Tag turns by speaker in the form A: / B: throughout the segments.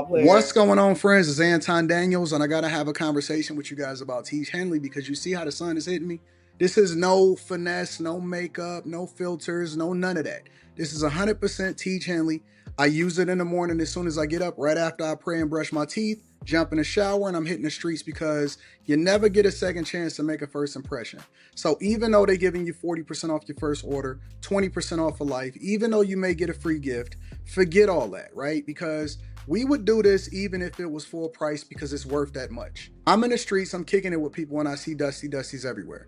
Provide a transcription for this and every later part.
A: ball player.
B: What's going on, friends? It's Anton Daniels, and I gotta have a conversation with you guys about Teach Henley because you see how the sun is hitting me. This is no finesse, no makeup, no filters, no none of that. This is 100% Teach Henley. I use it in the morning as soon as I get up, right after I pray and brush my teeth, jump in the shower, and I'm hitting the streets because you never get a second chance to make a first impression. So even though they're giving you 40% off your first order, 20% off for life, even though you may get a free gift, forget all that, right? Because we would do this even if it was full price because it's worth that much. I'm in the streets, I'm kicking it with people when I see Dusties everywhere.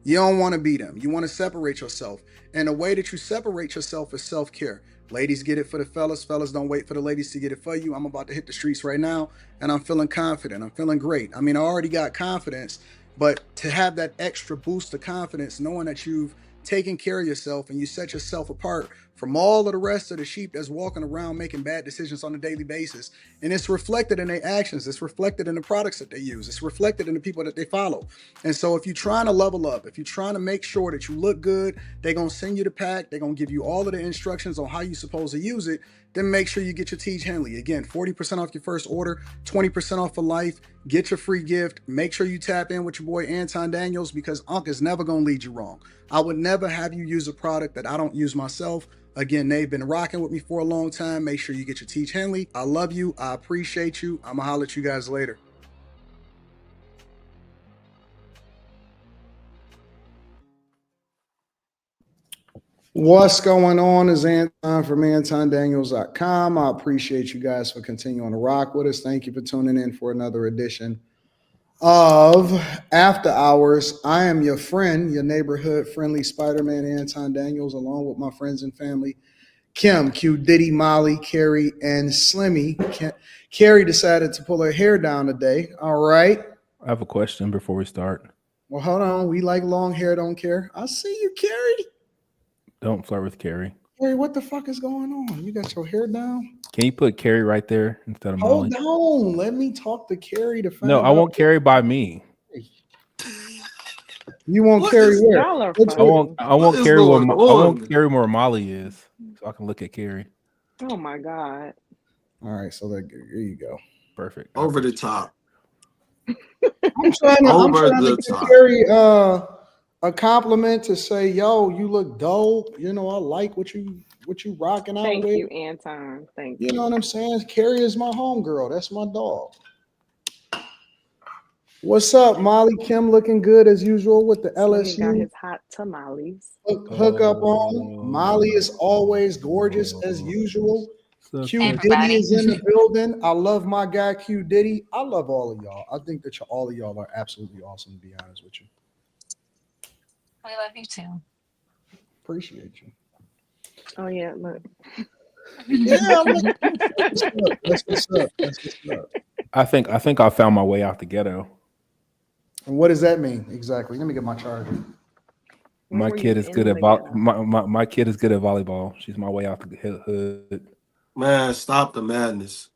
B: You don't want to be them. You want to separate yourself. And the way that you separate yourself is self-care. Ladies get it for the fellas. Fellas don't wait for the ladies to get it for you. I'm about to hit the streets right now, and I'm feeling confident. I'm feeling great. I mean, I already got confidence, but to have that extra boost of confidence, knowing that you've taken care of yourself and you set yourself apart from all of the rest of the sheep that's walking around making bad decisions on a daily basis. And it's reflected in their actions. It's reflected in the products that they use. It's reflected in the people that they follow. And so if you're trying to level up, if you're trying to make sure that you look good, they're going to send you the pack. They're going to give you all of the instructions on how you're supposed to use it. Then make sure you get your Teach Henley. Again, 40% off your first order, 20% off for life. Get your free gift. Make sure you tap in with your boy Anton Daniels because Unc is never going to lead you wrong. I would never have you use a product that I don't use myself. Again, they've been rocking with me for a long time. Make sure you get your Teach Henley. I love you. I appreciate you. I'm going to holler at you guys later. What's going on is Anton from antondaniels.com. I appreciate you guys for continuing to rock with us. Thank you for tuning in for another edition of After Hours. I am your friend, your neighborhood friendly Spider-Man Anton Daniels, along with my friends and family, Kim, Q, Diddy, Molly, Carrie, and Slimmy. Carrie decided to pull her hair down today. All right.
C: I have a question before we start.
B: Well, hold on. We like long hair, don't care. I see you, Carrie.
C: Don't flirt with Carrie.
B: Carrie, what the fuck is going on? You got your hair down?
C: Can you put Carrie right there instead of Molly?
B: Hold on. Let me talk to Carrie to find
C: No,
B: out.
C: I want Carrie by me.
B: You want Carrie where?
A: Y'all are
C: I want Carrie where I want Carrie where Molly is, so I can look at Carrie.
A: Oh my God.
B: All right, so there you go.
C: Perfect.
D: Over the top.
B: I'm trying to give Carrie a compliment to say, yo, you look dope. You know, I like what you rocking out with.
A: Thank you, Anton. Thank you.
B: You know what I'm saying? Carrie is my homegirl. That's my dog. What's up, Molly? Kim looking good as usual with the LSU.
A: He got his hot tamales.
B: Hook up on. Molly is always gorgeous as usual. Q Diddy is in the building. I love my guy Q Diddy. I love all of y'all. I think that all of y'all are absolutely awesome, to be honest with you.
E: We love you too.
B: Appreciate you.
A: Oh yeah, look.
B: Yeah, that's what's up.
C: I think I found my way out the ghetto.
B: And what does that mean exactly? Let me get my charger.
C: My kid is good at my kid is good at volleyball. She's my way out the hood.
D: Man, stop the madness.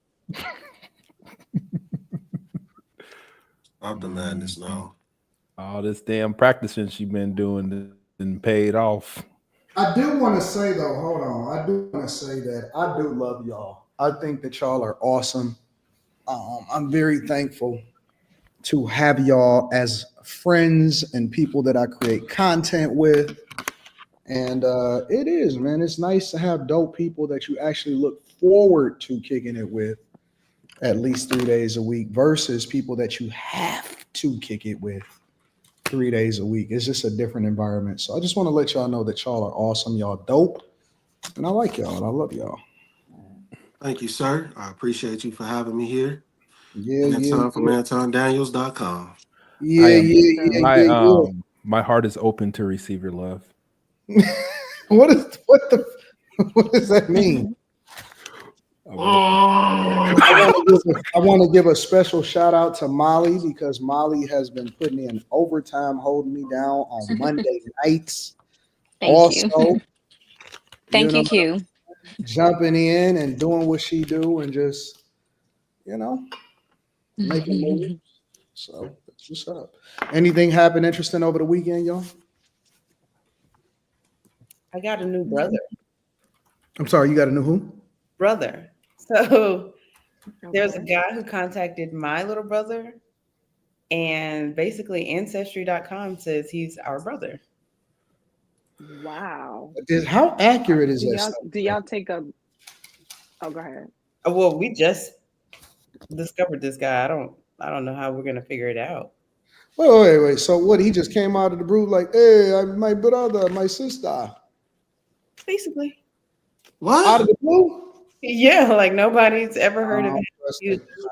D: Stop the madness now.
C: All this damn practicing she been doing and paid off.
B: I do want to say though, hold on. I do want to say that I do love y'all. I think that y'all are awesome. I'm very thankful to have y'all as friends and people that I create content with. And it is, man. It's nice to have dope people that you actually look forward to kicking it with at least 3 days a week versus people that you have to kick it with 3 days a week. It's just a different environment. So I just want to let y'all know that y'all are awesome. Y'all dope. And I like y'all. And I love y'all.
D: Thank you, sir. I appreciate you for having me here.
B: Yeah,
D: Time from antondaniels.com.
C: My heart is open to receive your love.
B: What does that mean? I want to give a special shout out to Molly because Molly has been putting in overtime, holding me down on Monday nights.
E: Thank you. Thank you, Q.
B: Jumping in and doing what she do and just, making moves. So that's what's up. Anything happen interesting over the weekend, y'all?
A: I got a new brother.
B: I'm sorry, you got a new who?
A: Brother. So
F: There's a guy who contacted my little brother, and basically Ancestry.com says he's our brother.
A: Wow.
B: How accurate is that stuff?
A: Do y'all take a? Oh, go ahead.
F: Well, we just discovered this guy. I don't know how we're gonna figure it out.
B: Wait. So what? He just came out of the blue like, hey, I'm my brother, my sister.
F: Basically.
D: What?
B: Out of the blue?
F: Yeah, like nobody's ever heard of him.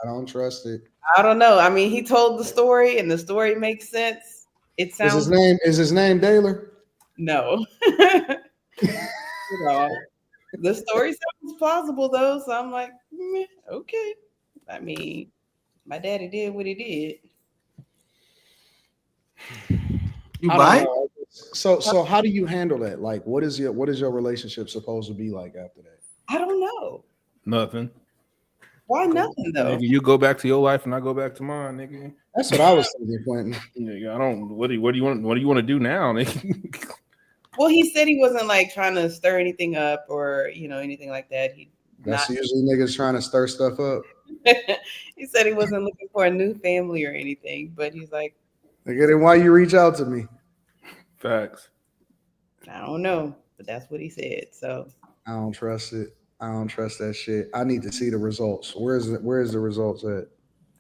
B: I don't trust it.
F: I don't know. I mean, he told the story, and the story makes sense. It sounds.
B: Is his name Daler?
F: No. No. The story sounds plausible though, so I'm like, okay. I mean, my daddy did what he did.
D: You buy?
B: So how do you handle that? Like, what is your relationship supposed to be like after that?
F: I don't know.
C: Nothing.
F: Why nothing though?
C: Nigga, you go back to your life and I go back to mine, nigga.
B: That's what I was thinking, Quentin.
C: Nigga, I don't. What do you want to do now, nigga?
F: Well, he said he wasn't like trying to stir anything up or anything like that.
B: That's usually niggas trying to stir stuff up.
F: He said he wasn't looking for a new family or anything, but he's like,
B: nigga, then why you reach out to me?
C: Facts.
F: I don't know, but that's what he said. So
B: I don't trust it. I don't trust that shit. I need to see the results. Where's the results at?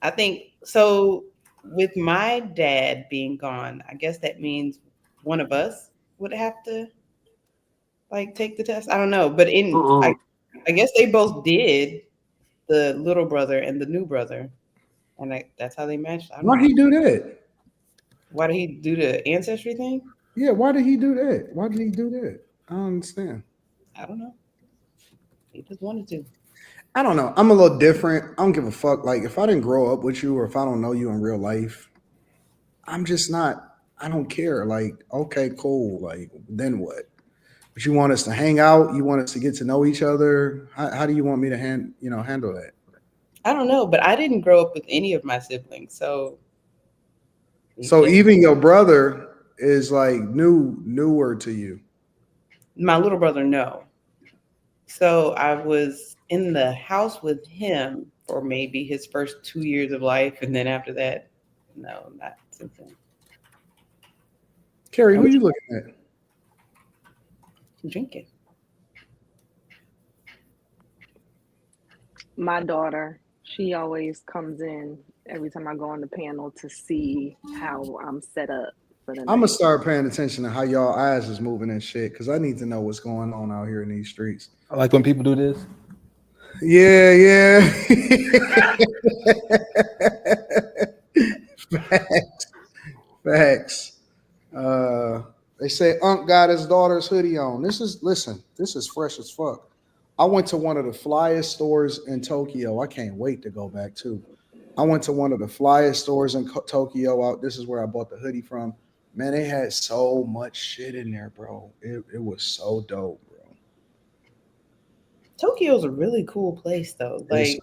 F: I think so. With my dad being gone, I guess that means one of us would have to like take the test. I don't know, but I guess they both did, the little brother and the new brother, and that's how they matched.
B: Why'd he do that?
F: Why did he do the ancestry thing?
B: Yeah, why did he do that? Why did he do that? I don't understand.
F: I don't know. He just wanted to.
B: I don't know. I'm a little different. I don't give a fuck. Like, if I didn't grow up with you or if I don't know you in real life, I'm just not, I don't care. Like, okay, cool. Like, then what? But you want us to hang out? You want us to get to know each other? How do you want me to handle that?
F: I don't know, but I didn't grow up with any of my siblings. So
B: even your brother is like newer to you.
F: My little brother, no. So I was in the house with him for maybe his first 2 years of life. And then after that, no, not since then.
B: Carrie, who are you looking at?
F: Drinking.
A: My daughter, she always comes in every time I go on the panel to see how I'm set up for the night.
B: I'm gonna start paying attention to how y'all eyes is moving and shit, because I need to know what's going on out here in these streets.
C: I like when people do this.
B: Yeah. Facts. They say Unc got his daughter's hoodie on. This is fresh as fuck. I went to one of the flyest stores in Tokyo. I can't wait to go back too. I went to one of the flyest stores in Tokyo. This is where I bought the hoodie from. Man, they had so much shit in there, bro. It was so dope, bro.
F: Tokyo's a really cool place, though. Like,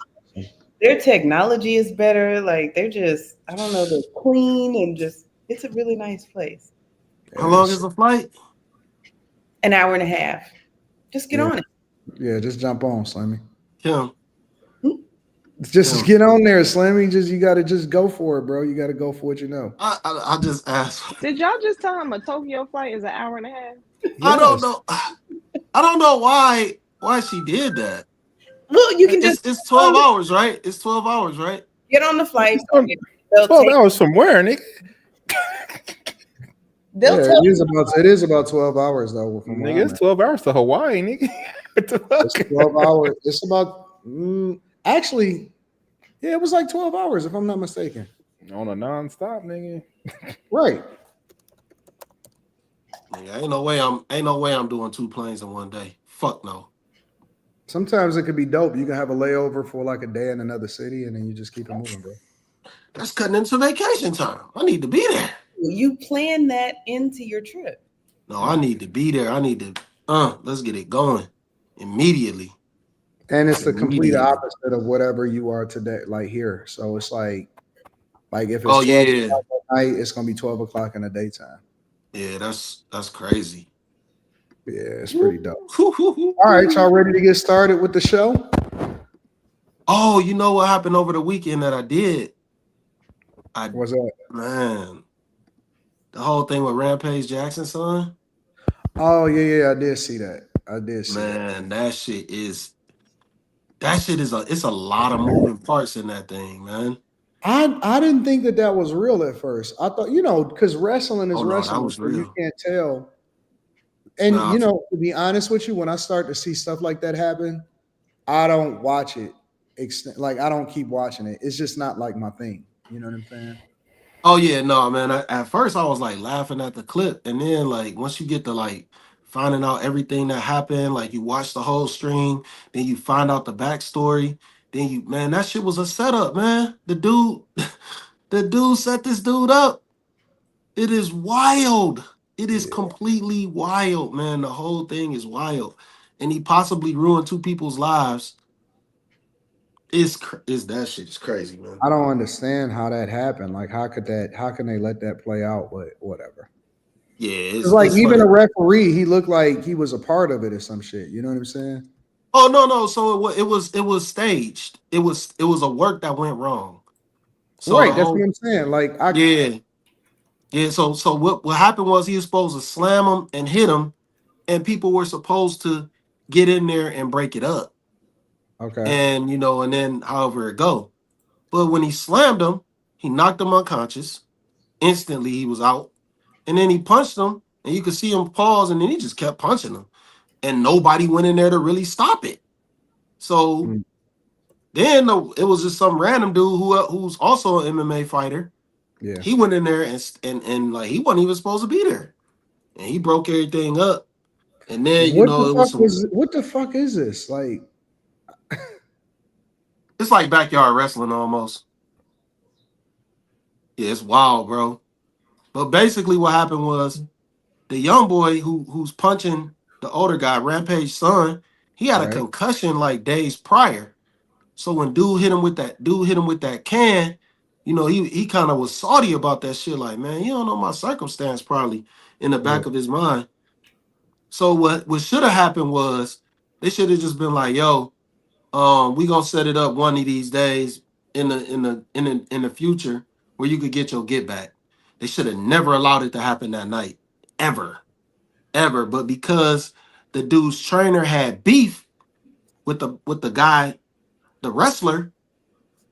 F: their technology is better. Like, they're just, I don't know, they're clean and just, it's a really nice place.
D: How long is the flight?
F: An hour and a half. Just get on it.
B: Yeah, just jump on, Slimmy.
D: Yeah.
B: Just get on there, Slimmy. You gotta just go for it, bro. You gotta go for what you know.
D: I just asked.
A: Did y'all just tell him a Tokyo flight is an hour and a half?
B: Yes.
D: I don't know why she did that.
F: Well, you can
D: it's 12 hours, right? It's 12 hours, right?
F: Get on the flight.
C: 12 hours from where, nigga?
B: It is about 12 hours though.
C: Nigga, it's 12 hours to Hawaii, nigga.
B: It's 12 hours. It's about actually, yeah, it was like 12 hours if I'm not mistaken.
C: On a non-stop, nigga.
B: Right.
D: Nigga, ain't no way I'm doing 2 planes in one day. Fuck no.
B: Sometimes it could be dope. You can have a layover for like a day in another city, and then you just keep it moving, bro.
D: That's cutting into vacation time. I need to be there.
F: You plan that into your trip.
D: No, I need to be there. I need to let's get it going immediately.
B: And it's the complete opposite of whatever you are today, like here. So it's like if it's 12 o'clock at night, it's gonna be 12 o'clock in the daytime.
D: Yeah, that's crazy.
B: Yeah, it's pretty dope. All right, y'all ready to get started with the show?
D: Oh, you know what happened over the weekend that I did?
B: What's that?
D: Man, the whole thing with Rampage Jackson's son.
B: Oh yeah, I did see that. I did see that.
D: Man, that shit is it's a lot of moving parts in that thing, man.
B: I didn't think that was real at first. I thought, because wrestling is
D: Oh no, that
B: wrestling,
D: was
B: so you
D: real.
B: can't tell. And
D: Nah,
B: to be honest with you, when I start to see stuff like that happen, I don't watch it. Like I don't keep watching it. It's just not like my thing. You know what I'm saying?
D: oh yeah, no, man. At first I was like laughing at the clip, and then like once you get to like finding out everything that happened, like you watch the whole stream, then you find out the backstory, then man, that shit was a setup, man. The dude set this dude up. It is wild. It is
B: Yeah.
D: completely wild, man. The whole thing is wild, and he possibly ruined two people's lives. Is that shit is crazy, man.
B: I don't understand how that happened. Like, how can they let that play out? But whatever.
D: Yeah,
B: It's like
D: it's
B: even
D: funny.
B: a referee, he looked like he was a part of it or some shit. You know what I'm saying?
D: Oh no. So it was staged. It was a work that went wrong. So the
B: Right. That's what
D: whole
B: I'm saying. Like
D: yeah yeah. So what happened was he was supposed to slam him and hit him, and people were supposed to get in there and break it up,
B: okay.
D: and and then however it go. But when he slammed him, he knocked him unconscious. Instantly he was out, and then he punched him, and you could see him pause, and then he just kept punching him, and nobody went in there to really stop it. So
B: Mm,
D: then it was just some random dude who's also an MMA fighter.
B: yeah.
D: He went in there and like he wasn't even supposed to be there, and he broke everything up. And then it was some.
B: What the fuck is this? Like,
D: It's like backyard wrestling almost. Yeah, it's wild, bro. But basically, what happened was the young boy who's punching the older guy, Rampage's son. He had a
B: right?
D: concussion like days prior. So when dude hit him with that can, he kind of was salty about that shit. Like, man, you don't know my circumstance, probably in the
B: Yeah.
D: back of his mind. So what should have happened was they should have just been like, yo, we gonna set it up one of these days in the future where you could get your get back. They should have never allowed it to happen that night. Ever. Ever. But because the dude's trainer had beef with the guy, the wrestler,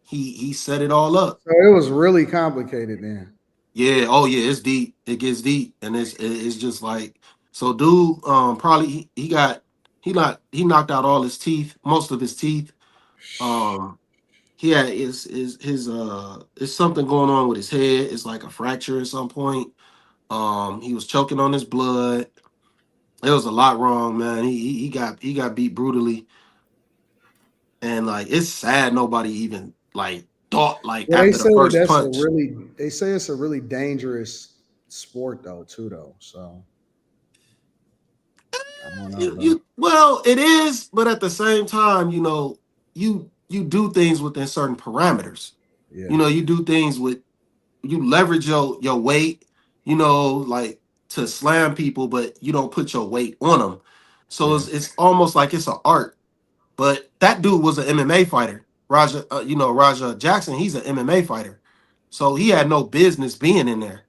D: he set it all up.
B: So it was really complicated then.
D: Yeah, oh yeah, it's deep. It gets deep, and it's just like so. Dude, probably he knocked out all his teeth, most of his teeth. Um, he had it's something going on with his head. It's like a fracture at some point. He was choking on his blood. There was a lot wrong, man. He got beat brutally, and like it's sad nobody even like thought like
B: Well, they
D: after the
B: say that
D: first punch.
B: they say it's a really dangerous sport though, too, though. So I don't know, bro.
D: Well, it is, but at the same time, you do things within certain parameters.
B: Yeah.
D: You do things with you leverage your weight, like to slam people, but you don't put your weight on them. So
B: Yeah.
D: it's almost like it's an art. But that dude was an MMA fighter. Raja Jackson, he's an MMA fighter. So he had no business being in there.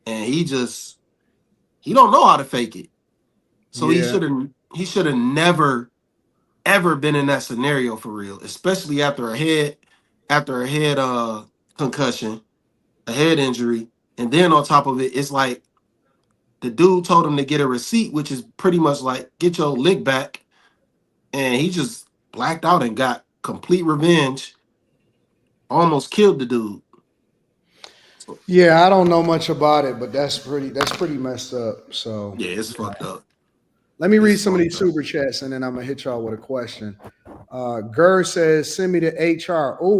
D: And he don't know how to fake it. So
B: Yeah.
D: he should have never ever been in that scenario for real, especially after a head concussion, a head injury, and then on top of it, it's like the dude told him to get a receipt, which is pretty much like get your lick back, and he just blacked out and got complete revenge, almost killed the dude. So,
B: Yeah, I don't know much about it, but that's pretty messed up. So
D: yeah, it's fucked up.
B: let me read
D: It's
B: some of
D: fucked
B: these
D: up.
B: super chats and then I'm gonna hit y'all with a question. Gur says, send me to HR. Oh,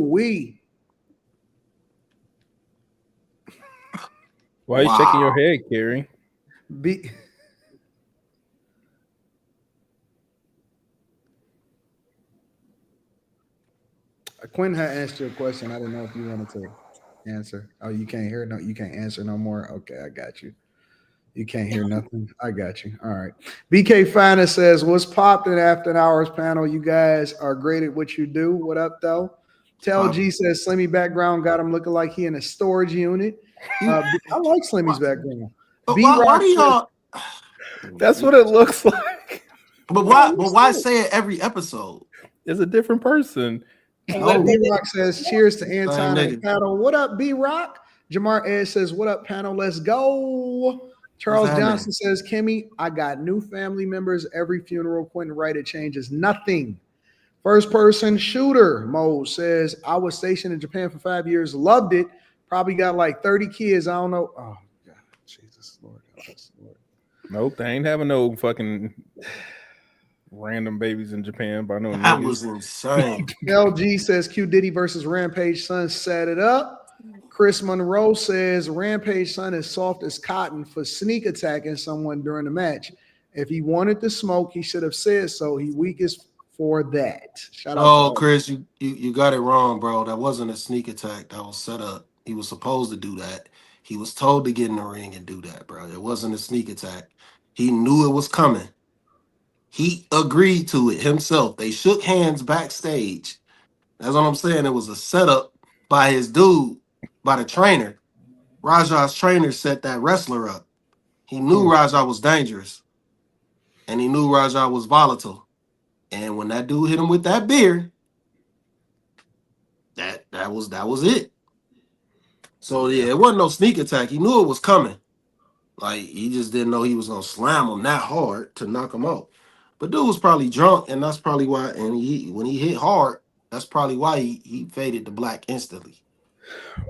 C: Why are you shaking your
D: Wow.
C: head, Carrie?
B: be Quinn had asked you a question. I didn't know if you wanted to answer. Oh, you can't hear no, you can't answer no more. Okay, I got you. You can't hear nothing. I got you. All right. BK Finest says, "What's poppin' after hours panel? You guys are great at what you do. What up, though?" Tell G says, "Slimmy background got him looking like he in a storage unit." I like Slimmy's background.
D: Why do y'all?
C: That's what it looks like.
D: But why say it every episode?
C: It's a different person.
B: B-Rock says, "Cheers to Anton and panel. What up, B-Rock?" Jamar Ed says, "What up, panel? Let's go." Charles Johnson says, "Kimmy, I got new family members every funeral. Quentin Wright, it changes nothing." First person shooter mode says, "I was stationed in Japan for 5 years, loved it. Probably got like 30 kids. I don't know." Oh, God, Jesus, Lord.
C: Nope, they ain't having no fucking random babies in Japan by no niggas.
D: That was insane.
B: LG says, "Q Diddy versus Rampage Son set it up." Chris Monroe says, "Rampage Son is soft as cotton for sneak attacking someone during the match. If he wanted to smoke, he should have said so. He weakest for that." Shout out.
D: Oh, Chris, you got it wrong, bro. That wasn't a sneak attack. That was set up. He was supposed to do that. He was told to get in the ring and do that, bro. It wasn't a sneak attack. He knew it was coming. He agreed to it himself. They shook hands backstage. That's what I'm saying. It was a setup by his dude, by the trainer. Raja's trainer set that wrestler up. He knew Raja was dangerous. And he knew Raja was volatile. And when that dude hit him with that beer, that was it. So yeah, it wasn't no sneak attack. He knew it was coming. Like he just didn't know he was gonna slam him that hard to knock him out. But dude was probably drunk, and that's probably why. And when he hit hard, that's probably why he faded to black instantly.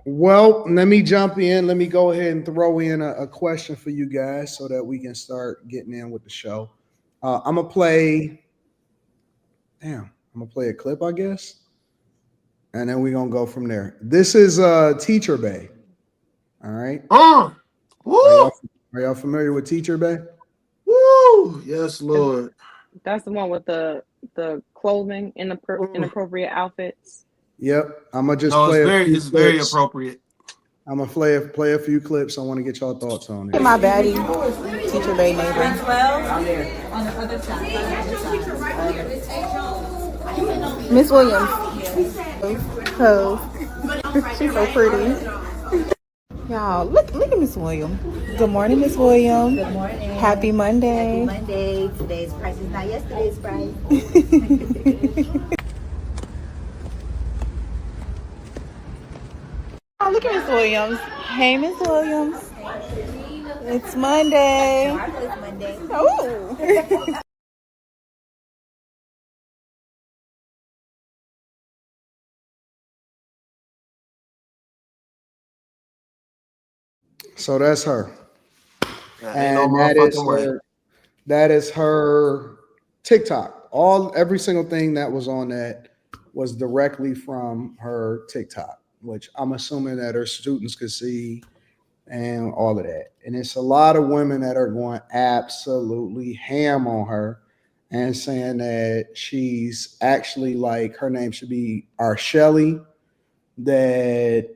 B: Well, let me jump in. Let me go ahead and throw in a question for you guys so that we can start getting in with the show. I'm gonna play a clip, I guess, and then we're gonna go from there. This is Teacher Bay. All right.
D: Woo!
B: Are y'all familiar with Teacher Bay?
D: Woo! Yes, Lord.
A: That's the one with the clothing, inappropriate outfits.
B: Yep. I'm gonna just
D: play.
B: It's
D: very appropriate.
B: I'm gonna play a few clips. I want to get y'all thoughts on it.
E: My baddie, Teacher Bay neighbor. Miss Williams. She's so pretty. Y'all, look at Miss Williams. Good morning, Miss Williams.
G: Good morning.
E: Happy Monday.
G: Happy Monday. Today's price is not yesterday's price.
E: Oh, look at Miss Williams. Hey, Miss Williams. It's Monday.
G: It's Monday.
E: Oh.
B: So that's her.
D: And
B: that is her TikTok. Every single thing that was on that was directly from her TikTok, which I'm assuming that her students could see and all of that. And it's a lot of women that are going absolutely ham on her and saying that she's actually like, her name should be Arsheli, that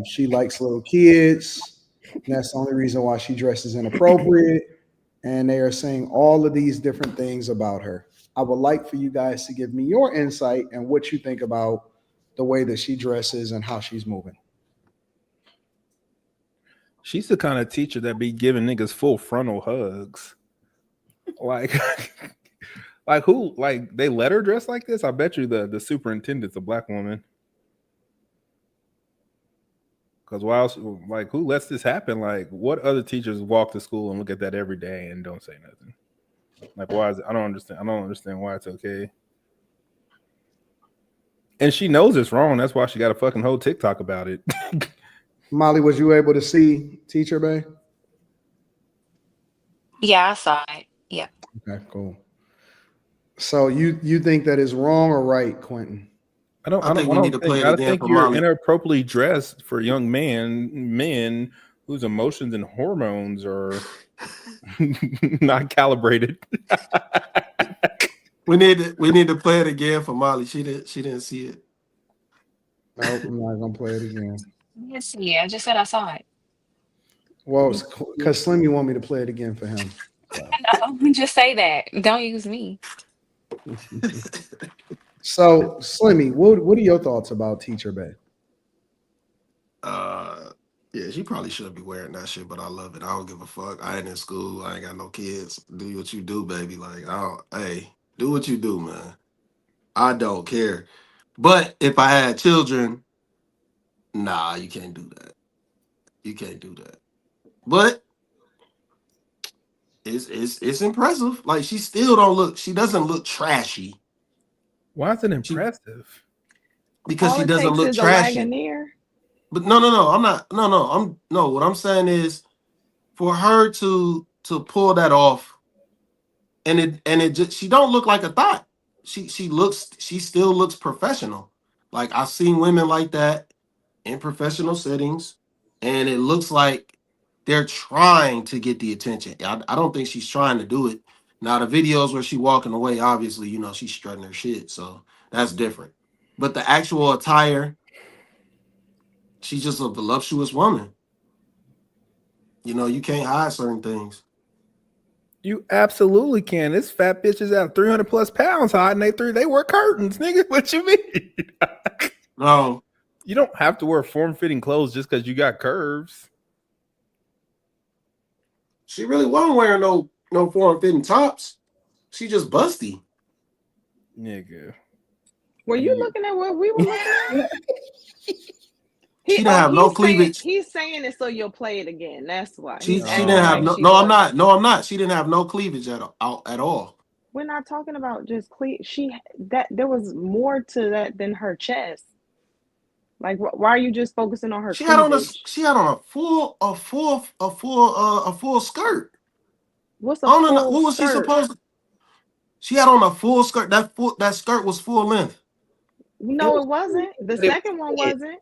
B: she likes little kids. And that's the only reason why she dresses inappropriate. And they are saying all of these different things about her. I would like for you guys to give me your insight and what you think about the way that she dresses and how she's moving.
C: She's the kind of teacher that be giving niggas full frontal hugs. Like, like who? Like they let her dress like this? I bet you the superintendent's a black woman. Because why else? Like, who lets this happen? Like, what other teachers walk to school and look at that every day and don't say nothing? Like, why is it? I don't understand why it's okay. And she knows it's wrong. That's why she got a fucking whole TikTok about it.
B: Molly, was you able to see Teacher Bay?
H: Yeah, I saw it. Yeah.
B: Okay, cool. So you think that is wrong or right, Quentin?
D: I think we need to play it again.
C: I think you're inappropriately dressed for young men whose emotions and hormones are not calibrated.
D: We need to play it again for Molly. She didn't see it.
B: Nope, I'm not gonna play it again.
H: Yes, yeah. I just said I saw it.
B: Well, because Slimmy want me to play it again for him.
H: No, just say that. Don't use me.
B: So, Slimmy, what are your thoughts about Teacher Bay?
D: Yeah, she probably shouldn't be wearing that shit, but I love it. I don't give a fuck. I ain't in school. I ain't got no kids. Do what you do, baby. Like, hey, do what you do, man. I don't care. But if I had children, nah, you can't do that. You can't do that. But it's impressive. Like, she doesn't look trashy.
C: Why is it impressive?
D: Because
A: All
D: she
A: it
D: doesn't
A: takes
D: look
A: is a
D: trashy.
A: Wagoneer.
D: But no, I'm not. No. What I'm saying is, for her to pull that off, and it just, she don't look like a thought. She still looks professional. Like, I've seen women like that in professional settings, and it looks like they're trying to get the attention. I don't think she's trying to do it. Now, the videos where she walking away, obviously, she's strutting her shit, so that's different. But the actual attire, she's just a voluptuous woman. You can't hide certain things.
C: You absolutely can. This fat bitch is out 300 plus pounds hiding they wear curtains, nigga. What you mean?
D: No.
C: You don't have to wear form-fitting clothes just because you got curves.
D: She really wasn't wearing no form-fitting tops. She just busty.
C: Nigga.
A: Were you looking at what we were looking at?
D: She didn't have no cleavage.
A: He's saying it so you'll play it again. That's why.
D: She
A: He's
D: didn't
A: acting
D: have
A: like
D: no. I'm not. No, I'm not. She didn't have no cleavage at all.
A: We're not talking about just there was more to that than her chest. Like, why are you just focusing on her cleavage?
D: She had on a full skirt.
A: What's a
D: I don't know.
A: full
D: What was she
A: skirt?
D: supposed to? She had on a full skirt. That skirt was full length.
A: No, it wasn't. The second one wasn't.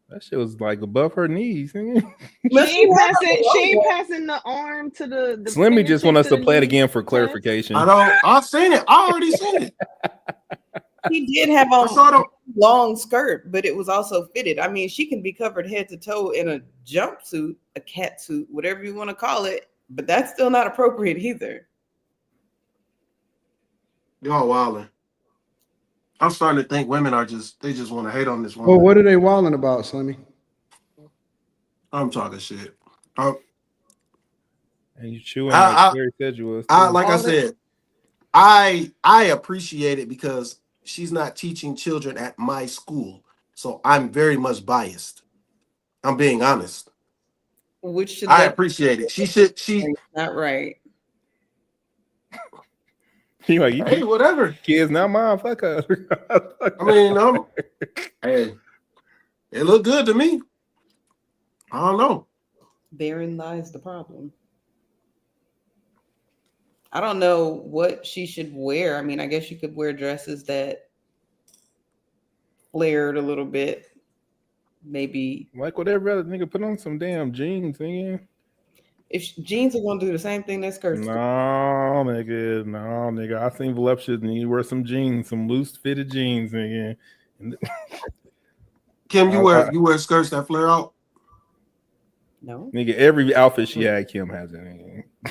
C: That shit was like above her knees.
A: She ain't passing the arm to the
C: Slimmy just want us to play it again for clarification.
D: I've seen it. I already seen it.
F: He did have on long skirt, but it was also fitted. I mean, she can be covered head to toe in a jumpsuit, a cat suit, whatever you want to call it, but that's still not appropriate either.
D: Y'all wilding. I'm starting to think women they just want to hate on this woman.
B: Well, what are they wilding about, Slimmy?
D: I'm talking shit.
C: And you chewing like Terry said you was.
D: Like I said, I appreciate it because she's not teaching children at my school. So I'm very much biased. I'm being honest. I appreciate it. She
F: not right.
C: You like,
D: hey, whatever.
C: Kids not mine. Fuck her.
D: I mean, hey, it looked good to me. I don't know.
F: Therein lies the problem. I don't know what she should wear. I mean, I guess she could wear dresses that flared a little bit. Maybe
C: like whatever other nigga, put on some damn jeans, nigga.
F: If jeans are gonna do the same thing that skirts.
C: No, nigga. I seen voluptuous and you wear some jeans, some loose fitted jeans, nigga.
D: Kim, you wear skirts that flare out?
F: No.
C: Nigga, every outfit she had, Kim has it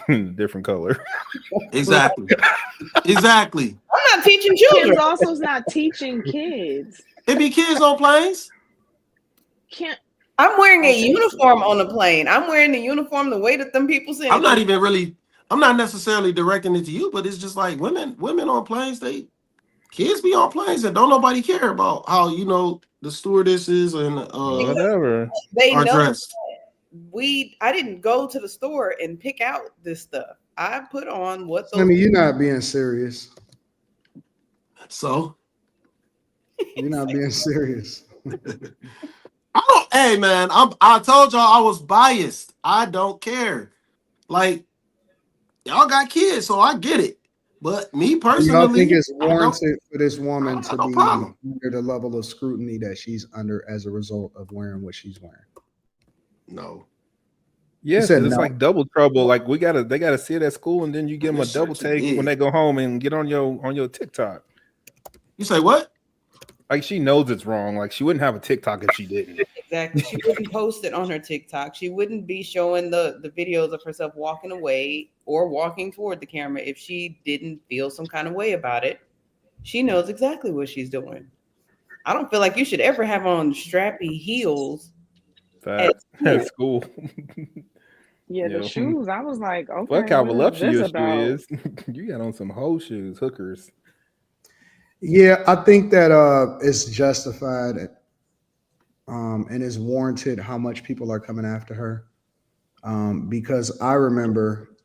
C: in different color.
D: Exactly.
F: I'm not teaching children.
A: Kim's also not teaching kids.
D: It be kids on planes.
F: I'm wearing a uniform on the plane. I'm wearing the uniform the way that them people say.
D: I'm not necessarily directing it to you, but it's just like women on planes, kids be on planes and don't nobody care about how, the stewardesses and
C: whatever.
F: They
D: are
F: know
D: dressed.
F: I didn't go to the store and pick out this stuff. I put on what those.
B: I mean, you're not being serious.
D: So
B: you're not being serious.
D: Hey man, I told y'all I was biased. I don't care. Like, y'all got kids, so I get it. But me personally,
B: y'all think it's warranted for this woman to be
D: problem.
B: under the level of scrutiny that she's under as a result of wearing what she's wearing?
D: No.
C: Yes, it's like double trouble. Like they gotta see it at school, and then you give them a double take when they go home and get on your TikTok.
D: You say what?
C: Like she knows it's wrong. Like she wouldn't have a TikTok if she didn't.
F: Exactly. She wouldn't post it on her TikTok. She wouldn't be showing the videos of herself walking away or walking toward the camera if she didn't feel some kind of way about it. She knows exactly what she's doing. I don't feel like you should ever have on strappy heels at
C: school.
A: Yeah, the shoes. I was like, okay,
C: fuck how
A: what is
C: voluptuous
A: this
C: you
A: about?
C: is. You got on some hoe shoes, hookers.
B: Yeah, I think that it's justified and is warranted how much people are coming after her. Because I remember,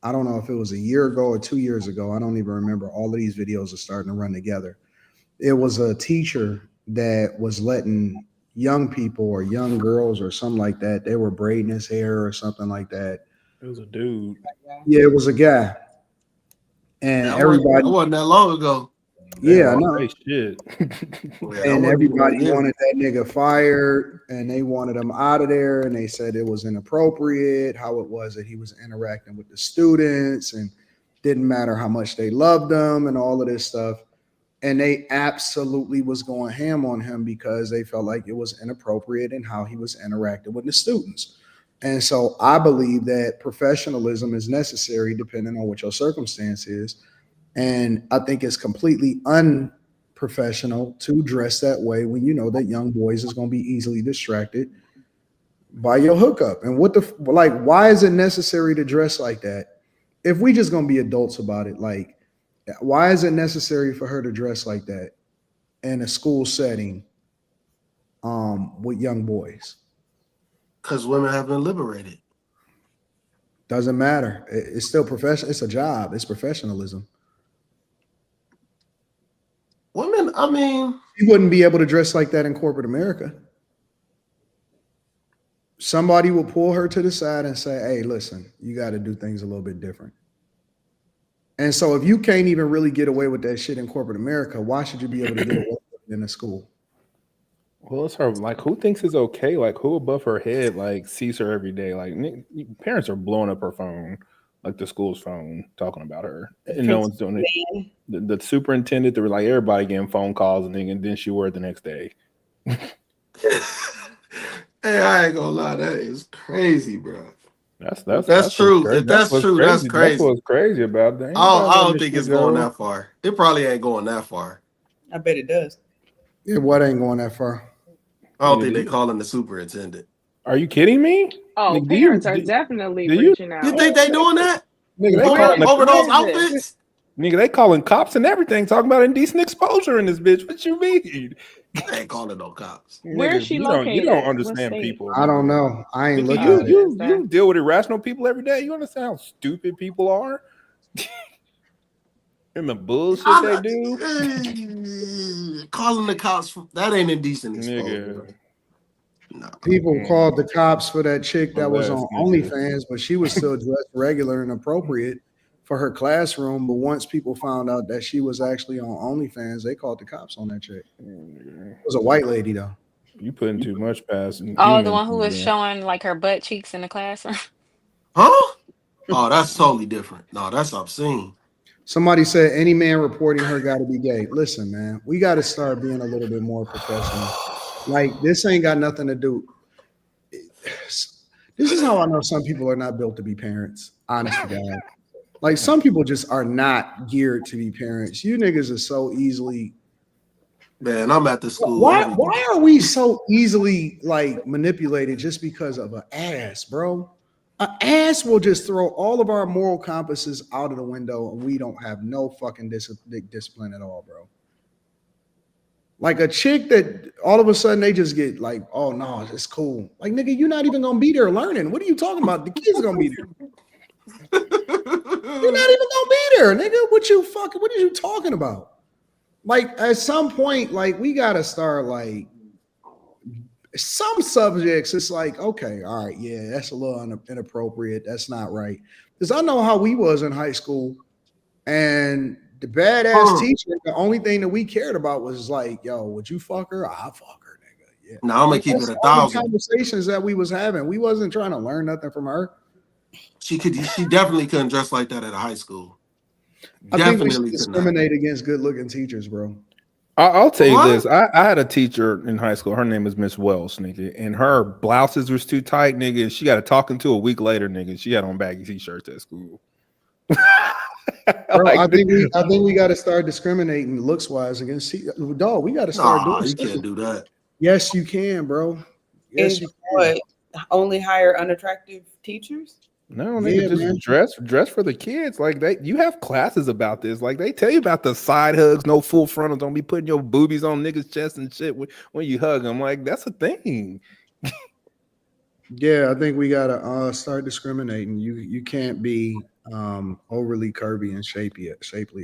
B: I don't know if it was a year ago or 2 years ago. I don't even remember. All of these videos are starting to run together. It was a teacher that was letting young people or young girls or something like that. They were braiding his hair or something like that.
C: It was a dude.
B: Yeah, it was a guy. And everybody,
D: that wasn't that long ago.
B: Yeah, I know.
C: Shit.
B: And everybody wanted that nigga fired, and they wanted him out of there, and they said it was inappropriate, how it was that he was interacting with the students, and didn't matter how much they loved him, and all of this stuff. And they absolutely was going ham on him because they felt like it was inappropriate in how he was interacting with the students. And so I believe that professionalism is necessary depending on what your circumstance is. And I think it's completely unprofessional to dress that way when you know that young boys is going to be easily distracted by your hookup. And why is it necessary to dress like that? If we just going to be adults about it, like, why is it necessary for her to dress like that in a school setting with young boys?
D: Because women have been liberated.
B: Doesn't matter. It's still professional. It's a job. It's professionalism.
D: Women, I mean,
B: you wouldn't be able to dress like that in corporate America. Somebody will pull her to the side and say, hey, listen, you got to do things a little bit different. And so if you can't even really get away with that shit in corporate America, why should you be able to get away with it in a school?
C: Well, it's her. Like, who thinks it's okay? Like, who above her head, like, sees her every day? Like, parents are blowing up her phone, like the school's phone, talking about her, and no one's doing it. The superintendent, they were like, everybody getting phone calls, and then she wore it the next day.
D: Hey, I ain't gonna lie, that is crazy, bro.
C: That's
D: true. If that's true, that's crazy.
C: That's what's crazy about that.
D: I don't think it's going that far. It probably ain't going that far.
F: I bet it does.
B: Yeah, what ain't going that far?
D: I don't think they calling the superintendent.
C: Are you kidding me?
A: Oh, parents are definitely reaching out.
D: You think they doing that?
C: Nigga,
D: over those outfits?
C: Nigga, they calling cops and everything, talking about indecent exposure in this bitch. What you mean?
D: They ain't calling no cops.
A: Where is she located?
C: You don't understand people.
B: I don't know. I ain't looking
C: at it. You deal with irrational people every day. You understand how stupid people are? And the bullshit they do.
D: Calling the cops, that ain't indecent exposure.
B: No. People called the cops for that chick that was on OnlyFans, but she was still dressed regular and appropriate for her classroom. But once people found out that she was actually on OnlyFans, they called the cops on that chick. It was a white lady though.
C: You putting too much past.
H: Oh, the one who was showing like her butt cheeks in the classroom.
D: Huh? Oh, that's totally different. No, that's obscene.
B: Somebody said any man reporting her got to be gay. Listen, man, we got to start being a little bit more professional. Like, this ain't got nothing to do. This is how I know some people are not built to be parents. Honest to God. Like, some people just are not geared to be parents. You niggas are so easily.
D: Man, I'm at the school.
B: Why are we so easily like manipulated just because of an ass, bro? An ass will just throw all of our moral compasses out of the window, and we don't have no fucking discipline at all, bro. Like a chick that all of a sudden they just get like, oh no, it's cool. Like, nigga, you're not even gonna be there learning. What are you talking about? The kids are gonna be there. You're not even gonna be there, nigga. What are you talking about? Like, at some point, like, we gotta start like some subjects. It's like, okay, all right, yeah, that's a little inappropriate. That's not right. Because I know how we was in high school, and the badass teacher, the only thing that we cared about was like, yo, would you fuck her? I'll fuck her, nigga. Yeah.
D: No, I'm gonna keep it 1,000.
B: Conversations that we was having, we wasn't trying to learn nothing from her.
D: She definitely couldn't dress like that at a high school.
B: I think we should discriminate against good-looking teachers, bro.
C: I'll tell you
D: What?
C: this. I had a teacher in high school. Her name was Miss Wells, nigga, and her blouses was too tight, nigga. And she got a talking to a week later, nigga. She had on baggy t-shirts at school.
B: Bro,
C: Like,
B: I think we got to start discriminating looks wise against dog. We got to start
D: Nah,
B: doing
D: you
B: something.
D: can't do that.
B: Yes, you can, bro. Yes,
F: And
B: you can.
F: what? Only hire unattractive teachers?
C: no,
B: Yeah,
C: nigga, just
B: man.
C: dress for the kids. Like you have classes about this. Like they tell you about the side hugs, no full frontals. Don't be putting your boobies on niggas' chest and shit when you hug them. Like that's a thing.
B: Yeah, I think we gotta start discriminating. You can't be overly curvy and shapely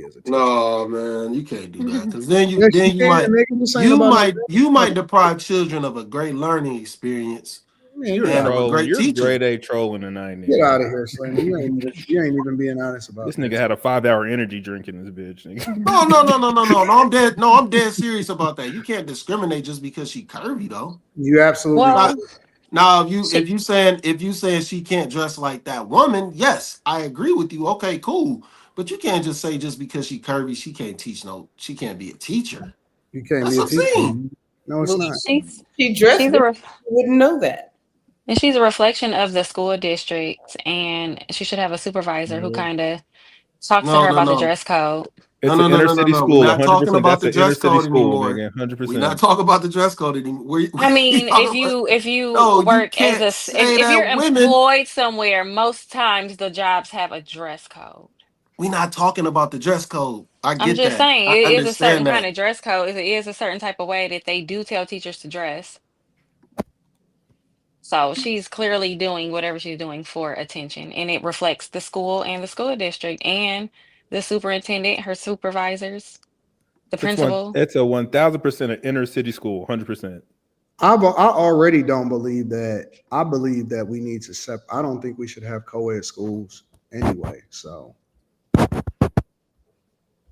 B: as a teacher.
D: No, man, you can't do that because then
B: Yes, you
D: you
B: can.
D: might
B: Nigga, this ain't about no.
D: you might deprive children of a great learning experience
B: Man,
C: You're
B: get
D: and
B: out.
D: of a
C: trolling.
D: great
C: You're
D: teacher.
C: grade A trolling tonight,
B: Get
C: nigga.
B: out of here, Slim. You ain't even being honest about
C: This nigga
B: this.
C: had a 5-hour energy drink in this bitch. Nigga.
D: No. I'm dead. No, I'm dead serious about that. You can't discriminate just because she curvy though.
B: You absolutely
D: Now,
H: Well,
B: can.
D: now
H: she
D: if you saying she can't dress like that woman, yes, I agree with you. Okay, cool. But you can't just say just because she curvy, she can't be a teacher.
B: You can't be
D: That's
B: a teacher.
D: obscene.
B: No, it's
F: Well,
B: not.
F: she dressed
H: she's a
F: different.
H: ref
F: You wouldn't know that.
H: and she's a reflection of the school district, and she should have a supervisor who kind of talks to
D: No,
H: her
D: no,
H: about the
D: no.
H: dress code.
D: No,
C: It's an
D: no, no,
C: inner
D: no, no,
C: city
D: no. We're
C: school,
D: not talking
C: 100%.
D: about
C: That's
D: the
C: an inner
D: dress
C: city
D: code
C: school,
D: anymore.
C: nigga,
D: We're not
C: 100%.
D: talking about the dress code anymore.
H: I mean,
D: Talking about,
H: if you
D: no, you
H: work as
D: can't say
H: if you're
D: that women.
H: employed somewhere, most times the jobs have a dress code.
D: We're not talking about the dress code. I
H: I'm
D: get
H: just
D: that.
H: saying,
D: I
H: it is a certain
D: understand
H: kind
D: that.
H: of dress code. It is a certain type of way that they do tell teachers to dress. So she's clearly doing whatever she's doing for attention, and it reflects the school and the school district and the superintendent, her supervisors, the principal.
C: It's a 1,000% an inner city school, 100%.
B: I already don't believe that. I believe that we need to I don't think we should have co-ed schools anyway. So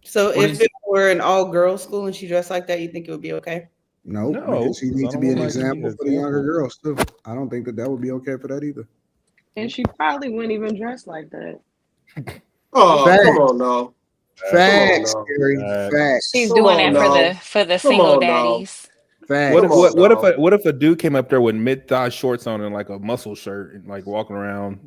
F: So
D: What
F: if
D: is
F: it were an all-girls school and she dressed like that, you think it would be okay?
B: nope, because
C: No,
B: she
C: because I
B: needs to
C: don't
B: be
C: want
B: an
C: my kid to be an
B: example for the younger
C: example.
B: girls too. I don't think that would be okay for that either.
A: And she probably wouldn't even dress like that.
D: Oh, come
B: Facts,
D: on now. Come on
B: facts,
D: now.
B: Gary,
H: She's
B: facts,
D: Come
H: doing
D: on
H: that
D: now.
H: for the
D: Come
H: single
D: on now.
H: daddies.
D: Come
B: facts.
D: on now.
C: What if a dude came up there with mid-thigh shorts on and like a muscle shirt and like walking around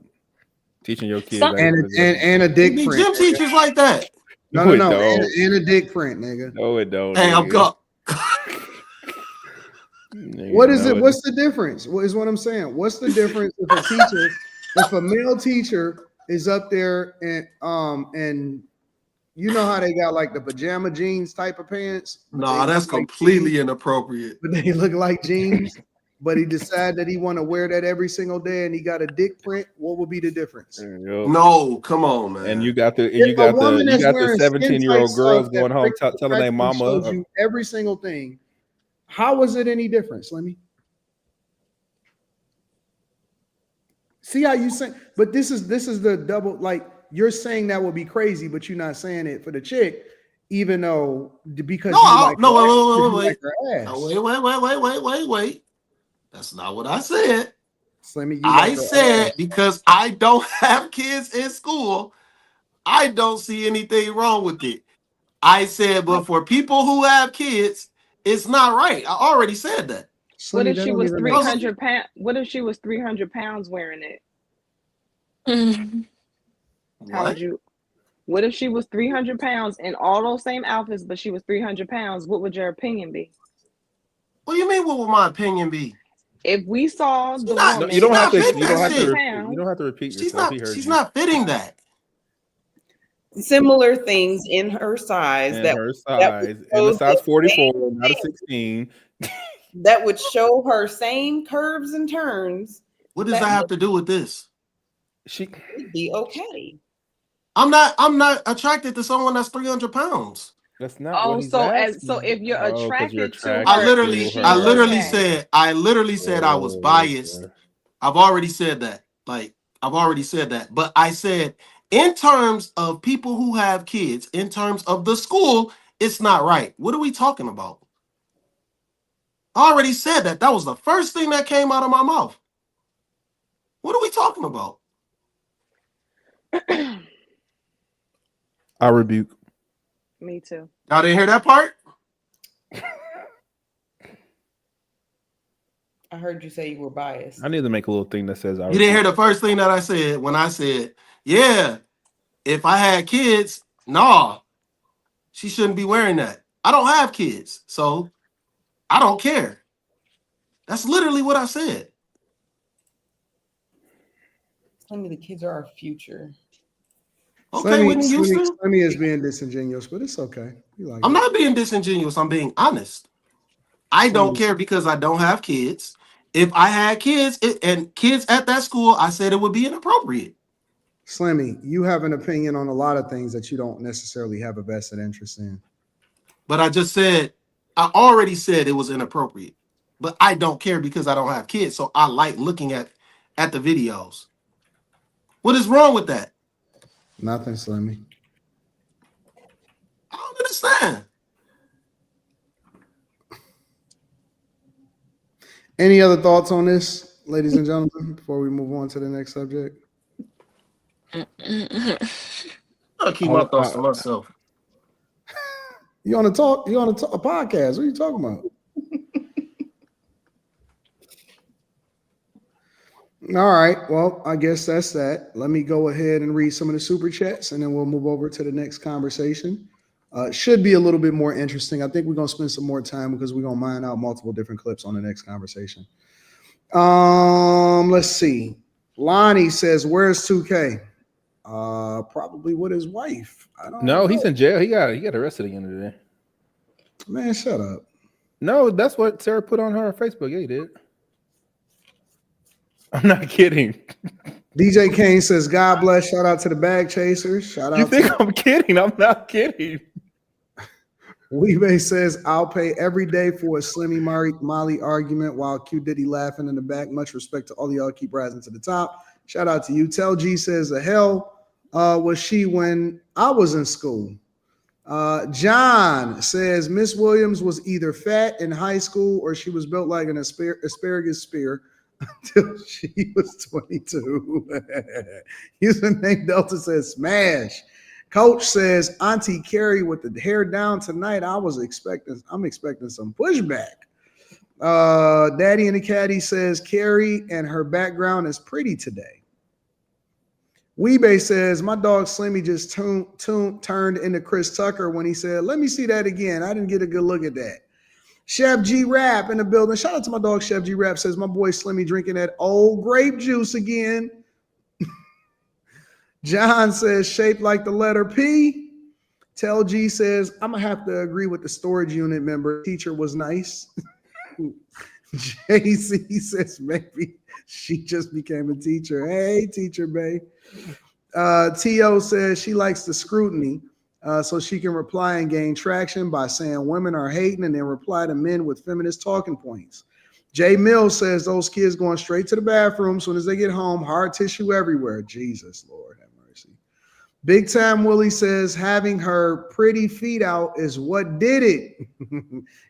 C: teaching your kids
H: Some
C: how to
B: And
C: get
B: and a
D: They
B: dick
D: be
B: print,
D: gym
B: nigga.
D: teachers like that.
B: No,
C: No,
B: no,
C: it
B: no,
C: don't.
B: and a dick print, nigga.
C: No, it don't,
D: Hey, I'm
C: nigga.
D: up.
B: What
C: Nigga,
B: is it?
C: no,
B: What's the difference? What is what I'm saying? What's the difference if a male teacher is up there and you know how they got like the pajama jeans type of pants, but they
D: Nah,
B: look
D: that's
B: like jeans,
D: completely inappropriate.
B: but they look like jeans, but he decided that he want to wear that every single day and he got a dick print. What would be the difference?
C: Yep.
D: No, come on,
C: And
D: man.
B: If a woman
C: you
B: that's
C: got the
B: wearing skin tight
C: 17-year-old
B: stuff
C: girls
B: that
C: going home telling their
B: practically
C: mama.
B: shows you every single thing, how is it any different, Slimmy? See how you say, but this is the double, like you're saying that would be crazy, but you're not saying it for the chick, even though because you like
D: No,
B: her
D: no,
B: ass.
D: wait. That's not what I said.
B: Slimmy, you like
D: I
B: her
D: said
B: ass.
D: because I don't have kids in school, I don't see anything wrong with it. I said, but for people who have kids, it's not right. I already said that.
A: What
B: Slimmy,
A: if
B: that
A: she
B: don't
A: was
B: even
A: three
B: make sense.
A: hundred pound? What if she was 300 pounds wearing it? How would
D: What?
A: you? What if she was 300 pounds in all those same outfits, but she was 300 pounds? What would your opinion be?
D: What do you mean? What would my opinion be?
A: If we saw the
C: No,
A: woman
D: She's
A: and
D: not
A: she was
D: fitting that shit.
C: you
A: 300 pounds,
C: don't have to repeat yourself. He heard
D: She's
C: you.
D: not fitting that.
F: Similar things in her size
C: And
F: that
C: her
F: that would
C: size, in the
F: show
C: size
F: the
C: 44,
F: same
C: not a
F: thing,
C: 16.
F: that would show her same curves and turns.
D: What does that
F: That
D: have to do with this?
C: She
F: would be okay.
D: I'm not attracted to someone that's 300 pounds.
C: That's not what
A: oh,
C: he's
A: so
C: asking.
A: if you're
C: Oh, because you're
A: attracted to
D: I
C: attracted
A: her,
D: literally,
C: to
A: she's
C: her.
A: okay.
D: I literally said I was
C: Oh,
D: biased.
C: okay.
D: I've already said that. Like, I've already said that. But I said, in terms of people who have kids, in terms of the school, it's not right. What are we talking about? I already said that. That was the first thing that came out of my mouth. What are we talking about?
C: I rebuke.
A: Me too.
D: Y'all didn't hear that part?
F: I heard you say you were biased.
C: I need to make a little thing that says
D: You didn't hear the first thing that I said when I said, yeah, if I had kids, nah, she shouldn't be wearing that. I don't have kids, so I don't care. That's literally what I said.
F: Tell me the kids are our future.
D: Okay, Whitney Houston.
B: Slimmy is being disingenuous, but it's okay.
D: I'm not being disingenuous. I'm being honest. I don't care because I don't have kids. If I had kids and kids at that school, I said it would be inappropriate.
B: Slimmy, you have an opinion on a lot of things that you don't necessarily have a vested interest in.
D: But I already said it was inappropriate. But I don't care because I don't have kids. So I like looking at the videos. What is wrong with that?
B: Nothing, Slimmy.
D: I don't understand.
B: Any other thoughts on this, ladies and gentlemen, before we move on to the next subject?
D: I'll keep my thoughts to myself.
B: You on a podcast? What are you talking about? All right. Well, I guess that's that. Let me go ahead and read some of the super chats, and then we'll move over to the next conversation. Should be a little bit more interesting. I think we're going to spend some more time because we're going to mine out multiple different clips on the next conversation. Let's see. Lonnie says, where's 2K? Probably with his wife. I don't know.
C: He's in jail. He got arrested again today.
B: Man, shut up.
C: No, that's what Sarah put on her Facebook. Yeah, he did. I'm not kidding.
B: DJ Kane says, God bless. Shout out to the bag chasers. Shout out.
C: You think I'm kidding? I'm not kidding.
B: Weebay says, I'll pay every day for a Slimmy Molly argument while Q Diddy laughing in the back. Much respect to all of y'all. Keep rising to the top. Shout out to you. Tell G says, the hell was she when I was in school? John says, Miss Williams was either fat in high school or she was built like an asparagus spear until she was 22. Username Delta says, smash. Coach says, Auntie Carrie with the hair down tonight. I'm expecting some pushback. Daddy in the Caddy says, Carrie and her background is pretty today. Weebay says, my dog Slimmy just turned into Chris Tucker when he said, let me see that again. I didn't get a good look at that. Chef G Rap in the building. Shout out to my dog Chef G Rap says, my boy Slimmy drinking that old grape juice again. John says, shaped like the letter P. Tell G says, I'm going to have to agree with the storage unit member. Teacher was nice. JC says, maybe she just became a teacher. Hey, teacher, babe. T.O. says she likes the scrutiny so she can reply and gain traction by saying women are hating and then reply to men with feminist talking points. Jay Mills says those kids going straight to the bathroom as soon as they get home, hard tissue everywhere. Jesus, Lord have mercy. Big Time Willie says having her pretty feet out is what did it.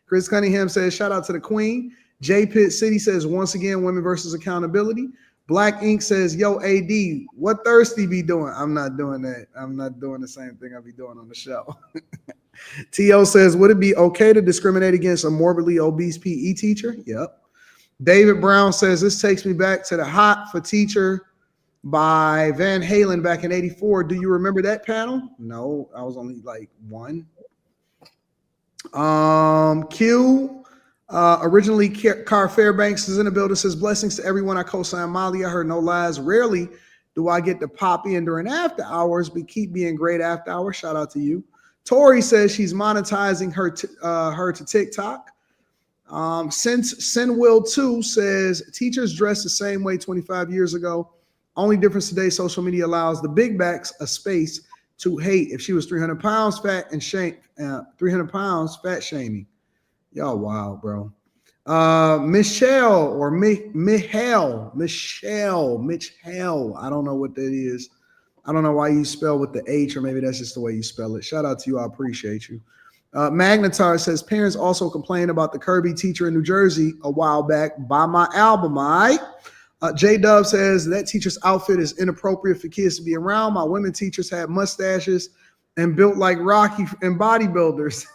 B: Chris Cunningham says shout out to the queen. J Pitt City says once again women versus accountability. Black Ink says, yo, AD, what Thirsty be doing? I'm not doing that. I'm not doing the same thing I be doing on the show. T.O. says, would it be okay to discriminate against a morbidly obese PE teacher? Yep. David Brown says, this takes me back to the Hot for Teacher by Van Halen back in 84. Do you remember that panel? No, I was only like one. Q. Originally, Car Fairbanks is in the building. Says blessings to everyone. I co-sign Molly. I heard no lies. Rarely do I get to pop in during after hours, but keep being great after hours. Shout out to you. Tori says she's monetizing her to TikTok. Since Sinwill 2 says teachers dress the same way 25 years ago. Only difference today, social media allows the big backs a space to hate. If she was 300 pounds fat and 300 pounds fat shaming. Y'all wild, bro. Michelle or Michelle. I don't know what that is. I don't know why you spell with the H, or maybe that's just the way you spell it. Shout out to you. I appreciate you. Magnetar says parents also complained about the Kirby teacher in New Jersey a while back. Buy my album, all right? J Dub says that teacher's outfit is inappropriate for kids to be around. My women teachers had mustaches and built like Rocky and bodybuilders.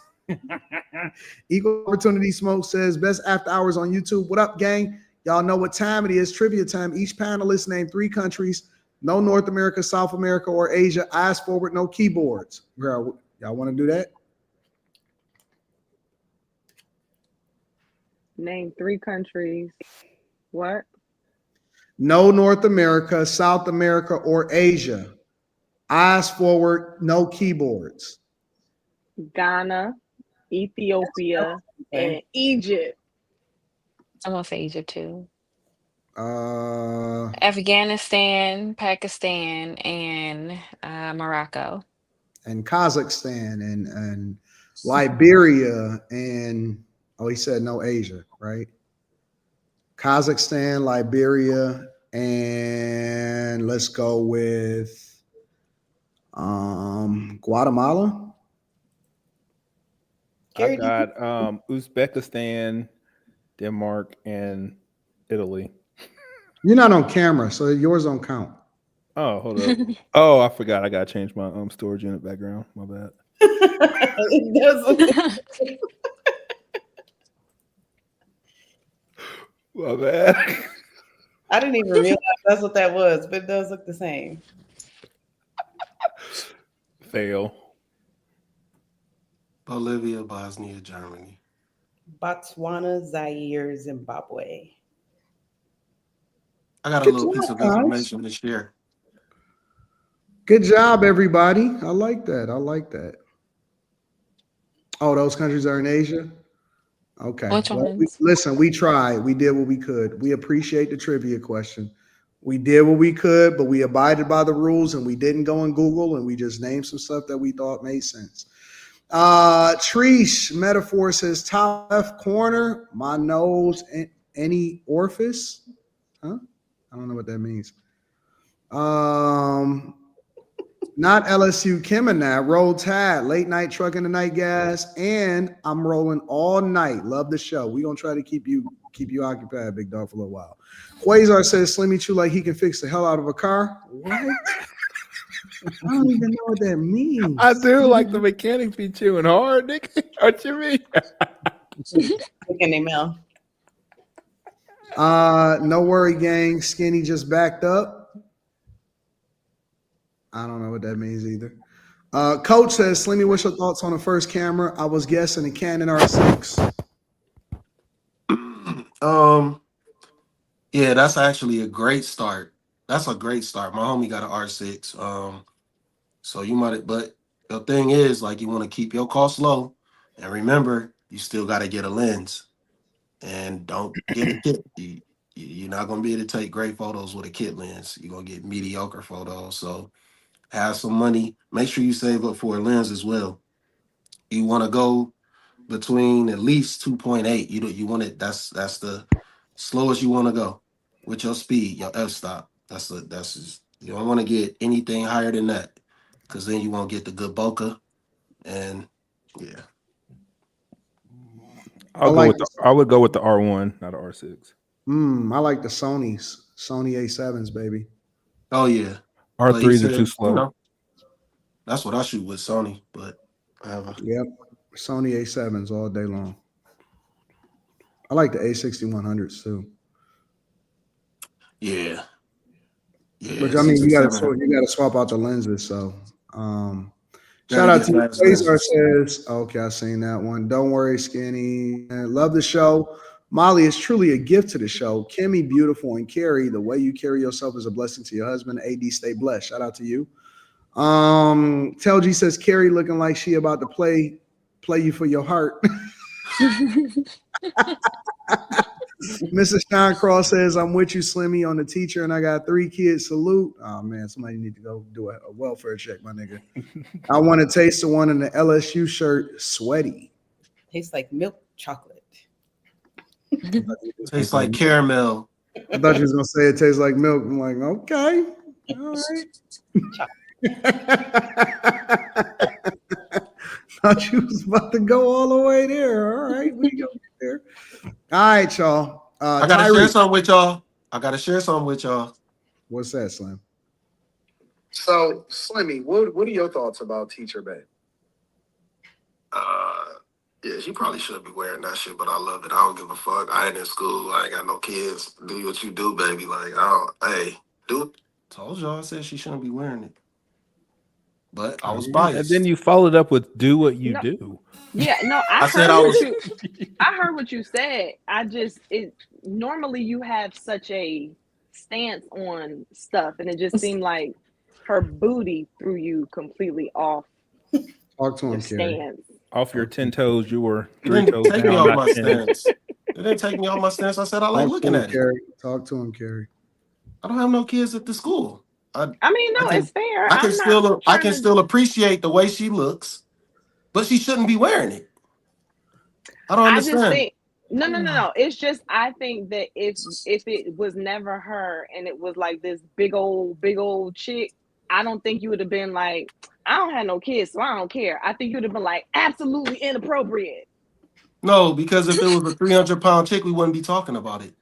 B: Equal Opportunity Smoke says best after hours on YouTube. What up, gang? Y'all know what time it is. Trivia time. Each panelist name 3 countries. No North America, South America, or Asia. Eyes forward, no keyboards. Girl, y'all want to do that?
A: Name 3 countries. What?
B: No North America, South America, or Asia. Eyes forward, no keyboards.
A: Ghana, Ethiopia,
F: Okay.
A: and Egypt.
H: I'm gonna say Egypt too.
B: Uh,
H: Afghanistan, Pakistan, and Morocco.
B: and Kazakhstan and Liberia and he said no Asia, right? Kazakhstan, Liberia, and let's go with Guatemala.
C: I got Uzbekistan, Denmark, and Italy.
B: You're not on camera, so yours don't count.
C: Oh, hold up. Oh, I forgot. I gotta change my storage unit background. My bad. My bad.
F: I didn't even realize that's what that was, but it does look the same.
C: Fail.
D: Bolivia, Bosnia, Germany.
F: Botswana, Zaire, Zimbabwe.
D: I got a
B: Good
D: little piece of
B: job, guys.
D: information to share.
B: Good job, everybody. I like that. I like that. Oh, those countries are in Asia? Okay.
H: Which
B: Well,
H: ones?
B: listen, we tried. We did what we could. We appreciate the trivia question. We did what we could, but we abided by the rules and we didn't go on Google and we just named some stuff that we thought made sense. Trish Metaphor says top left corner, my nose, any orifice. Huh? I don't know what that means. Not LSU Kim and that. Roll Tide, late night trucking the night gas, and I'm rolling all night. Love the show. We gonna try to keep you occupied, big dog, for a little while. Quasar says Slimmy Chew like he can fix the hell out of a car. What? I don't even know what that means.
C: I do like the mechanics be chewing hard, Nick. What you mean?
F: Look in their mouth.
B: No worry, gang. Skinny just backed up. I don't know what that means either. Coach says, Slimmy, what's your thoughts on the first camera? I was guessing a Canon R6.
D: Yeah, that's actually a great start. That's a great start. My homie got an R6. So you might, but the thing is, like, you want to keep your costs low, and remember, you still got to get a lens, and don't get a kit. You're not gonna be able to take great photos with a kit lens. You're gonna get mediocre photos. So have some money. Make sure you save up for a lens as well. You want to go between at least 2.8. You want it. That's the slowest you want to go with your speed, your f-stop. That's just, you don't want to get anything higher than that, because then you won't get the good bokeh. And yeah,
C: I would go with the R1, not a R6.
B: I like the Sony A7s, baby.
D: oh yeah,
C: R3s are too slow.
D: You know, that's what I shoot with Sony, but
B: yep, Sony A7s all day long. I like the A6100s too.
D: Yeah.
B: But I mean, you gotta swap out the lenses. So, shout out to you. Quasar says, okay, I seen that one. Don't worry, Skinny. Love the show. Molly is truly a gift to the show. Kimmy, beautiful, and Carrie, the way you carry yourself is a blessing to your husband. AD, stay blessed. Shout out to you. Tel G says Carrie looking like she about to play you for your heart. Mrs. Sean Cross says, I'm with you, Slimmy, on the teacher, and I got 3 kids. Salute. Oh, man, somebody need to go do a welfare check, my nigga. I want to taste the one in the LSU shirt, sweaty.
F: Tastes like milk chocolate.
D: Tastes like caramel.
B: I thought you was going to say it tastes like milk. I'm like, okay. All right. Thought you was about to go all the way there. All right, we go there. All right, y'all.
D: I gotta share something with y'all.
B: What's that, Slim? So, Slimmy, what are your thoughts about Teacher Bay?
D: Yeah, she probably should be wearing that shit, but I love it. I don't give a fuck. I ain't in school. I ain't got no kids. Do what you do, baby. Like, I don't, hey, dude. Told y'all I said she shouldn't be wearing it. But I was
C: And then
D: biased.
C: you followed up with "do what you
A: No,
C: do."
A: yeah, no,
D: I said I was.
A: I heard what you said. It normally you have such a stance on stuff, and it just seemed like her booty threw you completely off
B: Talk to
A: your
B: him, Carrie.
A: stance.
C: Off your 10 toes, you were
D: It
C: 3
D: didn't
C: toes
D: take me
C: down,
D: off
C: not
D: my
C: 10.
D: stance. It didn't take me off my stance. I said I like
B: Talk to
D: looking
B: him,
D: at it.
B: Carrie. Talk to him, Carrie.
D: I don't have no kids at the school.
A: I mean, no, it's fair.
D: I can
A: I'm not
D: still
A: trying to.
D: appreciate the way she looks, but she shouldn't be wearing it. I don't
A: I just
D: understand.
A: think no. It's just I think that if it was never her and it was like this big old chick, I don't think you would have been like, I don't have no kids, so I don't care. I think you would have been like, absolutely inappropriate.
D: No, because if it was a 300-pound chick, we wouldn't be talking about it.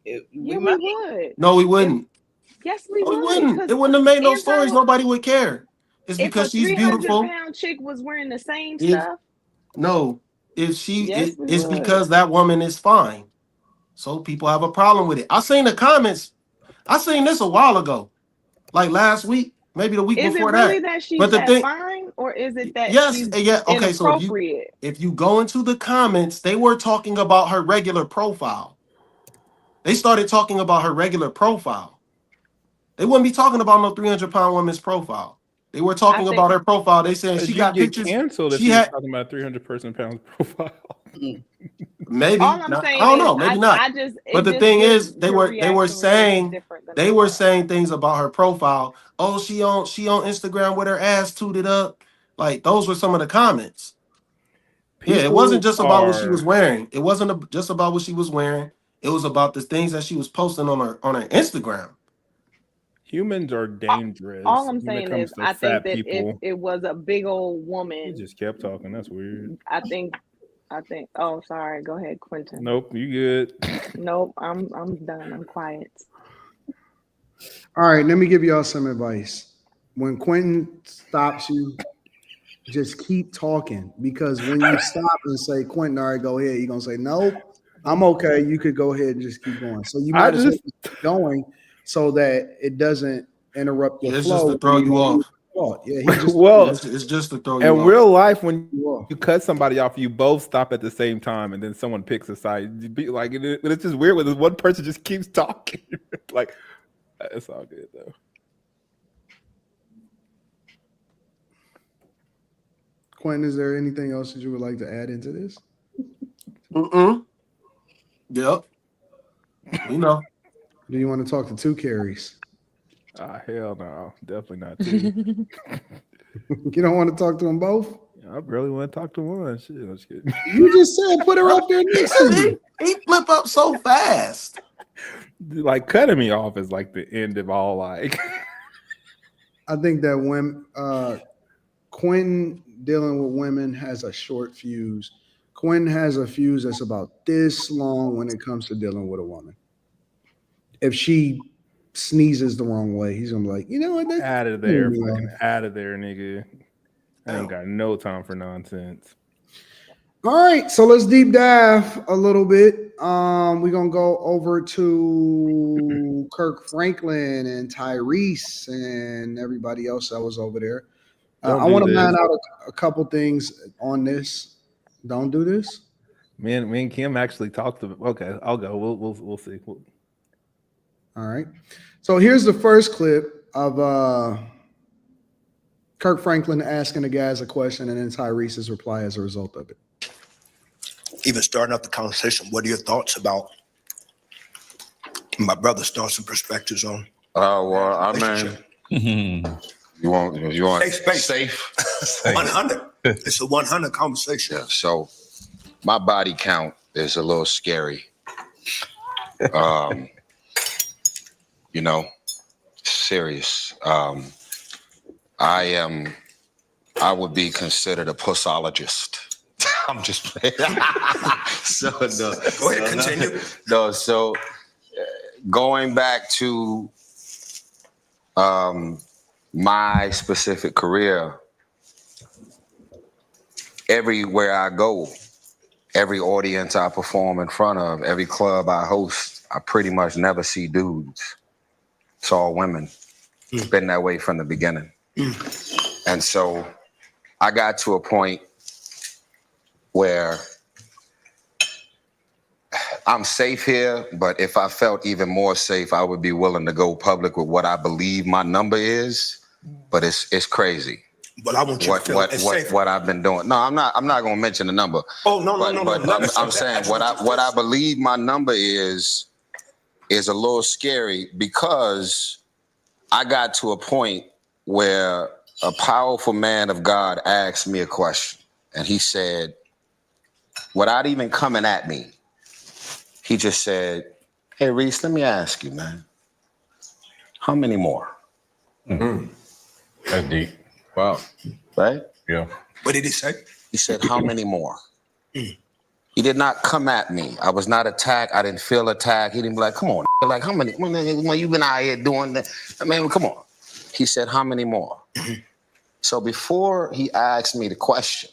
A: Yeah, we would.
D: No, we wouldn't.
A: Yes, we
D: No, we
A: would.
D: wouldn't. It wouldn't have made no stories.
A: Anton,
D: Nobody would care. It's
A: if a
D: because she's beautiful.
A: 300-pound chick was wearing the same
D: If
A: stuff,
D: no,
A: yes, we
D: it's
A: would.
D: because that woman is fine. So people have a problem with it. I seen the comments. I seen this a while ago, like last week, maybe the week
A: Is it
D: before
A: really
D: that.
A: that she's
D: But the
A: that
D: thing,
A: fine, or is it that
D: yes,
A: she's
D: yeah, okay. So
A: inappropriate?
D: if you go into the comments, they were talking about her regular profile. They started talking about her regular profile. They wouldn't be talking about no 300-pound woman's profile. They were talking about her profile. They said
C: But
D: she
C: you'd
D: got
C: get
D: pictures.
C: canceled if
D: She
C: you were
D: had
C: talking about 300 pounds profile.
D: maybe.
A: All I'm
D: Not, I
A: saying
D: don't
A: is,
D: know. Maybe not. But
A: it
D: the
A: just
D: thing
A: would,
D: is, they
A: your
D: were
A: reaction would have been
D: saying
A: different than
D: they
A: it
D: were
A: was.
D: saying things about her profile. Oh, she on Instagram with her ass tooted up. Like those were some of the comments. Yeah, it wasn't
C: People
D: just about what she was
C: are
D: wearing. It wasn't just about what she was wearing. It was about the things that she was posting on her Instagram.
C: humans are
A: All
C: dangerous
A: I'm
C: when it
A: saying is,
C: comes to
A: I think
C: fat
A: that if
C: people.
A: it was a big old
C: You
A: woman,
C: just kept talking. That's weird.
A: I think. Oh, sorry. Go ahead, Quentin.
C: Nope, you good.
A: Nope, I'm done. I'm quiet.
B: All right, let me give y'all some advice. When Quentin stops you, just keep talking, because when you stop and say, Quentin, all right, go ahead, you're gonna say, nope, I'm okay. You could go ahead and just keep going. So you
C: I
B: might as well
C: just
B: keep going so that it doesn't interrupt your
D: It's just
B: flow
D: to throw
B: when you
D: you
B: don't lose
D: off.
B: your thought. Yeah, he just
C: well,
D: It's just to throw you
C: in
D: off.
C: real life, when
B: you off.
C: you cut somebody off, you both stop at the same time, and then someone picks a side. You'd be like, it's just weird when this one person just keeps talking. Like, it's all good though.
B: Quentin, is there anything else that you would like to add into this?
D: Yep. You know.
B: Do you want to talk to two Carries?
C: Hell no, definitely not two.
B: You don't want to talk to them both?
C: I barely want to talk to one. Shit, I'm just kidding.
B: You just said put her up there next to you.
D: He flip up so fast.
C: Like cutting me off is like the end of all like.
B: I think that when Quentin dealing with women has a short fuse. Quentin has a fuse that's about this long when it comes to dealing with a woman. If she sneezes the wrong way, he's gonna be like, you know what?
C: Out of there, fucking out of there, nigga. I ain't got no time for nonsense.
B: All right, so let's deep dive a little bit. We're gonna go over to Kirk Franklin and Tyrese and everybody else that was over there. I want to mine out a couple things on this. Don't do this.
C: Me and Kim actually talked about. Okay, I'll go. We'll see.
B: All right. So here's the first clip of Kirk Franklin asking the guys a question, and then Tyrese's reply as a result of it.
I: Even starting up the conversation, what are your thoughts about my brother's thoughts and perspectives on?
J: Oh well, I mean, you want safe.
I: 100. It's a 100 conversation.
J: Yeah. So my body count is a little scary. You know, serious. I would be considered a pussologist. I'm just playing. So no,
I: go ahead, continue.
J: No, so going back to my specific career, everywhere I go, every audience I perform in front of, every club I host, I pretty much never see dudes. It's all women. It's been that way from the beginning. And so I got to a point where I'm safe here, but if I felt even more safe, I would be willing to go public with what I believe my number is. But it's crazy.
I: But I want you to feel safe.
J: What I've been doing. No, I'm not going to mention the number.
I: Oh no.
J: I'm saying what I believe my number is a little scary, because I got to a point where a powerful man of God asked me a question, and he said, without even coming at me, he just said, "Hey, Reese, let me ask you, man, how many more?"
C: That's deep. Wow.
J: Right?
C: Yeah.
I: What did he say?
J: He said, "How many more?" He did not come at me. I was not attacked. I didn't feel attacked. He didn't be like, "Come on, like how many? When you been out here doing that? I mean, come on." He said, "How many more?" So before he asked me the question,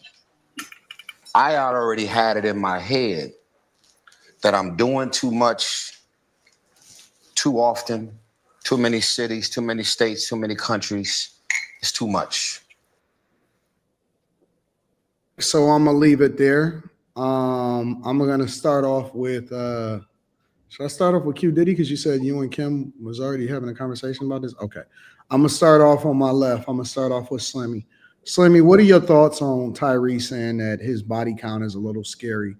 J: I already had it in my head that I'm doing too much, too often, too many cities, too many states, too many countries. It's too much.
B: So I'm gonna leave it there. I'm gonna start off with. Should I start off with Q Diddy, because you said you and Kim was already having a conversation about this? Okay, I'm gonna start off on my left. I'm gonna start off with Slimmy. Slimmy, what are your thoughts on Tyrese saying that his body count is a little scary,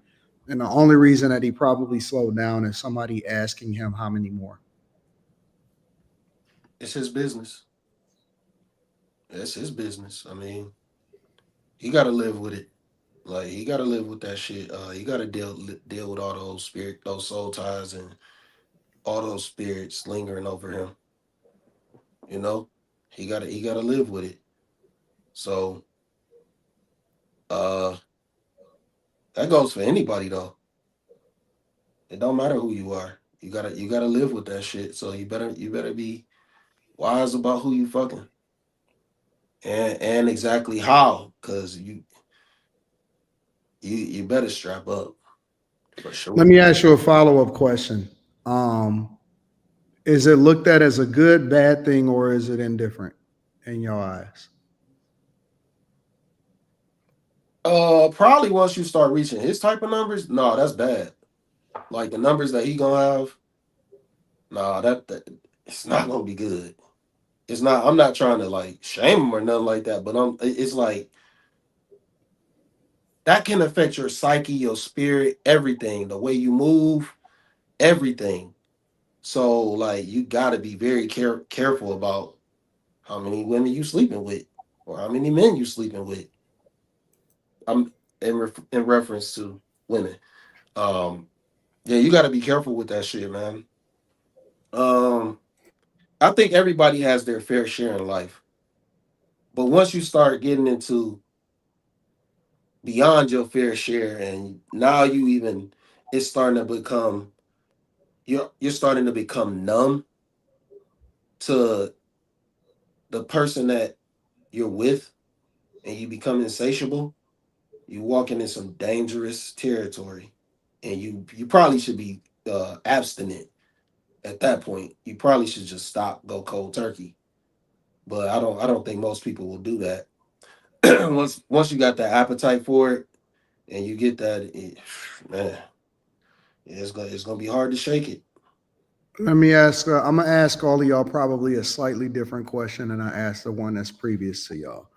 B: and the only reason that he probably slowed down is somebody asking him how many more?
D: It's his business. It's his business. I mean, he got to live with it. Like, he got to live with that shit. He got to deal with all those soul ties, and all those spirits lingering over him. You know, he got to live with it. So, uh, that goes for anybody though. It don't matter who you are. You gotta live with that shit. So you better be wise about who you fucking, and exactly how, cause you better strap up for
B: Let
D: sure.
B: me ask you a follow up question. Um, is it looked at as a good, bad thing, or is it indifferent in your eyes?
D: Probably once you start reaching his type of numbers, no, that's bad. Like the numbers that he gonna have, nah, that it's not gonna be good. It's not. I'm not trying to like shame him or nothing like that, but it's like that can affect your psyche, your spirit, everything, the way you move, everything. So like you got to be very careful about how many women you sleeping with, or how many men you sleeping with. I'm in reference to women. Um, yeah, you got to be careful with that shit, man. Um, I think everybody has their fair share in life, but once you start getting into beyond your fair share, and now it's starting to become you're starting to become numb to the person that you're with, and you become insatiable, you walking in some dangerous territory, and you probably should be abstinent at that point. You probably should just stop, go cold turkey. But I don't think most people will do that. Once you got that appetite for it, and you get that, man, it's gonna be hard to shake it.
B: Let me ask. I'm gonna ask all of y'all probably a slightly different question than I asked the one that's previous to y'all.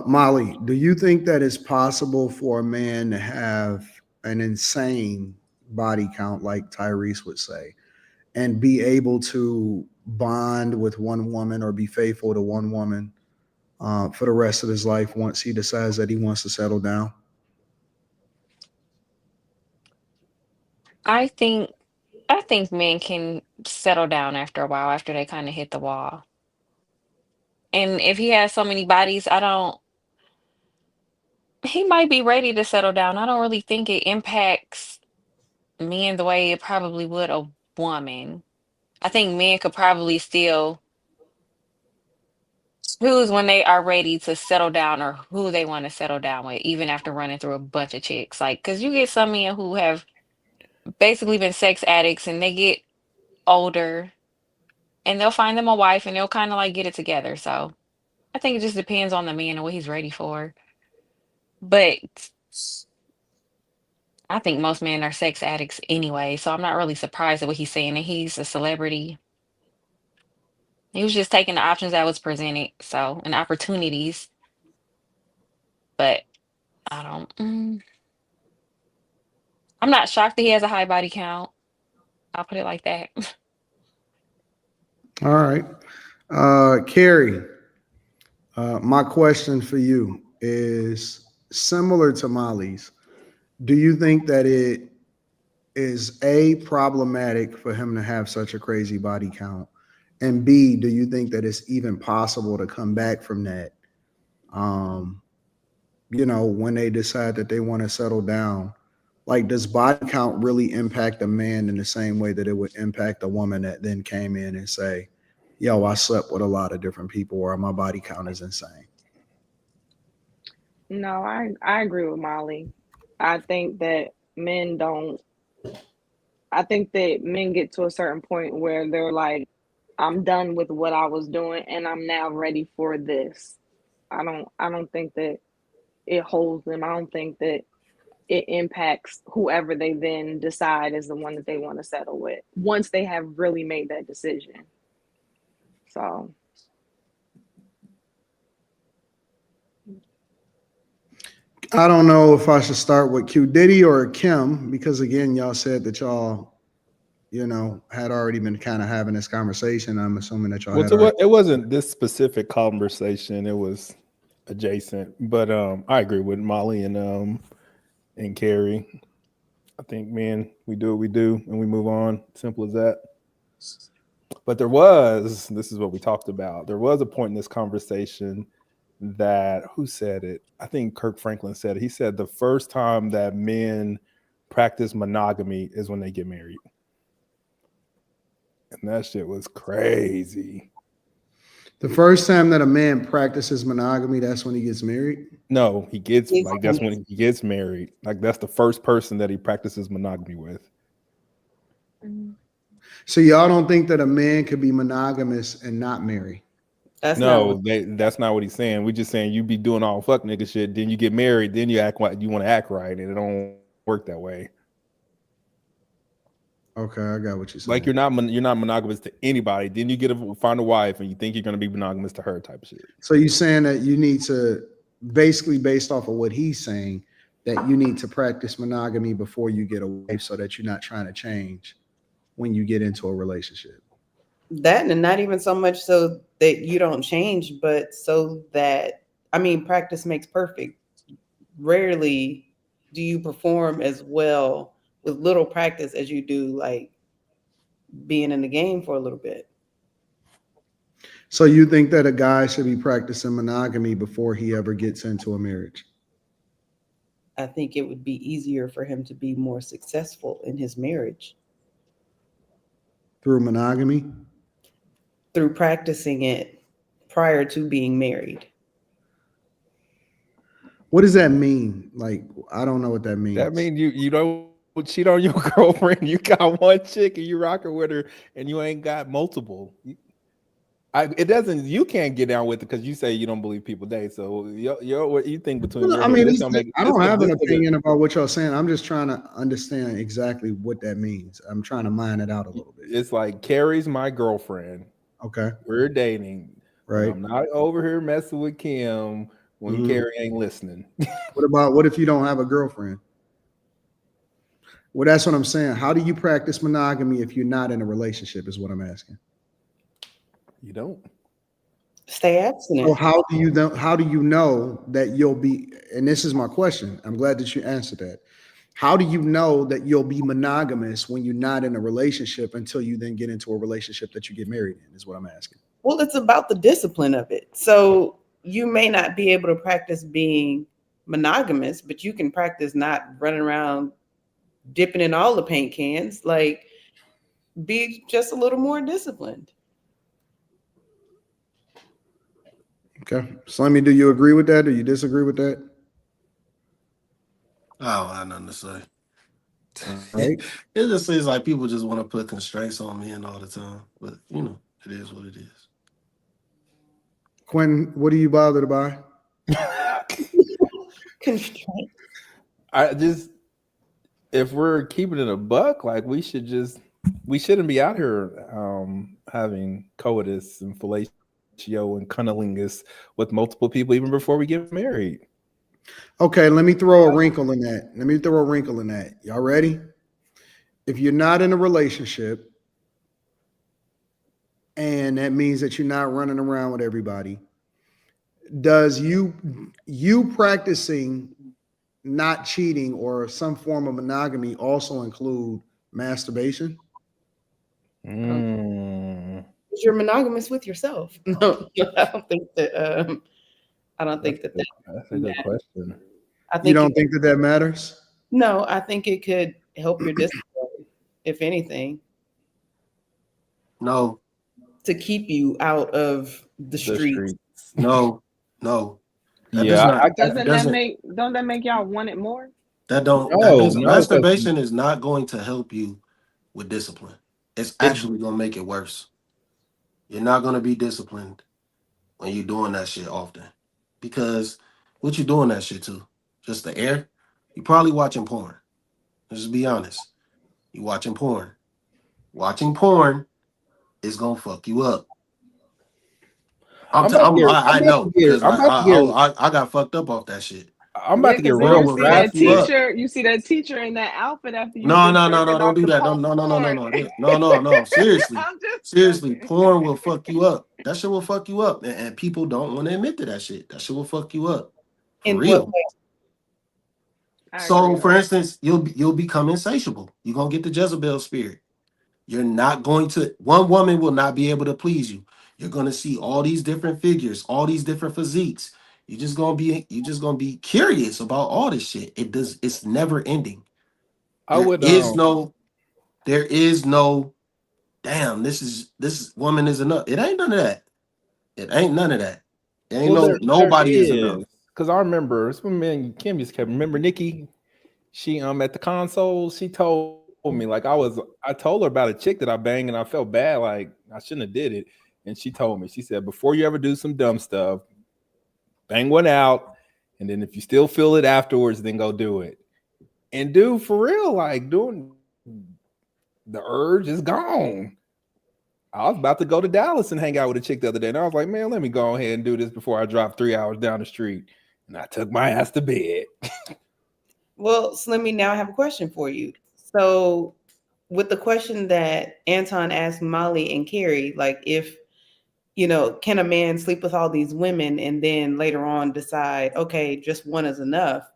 B: Molly, do you think that it's possible for a man to have an insane body count, like Tyrese would say, and be able to bond with one woman or be faithful to one woman for the rest of his life once he decides that he wants to settle down?
H: I think I think men can settle down after a while, after they kind of hit the wall. And if he has so many bodies, I don't he might be ready to settle down. I don't really think it impacts men the way it probably would a woman. I think men could probably still choose when they are ready to settle down or who they want to settle down with, even after running through a bunch of chicks. Like, because you get some men who have basically been sex addicts and they get older and they'll find them a wife and they'll kind of like get it together. So I think it just depends on the man and what he's ready for. But I think most men are sex addicts anyway, so I'm not really surprised at what he's saying. And he's a celebrity. He was just taking the options that was presented, so and opportunities. But I don't. I'm not shocked that he has a high body count. I'll put it like that.
B: All right. Carrie, my question for you is similar to Molly's. Do you think that it is A, problematic for him to have such a crazy body count? And B, do you think that it's even possible to come back from that? When they decide that they want to settle down, like, does body count really impact a man in the same way that it would impact a woman that then came in and say, yo, I slept with a lot of different people or my body count is insane?
A: No, I agree with Molly. I think that men don't. I think that men get to a certain point where they're like, I'm done with what I was doing and I'm now ready for this. I don't think that it holds them. I don't think that it impacts whoever they then decide is the one that they want to settle with once they have really made that decision. So
B: I don't know if I should start with Q Diddy or Kim, because again, y'all said that y'all, had already been kind of having this conversation. I'm assuming that y'all had already.
C: It wasn't this specific conversation. It was adjacent, but I agree with Molly and Carrie. I think, man, we do what we do and we move on. Simple as that. But this is what we talked about. There was a point in this conversation that, who said it? I think Kirk Franklin said it. He said the first time that men practice monogamy is when they get married. And that shit was crazy.
B: The first time that a man practices monogamy, that's when he gets married?
C: No, that's when he gets married. Like, that's the first person that he practices monogamy with.
B: So y'all don't think that a man could be monogamous and not marry?
C: That's not what he's saying. We're just saying you be doing all fuck nigga shit, then you get married, then you act like you want to act right, and it don't work that way.
B: Okay, I got what you're saying.
C: Like, you're not monogamous to anybody. Then you find a wife and you think you're going to be monogamous to her, type of shit.
B: So you're saying that you need to, basically based off of what he's saying, that you need to practice monogamy before you get a wife so that you're not trying to change when you get into a relationship.
F: That, and not even so much so that you don't change, but so that, practice makes perfect. Rarely do you perform as well with little practice as you do like being in the game for a little bit.
B: So you think that a guy should be practicing monogamy before he ever gets into a marriage?
F: I think it would be easier for him to be more successful in his marriage.
B: Through monogamy?
F: Through practicing it prior to being married.
B: What does that mean? Like, I don't know what that means.
C: That means you don't cheat on your girlfriend. You got one chick and you rocking with her, and you ain't got multiple. You can't get down with it because you say you don't believe people date. So what you think between your head,
B: I don't have an opinion about what y'all saying. I'm just trying to understand exactly what that means. I'm trying to mine it out a little bit.
C: It's like, Carrie's my girlfriend.
B: Okay.
C: We're dating.
B: Right.
C: I'm not over here messing with Kim when Carrie ain't listening.
B: What if you don't have a girlfriend? Well, that's what I'm saying. How do you practice monogamy if you're not in a relationship is what I'm asking.
C: You don't.
F: Stay abstinent.
B: Well, how do you know that you'll be, and this is my question. I'm glad that you answered that. How do you know that you'll be monogamous when you're not in a relationship until you then get into a relationship that you get married in, is what I'm asking.
F: Well, it's about the discipline of it. So you may not be able to practice being monogamous, but you can practice not running around dipping in all the paint cans. Like, be just a little more disciplined.
B: Okay. Slimmy, do you agree with that? Do you disagree with that?
D: I don't have nothing to say.
B: Right.
D: It just seems like people just want to put constraints on men all the time. But it is what it is.
B: Quinn, what are you bothered by?
F: Constraint.
C: I just, if we're keeping it a buck, like we shouldn't be out here having coitus and fellatio and cunnilingus with multiple people even before we get married.
B: Okay, let me throw a wrinkle in that. Y'all ready? If you're not in a relationship, and that means that you're not running around with everybody, does you practicing not cheating or some form of monogamy also include masturbation?
F: You're monogamous with yourself. No, I don't think that. I don't think that
C: That's a good question.
F: I think
B: You don't think that matters?
F: No, I think it could help your discipline, if anything,
D: No,
F: to keep you out of the streets.
D: no. That does
C: Yeah,
D: not.
A: Don't that make y'all want it more?
D: That don't. That doesn't. Masturbation is not going to help you with discipline. It's actually going to make it worse. You're not going to be disciplined when you're doing that shit often, because what you doing that shit to? Just the air? You probably watching porn. Let's just be honest. You watching porn. Watching porn is gonna fuck you up. I know because I got fucked up off that shit.
C: I'm about to get real
A: you see that teacher. You see that teacher in that outfit after you.
D: No, don't do that. No. Seriously, porn will fuck you up. That shit will fuck you up, and people don't want to admit to that shit. That shit will fuck you up for real. So, for instance, you'll become insatiable. You're gonna get the Jezebel spirit. You're not going to. One woman will not be able to please you. You're gonna see all these different figures, all these different physiques. You're just gonna be curious about all this shit. It's never ending. There is no. Damn, this woman is enough. It ain't none of that. It ain't none of that. It ain't nobody is enough.
C: Because I remember this woman Kim used to remember Nikki. She at the console, she told me like I told her about a chick that I banged and I felt bad, like I shouldn't have did it. And she told me, she said, before you ever do some dumb stuff, bang one out, and then if you still feel it afterwards, then go do it. And dude, for real, like doing the urge is gone. I was about to go to Dallas and hang out with a chick the other day, and I was like, man, let me go ahead and do this before I drive 3 hours down the street. And I took my ass to bed.
F: Well, Slimmy, now I have a question for you. So with the question that Anton asked Molly and Carrie, like if, can a man sleep with all these women and then later on decide, okay, just one is enough?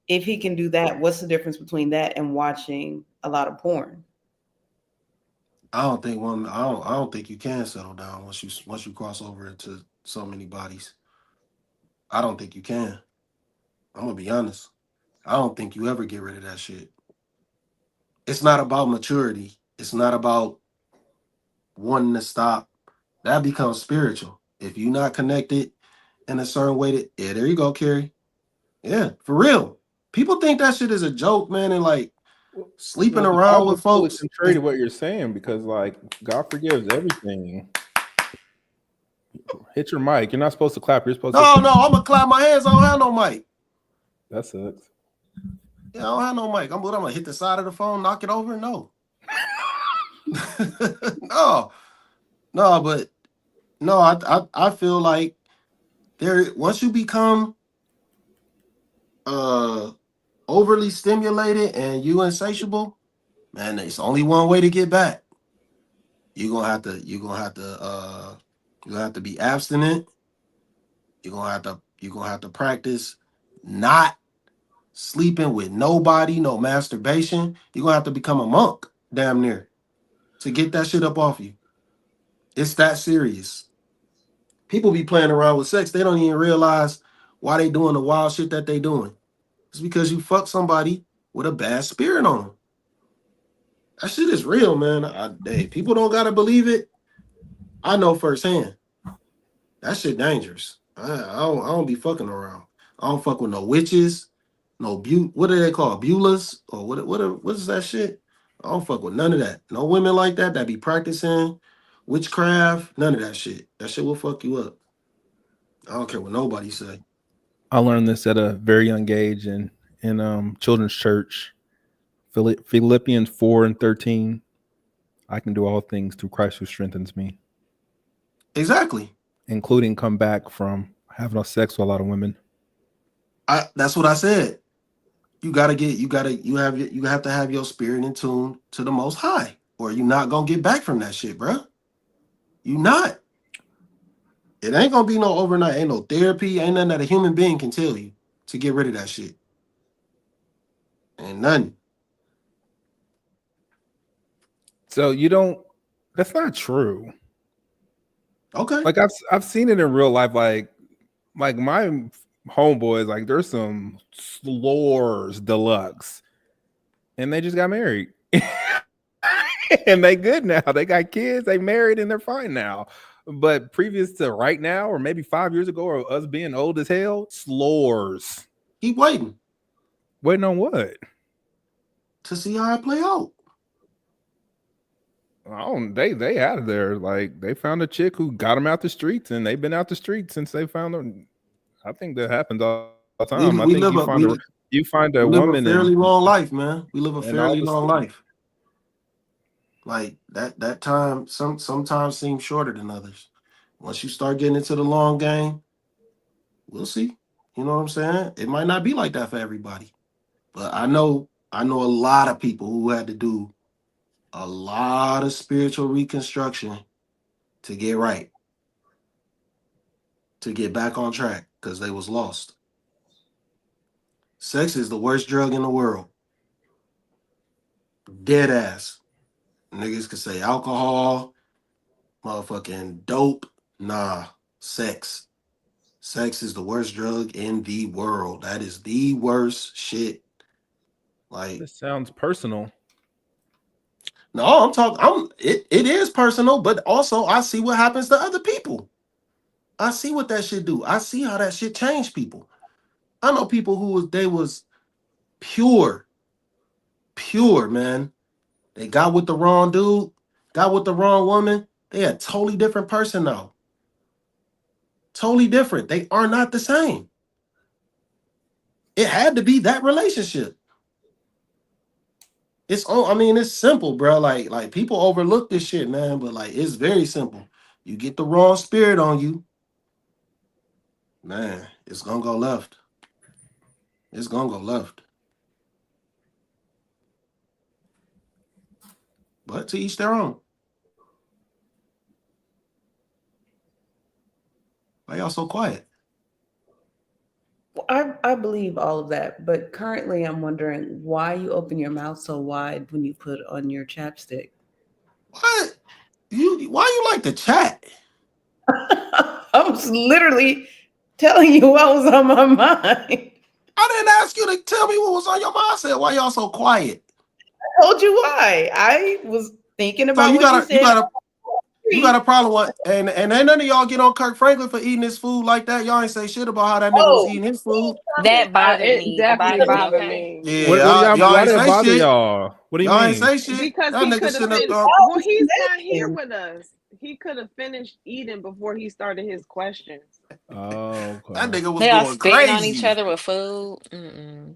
F: If he can do that, what's the difference between that and watching a lot of porn?
D: I don't think you can settle down once you cross over into so many bodies. I don't think you can. I'm gonna be honest. I don't think you ever get rid of that shit. It's not about maturity. It's not about wanting to stop. That becomes spiritual. If you're not connected in a certain way, there you go, Carrie. Yeah, for real. People think that shit is a joke, man, and like sleeping around with folks.
C: Contrary to what you're saying, because like God forgives everything. Hit your mic. You're not supposed to clap. You're supposed to.
D: No, I'm gonna clap my hands. I don't have no mic.
C: That sucks.
D: Yeah, I don't have no mic. I'm gonna hit the side of the phone, knock it over. No. I feel like once you become overly stimulated and you insatiable, man, it's only one way to get back. You're gonna have to be abstinent. You're gonna have to practice not sleeping with nobody, no masturbation. You're gonna have to become a monk, damn near, to get that shit up off you. It's that serious. People be playing around with sex. They don't even realize why they doing the wild shit that they doing. It's because you fuck somebody with a bad spirit on them. That shit is real, man. People don't gotta believe it. I know firsthand. That shit dangerous. I don't be fucking around. I don't fuck with no witches, no what are they called? Bulas? Or what is that shit? I don't fuck with none of that. No women like that be practicing witchcraft, none of that shit. That shit will fuck you up. I don't care what nobody say.
C: I learned this at a very young age in children's church. Philippians 4:13. I can do all things through Christ who strengthens me.
D: Exactly.
C: Including come back from having sex with a lot of women.
D: That's what I said. You have to have your spirit in tune to the Most High, or you're not gonna get back from that shit, bro. You not. It ain't gonna be no overnight. Ain't no therapy. Ain't nothing that a human being can tell you to get rid of that shit. Ain't nothing.
C: So you don't. That's not true.
D: Okay.
C: Like I've seen it in real life. Like my homeboys. Like there's some slores deluxe, and they just got married. And they good now. They got kids. They married and they're fine now. But previous to right now, or maybe 5 years ago, or us being old as hell, slores.
D: Keep waiting.
C: Waiting on what?
D: To see how it play out.
C: Oh, they out of there. Like they found a chick who got them out the streets, and they've been out the streets since they found them. I think that happens all the time. I think you find a woman
D: a fairly long life, man. We live a fairly long
C: streets.
D: life. Like that time sometimes seems shorter than others. Once you start getting into the long game, we'll see. You know what I'm saying? It might not be like that for everybody. But I know a lot of people who had to do a lot of spiritual reconstruction to get right. To get back on track because they was lost. Sex is the worst drug in the world. Dead ass. Niggas could say alcohol, motherfucking dope. Nah, sex. Sex is the worst drug in the world. That is the worst shit. Like,
C: this sounds personal.
D: No, it is personal, but also I see what happens to other people. I see what that shit do. I see how that shit change people. I know people who was pure, man. They got with the wrong dude, got with the wrong woman. They a totally different person now. Totally different. They are not the same. It had to be that relationship. It's simple, bro. Like people overlook this shit, man. But like, it's very simple. You get the wrong spirit on you, man. It's gonna go left. It's gonna go left. But to each their own. Why y'all so quiet?
F: Well, I believe all of that, but currently I'm wondering why you open your mouth so wide when you put on your chapstick.
D: What? Why you like to chat?
F: I was literally telling you what was on my mind.
D: I didn't ask you to tell me what was on your mind. I said, why y'all so quiet?
F: I told you why. I was thinking about what you said.
D: You got a problem with, and ain't none of y'all get on Kirk Franklin for eating his food like that. Y'all ain't say shit about how that nigga was eating his food.
H: That bothered
A: It
H: me
A: definitely
H: about me.
A: bothered
H: Okay.
A: me.
D: Yeah,
C: Why
D: ain't
C: did it
D: say
C: bother
D: shit.
C: y'all? What do you
D: Y'all
C: mean?
D: ain't say shit.
A: Because
D: that
A: he
D: nigga
A: could have
D: sitting
A: finished.
D: up.
A: Well, he's not here with us. He could have finished eating before he started his questions.
C: Oh, okay.
D: That nigga was
H: They all
D: going
H: spitting on each
D: crazy.
H: other with food. Mm-mm.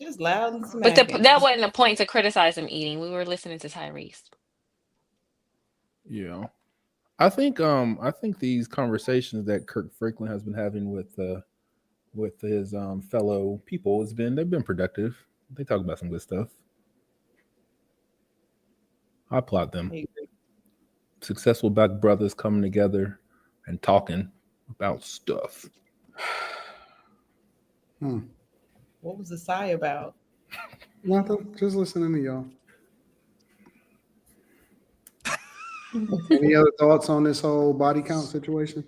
F: Just loud and
H: But
F: smacking.
H: that wasn't the point to criticize him eating. We were listening to Tyrese.
C: Yeah. I think these conversations that Kirk Franklin has been having with his fellow people they've been productive. They talk about some good stuff. I applaud them. Successful black brothers coming together and talking about stuff.
F: What was the sigh about?
B: Nothing. Just listening to y'all. Any other thoughts on this whole body count situation?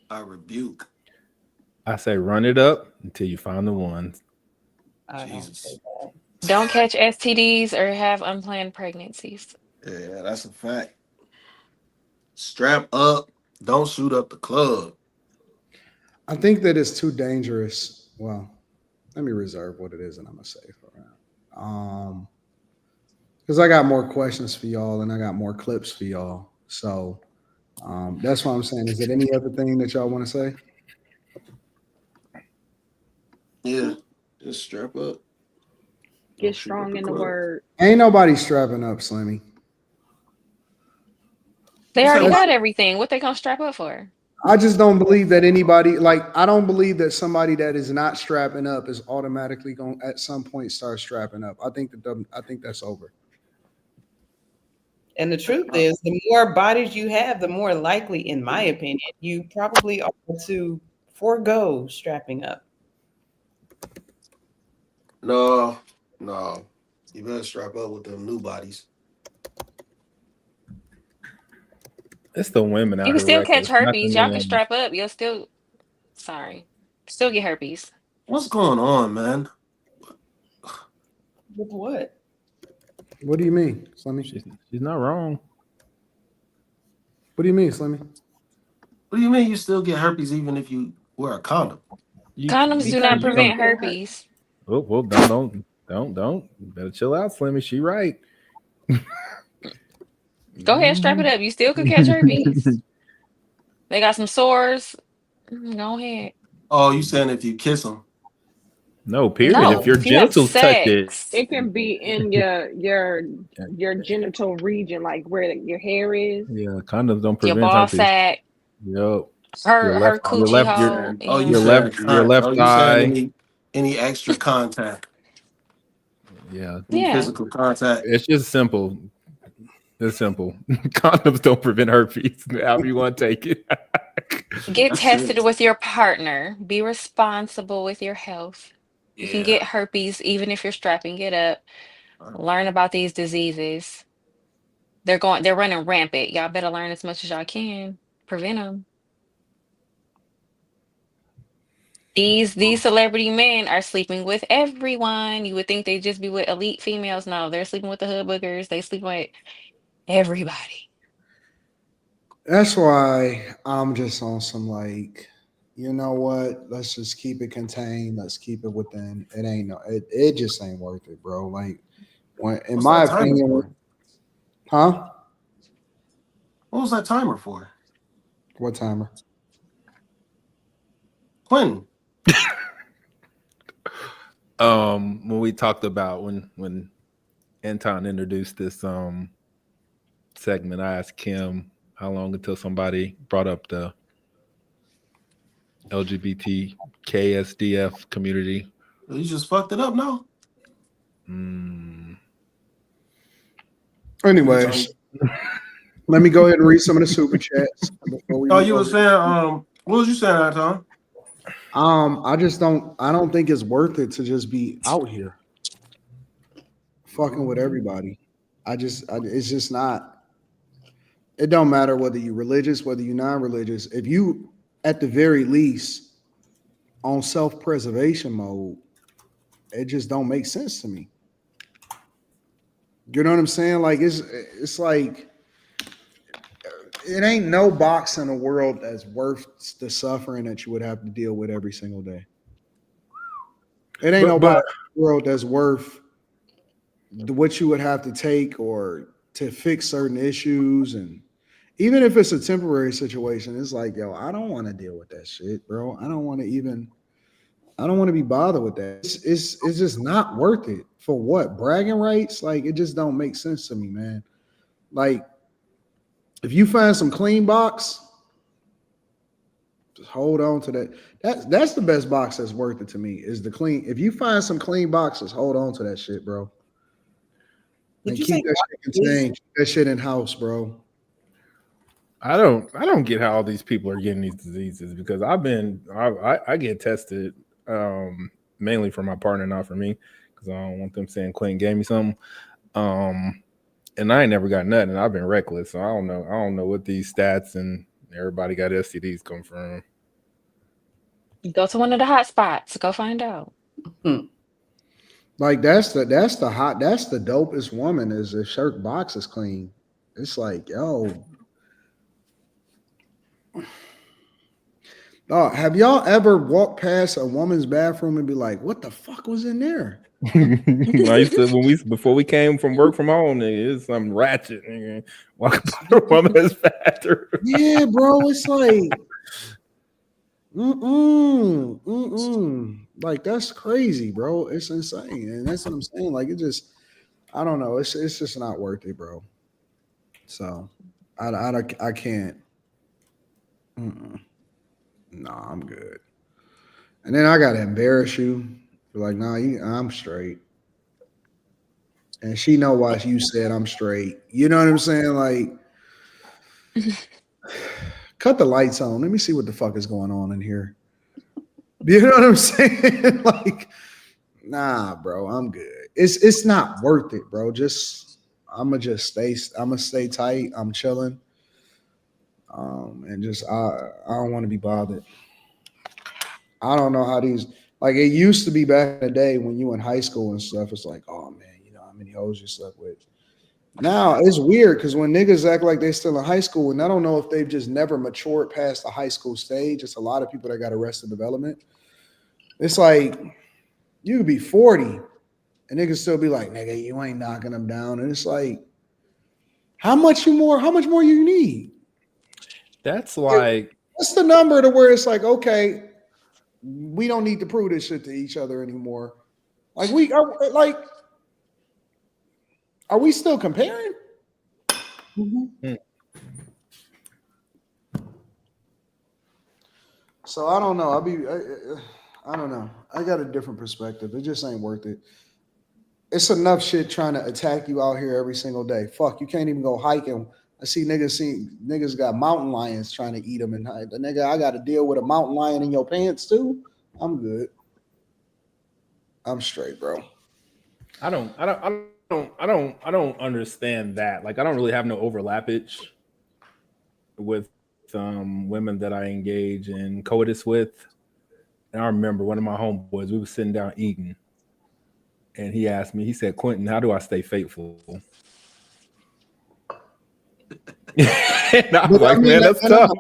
D: I rebuke.
C: I say run it up until you find the ones.
D: Jesus.
H: Don't catch STDs or have unplanned pregnancies.
D: Yeah, that's a fact. Strap up. Don't shoot up the club.
B: I think that it's too dangerous. Well, let me reserve what it is, and I'm gonna say for now. Because I got more questions for y'all, and I got more clips for y'all. So that's what I'm saying. Is it any other thing that y'all want to say?
D: Yeah, just strap up.
A: Get strong in the word.
B: Ain't nobody strapping up, Slimmy.
H: They already got everything. What they gonna strap up for?
B: I just don't believe that anybody, like, I don't believe that somebody that is not strapping up is automatically going to at some point start strapping up. I think that's over.
F: And the truth is, the more bodies you have, the more likely, in my opinion, you probably are to forego strapping up.
D: No. You better strap up with them new bodies.
C: It's the women out
H: You
C: here
H: can still catch
C: reckless, not the
H: herpes. Y'all can
C: men.
H: strap up. You'll still get herpes.
D: What's going on, man?
F: With what?
B: What do you mean, Slimmy?
C: She's not wrong.
B: What do you mean, Slimmy?
D: What do you mean you still get herpes even if you wear a condom?
H: Condoms do not prevent herpes.
C: Oh, well, don't. Better chill out, Slimmy. She right.
H: Go ahead, strap it up. You still could catch herpes. They got some sores. Go ahead.
D: Oh, you saying if you kiss them?
C: No, period.
H: No,
C: If your
H: if you have
C: genitals touch it,
H: sex,
A: It can be in your genital region, like where your hair is.
C: yeah, condoms don't
H: your
C: prevent
H: ball
C: herpes.
H: sack,
C: Yep.
H: her coochie hole.
D: You
C: left
D: saying
C: eye.
D: any extra contact?
C: Yeah.
D: Physical contact.
C: It's just simple. It's simple. Condoms don't prevent herpes. However you want to take it.
H: Get tested with your partner. Be responsible with your health. You can get herpes even if you're strapping it up. Learn about these diseases. They're running rampant. Y'all better learn as much as y'all can. Prevent them. These celebrity men are sleeping with everyone. You would think they'd just be with elite females. No, they're sleeping with the hood boogers. They sleep with everybody.
B: That's why I'm just on some, like, you know what? Let's just keep it contained. Let's keep it within. It just ain't worth it, bro. Like, in my opinion, huh?
D: What was that timer for?
B: What timer?
D: When?
C: When we talked about when Anton introduced this segment, I asked Kim how long until somebody brought up the LGBT KSDF community.
D: You just fucked it up now.
B: Anyways, let me go ahead and read some of the super chats before we.
D: You were saying, what was you saying, Anton?
B: I don't think it's worth it to just be out here fucking with everybody. It's just not. It don't matter whether you're religious, whether you're non-religious. If you, at the very least, on self-preservation mode, it just don't make sense to me. You know what I'm saying? Like, it's like, it ain't no box in the world that's worth the suffering that you would have to deal with every single day. It ain't no box in the world that's worth what you would have to take or to fix certain issues. And even if it's a temporary situation, it's like, yo, I don't want to deal with that shit, bro. I don't want to be bothered with that. It's just not worth it. For what? Bragging rights? Like, it just don't make sense to me, man. Like, if you find some clean box, just hold on to that. That's the best box that's worth it to me, is the clean. If you find some clean boxes, hold on to that shit, bro. And keep that shit contained. Keep that shit in house, bro.
C: I don't get how all these people are getting these diseases, because I get tested mainly for my partner, not for me, because I don't want them saying Quentin gave me something. And I ain't never got nothing. I've been reckless, so I don't know what these stats and everybody got STDs come from.
H: Go to one of the hot spots. Go find out.
B: Like, that's the dopest woman, is if shirt box is clean. It's like, yo, Have y'all ever walked past a woman's bathroom and be like, "What the fuck was in there?"
C: I used to before we came from work from home, nigga, it's some ratchet, nigga. Walk by the woman's bathroom.
B: Yeah, bro, it's like, like that's crazy, bro. It's insane, and that's what I'm saying. Like, it just, I don't know. It's just not worth it, bro. So, I can't. No, I'm good. And then I gotta embarrass you. Be like, nah, I'm straight. And she know why you said I'm straight. You know what I'm saying? Like, cut the lights on. Let me see what the fuck is going on in here. You know what I'm saying? Like, nah, bro, I'm good. It's not worth it, bro. I'm gonna stay tight. I'm chilling. And just I don't want to be bothered. I don't know how these, like, it used to be back in the day when you were in high school and stuff. It's like, oh man, you know how many hoes you slept with. Now it's weird because when niggas act like they still in high school, and I don't know if they've just never matured past the high school stage. It's a lot of people that got arrested development. It's like you could be 40 and niggas still be like, nigga, you ain't knocking them down. And it's like, how much more you need?
C: That's like,
B: what's the number to where it's like, okay, we don't need to prove this shit to each other anymore. Like are we still comparing? Mm-hmm. So I don't know. I don't know. I got a different perspective. It just ain't worth it. It's enough shit trying to attack you out here every single day. Fuck, you can't even go hiking. I see niggas got mountain lions trying to eat them, and the nigga, I got to deal with a mountain lion in your pants too. I'm good. I'm straight, bro.
C: I don't understand that. Like, I don't really have no overlappage with women that I engage in coitus with. And I remember one of my homeboys, we were sitting down eating, and he asked me, he said, Quentin, how do I stay faithful? And I was like, man, that's tough.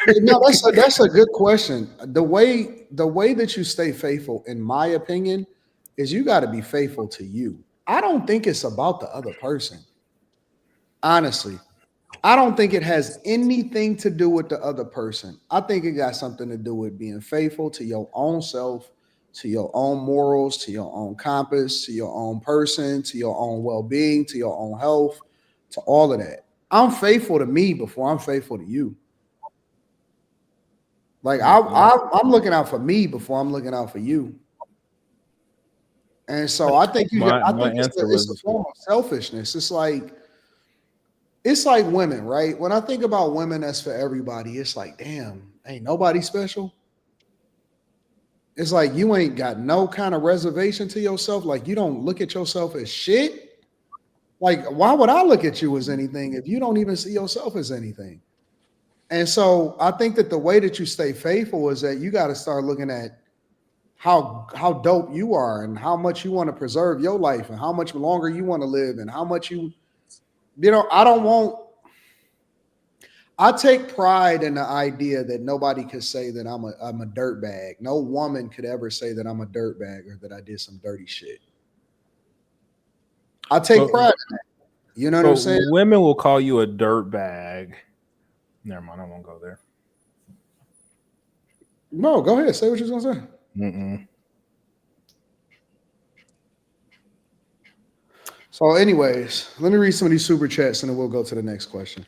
B: That's a good question. The way that you stay faithful, in my opinion, is you got to be faithful to you. I don't think it's about the other person. Honestly, I don't think it has anything to do with the other person. I think it got something to do with being faithful to your own self, to your own morals, to your own compass, to your own person, to your own well-being, to your own health, to all of that. I'm faithful to me before I'm faithful to you. Like I'm looking out for me before I'm looking out for you. And so I think it's a form of selfishness. It's like women, right? When I think about women, that's for everybody. It's like, damn, ain't nobody special. It's like you ain't got no kind of reservation to yourself. Like you don't look at yourself as shit. Like, why would I look at you as anything if you don't even see yourself as anything? And so I think that the way that you stay faithful is that you got to start looking at how dope you are and how much you want to preserve your life and how much longer you want to live and how much I take pride in the idea that nobody could say that I'm a dirtbag. No woman could ever say that I'm a dirtbag or that I did some dirty shit. I take pride in that. You know what I'm saying?
C: Women will call you a dirtbag. Never mind, I won't go there.
B: No, go ahead. Say what you're gonna say. Mm-mm. So, anyways, let me read some of these super chats and then we'll go to the next question.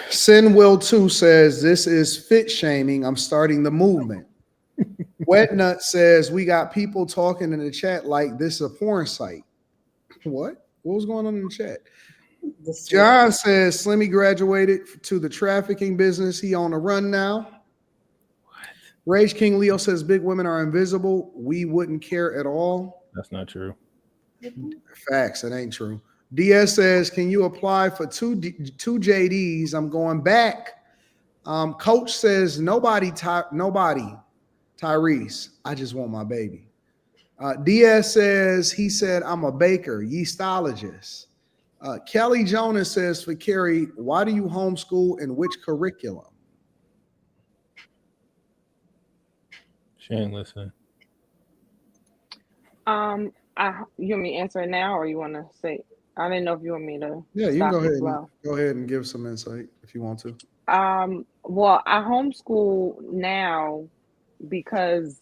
B: Sin Will 2 says, this is fit shaming. I'm starting the movement. Wet Nut says, we got people talking in the chat like this is a porn site. What? What was going on in the chat? John says, Slimmy graduated to the trafficking business. He on the run now. Rage King Leo says, big women are invisible. We wouldn't care at all.
C: That's not true.
B: Facts. It ain't true. DS says, can you apply for two JDs? I'm going back. Coach says, nobody, Tyrese. I just want my baby. DS says, he said, I'm a baker, yeastologist. Kelly Jonas says for Carrie, why do you homeschool and which curriculum?
C: She ain't listening.
A: You want me to answer it now, or you want to say? I didn't know if you want me to.
B: Yeah, you can
A: stop
B: go
A: the
B: ahead
A: flow.
B: and give some insight if you want to.
A: Well, I homeschool now because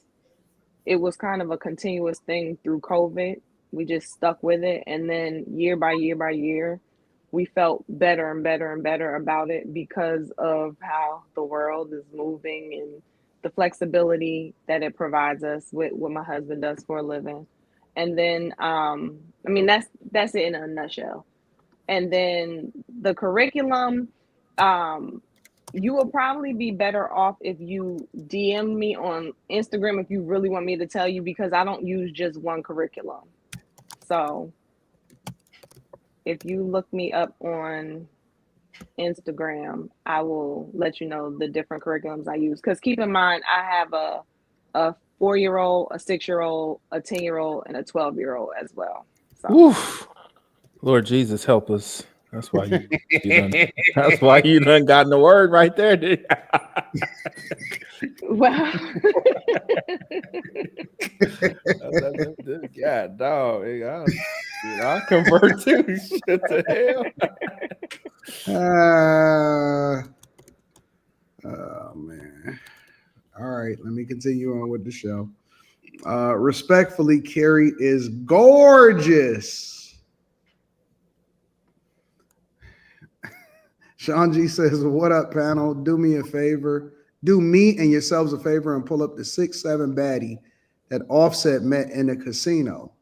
A: it was kind of a continuous thing through COVID. We just stuck with it, and then year by year by year, we felt better and better and better about it because of how the world is moving and the flexibility that it provides us with what my husband does for a living. And then, I mean, that's it in a nutshell. And then the curriculum, um, you will probably be better off if you DM me on Instagram if you really want me to tell you, because I don't use just one curriculum. So if you look me up on Instagram, I will let you know the different curriculums I use. Because keep in mind, I have a 4-year-old, a 6-year-old, a 10-year-old, and a 12-year-old as well. So.
C: Oof. Lord Jesus, help us. That's why you done. That's why you done gotten the word right there, dude.
A: Well,
C: God, dog. I'll convert too. Shit the
B: hell. Oh man. All right, let me continue on with the show. Respectfully, Carrie is gorgeous. Sean G says, what up, panel? Do me a favor. Do me and yourselves a favor and pull up the 6'7" baddie that Offset met in the casino.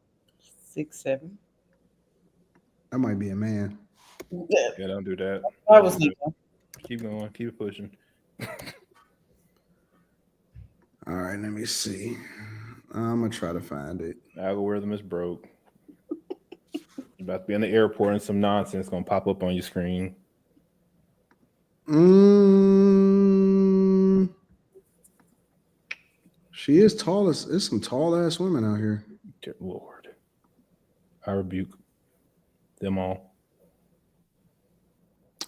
F: 6'7"?
B: That might be a man.
C: Yeah, don't do that.
F: I was thinking.
C: Keep going. Keep it pushing.
B: All right, let me see. I'm going to try to find it.
C: Algorithm is broke. You're about to be in the airport and some nonsense going to pop up on your screen.
B: She is tallest. There's some tall ass women out here.
C: Dear Lord, I rebuke them all.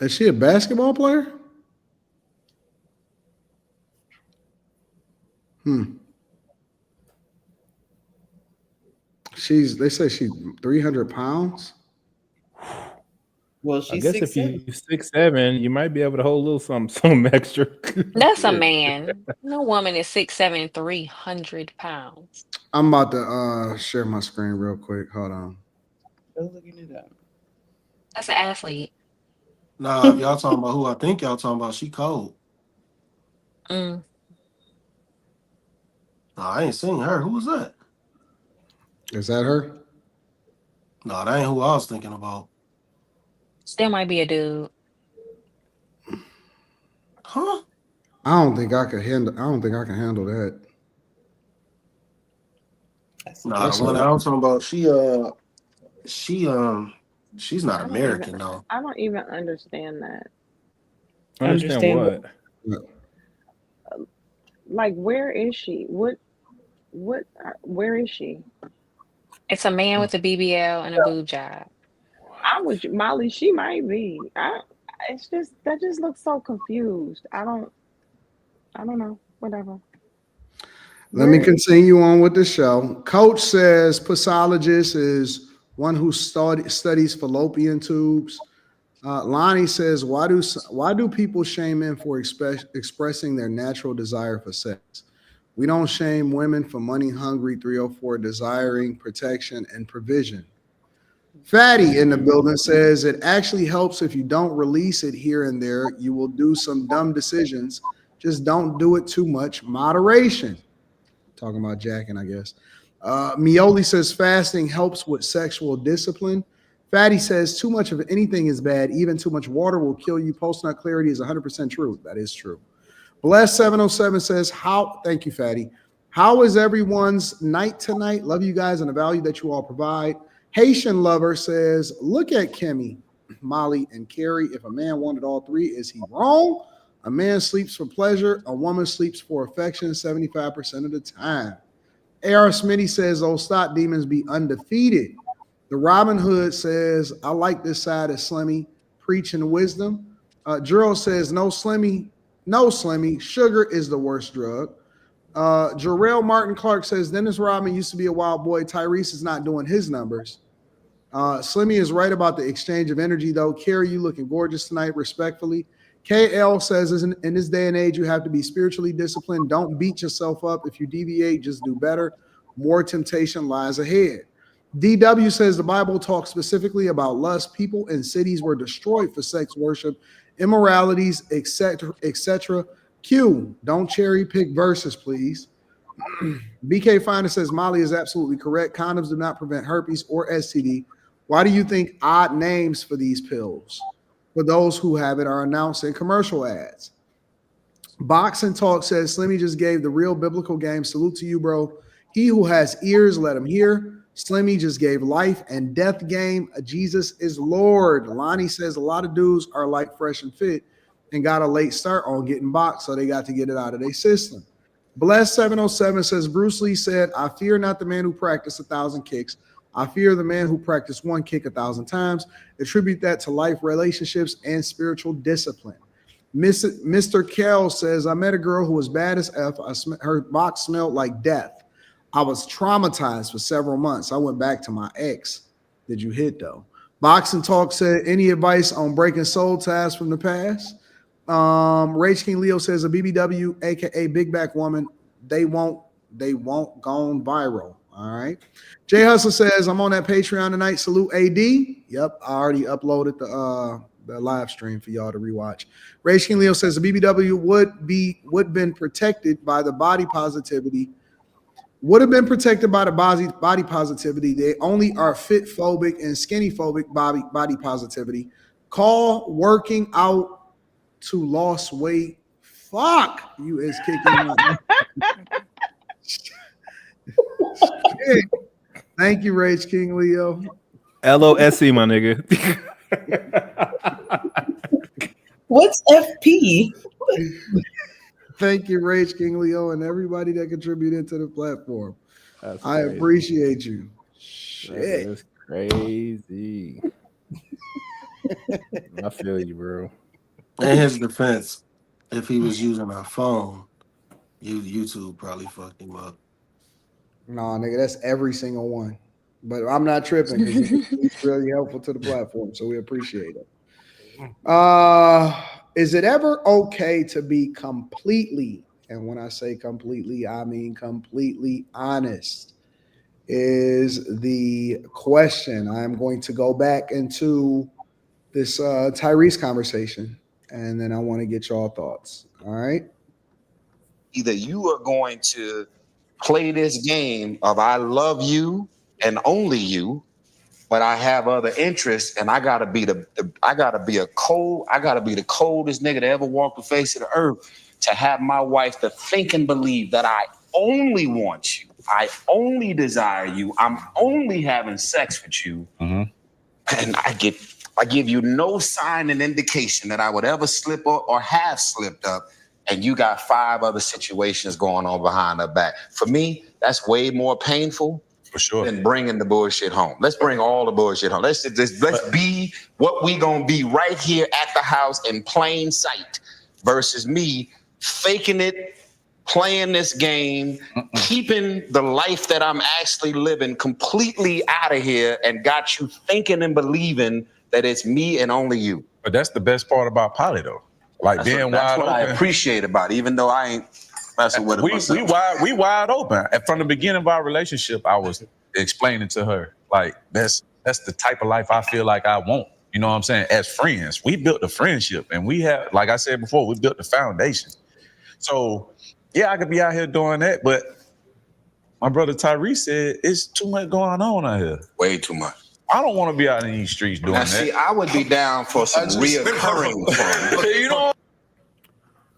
B: Is she a basketball player? They say she's 300 pounds.
F: Well, she's
C: I guess
F: 6'7".
C: if you're 6'7", you might be able to hold a little something extra.
H: That's a man. No woman is 6'7", 300 pounds.
B: I'm about to share my screen real quick. Hold on.
F: Go looking it up.
H: That's an athlete.
D: Nah, if y'all talking about who I think y'all talking about, she cold.
H: Mm.
D: Nah, I ain't seen her. Who was that?
B: Is that her?
D: Nah, that ain't who I was thinking about.
H: Still might be a dude.
D: Huh?
B: I don't think I can handle that.
D: Nah, the one I was talking about, she's not American though.
A: I don't even understand that.
C: Understand what?
A: Like, where is she? Where is she?
H: It's a man with a BBL and a boob job.
A: Molly, she might be. It's just that just looks so confused. I don't know. Whatever.
B: Let me continue on with the show. Coach says pathologist is one who studies fallopian tubes. Lonnie says, why do people shame men for expressing their natural desire for sex? We don't shame women for money hungry 304 desiring protection and provision. Fatty in the building says it actually helps if you don't release it here and there. You will do some dumb decisions. Just don't do it too much. Moderation. Talking about jacking, I guess. Mioli says fasting helps with sexual discipline. Fatty says too much of anything is bad. Even too much water will kill you. Post-nut clarity is 100% true. That is true. Bless 707 says, thank you, Fatty. How is everyone's night tonight? Love you guys and the value that you all provide. Haitian Lover says, look at Kimmy, Molly, and Carrie. If a man wanted all three, is he wrong? A man sleeps for pleasure. A woman sleeps for affection 75% of the time. A.R. Smitty says, those thought demons be undefeated. The Robin Hood says, I like this side of Slimmy preaching wisdom. Gerald says, no Slimmy, sugar is the worst drug. Jarrell Martin Clark says, Dennis Rodman used to be a wild boy. Tyrese is not doing his numbers. Slimmy is right about the exchange of energy, though. Carrie, you looking gorgeous tonight, respectfully. KL says, in this day and age, you have to be spiritually disciplined. Don't beat yourself up. If you deviate, just do better. More temptation lies ahead. DW says the Bible talks specifically about lust. People in cities were destroyed for sex worship, immoralities, etc., etc. Q, don't cherry pick verses, please. BK Finder says Molly is absolutely correct. Condoms do not prevent herpes or STD. Why do you think odd names for these pills for those who have it are announced in commercial ads? Box and Talk says Slimmy just gave the real biblical game. Salute to you, bro. He who has ears, let him hear. Slimmy just gave life and death game. Jesus is Lord. Lonnie says a lot of dudes are like Fresh and Fit and got a late start on getting boxed, so they got to get it out of their system. Bless 707 says Bruce Lee said, I fear not the man who practiced 1,000 kicks. I fear the man who practiced one kick 1,000 times. Attribute that to life, relationships, and spiritual discipline. Mr. Kell says, I met a girl who was bad as F. Her box smelled like death. I was traumatized for several months. I went back to my ex. Did you hit, though? Box and Talk said, any advice on breaking soul ties from the past? Rage King Leo says a BBW, aka Big Back Woman, they won't gone viral. All right. Jay Hustler says, I'm on that Patreon tonight. Salute AD. Yep, I already uploaded the live stream for y'all to rewatch. Rage King Leo says the BBW would been protected by the body positivity. Would have been protected by the body positivity. They only are fit phobic and skinny phobic body positivity. Call working out to lost weight. Fuck, you is kicking my shit. Thank you, Rage King Leo.
C: LOSC, my nigga.
F: What's FP?
B: Thank you, Rage King Leo, and everybody that contributed to the platform.
C: That's
B: I
C: crazy.
B: appreciate you.
C: Shit. That is crazy. I feel you, bro.
D: In his defense, if he was using our phone, YouTube probably fucked him up.
B: Nah, nigga, that's every single one. But I'm not tripping because it's really helpful to the platform, so we appreciate it. Is it ever okay to be completely, and when I say completely, I mean completely honest, is the question. I'm going to go back into this Tyrese conversation, and then I want to get y'all thoughts. All right?
J: Either you are going to play this game of I love you and only you, but I have other interests, and I gotta be the coldest nigga to ever walk the face of the earth to have my wife to think and believe that I only want you, I only desire you, I'm only having sex with you, and I give you no sign and indication that I would ever slip up or have slipped up, and you got 5 other situations going on behind her back. For me, that's way more painful. For sure. Than bringing the bullshit home. Let's bring all the bullshit home. Let's be what we gonna be right here at the house in plain sight versus me faking it, playing this game, keeping the life that I'm actually living completely out of here and got you thinking and believing that it's me and only you.
K: But that's the best part about poly though. Like being wide open.
J: I appreciate about it, even though I ain't messing with it.
K: We wide open. And from the beginning of our relationship, I was explaining to her, like, that's the type of life I feel like I want. You know what I'm saying? As friends, we built the friendship, and we have, like I said before, we built the foundation. So yeah, I could be out here doing that, but my brother Tyrese said it's too much going on out here.
J: Way too much.
K: I don't want to be out in these streets doing that.
J: See, I would be down for some reoccurring.
K: You know.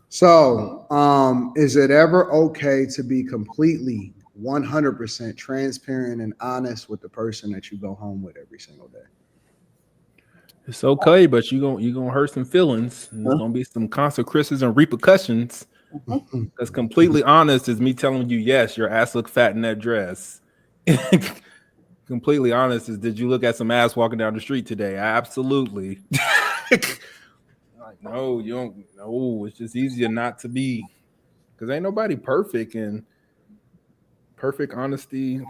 B: So, is it ever okay to be completely 100% transparent and honest with the person that you go home with every single day?
C: It's okay, but you're gonna hurt some feelings. There's gonna be some consequences and repercussions. That's completely honest is me telling you, yes, your ass look fat in that dress. completely honest, is did you look at some ass walking down the street today? Absolutely. Like, no, you don't. No, it's just easier not to be, because ain't nobody perfect, and perfect honesty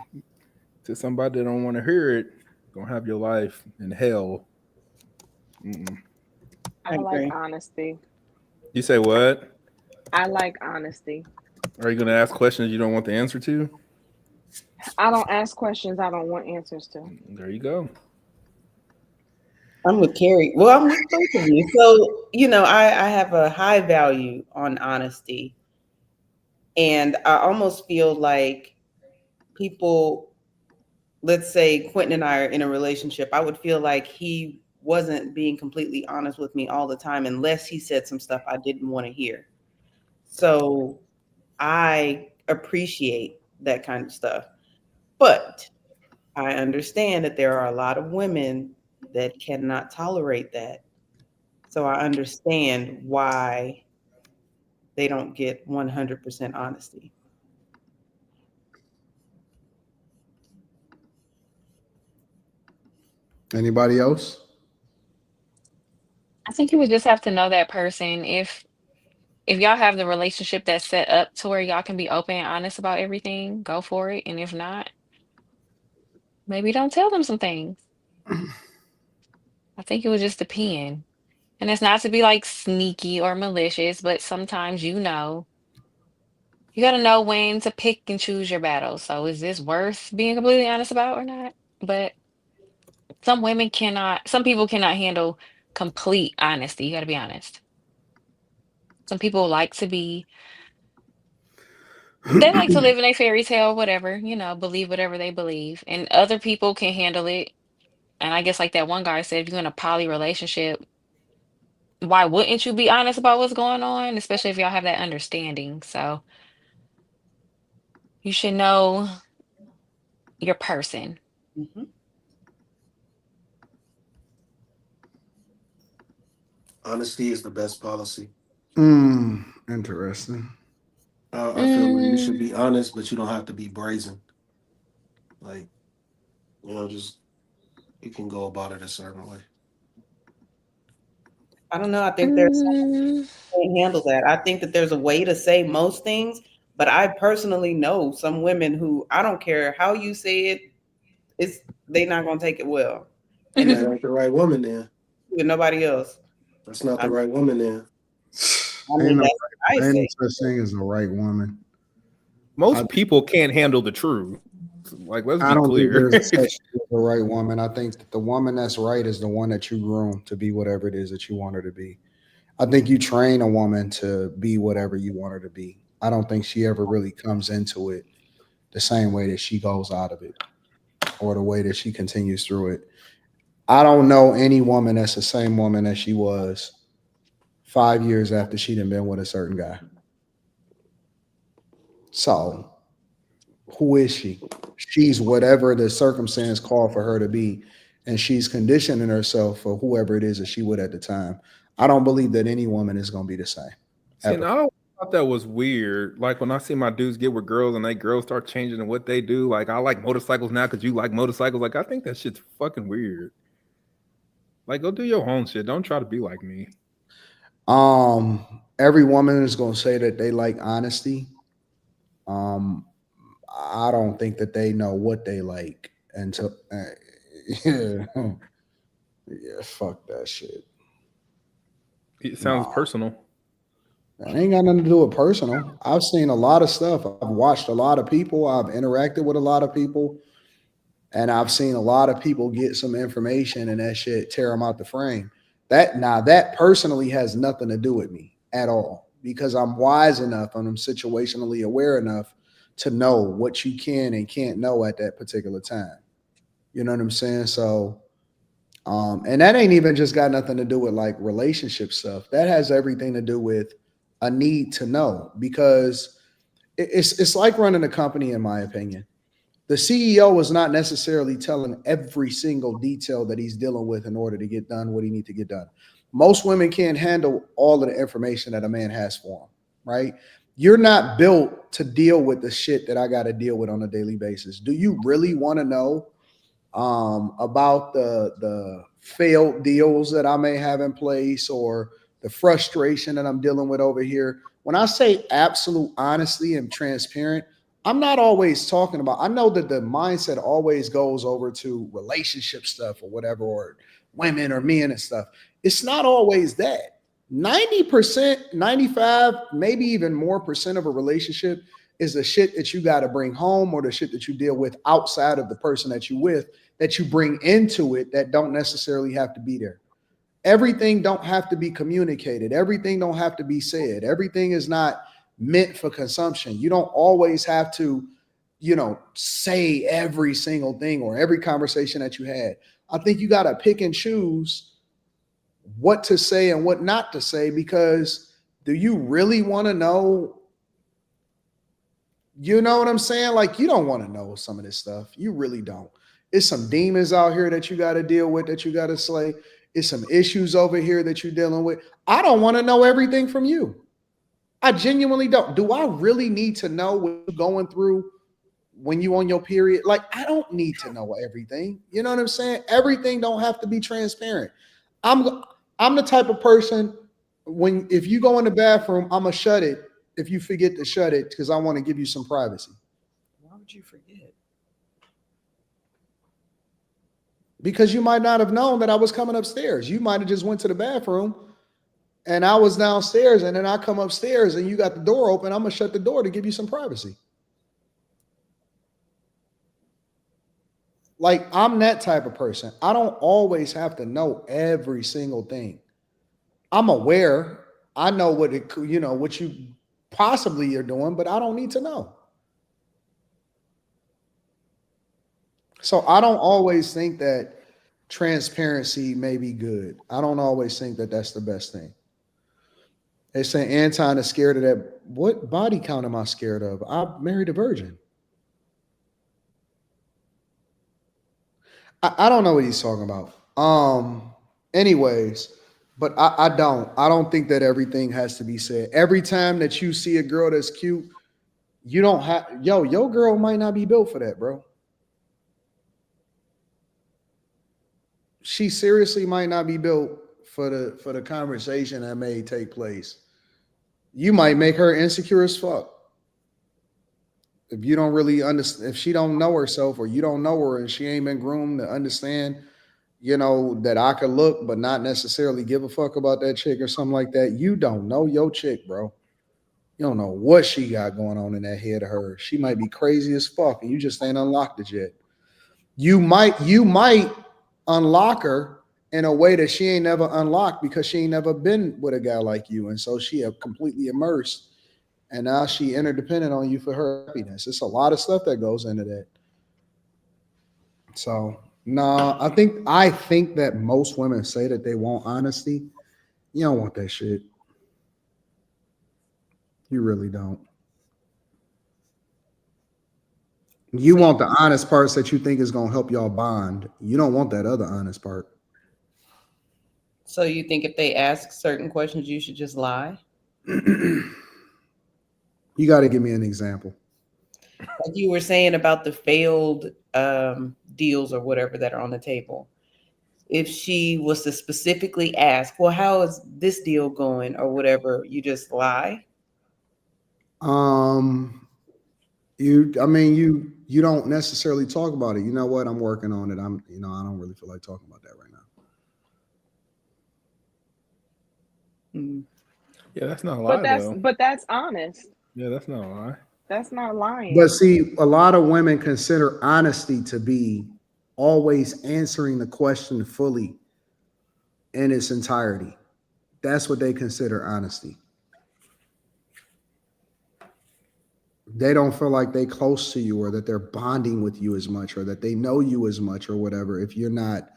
C: to somebody that don't want to hear it gonna have your life in hell. Mm-mm.
A: I like honesty.
C: You say what?
A: I like honesty.
C: Are you gonna ask questions you don't want the answer to?
A: I don't ask questions I don't want answers to.
C: There you go.
F: I'm with Carrie. Well, I'm with both of you. So, I have a high value on honesty. And I almost feel like people, let's say Quentin and I are in a relationship, I would feel like he wasn't being completely honest with me all the time unless he said some stuff I didn't want to hear. So I appreciate that kind of stuff. But I understand that there are a lot of women that cannot tolerate that. So I understand why they don't get 100% honesty.
B: Anybody else?
H: I think you would just have to know that person. If y'all have the relationship that's set up to where y'all can be open and honest about everything, go for it. And if not, maybe don't tell them some things. I think it would just depend. And it's not to be like sneaky or malicious, but sometimes you got to know when to pick and choose your battles. So is this worth being completely honest about or not? But some people cannot handle complete honesty. You got to be honest. Some people they like to live in a fairy tale, whatever, believe whatever they believe. And other people can handle it. And I guess like that one guy said, if you're in a poly relationship, why wouldn't you be honest about what's going on? Especially if y'all have that understanding. So you should know your person.
F: Mm-hmm.
D: Honesty is the best policy.
B: Interesting.
D: I feel like you should be honest, but you don't have to be brazen. Like, just you can go about it a certain way.
F: I don't know. I think there's some who can't handle that. I think that there's a way to say most things, but I personally know some women who I don't care how you say it, they're not gonna take it well. And
D: That ain't the right woman then.
F: with nobody else.
D: That's not the right woman then.
F: I mean, that's what I
B: ain't
F: say.
B: no such thing as the right woman.
C: Most people can't handle the truth. Like, let's
B: I
C: be
B: don't think
C: clear.
B: there's such thing as the right woman. I think that the woman that's right is the one that you groom to be whatever it is that you want her to be. I think you train a woman to be whatever you want her to be. I don't think she ever really comes into it the same way that she goes out of it or the way that she continues through it. I don't know any woman that's the same woman as she was 5 years after she'd been with a certain guy. So, who is she? She's whatever the circumstance called for her to be, and she's conditioning herself for whoever it is that she would at the time. I don't believe that any woman is going to be the same.
C: See, and I thought that was weird. Like when I see my dudes get with girls and they girls start changing in what they do. Like, I like motorcycles now because you like motorcycles. Like, I think that shit's fucking weird. Like, go do your own shit. Don't try to be like me.
B: Every woman is going to say that they like honesty. I don't think that they know what they like until yeah, fuck that shit.
C: It sounds personal.
B: That ain't got nothing to do with personal. I've seen a lot of stuff. I've watched a lot of people. I've interacted with a lot of people, and I've seen a lot of people get some information and that shit tear them out the frame. That personally has nothing to do with me at all, because I'm wise enough and I'm situationally aware enough to know what you can and can't know at that particular time. You know what I'm saying? So, and that ain't even just got nothing to do with like relationship stuff. That has everything to do with a need to know, because it's like running a company, in my opinion. The CEO is not necessarily telling every single detail that he's dealing with in order to get done what he needs to get done. Most women can't handle all of the information that a man has for them, right? You're not built to deal with the shit that I got to deal with on a daily basis. Do you really want to know about the failed deals that I may have in place or the frustration that I'm dealing with over here. When I say absolute honesty and transparent, I'm not always talking about, I know that the mindset always goes over to relationship stuff or whatever, or women or men and stuff. It's not always that. 90%, 95, maybe even more percent of a relationship is the shit that you got to bring home or the shit that you deal with outside of the person that you with, that you bring into it, that don't necessarily have to be there. Everything don't have to be communicated. Everything don't have to be said. Everything is not meant for consumption. You don't always have to, say every single thing or every conversation that you had. I think you got to pick and choose what to say and what not to say, because do you really want to know? You know what I'm saying? Like, you don't want to know some of this stuff. You really don't. It's some demons out here that you got to deal with, that you got to slay. It's some issues over here that you're dealing with. I don't want to know everything from you. I genuinely don't. Do I really need to know what you're going through when you on your period? Like, I don't need to know everything. You know what I'm saying? Everything don't have to be transparent. I'm the type of person, if you go in the bathroom, I'm gonna shut it if you forget to shut it, because I want to give you some privacy.
F: Why would you forget?
B: Because you might not have known that I was coming upstairs. You might have just went to the bathroom and I was downstairs, and then I come upstairs and you got the door open. I'm gonna shut the door to give you some privacy. Like, I'm that type of person. I don't always have to know every single thing. I'm aware. I know what you possibly are doing, but I don't need to know. So I don't always think that transparency may be good. I don't always think that that's the best thing. They say Anton is scared of that. What body count am I scared of? I married a virgin. I don't know what he's talking about. Anyways, but I don't think that everything has to be said. Every time that you see a girl that's cute, you don't have, your girl might not be built for that, bro. She seriously might not be built for the conversation that may take place. You might make her insecure as fuck. If you don't really understand, if she don't know herself or you don't know her and she ain't been groomed to understand, that I could look but not necessarily give a fuck about that chick or something like that, you don't know your chick, bro. You don't know what she got going on in that head of hers. She might be crazy as fuck and you just ain't unlocked it yet. You might unlock her in a way that she ain't never unlocked because she ain't never been with a guy like you. And so she have completely immersed, and now she interdependent on you for her happiness. It's a lot of stuff that goes into that. So no, I think that most women say that they want honesty. You don't want that shit. You really don't. You want the honest parts that you think is gonna help y'all bond. You don't want that other honest part.
F: So you think if they ask certain questions, you should just lie?
B: You got to give me an example.
F: Like you were saying about the failed deals or whatever that are on the table. If she was to specifically ask, well, how is this deal going or whatever, you just lie?
B: You don't necessarily talk about it. You know what? I'm working on it. I don't really feel like talking about that right now.
F: Mm-hmm.
C: Yeah, that's not a lie,
A: but that's honest.
C: Yeah, that's not a lie.
A: That's not lying.
B: But see, a lot of women consider honesty to be always answering the question fully in its entirety. That's what they consider honesty. They don't feel like they close to you or that they're bonding with you as much or that they know you as much or whatever if you're not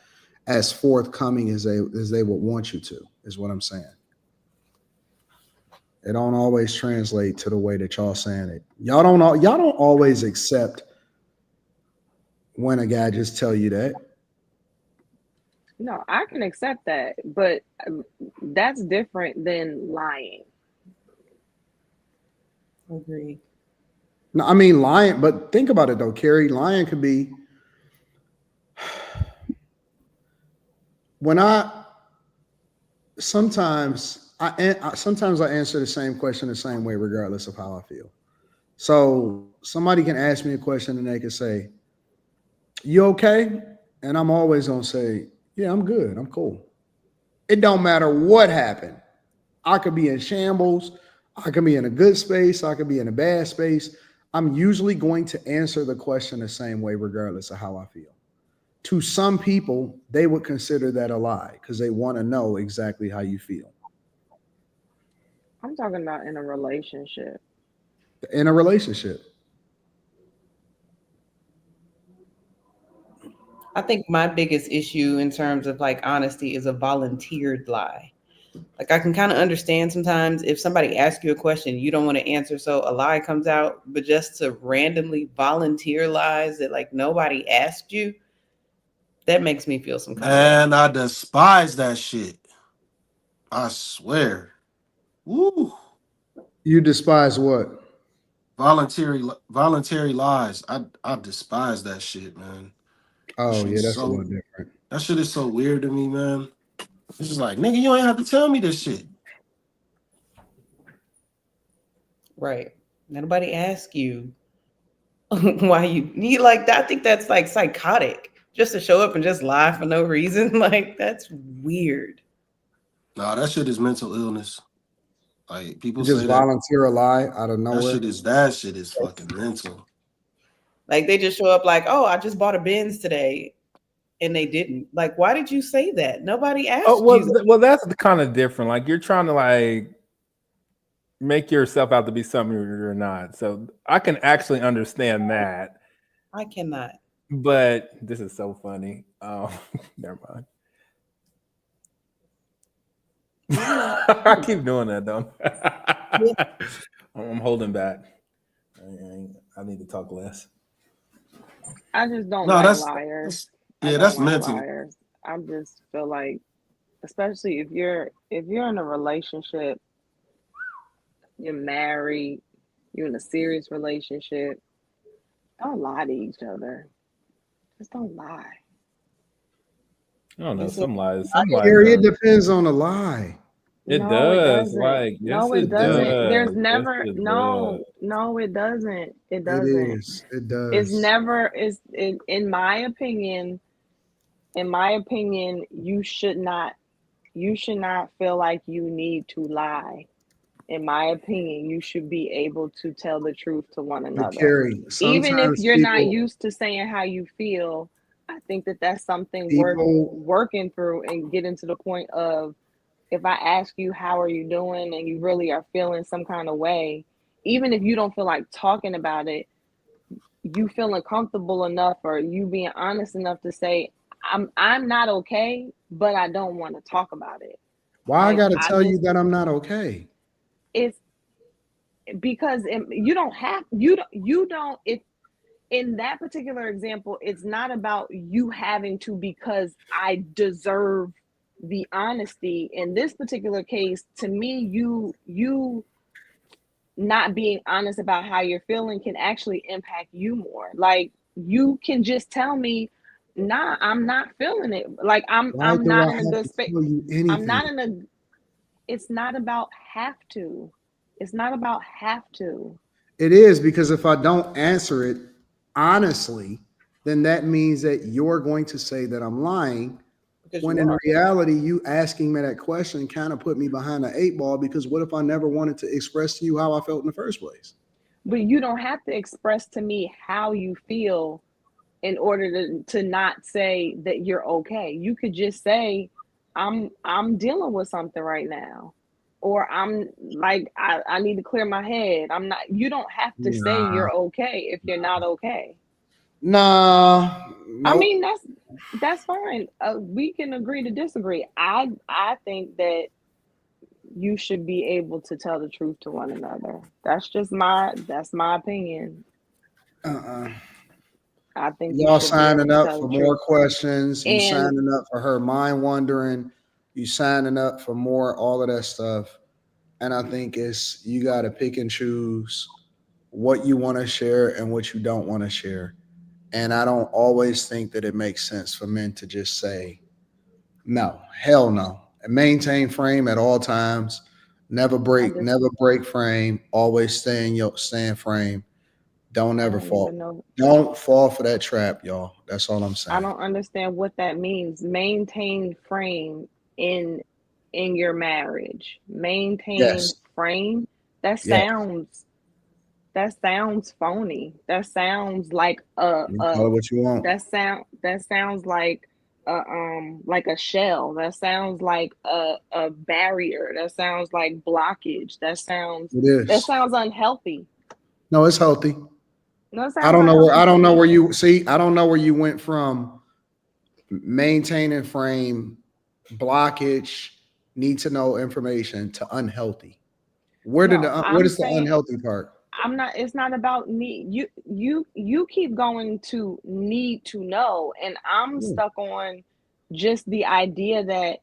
B: as forthcoming as they would want you to, is what I'm saying. It don't always translate to the way that y'all saying it. Y'all don't always accept when a guy just tell you that.
A: No, I can accept that, but that's different than lying.
F: Agreed.
B: No, I mean lying, but think about it though, Carrie. Lying could be when I sometimes sometimes I answer the same question the same way, regardless of how I feel. So somebody can ask me a question and they can say, "You okay?" And I'm always gonna say, "Yeah, I'm good. I'm cool." It don't matter what happened. I could be in shambles. I could be in a good space. I could be in a bad space. I'm usually going to answer the question the same way, regardless of how I feel. To some people, they would consider that a lie because they want to know exactly how you feel
A: I'm talking about in a relationship.
B: in a relationship.
F: I think my biggest issue in terms of like honesty is a volunteered lie. Like I can kind of understand sometimes if somebody asks you a question you don't want to answer, so a lie comes out, but just to randomly volunteer lies that like nobody asked you, that makes me feel some kind of way.
D: Man, I despise that shit. I swear. Woo.
B: You despise what?
D: Voluntary lies. I despise that shit, man. That
B: Oh,
D: shit
B: yeah,
D: is
B: that's a little
D: so
B: different.
D: that shit is so weird to me, man. It's just like, nigga, you ain't have to tell me this shit.
F: Right. Nobody asked you why you like that. I think that's like psychotic. Just to show up and just lie for no reason. Like that's weird.
D: Nah, that shit is mental illness. Like people
B: Just
D: say that
B: volunteer a lie out of
D: that
B: nowhere.
D: shit is fucking mental.
F: Like they just show up like, oh, I just bought a Benz today. And they didn't. Like, why did you say that? Nobody
C: Oh
F: asked you
C: well,
F: that.
C: well, that's kind of different. Like you're trying to like make yourself out to be something you're not. So I can actually understand that.
F: I cannot.
C: But this is so funny. Never mind. I keep doing that, though. I'm holding back. I need to talk less.
A: I just don't
D: No,
A: like liars. I
D: yeah,
A: don't
D: that's
A: like
D: mental.
A: liars. I just feel like, especially if you're in a relationship, you're married, you're in a serious relationship, don't lie to each other. Just don't lie.
C: I don't know.
F: Is it
C: Some lies.
F: I
C: Some lies
B: Gary, it
C: are.
B: depends on the lie.
C: It
A: No, it
C: does.
A: doesn't.
C: Like yes,
A: No, it
C: it
A: doesn't.
C: does.
A: There's
C: Yes,
A: never
C: it does.
A: no, it doesn't. It
B: It
A: doesn't.
B: is. It
A: It's
B: does.
A: never is in my opinion, you should not feel like you need to lie. In my opinion, you should be able to tell the truth to one
B: But
A: another.
B: Carrie,
A: Even if
B: sometimes
A: you're not
B: people
A: used to saying how you feel, I think that that's something worth
B: people
A: working through and getting to the point of, if I ask you how are you doing and you really are feeling some kind of way, even if you don't feel like talking about it, you feeling comfortable enough or you being honest enough to say, I'm not okay, but I don't want to talk about it.
B: why I
A: Like
B: gotta
A: I
B: tell you
A: just
B: that I'm not okay?
A: it's because you don't have you don't if in that particular example, it's not about you having to, because I deserve the honesty. In this particular case, to me, you not being honest about how you're feeling can actually impact you more. Like you can just tell me, nah, I'm not feeling it. Like i'm
B: Why
A: i'm
B: do
A: not
B: I
A: in a
B: have
A: good
B: to
A: space.
B: tell you
A: I'm not
B: anything?
A: in a It's not about have to. It's not about have to.
B: It is because if I don't answer it honestly, then that means that you're going to say that I'm lying.
F: because
B: When
F: you
B: in
F: are.
B: reality, you asking me that question kind of put me behind the eight ball because what if I never wanted to express to you how I felt in the first place?
A: But you don't have to express to me how you feel in order to not say that you're okay. You could just say, I'm dealing with something right now. Or I'm like, I need to clear my head. I'm not You don't have to say
B: Nah,
A: you're okay if you're not okay.
B: nah,
A: I
B: nope.
A: mean, that's fine. We can agree to disagree. I think that you should be able to tell the truth to one another. That's my opinion.
B: Uh-uh.
A: I think you
B: Y'all
A: should be able
B: signing
A: to
B: up
A: tell
B: for
A: the
B: more
A: truth.
B: questions. You
A: And
B: signing up for her mind wandering. You signing up for more, all of that stuff. And I think it's you got to pick and choose what you want to share and what you don't want to share. And I don't always think that it makes sense for men to just say, No, hell no. Maintain frame at all times.
A: I just
B: Never break frame. Always stay in frame. Don't
A: I
B: ever
A: don't
B: fall.
A: even know.
B: Don't fall for that trap, y'all. That's all I'm
A: I
B: saying.
A: don't understand what that means. Maintain frame in in your marriage. Maintain
B: Yes.
A: frame. That
B: Yes.
A: sounds that sounds phony. That sounds
B: You can call it what you want.
A: that sounds like a shell. That sounds like a barrier. That sounds like blockage.
B: It
A: That
B: is.
A: sounds unhealthy.
B: No, it's healthy.
A: No, it sounds unhealthy
B: I
A: to
B: don't know
A: me.
B: where you see. I don't know where you went from maintaining frame, blockage, need to know information to unhealthy.
A: No,
B: What
A: I'm
B: is the
A: saying
B: unhealthy part?
A: I'm not. It's not about need. You keep going to need to know, and I'm
B: Yeah.
A: stuck on just the idea that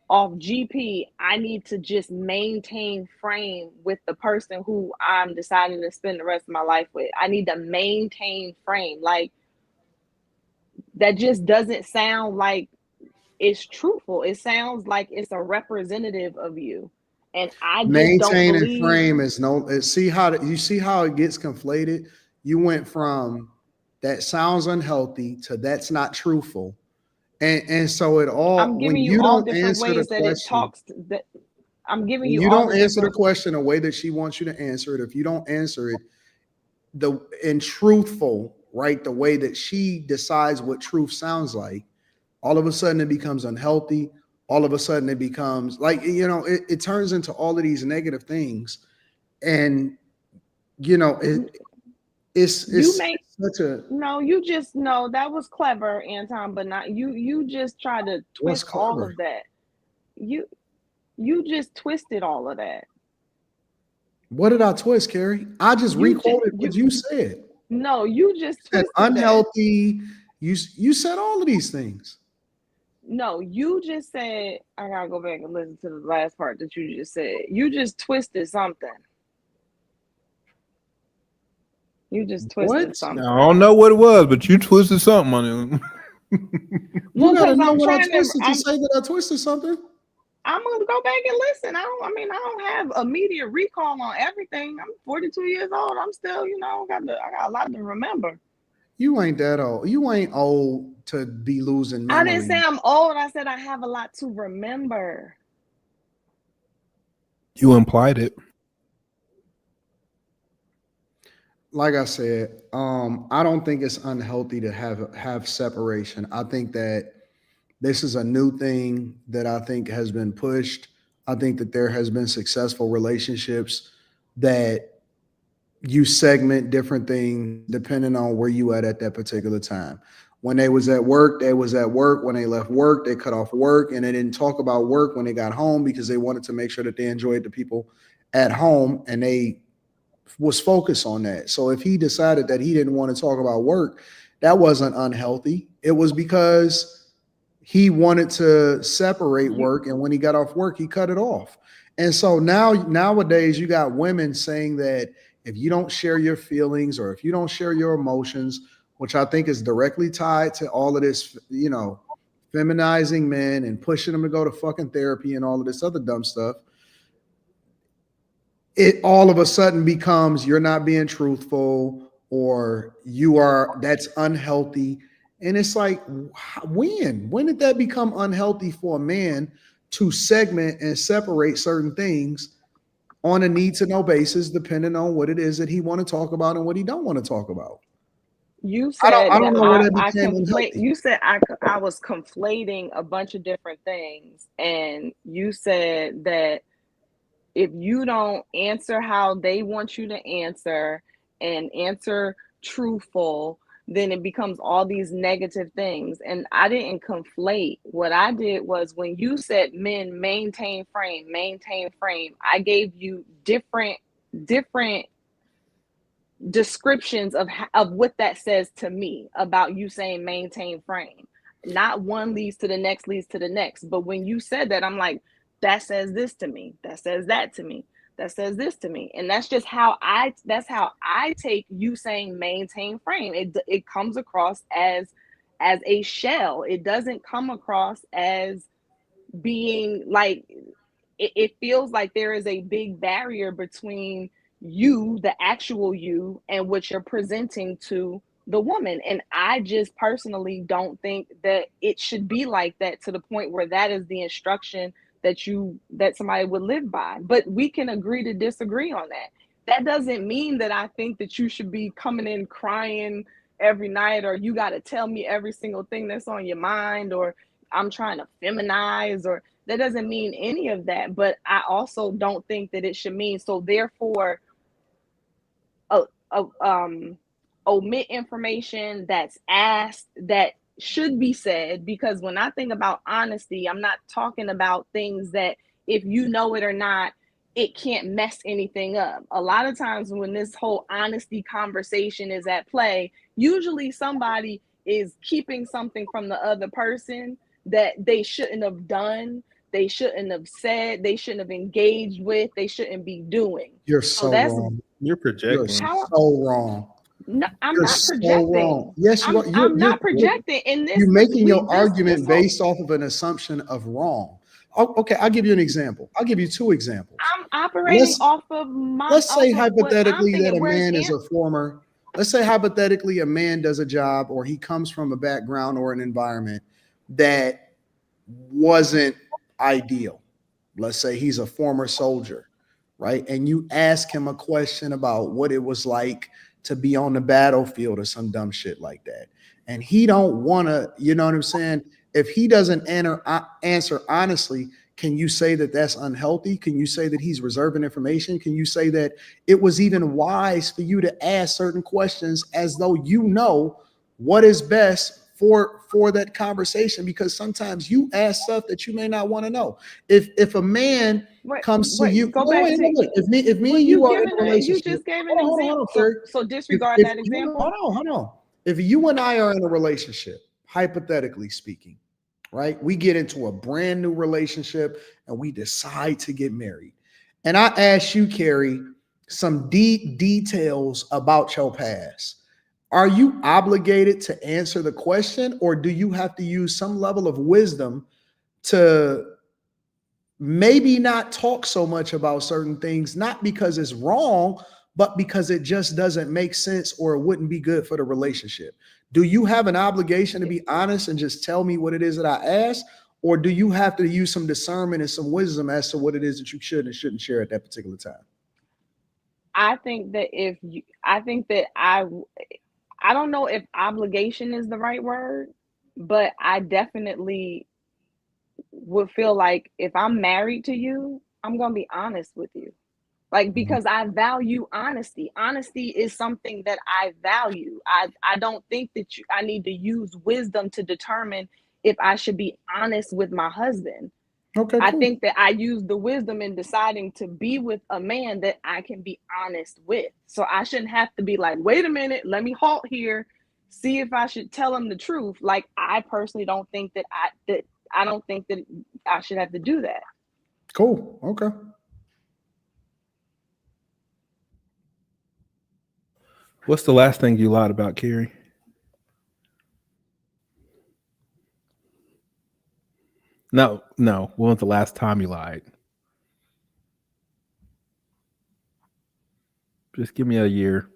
A: off GP, I need to just maintain frame with the person who I'm deciding to spend the rest of my life with. I need to maintain frame. Like that just doesn't sound like it's truthful. It sounds like it's a representative of you, and I just don't
B: Maintaining
A: believe.
B: frame is no. You see how it gets conflated. You went from that sounds unhealthy to that's not truthful, and so it all
A: I'm
B: when
A: giving you
B: you
A: all
B: don't
A: different
B: answer the
A: ways that it
B: question.
A: talks. That I'm giving
B: When
A: you
B: you
A: all the
B: don't answer the
A: different.
B: question the way that she wants you to answer it, if you don't answer it the in truthful, right, the way that she decides what truth sounds like, all of a sudden it becomes unhealthy. All of a sudden it becomes like it turns into all of these negative things, and you know
A: You
B: it's
A: make
B: such a
A: no. You just no. That was clever, Anton, but not you. You just try to
B: what's
A: twist all
B: clever.
A: of that. You you just twisted all of that.
B: What did I twist, Carrie? I just
A: You just
B: requoted what
A: you
B: you said.
A: no. You just
B: Said
A: twisted that.
B: unhealthy. You said all of these things.
A: No, you just said. I gotta go back and listen to the last part that you just said. You just twisted something. You just
B: What?
A: twisted
C: I
A: something.
C: don't know what it was, but you twisted something on it.
B: You
A: Well,
B: got to
A: because
B: know
A: I'm
B: what I
A: trying to.
B: twisted to say that I twisted something.
A: I'm gonna go back and listen. I don't. I mean, I don't have immediate recall on everything. I'm 42 years old. I'm still, I got a lot to remember.
B: You ain't that old. You ain't old to be losing
A: I didn't say
B: memory.
A: I'm old. I said I have a lot to remember.
C: You implied it.
B: Like I said, I don't think it's unhealthy to have separation. I think that this is a new thing that I think has been pushed. I think that there has been successful relationships that you segment different things depending on where you at that particular time. When they was at work, they was at work. When they left work, they cut off work and they didn't talk about work when they got home because they wanted to make sure that they enjoyed the people at home and they was focused on that. So if he decided that he didn't want to talk about work, that wasn't unhealthy. It was because he wanted to separate
A: You
B: work, and when he got off work, he cut it off. And so nowadays you got women saying that if you don't share your feelings or if you don't share your emotions, which I think is directly tied to all of this, feminizing men and pushing them to go to fucking therapy and all of this other dumb stuff, it all of a sudden becomes you're not being truthful or that's unhealthy. And it's like, when did that become unhealthy for a man to segment and separate certain things on a need to know basis, depending on what it is that he want to talk about and what he don't want to talk about?
A: you
B: I
A: said
B: don't
A: that
B: know where that became unhealthy.
A: You said I was conflating a bunch of different things, and you said that if you don't answer how they want you to answer and answer truthful, then it becomes all these negative things. And I didn't conflate. What I did was when you said men maintain frame, I gave you different descriptions of what that says to me about you saying maintain frame. Not one leads to the next. But when you said that, I'm like, that says this to me. That says that to me. That says this to me. And that's how I take you saying maintain frame. It comes across as a shell. It doesn't come across as being like, it feels like there is a big barrier between you, the actual you, and what you're presenting to the woman. And I just personally don't think that it should be like that, to the point where that is the instruction that somebody would live by. But we can agree to disagree on that. That doesn't mean that I think that you should be coming in crying every night, or you got to tell me every single thing that's on your mind, or I'm trying to feminize, or that doesn't mean any of that. But I also don't think that it should mean, so therefore, omit information that's asked that should be said. Because when I think about honesty, I'm not talking about things that, if you know it or not, it can't mess anything up. A lot of times when this whole honesty conversation is at play, usually somebody is keeping something from the other person that they shouldn't have done, they shouldn't have said, they shouldn't have engaged with, they shouldn't be doing.
B: You're so wrong.
C: You're projecting.
B: You're so wrong.
A: No, I'm
B: You're
A: not projecting.
B: So wrong. Yes, you are.
A: I'm not projecting in this.
B: You're making your argument based off of an assumption of wrong. Okay, I'll give you an example. I'll give you two examples.
A: I'm operating off of my.
B: Let's say hypothetically that a man is a former. Let's say hypothetically a man does a job, or he comes from a background or an environment that wasn't ideal. Let's say he's a former soldier, right? And you ask him a question about what it was like to be on the battlefield or some dumb shit like that. And he don't want to, you know what I'm saying? If he doesn't answer honestly, can you say that that's unhealthy? Can you say that he's reserving information? Can you say that it was even wise for you to ask certain questions as though you know what is best for that conversation? Because sometimes you ask stuff that you may not want to know. If a man comes to you, if me and you are in a relationship,
A: you just gave an example. So disregard that example.
B: Hold on. If you and I are in a relationship, hypothetically speaking, right? We get into a brand new relationship and we decide to get married. And I ask you, Carrie, some deep details about your past. Are you obligated to answer the question, or do you have to use some level of wisdom to maybe not talk so much about certain things, not because it's wrong, but because it just doesn't make sense or it wouldn't be good for the relationship? Do you have an obligation to be honest and just tell me what it is that I asked, or do you have to use some discernment and some wisdom as to what it is that you should and shouldn't share at that particular time?
A: I think that I don't know if obligation is the right word, but I definitely would feel like if I'm married to you, I'm going to be honest with you. Like, because I value honesty. Honesty is something that I value. I don't think that I need to use wisdom to determine if I should be honest with my husband. Okay, cool. I think that I use the wisdom in deciding to be with a man that I can be honest with. So I shouldn't have to be like, wait a minute, let me halt here, see if I should tell him the truth. Like, I personally don't think that I don't think that I should have to do that.
B: Cool. Okay.
C: What's the last thing you lied about, Carrie? No. When was the last time you lied? Just give me a year.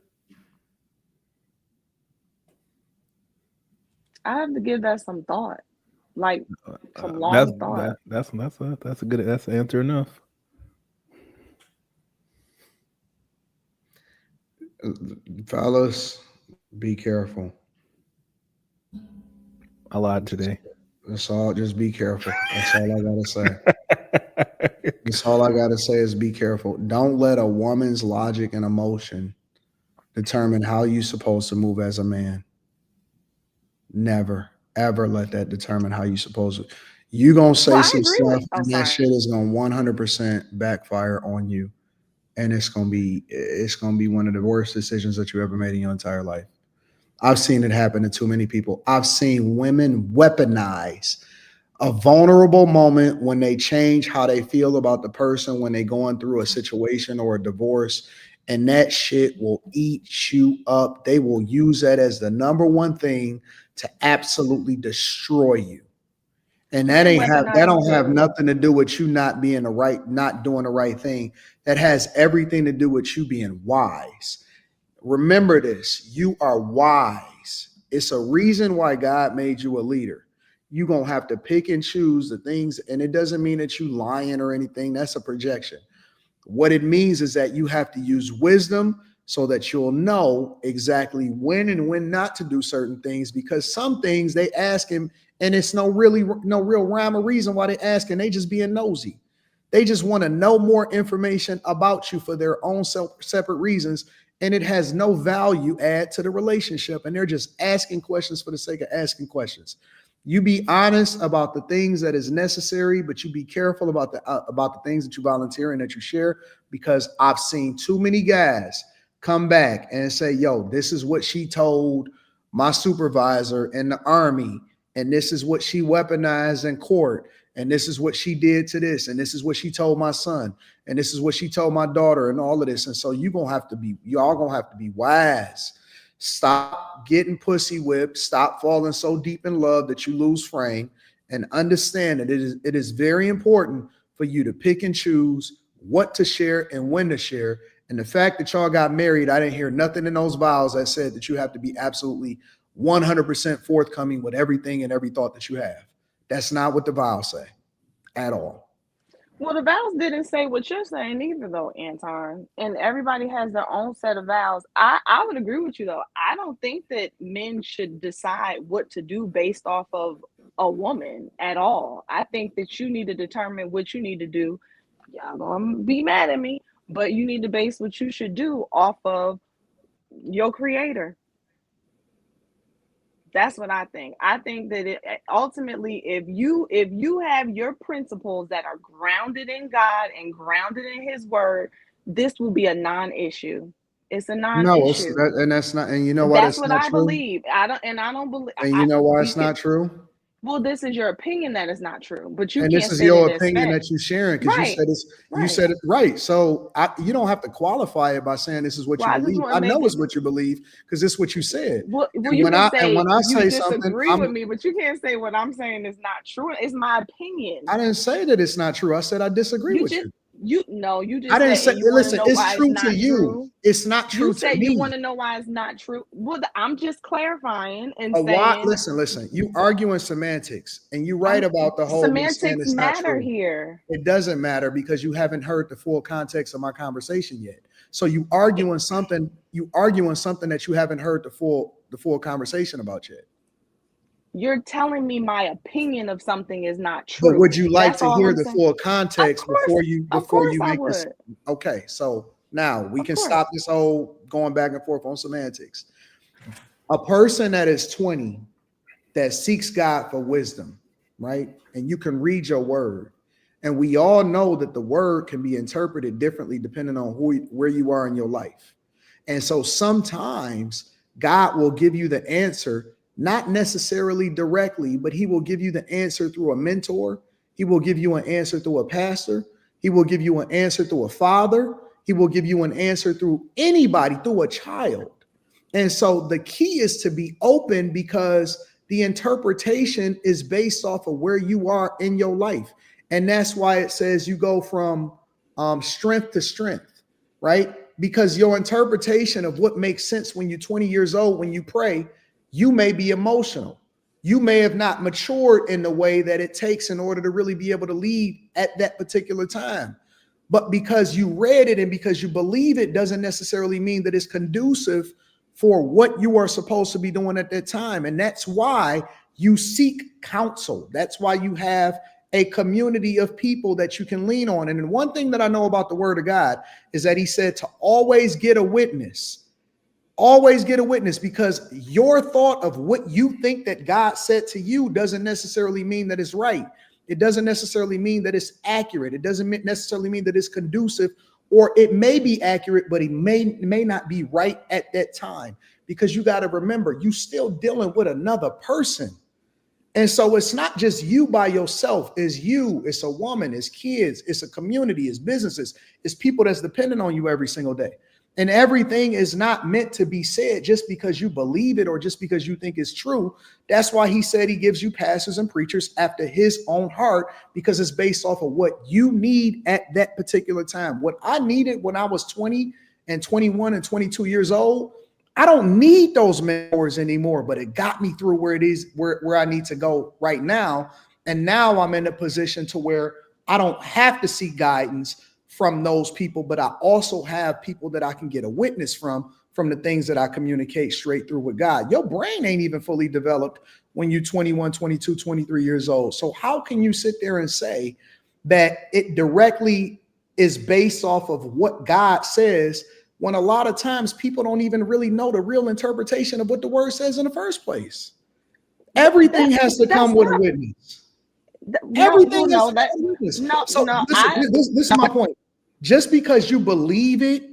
A: I have to give that some thought, like some long thought.
C: That's answer enough.
B: Fellas, be careful.
C: I lied today.
B: That's all. Just be careful. That's all I gotta say. That's all I gotta say is be careful. Don't let a woman's logic and emotion determine how you're supposed to move as a man. Never, ever let that determine how you're supposed to. You're gonna say some stuff, and that shit is gonna 100% backfire on you. And it's gonna be one of the worst decisions that you ever made in your entire life. I've seen it happen to too many people. I've seen women weaponize a vulnerable moment when they change how they feel about the person when they're going through a situation or a divorce, and that shit will eat you up. They will use that as the number one thing to absolutely destroy you. And that don't have nothing to do with you not doing the right thing. That has everything to do with you being wise. Remember this, you are wise. It's a reason why God made you a leader. You're going to have to pick and choose the things, and it doesn't mean that you lying or anything. That's a projection. What it means is that you have to use wisdom so that you'll know exactly when and when not to do certain things, because some things they ask him and it's no real rhyme or reason why they ask, and they just being nosy. They just want to know more information about you for their own separate reasons, and it has no value add to the relationship, and they're just asking questions for the sake of asking questions. You be honest about the things that is necessary, but you be careful about the things that you volunteer and that you share, because I've seen too many guys come back and say, yo, this is what she told my supervisor in the Army, and this is what she weaponized in court, and this is what she did to this, and this is what she told my son, and this is what she told my daughter, and all of this. And so y'all gonna have to be wise. Stop getting pussy whipped. Stop falling so deep in love that you lose frame, and understand that it is very important for you to pick and choose what to share and when to share. And the fact that y'all got married, I didn't hear nothing in those vows that said that you have to be absolutely 100% forthcoming with everything and every thought that you have. That's not what the vows say at all.
A: Well, the vows didn't say what you're saying either, though, Anton. And everybody has their own set of vows. I would agree with you, though. I don't think that men should decide what to do based off of a woman at all. I think that you need to determine what you need to do. Y'all gonna be mad at me, but you need to base what you should do off of your creator. That's what I think. I think that ultimately, if you have your principles that are grounded in God and grounded in His Word, this will be a non-issue. It's a non-issue.
B: No, and that's not. And you know
A: what?
B: why
A: That's
B: that's
A: what
B: not
A: I
B: true?
A: believe. I don't believe.
B: And you know why it's not true?
A: Well, this is your opinion that it's not true, but you
B: and
A: can't
B: this is
A: say
B: your
A: that
B: opinion that you're sharing, because
A: right.
B: You said it right. So you don't have to qualify it by saying this is what you believe. I know it's what you believe because this is what you said.
A: Well, you
B: when
A: can
B: I say something,
A: disagree with me, but you can't say what I'm saying is not true. It's my opinion.
B: I didn't say that it's not true. I said I disagree with you.
A: You just
B: I didn't say.
A: Listen,
B: it's true to you.
A: True.
B: It's not true
A: you
B: to
A: said
B: me.
A: You want to know why it's not true. Well, I'm just clarifying and saying.
B: Why, listen. You arguing semantics, and you write about the whole
A: semantics matter here.
B: It doesn't matter because you haven't heard the full context of my conversation yet. So you arguing something that you haven't heard the full conversation about yet.
A: You're telling me my opinion of something is not true.
B: But would you like to hear the full context before you make this? Okay, so now we can stop this whole going back and forth on semantics. A person that is 20 that seeks God for wisdom, right? And you can read your word. And we all know that the word can be interpreted differently depending on where you are in your life. And so sometimes God will give you the answer, not necessarily directly, but he will give you the answer through a mentor. He will give you an answer through a pastor. He will give you an answer through a father. He will give you an answer through anybody, through a child. And so the key is to be open, because the interpretation is based off of where you are in your life. And that's why it says you go from strength to strength, right? Because your interpretation of what makes sense when you're 20 years old, when you pray, you may be emotional. You may have not matured in the way that it takes in order to really be able to lead at that particular time. But because you read it and because you believe it doesn't necessarily mean that it's conducive for what you are supposed to be doing at that time. And that's why you seek counsel. That's why you have a community of people that you can lean on. And one thing that I know about the word of God is that he said to always get a witness. Always get a witness, because your thought of what you think that God said to you doesn't necessarily mean that it's right. It doesn't necessarily mean that it's accurate. It doesn't necessarily mean that it's conducive, or it may be accurate, but it may not be right at that time, because you got to remember, you still dealing with another person. And so it's not just you by yourself. It's you, it's a woman, it's kids, it's a community, it's businesses, it's people that's dependent on you every single day. And everything is not meant to be said just because you believe it or just because you think it's true. That's why he said he gives you pastors and preachers after his own heart, because it's based off of what you need at that particular time. What I needed when I was 20 and 21 and 22 years old, I don't need those mentors anymore, but it got me through where it is, where I need to go right now. And now I'm in a position to where I don't have to seek guidance from those people, but I also have people that I can get a witness from the things that I communicate straight through with God. Your brain ain't even fully developed when you're 21, 22, 23 years old. So how can you sit there and say that it directly is based off of what God says, when a lot of times people don't even really know the real interpretation of what the word says in the first place? Everything has to come with a witness. Everything has to come with a witness. So this is my point. Just because you believe it,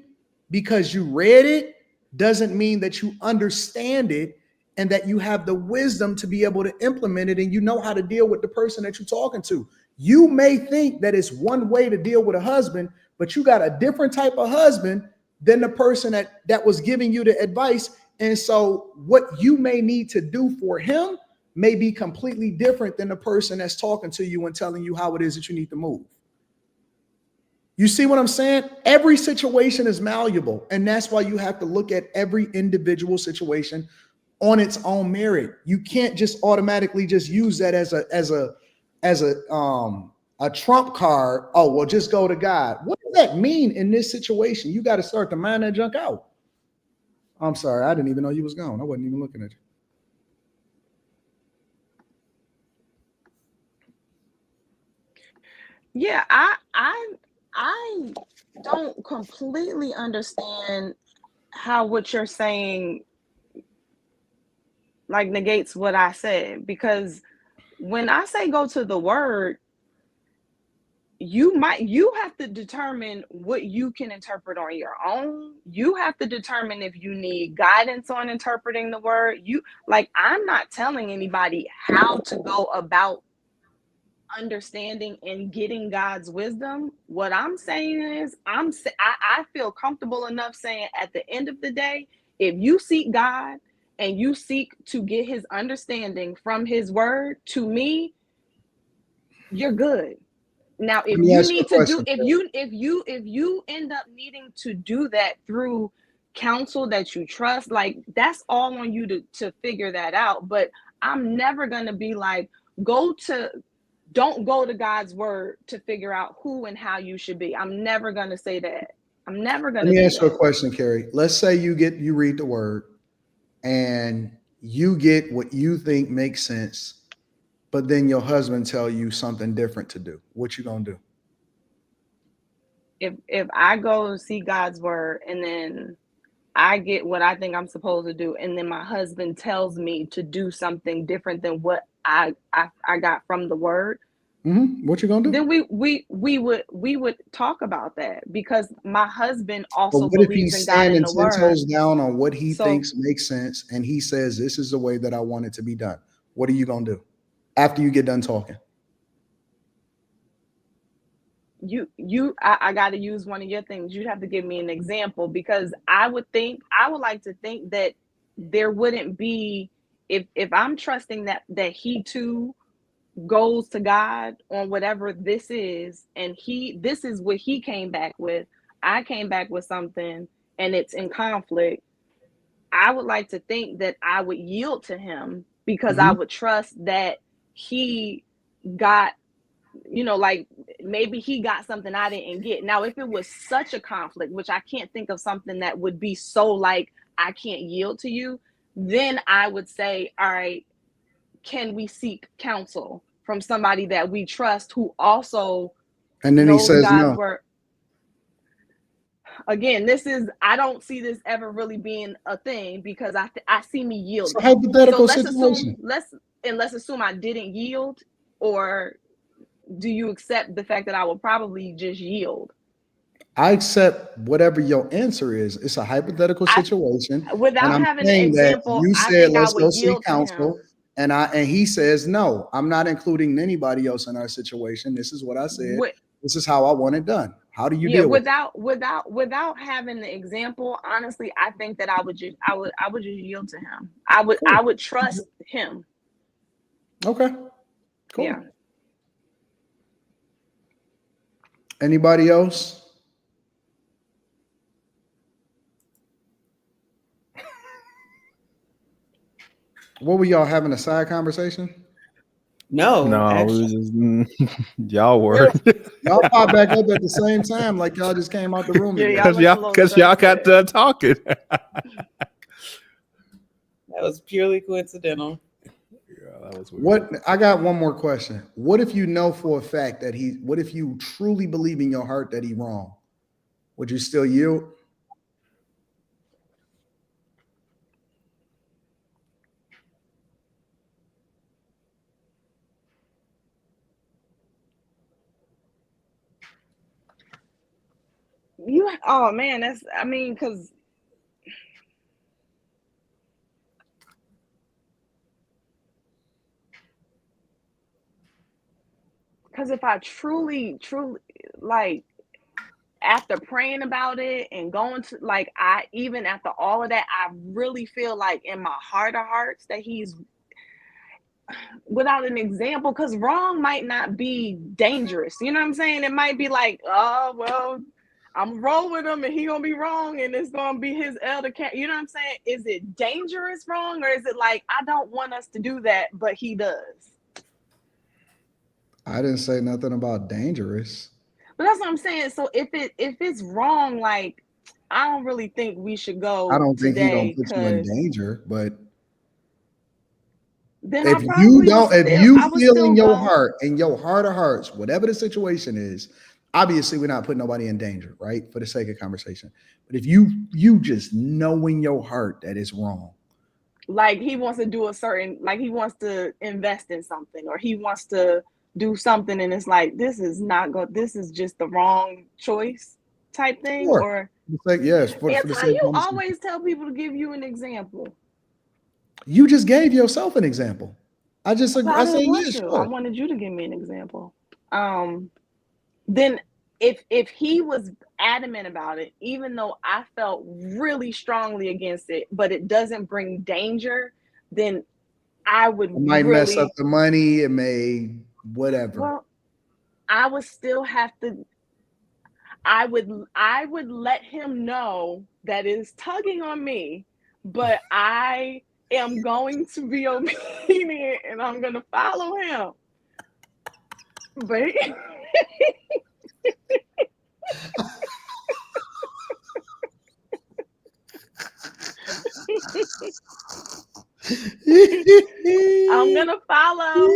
B: because you read it, doesn't mean that you understand it and that you have the wisdom to be able to implement it and you know how to deal with the person that you're talking to. You may think that it's one way to deal with a husband, but you got a different type of husband than the person that was giving you the advice. And so what you may need to do for him may be completely different than the person that's talking to you and telling you how it is that you need to move. You see what I'm saying? Every situation is malleable, and that's why you have to look at every individual situation on its own merit. You can't just automatically just use that as a trump card. Oh, well, just go to God. What does that mean in this situation? You got to start to mind that junk out. I'm sorry, I didn't even know you was gone. I wasn't even looking at you.
A: Yeah, I don't completely understand how what you're saying like negates what I said, because when I say go to the word, you have to determine what you can interpret on your own. You have to determine if you need guidance on interpreting the word. I'm not telling anybody how to go about understanding and getting God's wisdom. What I'm saying is I feel comfortable enough saying at the end of the day, if you seek God and you seek to get his understanding from his word, to me, you're good. Now, if you need to do, if you end up needing to do that through counsel that you trust, like that's all on you to figure that out. But I'm never gonna be like, don't go to God's word to figure out who and how you should be. I'm never going to say that. I'm never going to.
B: Let me ask you a question, Carrie. Let's say you read the word and you get what you think makes sense, but then your husband tell you something different to do. What you going to
A: do? If I go see God's word and then I get what I think I'm supposed to do, and then my husband tells me to do something different than what I got from the word,
B: what you gonna do?
A: Then we would talk about that, because my husband also believes in God and the word.
B: Toes down on what he thinks makes sense, and he says this is the way that I want it to be done. What are you gonna do after you get done talking?
A: I got to use one of your things. You'd have to give me an example, because I would like to think that there wouldn't be, if I'm trusting that he too goes to God on whatever this is, and this is what he came back with, I came back with something and it's in conflict, I would like to think that I would yield to him, because I would trust that he got, like maybe he got something I didn't get. Now, if it was such a conflict, which I can't think of something that would be so like I can't yield to you, then I would say, all right, can we seek counsel from somebody that we trust who also knows God's word? Again, I don't see this ever really being a thing, because I see me yield.
B: It's a hypothetical situation.
A: Let's assume I didn't yield, or do you accept the fact that I will probably just yield?
B: I accept whatever your answer is. It's a hypothetical situation.
A: Without having an example,
B: you said let's go seek counsel. And he says, no, I'm not including anybody else in our situation. This is what I said. This is how I want it done. How do you deal with
A: without having the example? Honestly, I think that I would just yield to him. I would trust him.
B: Okay, cool.
A: Yeah.
B: Anybody else? What were y'all having a side conversation?
C: No,
F: actually.
C: Y'all were.
B: Y'all popped back up at the same time, like y'all just came out the room.
C: Because y'all got done talking.
F: That was purely coincidental.
C: Yeah, that was weird.
B: What? I got one more question. What if you know for a fact that what if you truly believe in your heart that he's wrong? Would you still yield?
A: Oh man, that's, I mean, because if I truly like, after praying about it and going to, like, I, even after all of that, I really feel like in my heart of hearts that he's, without an example, because wrong might not be dangerous. You know what I'm saying? It might be like, oh well, I'm roll with him and he gonna be wrong and it's gonna be his elder cat. You know what I'm saying? Is it dangerous wrong, or is it like, I don't want us to do that, but he does?
B: I didn't say nothing about dangerous.
A: But that's what I'm saying. So if it's wrong, like, I don't really think we should go.
B: I don't think he
A: today,
B: don't put you in danger, but
A: then
B: if you feel in your
A: go.
B: heart, in your heart of hearts, whatever the situation is, obviously we're not putting nobody in danger, right? For the sake of conversation. But if you just know in your heart that it's wrong,
A: like he wants to do he wants to invest in something, or he wants to do something, and it's like, this is just the wrong choice type thing.
B: Sure.
A: Or
B: like, yes,
A: you always tell people to give you an example.
B: You just gave yourself an example. I said, yes, sure.
A: I wanted you to give me an example. Then if he was adamant about it, even though I felt really strongly against it, but it doesn't bring danger, then I would,
B: it might mess up the money. It may whatever.
A: Well, I would still have to. I would let him know that it's tugging on me, but I am going to be obedient and I'm going to follow him. But I'm gonna follow,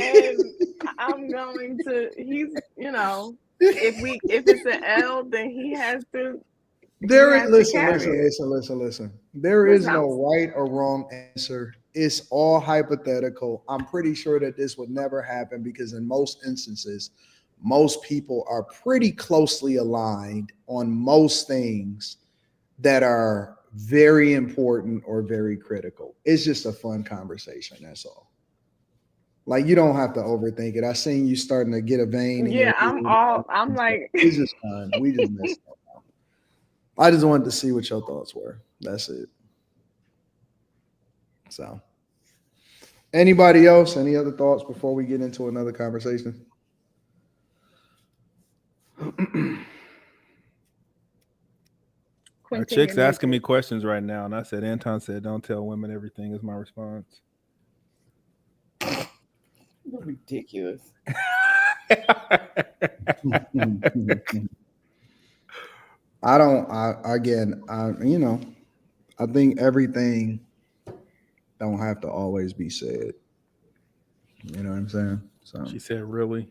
A: and I'm going to. He's, if it's an L, then he has to.
B: Listen. There is no right or wrong answer. It's all hypothetical. I'm pretty sure that this would never happen because in most instances, most people are pretty closely aligned on most things that are very important or very critical. It's just a fun conversation. That's all. Like, you don't have to overthink it. I seen you starting to get a vein.
A: Yeah, I'm like,
B: it's just fun. We just messed up. I just wanted to see what your thoughts were. That's it. So, anybody else? Any other thoughts before we get into another conversation?
C: A chick's asking me questions right now, and I said, Anton said, "Don't tell women everything." Is my response.
F: Ridiculous.
B: I think everything don't have to always be said. You know what I'm saying? So
C: she said, really?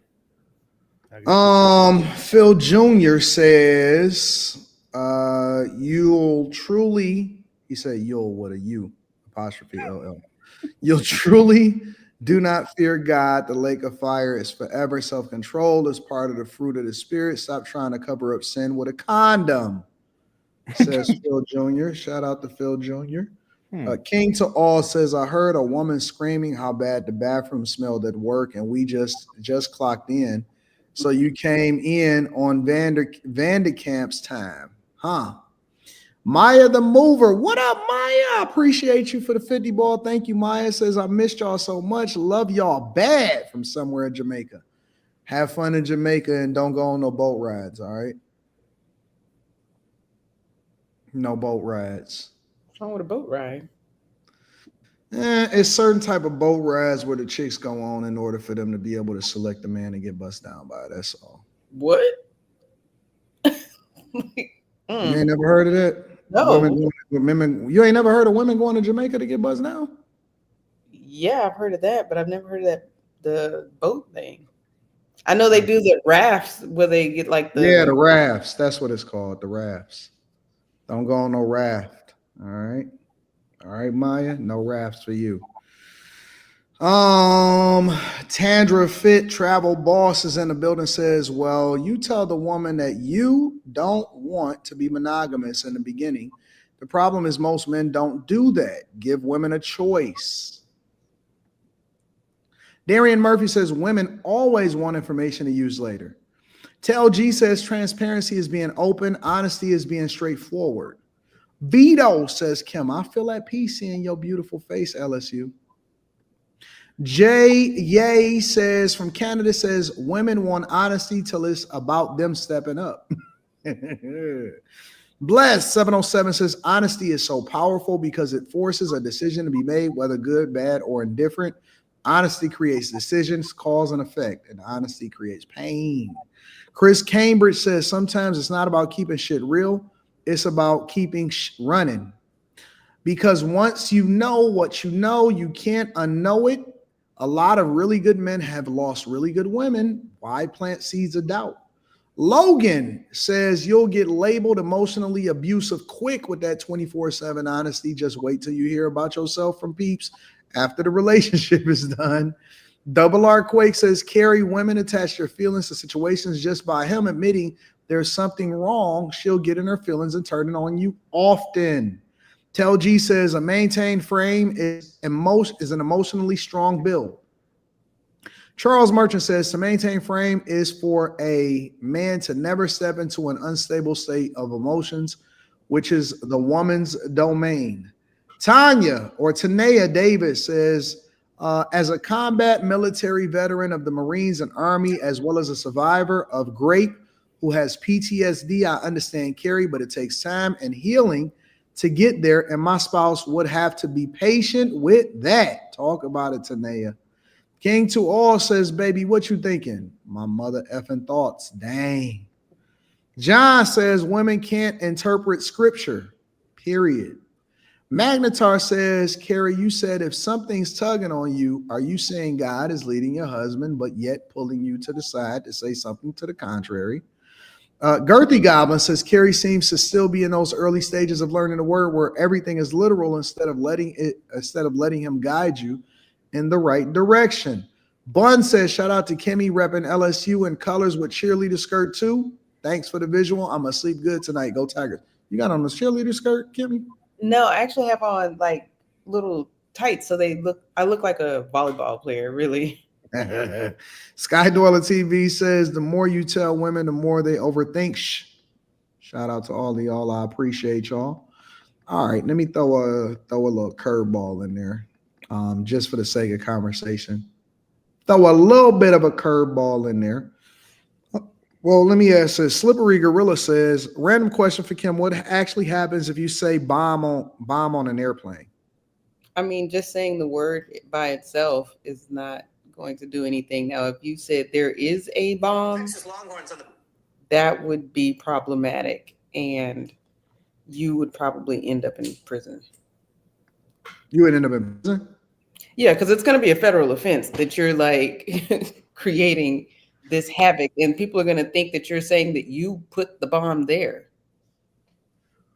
B: Phil Jr. says, you'll truly, he said, you'll with a U apostrophe LL. You'll truly do not fear God. The lake of fire is forever. Self-control is part of the fruit of the spirit. Stop trying to cover up sin with a condom, says Phil Jr. Shout out to Phil Jr. King to all says, I heard a woman screaming how bad the bathroom smelled at work, and we just clocked in. So you came in on Vanderkamp's time, huh? Maya the Mover. What up, Maya? Appreciate you for the 50 ball. Thank you, Maya. Says, I missed y'all so much. Love y'all bad from somewhere in Jamaica. Have fun in Jamaica and don't go on no boat rides, all right? No boat rides.
F: What's wrong with a boat ride?
B: It's certain type of boat rides where the chicks go on in order for them to be able to select the man and get bust down by. That's all.
F: What?
B: You ain't never heard of that?
F: No.
B: Women, you ain't never heard of women going to Jamaica to get buzzed down?
F: Yeah, I've heard of that, but I've never heard of that the boat thing. I know they do the rafts where they get like
B: the rafts. That's what it's called, the rafts. Don't go on no raft. All right, Maya, no rafts for you. Tandra Fit Travel Boss is in the building. Says, well, you tell the woman that you don't want to be monogamous in the beginning. The problem is most men don't do that. Give women a choice. Darian Murphy says, women always want information to use later. Tel G says, transparency is being open. Honesty is being straightforward. Vito says, Kim, I feel at peace seeing your beautiful face, LSU. Jay Ye says from Canada says women want honesty till it's about them stepping up. Bless 707 says honesty is so powerful because it forces a decision to be made, whether good, bad, or indifferent. Honesty creates decisions, cause and effect, and honesty creates pain. Chris Cambridge says sometimes it's not about keeping shit real, it's about keeping running. Because once you know what you know, you can't unknow it. A lot of really good men have lost really good women. Why plant seeds of doubt? Logan says you'll get labeled emotionally abusive quick with that 24/7 honesty. Just wait till you hear about yourself from peeps after the relationship is done. Double R Quake says carry women attach their feelings to situations just by him admitting there's something wrong. She'll get in her feelings and turn it on you often. Tel G says a maintained frame is an emotionally strong build. Charles Merchant says to maintain frame is for a man to never step into an unstable state of emotions, which is the woman's domain. Tanya or Tanea Davis says, as a combat military veteran of the Marines and Army, as well as a survivor of GRAPE who has PTSD, I understand Carrie, but it takes time and healing to get there, and my spouse would have to be patient with that. Talk about it, Tanea. King to all says, baby, what you thinking? My mother effing thoughts. Dang. John says women can't interpret scripture, period. Magnetar says, Carrie, you said if something's tugging on you, are you saying God is leading your husband, but yet pulling you to the side to say something to the contrary? Girthy Goblin says Carrie seems to still be in those early stages of learning the word where everything is literal instead of letting him guide you in the right direction. Bun says shout out to Kimmy repping LSU in colors with cheerleader skirt too. Thanks for the visual. I'm gonna sleep good tonight. Go Tigers. You got on the cheerleader skirt, Kimmy?
F: No, I actually have on like little tights, so I look like a volleyball player, really.
B: Sky Dweller TV says the more you tell women, the more they overthink. Shout out to all of y'all. I appreciate y'all. All right, let me throw a little curveball in there, just for the sake of conversation. Throw a little bit of a curveball in there. Well, let me ask this. Slippery Gorilla says, random question for Kim. What actually happens if you say bomb on an airplane?
F: I mean, just saying the word by itself is not going to do anything. Now, if you said there is a bomb, that would be problematic, and you would probably end up in prison.
B: You would end up in prison?
F: Yeah, because it's going to be a federal offense that you're like creating this havoc, and people are going to think that you're saying that you put the bomb there.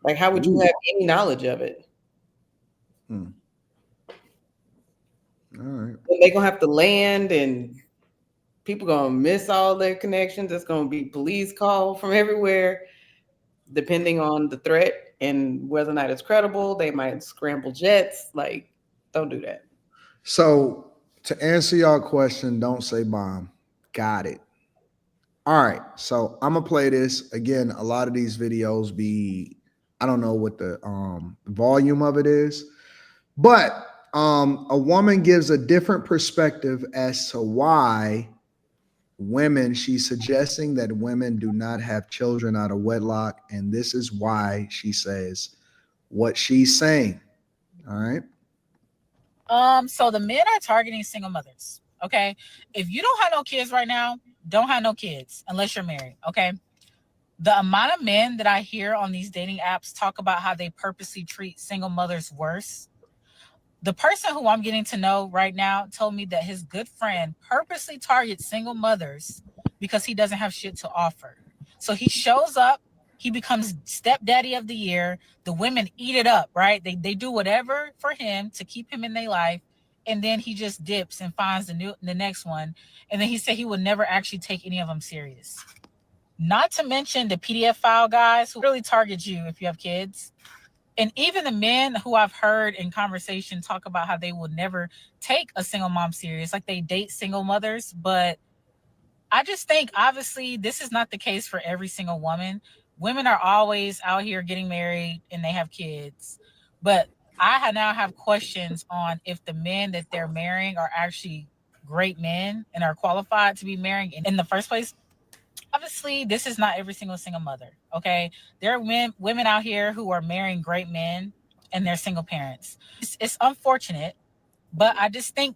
F: Like, how would you have any knowledge of it?
B: All right.
F: And they're going to have to land, and people going to miss all their connections. It's going to be police call from everywhere, depending on the threat and whether or not it's credible. They might scramble jets. Like, don't do that.
B: So to answer y'all question, don't say bomb. Got it. All right, so I'm gonna play this again. A lot of these videos I don't know what the volume of it is, but a woman gives a different perspective as to why she's suggesting that women do not have children out of wedlock, and this is why she says what she's saying. All right.
L: So the men are targeting single mothers. Okay. If you don't have no kids right now, don't have no kids unless you're married. Okay. The amount of men that I hear on these dating apps talk about how they purposely treat single mothers worse. The person who I'm getting to know right now told me that his good friend purposely targets single mothers because he doesn't have shit to offer. So he shows up, he becomes stepdaddy of the year. The women eat it up, right? They do whatever for him to keep him in their life. And then he just dips and finds the next one. And then he said he would never actually take any of them serious. Not to mention the PDF file guys who really target you if you have kids. And even the men who I've heard in conversation talk about how they will never take a single mom serious, like they date single mothers. But I just think, obviously, this is not the case for every single woman. Women are always out here getting married and they have kids. But I now have questions on if the men that they're marrying are actually great men and are qualified to be married in the first place. Obviously, this is not every single mother, okay? There are women out here who are marrying great men and they're single parents. It's unfortunate, but I just think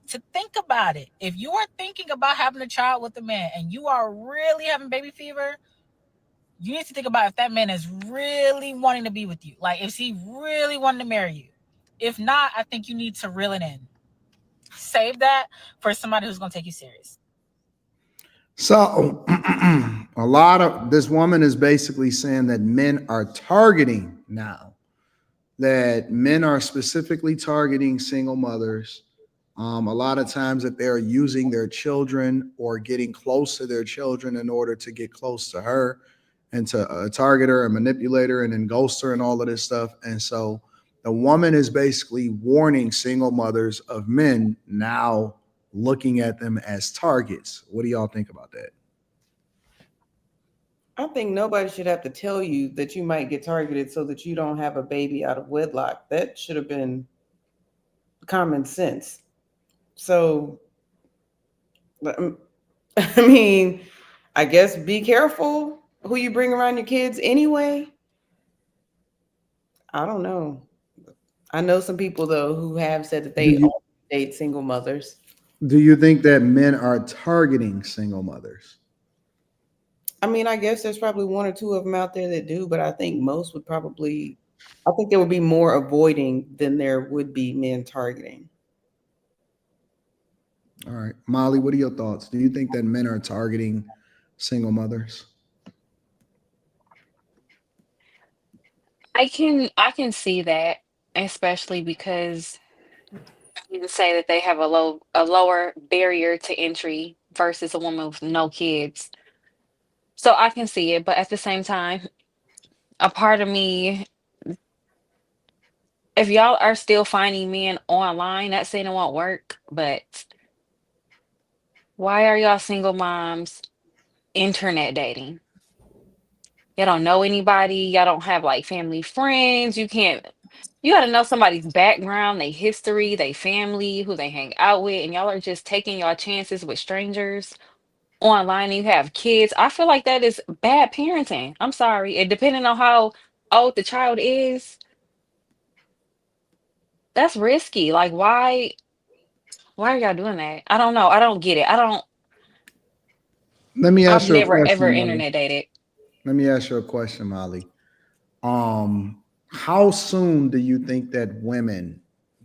L: about it. If you are thinking about having a child with a man and you are really having baby fever, you need to think about if that man is really wanting to be with you. Like, is he really wanting to marry you? If not, I think you need to reel it in. Save that for somebody who's going to take you serious.
B: So a lot of this woman is basically saying that men are targeting now, that men are specifically targeting single mothers. A lot of times that they're using their children or getting close to their children in order to get close to her and to target her and manipulate her and then ghost her and all of this stuff. And so the woman is basically warning single mothers of men now looking at them as targets. What do y'all think about that?
F: I think nobody should have to tell you that you might get targeted so that you don't have a baby out of wedlock. That should have been common sense. So, I mean, I guess be careful who you bring around your kids anyway. I don't know. I know some people, though, who have said that they only date single mothers.
B: Do you think that men are targeting single mothers?
F: I mean, I guess there's probably one or two of them out there that do, but I think most would probably, I think there would be more avoiding than there would be men targeting.
B: All right. Molly, what are your thoughts? Do you think that men are targeting single mothers?
H: I can see that, especially because you can say that they have a lower barrier to entry versus a woman with no kids. So I can see it, but at the same time, a part of me, if y'all are still finding men online, not saying it won't work, but why are y'all single moms internet dating? Y'all don't know anybody, y'all don't have like family friends, you gotta know somebody's background, their history, their family, who they hang out with, and y'all are just taking y'all chances with strangers online and you have kids. I feel like that is bad parenting. I'm sorry. And depending on how old the child is, that's risky. Like why are y'all doing that? I don't know. I don't get it.
B: Let me
H: I've
B: ask you a
H: never ever
B: question, Molly.
H: internet dated.
B: Let me ask you a question, Molly. How soon do you think that women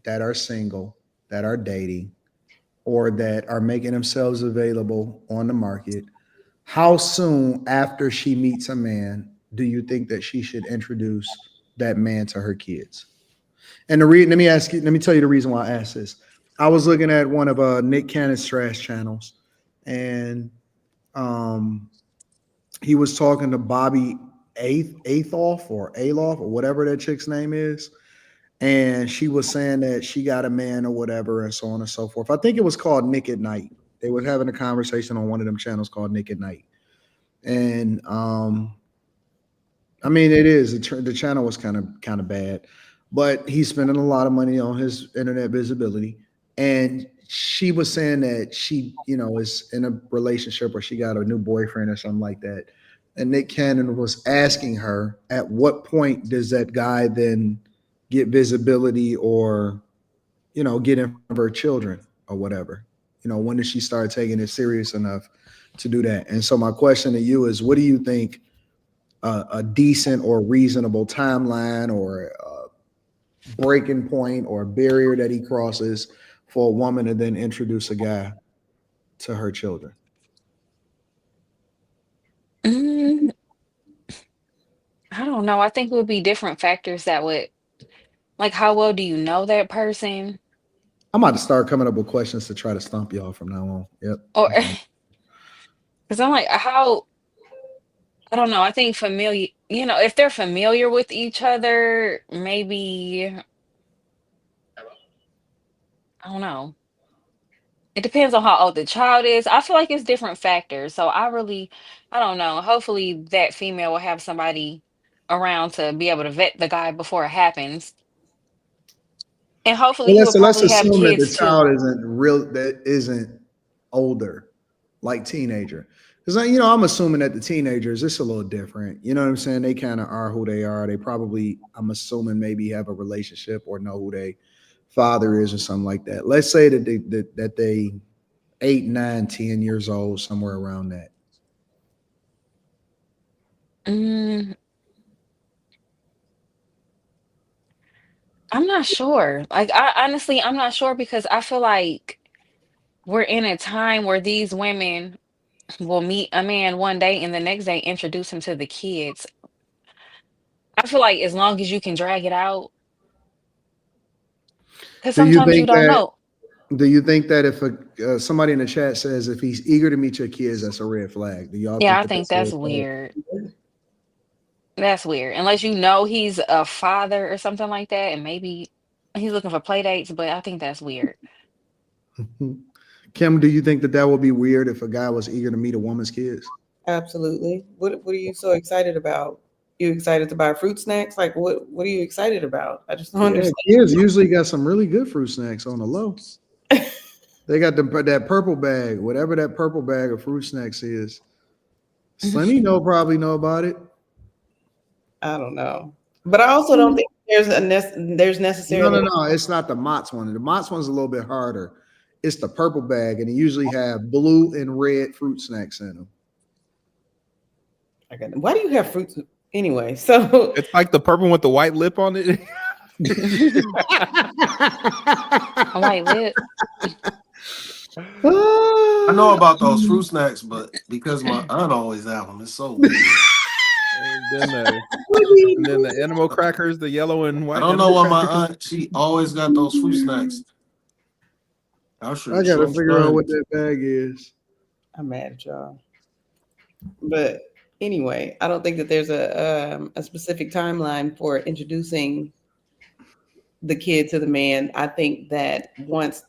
B: that are single, that are dating, or that are making themselves available on the market, how soon after she meets a man do you think that she should introduce that man to her kids? And let me tell you the reason why I asked this. I was looking at one of Nick Cannon's trash channels, and he was talking to Bobby Athoff or Aloff or whatever that chick's name is. And she was saying that she got a man or whatever and so on and so forth. I think it was called Nick at Night. They were having a conversation on one of them channels called Nick at Night. and I mean, it is the channel was kind of bad, but he's spending a lot of money on his internet visibility. And she was saying that she, is in a relationship or she got a new boyfriend or something like that. And Nick Cannon was asking her, at what point does that guy then get visibility or, get in front of her children or whatever? When did she start taking it serious enough to do that? And so my question to you is, what do you think a decent or reasonable timeline or breaking point or barrier that he crosses for a woman to then introduce a guy to her children?
H: I don't know. I think it would be different factors that would, like, how well do you know that person?
B: I'm about to start coming up with questions to try to stump y'all from now on. Yep.
H: Or because I'm like, how, I don't know. I think familiar, if they're familiar with each other, maybe, I don't know. It depends on how old the child is. I feel like it's different factors. So I don't know. Hopefully that female will have somebody around to be able to vet the guy before it happens. And hopefully he will
B: So let's
H: probably have
B: assume that the
H: kids
B: child
H: too.
B: isn't older, like teenager. Because I'm assuming that the teenagers, it's a little different. You know what I'm saying? They kind of are who they are. They probably, I'm assuming, maybe have a relationship or know who they father is or something like that. Let's say that they 8, 9, 10 years old, somewhere around that.
H: I'm not sure. Like, I'm not sure because I feel like we're in a time where these women will meet a man one day and the next day introduce him to the kids. I feel like as long as you can drag it out, because
B: Do you
H: sometimes you
B: think
H: don't
B: that?
H: know.
B: Do you think that if somebody in the chat says if he's eager to meet your kids, that's a red flag? Do y'all
H: Yeah,
B: think
H: I
B: that
H: think
B: that's a red
H: that's
B: flag?
H: weird. That's weird. Unless you know he's a father or something like that, and maybe he's looking for play dates, but I think that's weird.
B: Kim, do you think that would be weird if a guy was eager to meet a woman's kids?
F: Absolutely. What are you so excited about? You excited to buy fruit snacks? Like what are you excited about? I just don't understand.
B: Kids usually got some really good fruit snacks on the low. They got that purple bag, whatever that purple bag of fruit snacks is. Sonny probably know about it.
F: I don't know. But I also don't think there's necessarily
B: No. It's not the Mott's one. The Mott's one's a little bit harder. It's the purple bag, and they usually have blue and red fruit snacks in them.
F: Why do you have fruits anyway? So
C: it's like the purple with the white lip on it.
H: A white lip.
D: I know about those fruit snacks, but because my aunt always have them, it's so weird.
C: And then the animal crackers, the yellow and white.
D: I don't know why my aunt, she always got those fruit snacks.
B: I gotta figure out what that bag is.
F: I'm mad at y'all. But anyway, I don't think that there's a specific timeline for introducing the kid to the man. I think that once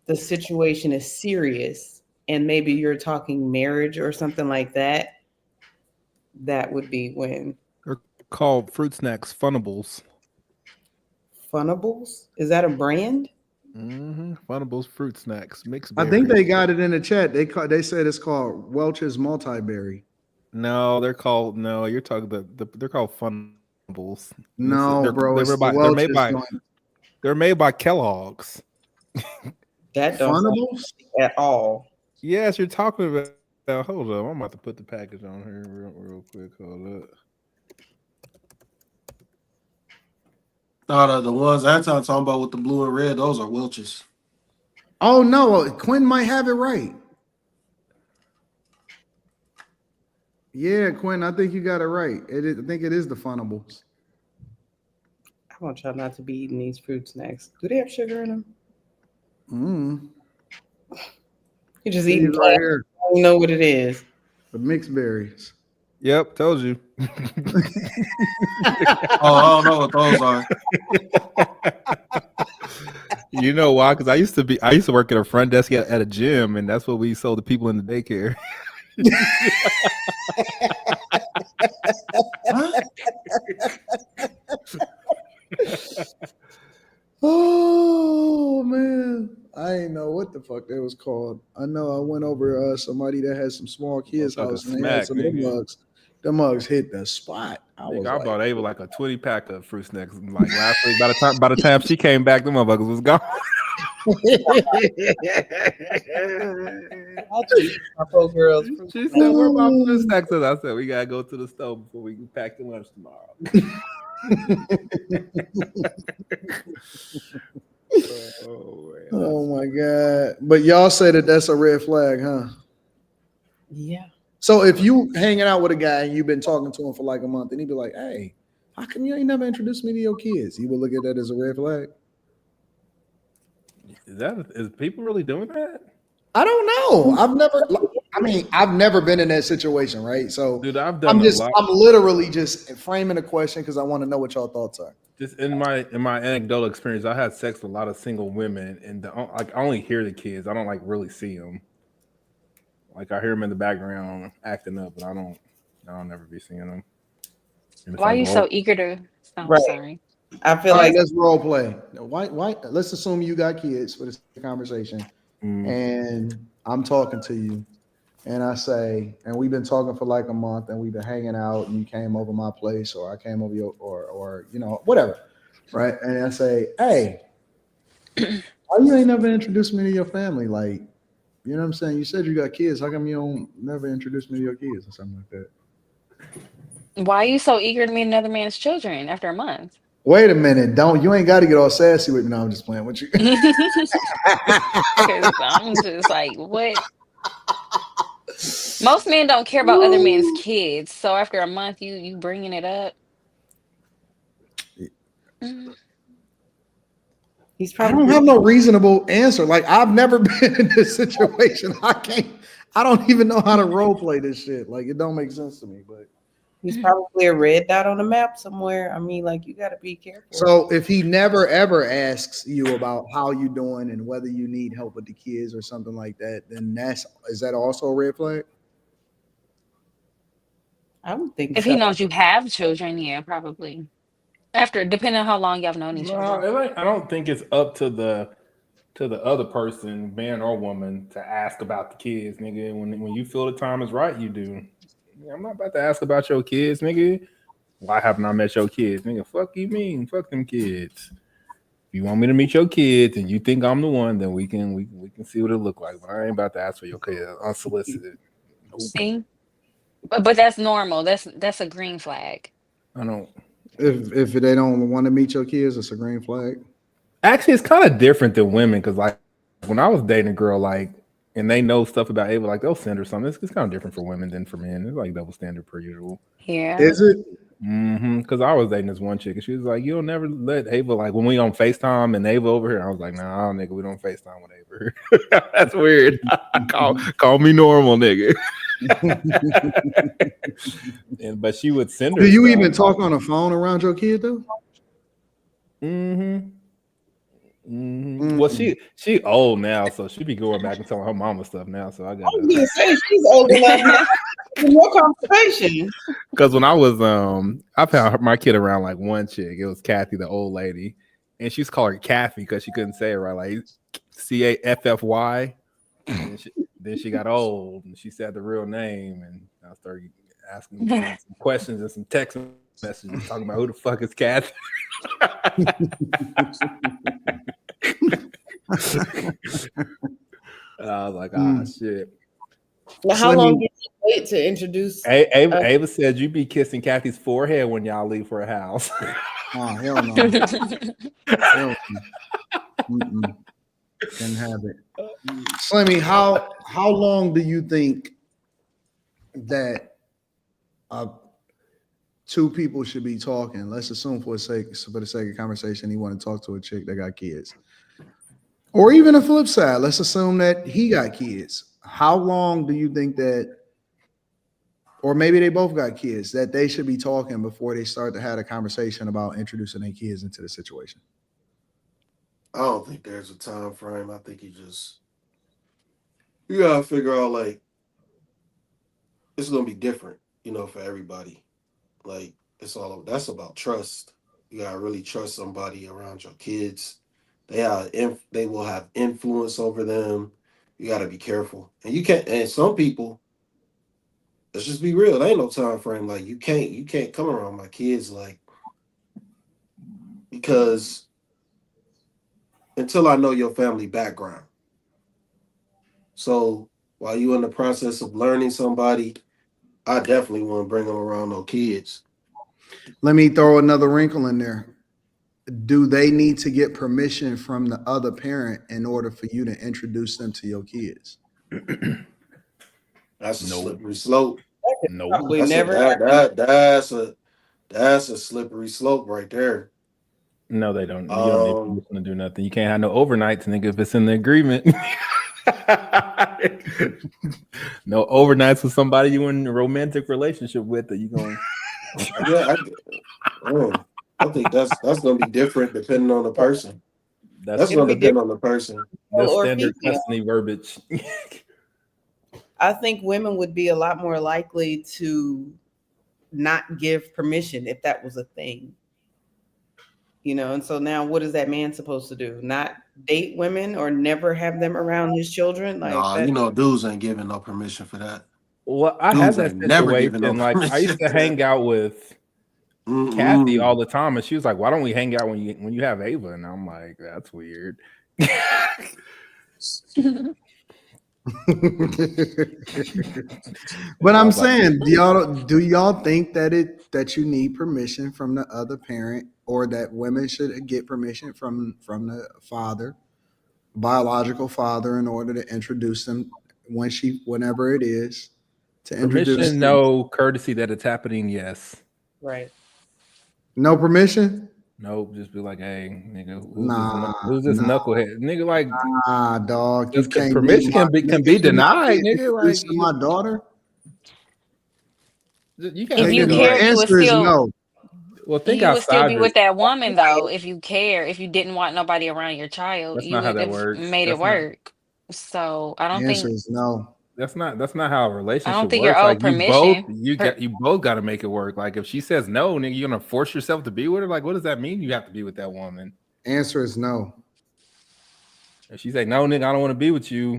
F: the situation is serious and maybe you're talking marriage or something like that, that would be when.
C: They're called fruit snacks Funables.
F: Funables? Is that a brand?
C: Funables fruit snacks. Mixed
B: berries. I think they got it in the chat. They said it's called Welch's Multi-Berry.
C: No, they're called you're talking they're called Funables.
B: No, bro.
C: They're made by Kellogg's.
F: That don't
B: Funables
F: at all.
C: Yes, you're talking about. Hold up, I'm about to put the package on here real quick. Hold up.
D: No, the ones Anton talking about with the blue and red, those are Welch's.
B: Oh no, Quinn might have it right. Yeah, Quinn, I think you got it right. I think it is the Funables.
F: I want y'all not to be eating these fruit snacks. Do they have sugar in them? You're just eating right here. I don't know what it is.
B: The mixed berries.
C: Yep, told you.
D: I don't know what those are.
C: You know why? Because I used to work at a front desk at a gym, and that's what we sold to people in the daycare.
B: Oh man, I ain't know what the fuck that was called. I know I went over somebody that had some small kids' house and they had some of mugs. The mugs hit the spot. I was
C: I
B: like,
C: bought Ava like a 20 pack of fruit snacks like last week. By the time she came back, the motherfuckers was gone.
F: My poor girls.
C: She said, "Where my fruit snacks?" I said, "We gotta go to the store before we can pack the lunch tomorrow."
B: Oh my god! But y'all say that that's a red flag, huh?
F: Yeah.
B: So if you hanging out with a guy and you've been talking to him for like a month, and he'd be like, "Hey, how come you ain't never introduced me to your kids?" You would look at that as a red flag.
C: Is people really doing that?
B: I don't know. I've never been in that situation, right? So,
C: dude, I've done a lot.
B: I'm literally just framing a question because I want to know what y'all thoughts are.
C: Just in my anecdotal experience, I had sex with a lot of single women, and I only hear the kids. I don't like really see them. Like I hear them in the background acting up, but I don't ever be seeing them.
H: Why are you so eager to? Oh,
F: right.
H: Sorry.
F: I feel like
B: let's role play. Why? Let's assume you got kids for this conversation, and I'm talking to you, and I say, and we've been talking for like a month, and we've been hanging out, and you came over my place, or I came over your, or whatever, right? And I say, hey, why you ain't never introduced me to your family? Like, you know what I'm saying? You said you got kids. How come you don't never introduce me to your kids or something like that?
H: Why are you so eager to meet another man's children after a month?
B: Wait a minute. You ain't got to get all sassy with me. No, I'm just playing with you.
H: Because I'm just like, what? Most men don't care about other men's kids. So after a month, you bringing it up.
B: I don't have no reasonable answer. Like, I've never been in this situation. I don't even know how to role play this shit. Like, it don't make sense to me, but
F: he's probably a red dot on the map somewhere. I mean, like, you got to be careful.
B: So if he never ever asks you about how you doing and whether you need help with the kids or something like that, then is that also a red flag?
F: I would think
H: if he knows you have children, yeah, probably. After, depending on how long y'all known each other.
C: I don't think it's up to the other person, man or woman, to ask about the kids, nigga. When you feel the time is right, you do. I'm not about to ask about your kids, nigga. Why haven't I met your kids, nigga? Fuck you mean? Fuck them kids. If you want me to meet your kids and you think I'm the one, then we can see what it look like. But I ain't about to ask for your kids unsolicited. Nope.
H: See, but that's normal. That's a green flag.
C: I don't.
B: If they don't want to meet your kids, it's a green flag.
C: Actually, it's kind of different than women because, like, when I was dating a girl, like, and they know stuff about Ava, like, they'll send her something. It's kind of different for women than for men. It's like double standard per usual.
H: Yeah.
B: Is it?
C: Because I was dating this one chick, and she was like, "You'll never let Ava, like, when we on FaceTime and Ava over here." I was like, "Nah, nigga, we don't FaceTime with Ava." That's weird. call me normal, nigga. But she would send her.
B: Do you even talk on the phone around your kid though?
C: Well, she old now, so she be going back and telling her mama stuff now. So I got.
F: I was gonna say she's old enough. More conversation.
C: Because when I was I found my kid around like one chick. It was Kathy, the old lady, and she's called her Kathy because she couldn't say it right, like Caffy. Then she got old and she said the real name, and I started asking some questions and some text messages talking about who the fuck is Kathy. I was like, shit.
F: Now, how long did you wait to introduce?
C: Ava said you be kissing Kathy's forehead when y'all leave for a house.
B: Oh, hell no. Hell no. Can't have it. Slimmy, how long do you think that two people should be talking? Let's assume for the sake of conversation, you want to talk to a chick that got kids. Or even a flip side, let's assume that he got kids. How long do you think that, or maybe they both got kids, that they should be talking before they start to have a conversation about introducing their kids into the situation?
D: I don't think there's a time frame. I think you gotta figure out, like, it's gonna be different, for everybody. Like that's about trust. You gotta really trust somebody around your kids. They will have influence over them. You gotta be careful, and you can't. And some people, let's just be real. There ain't no time frame. Like you can't come around my kids like because until I know your family background. So while you in the process of learning somebody, I definitely wouldn't bring them around no kids.
B: Let me throw another wrinkle in there. Do they need to get permission from the other parent in order for you to introduce them to your kids?
D: That's a
C: No.
D: slippery slope.
C: No.
F: Probably
D: That's
F: never.
D: that's a slippery slope right there.
C: No, they don't. You don't need
D: Um,
C: permission to do nothing. You can't have no overnights, nigga, if it's in the agreement. No overnights with somebody you in a romantic relationship with that you going.
D: yeah, I think that's gonna be different depending on the person.
C: That's
D: That's
F: It'll
D: gonna
F: be
D: depend
F: different,
D: on the person.
C: the
F: or
C: standard
F: female.
C: custody verbiage.
F: I think women would be a lot more likely to not give permission if that was a thing. And so now what is that man supposed to do? Not date women or never have them around his children? Like
D: Nah,
F: that.
D: dudes ain't giving no permission for that.
C: Well, I had
D: Dudes
C: that
D: ain't never giving no
C: situation. Like I used
D: permission
C: to
D: for that.
C: hang out with Kathy all the time, and she was like, "Why don't we hang out when you have Ava?" And I'm like, "That's weird."
B: But I'm saying, do y'all think that you need permission from the other parent, or that women should get permission from the father, biological father, in order to introduce them whenever it is to introduce
C: Permission,
B: them?
C: no. Courtesy that it's happening, yes.
F: Right.
B: No permission?
C: Nope. Just be like, "Hey, nigga,
B: Nah,
C: who's this
B: nah,
C: knucklehead, nigga?" Like,
B: dog. You
C: just
B: can't be
C: permission
B: my
C: can
B: nigga.
C: be
B: You not
C: denied,
B: being
C: nigga. Like,
B: introduced to my daughter.
C: you can
H: If
C: have
H: you
C: your
B: Nigga, the
H: cared,
C: right.
H: you would
B: answer is
H: still
B: no.
C: Well, think
H: you would still
C: outside
H: be
C: this.
H: with that woman though. If you care, if you didn't want nobody around your child,
C: That's
H: you
C: not how
H: would
C: that
H: have
C: works.
H: made it work. So I
B: The
H: don't
B: answer
H: think
B: is no.
C: That's not how a
H: I don't
C: relationship
H: think you're
C: works. Like
H: owed permission.
C: you both got to make it work. Like if she says no, nigga, you're gonna force yourself to be with her. Like what does that mean? You have to be with that woman.
B: Answer is no.
C: If she say no, nigga, I don't want to be with you.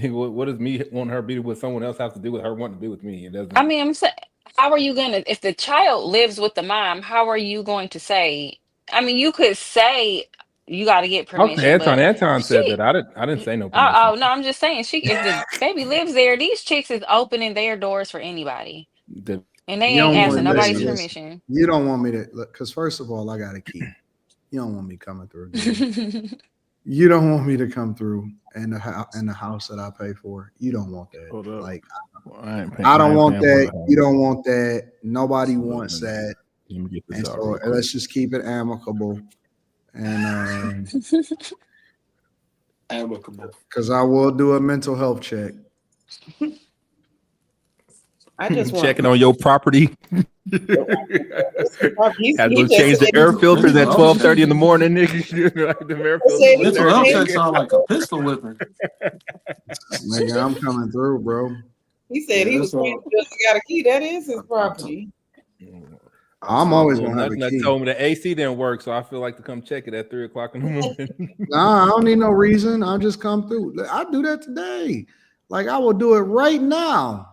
C: What does me wanting her to be with someone else have to do with her wanting to be with me? It
H: I
C: doesn't.
H: mean, I'm saying, how are you gonna if the child lives with the mom? How are you going to say? I mean, you could say you got to get
C: Okay,
H: permission,
C: Anton.
H: but
C: Anton said
H: she.
C: that. I didn't say no
H: Oh,
C: permission.
H: oh no, I'm just saying she. If the baby lives there, these chicks is opening their doors for anybody,
C: The
H: and they
B: You
H: ain't
B: don't want
H: asking nobody's
B: listen.
C: baby.
H: permission.
B: You don't want me to look, because first of all, I got a key. You don't want me coming through, do you? You don't want me to come through in the house that I pay for. You don't want that.
C: Hold up.
B: Like
C: I
B: I don't
C: ain't
B: want
C: paying for
B: that.
C: the
B: You
C: house.
B: don't want that. Nobody
C: Hold up,
B: wants that.
C: let me get this
B: And
C: out
B: so
C: real quick.
B: let's just keep it amicable. And
D: amicable.
B: because I will do a mental health check.
F: I just want
C: Checking on your property. Had to go change the air filters at 12:30 in the morning. Nigga. The air filters was
D: Mental health
C: dirty.
D: check sound like a pistol whipping.
B: Nigga, I'm coming through, bro.
F: He said he was paying bills. He got a key. That is his property.
B: I'm always gonna have a
C: Nut
B: key.
C: told me the AC didn't work, so I feel like to come check it at 3:00 in the morning.
B: Nah, I don't need no reason. I'll just come through. I do that today. Like I will do it right now.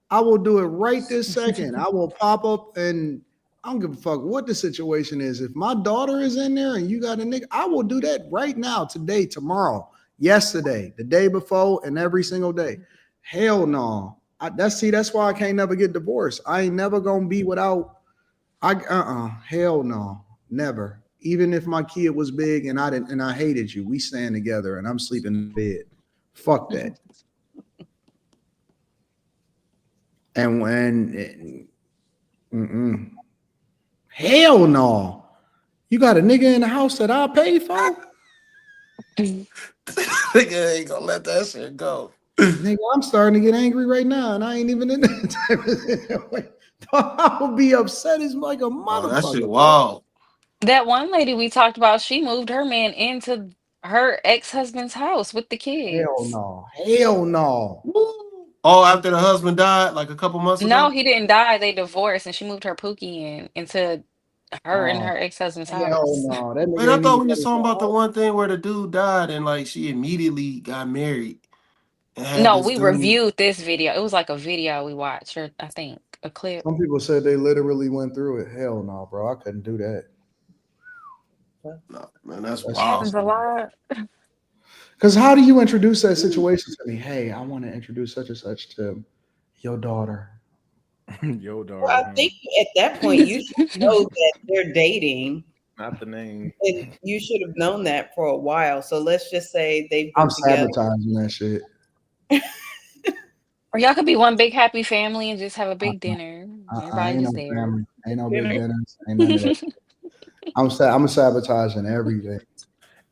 B: I will do it right this second. I will pop up and I don't give a fuck what the situation is. If my daughter is in there and you got a nigga, I will do that right now, today, tomorrow, yesterday, the day before, and every single day. Hell no. That's why I can't never get divorced. I ain't never gonna be without. Hell no, never. Even if my kid was big and I hated you, we stand together and I'm sleeping in bed. Fuck that. And hell no, you got a nigga in the house that I pay for.
D: Nigga ain't gonna let that shit go.
B: Nigga, I'm starting to get angry right now, and I ain't even in that type of. I would be upset as like a motherfucker.
D: That shit wild.
H: That one lady we talked about, she moved her man into her ex-husband's house with the
B: Hell
H: kids.
B: no. Hell no.
D: Woo. Oh, after the husband died, like a couple months
H: No,
D: ago.
H: he didn't die. They divorced, and she moved her Pookie into her and
B: Oh,
H: her ex-husband's
B: hell
H: house.
B: no. That
D: Wait,
B: nigga
D: I
B: ain't
D: thought
B: even
D: we
B: got
D: was
B: his
D: talking
B: own
D: about the
B: house.
D: one thing where the dude died and like she immediately got married and had
H: No,
D: this
H: we
D: dude.
H: reviewed this video. It was like a video we watched, or I think a clip.
B: Some people said they literally went through it. Hell no, bro. I couldn't do that.
D: No, man, that's
B: That's
D: wild.
H: Happens a lot.
B: because how do you introduce that situation to me? Hey, I want to introduce such and such to your daughter.
C: Yo,
F: Well, I
C: daughter.
F: think at that point you should know that they're dating,
C: Not the name.
F: and you should have known that for a while. So let's just say they've
B: I'm
F: been together.
B: sabotaging that shit.
H: Or y'all could be one big happy family and just have a big
B: Uh-uh.
H: dinner.
B: Ain't
H: Everybody
B: no
H: just there.
B: family. Ain't no big
F: Dinner.
B: dinners. Ain't none of that. I'm sabotaging everything.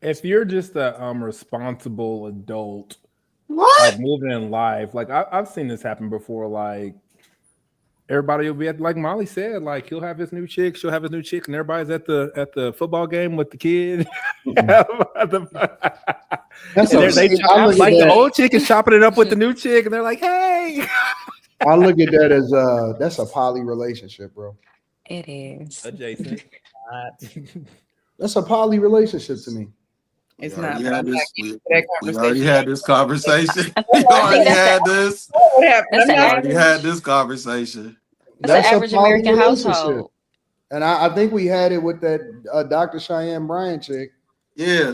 C: If you're just a responsible adult,
D: What?
C: like moving in life, like I've seen this happen before. Like everybody will be at, like Molly said, like he'll have his new chick, she'll have his new chick, and everybody's at the football game with the kid.
B: That's
C: And
B: a,
C: they
B: see, I
H: I've
B: look at
C: like the
B: that.
C: old chick is chopping it up with the new chick, and they're like, "Hey."
B: I look at that as that's a poly relationship, bro.
H: It is.
C: Adjacent.
B: That's a poly relationship to me.
F: It's
D: We
F: not,
D: already
F: but
D: had
F: I'm not
D: this.
F: getting into that
D: We already
F: conversation.
D: had this conversation.
H: I,
D: We
H: I think
D: already
H: that's
D: had this.
F: What happened?
H: that's
F: I'm
H: the
D: We
F: not.
D: already had
H: average.
D: this conversation.
H: That's the
B: That's a
H: average
B: poly
H: American
B: relationship.
H: household.
B: And I think we had it with that Dr. Cheyenne Bryant chick.
D: Yeah.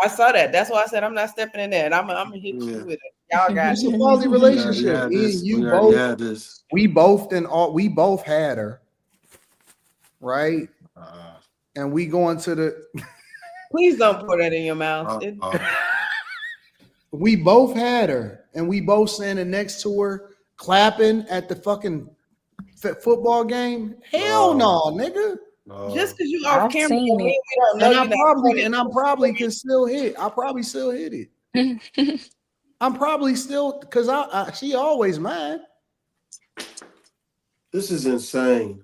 F: I saw that. That's why I said I'm not stepping in there. And I'm gonna hit
D: Yeah.
F: you with it. Y'all got
B: It's a
F: it.
B: poly
D: We already
B: relationship.
D: had
B: Ian,
D: this.
B: you
D: We already
B: both,
D: had this.
B: we both had her, right? And we going to the
F: Please don't pour that in your mouth.
B: we both had her, and we both standing next to her, clapping at the fucking football game. Hell no, nigga.
F: Just because you off
H: I've
F: camera,
H: seen
F: don't mean
H: it.
F: we don't know
B: And
F: you not.
B: I probably can still hit. I probably still hit it. I'm probably still because she always mine.
D: This is insane.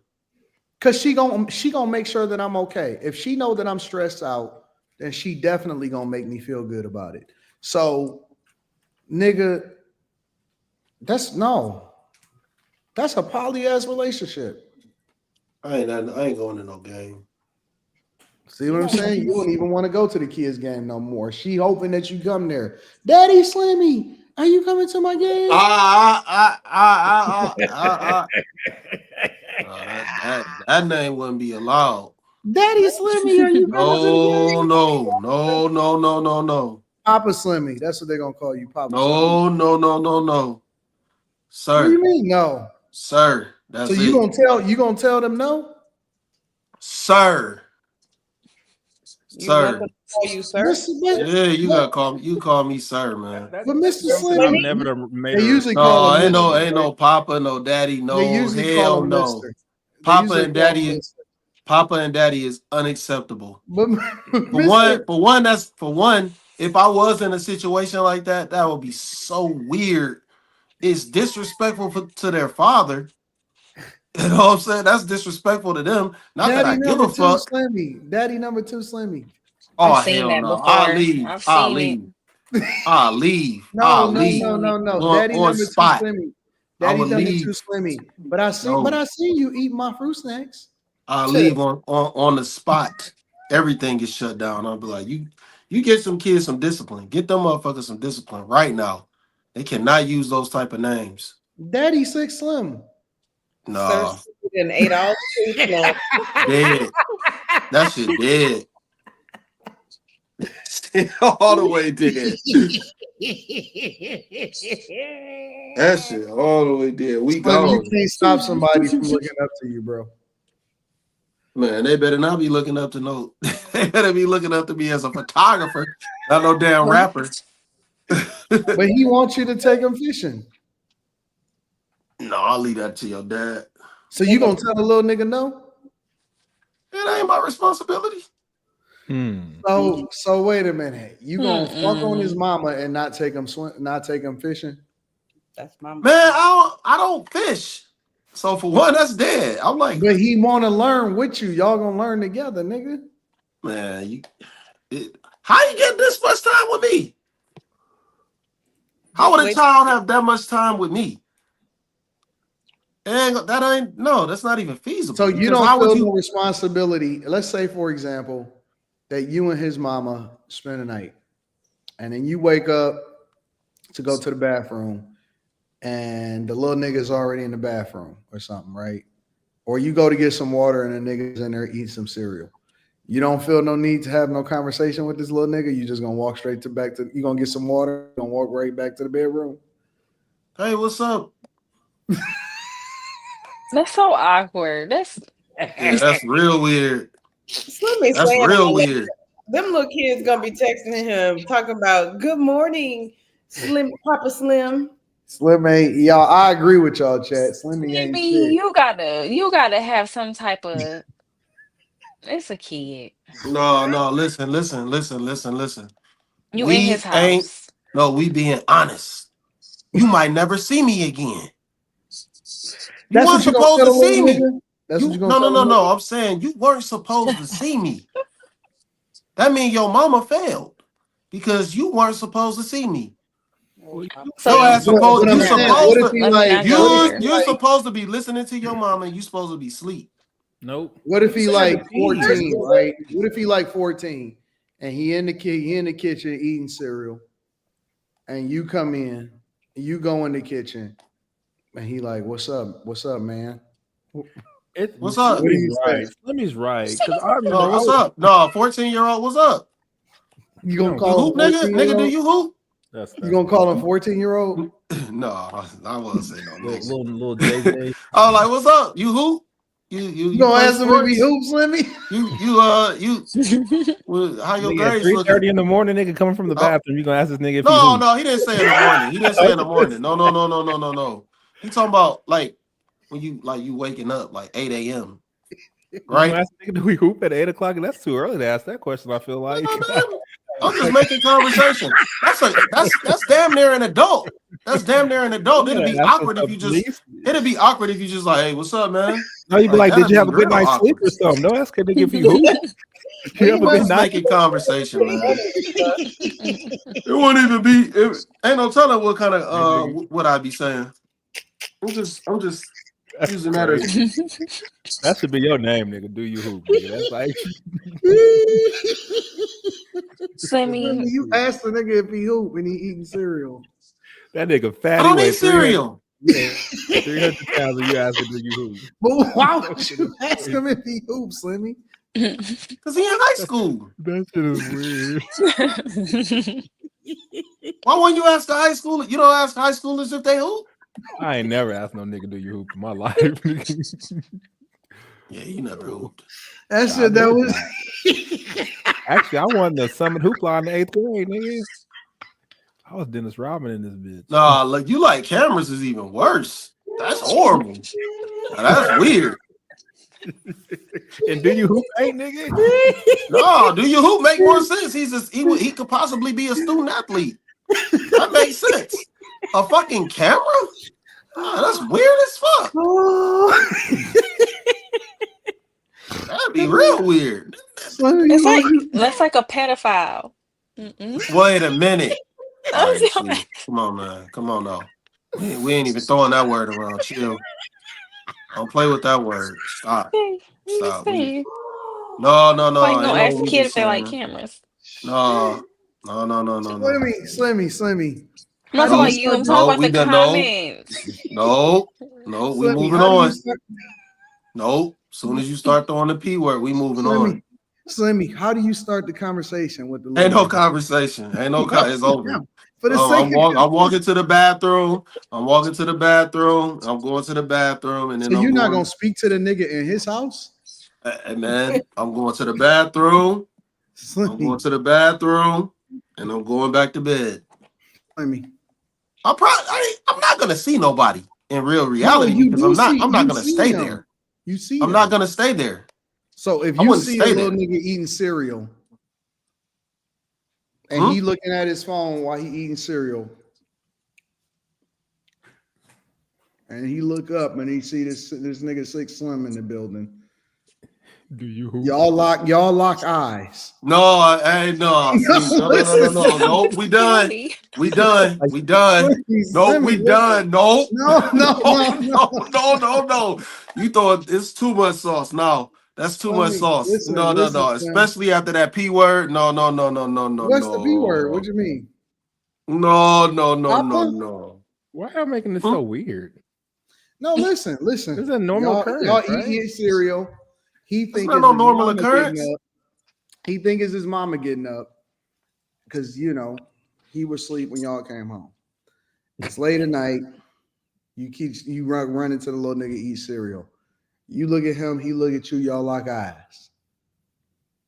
B: Cause she gonna make sure that I'm okay. If she know that I'm stressed out, then she definitely gonna make me feel good about it. So, nigga, that's a poly ass relationship.
D: I ain't going to no game.
B: See what I'm saying? You don't even want to go to the kids' game no more. She hoping that you come there. Daddy Slimmy, are you coming to my game?
D: That name wouldn't be allowed.
B: Daddy Slimmy, are you coming to the game?
D: No.
B: Papa Slimmy. That's what they're gonna call you, Papa
D: Slimmy. No. Sir.
B: What do you mean no?
D: Sir. That's
B: so you gonna tell them no?
D: Sir.
F: You want them to call you sir?
D: Yeah, you gotta call me sir, man.
B: But Mr. Slim,
C: I've never made
B: they usually call him
D: ain't
B: Mr.
D: no Papa, no daddy, no
B: They usually
D: hell
B: call him
D: no.
B: Mr.
D: Papa and daddy is unacceptable.
B: But
D: for one, if I was in a situation like that, that would be so weird. It's disrespectful to their father. You know what I'm saying? That's disrespectful to them. Not
B: Daddy
D: that I give a fuck.
B: Daddy number 2 Slimmy.
D: Oh,
H: I've seen
D: hell
H: that
D: no.
H: before.
D: I'll leave.
H: I've seen
D: I'll leave.
B: No. Daddy
D: On
B: number
D: spot.
B: 2 Slimmy. Daddy number
D: leave.
B: 2 Slimmy. But I see you eat my fruit snacks.
D: I'll leave on the spot. Everything gets shut down. I'll be like, you get some kids some discipline. Get them motherfuckers some discipline right now. They cannot use those type of names.
B: Daddy 6 Slim.
D: No.
F: And ate all the food.
D: Dead. That shit dead. All the way dead. That shit all the way dead. We gone.
B: You can't stop somebody from looking up to you, bro.
D: Man, they better not be looking up to no. They better be looking up to me as a photographer, not no damn rapper.
B: But he wants you to take him fishing.
D: No, I'll leave that to your dad.
B: So you gonna tell the little nigga no?
D: It ain't my responsibility.
B: So wait a minute. You gonna fuck on his mama and not take him fishing?
F: That's my
D: man. I don't fish. So for one, that's dead. I'm like,
B: but he want to learn with you. Y'all gonna learn together, nigga.
D: Man, how you get this much time with me? How would a child have that much time with me? And that's not even feasible.
B: So you don't feel no responsibility. Let's say, for example, that you and his mama spend a night, and then you wake up to go to the bathroom, and the little nigga's already in the bathroom or something, right? Or you go to get some water, and the nigga's in there eating some cereal. You don't feel no need to have no conversation with this little nigga. You just gonna walk straight to back to. You gonna get some water. You gonna walk right back to the bedroom.
D: Hey, what's up?
H: That's so awkward. That's
D: real weird.
F: Slim
D: That's real weird.
F: Them little kids gonna be texting him talking about good morning, Slim, Papa Slim.
B: Slim ain't y'all. I agree with y'all, chat. Slimmy ain't shit.
H: you gotta have some type of. It's a kid.
D: No, listen.
H: You in his house.
D: We being honest. You might never see me again. You
B: That's
D: weren't
B: what you
D: supposed to
B: gonna
D: see me.
B: That's what you gonna tell
D: No. I'm saying you weren't supposed to see me. That means your mama failed because you weren't supposed to see me.
H: So
D: you're supposed to be listening to your mama and you supposed to be asleep.
C: Nope.
B: What if he like 14, right? What if he like 14 and he in the kitchen eating cereal, and you come in, and you go in the kitchen, and he like, "What's up? What's up, man?
D: What's up?"
C: What he's right. Slimmy's right.
D: No, what's up? No, 14-year-old. What's up?
B: You gonna call
D: hoop, nigga? Nigga, do you hoop?
B: You gonna call him 14-year-old?
D: No, I won't say no nigga.
C: Little JJ.
D: I was like, "What's up? You hoop? You
B: gonna ask him if he hoops, Slimmy?
D: How your
C: nigga,
D: grades
C: 3:30 in the morning, nigga coming from the bathroom. You gonna ask this nigga if he
D: No,
C: hoops.
D: he didn't say in the morning. He didn't say in the morning. No. He talking about like when you waking up like 8 a.m. Right?
C: You ask the nigga, do we hoop at 8 o'clock? And that's too early to ask that question. I feel like
D: I'm just making conversation. That's damn near an adult. That's damn near an adult. It'd be awkward if you just like, hey, what's up, man?
C: No, you'd be like, did you have a good night's sleep or something? Don't ask a nigga if you hoop. You have a good night.
D: Making conversation, man. It won't even be. Ain't no telling what kind of what I'd be saying. I'm just using that as.
C: That should be your name, nigga. Do you hoop? Nigga? That's like.
H: Slimmy,
B: you ask the nigga if he hoop and he eating cereal.
C: That nigga fat.
D: I don't eat cereal.
C: 300 pounds and you ask him, do you hoop?
B: But why would you ask him if he hoops, Slimmy?
D: Because he in high school.
C: That shit is weird.
D: Why wouldn't you ask the high school? You don't ask high schoolers if they hoop?
C: I ain't never asked no nigga, do you hoop in my life?
D: Yeah, you never hooped.
B: That shit, that was.
C: Actually, I won the Summit Hoopla in the 8th grade, nigga. I was Dennis Rodman in this bitch.
D: Nah, like you like cameras is even worse. That's horrible. That's weird.
C: And do you hoop, hey, nigga?
D: No, do you hoop make more sense? He could possibly be a student athlete. That makes sense. A fucking camera? Oh, that's weird as fuck. That'd be real weird.
H: that's like a pedophile.
D: Wait a minute. Right, come on, man. Come on, now. We ain't even throwing that word around. Chill. Don't play with that word. Stop. Stop. No.
H: Why you gonna ask the kid if they like cameras?
D: No.
B: Slimmy.
H: I'm not talking about you. I'm talking about the comments.
D: No. We moving on. No. As soon as you start throwing the P word, we moving on.
B: Slimmy, how do you start the conversation with the?
D: Ain't no conversation. It's over.
B: For the sake
D: I'm walking to the bathroom. I'm going to the bathroom, and then
B: so you're not gonna speak to the nigga in his house?
D: Hey, man, I'm going to the bathroom. I'm going to the bathroom, and I'm going back to bed. I'm not gonna see nobody in real reality because I'm not gonna stay there.
B: You see,
D: I'm not gonna stay there.
B: So if you see a little nigga eating cereal, and he looking at his phone while he eating cereal, and he look up and he see this nigga 6 Slim in the building,
C: Do you hoop?
B: Y'all lock eyes.
D: No, hey, no. See, no. Nope, we done. We done. We done. Nope, we done. Nope. No. You thought it's too much sauce. No, that's too much sauce. No. Especially after that P word. No.
B: What's the P word? What you mean?
D: No.
C: Why are you making this so weird?
B: No, listen.
C: This is a normal occurrence, right?
B: He eat cereal. He think
D: it's not no normal occurrence.
B: He think it's his mama getting up because he was asleep when y'all came home. It's late at night. You run into the little nigga eat cereal. You look at him. He look at you. Y'all lock eyes.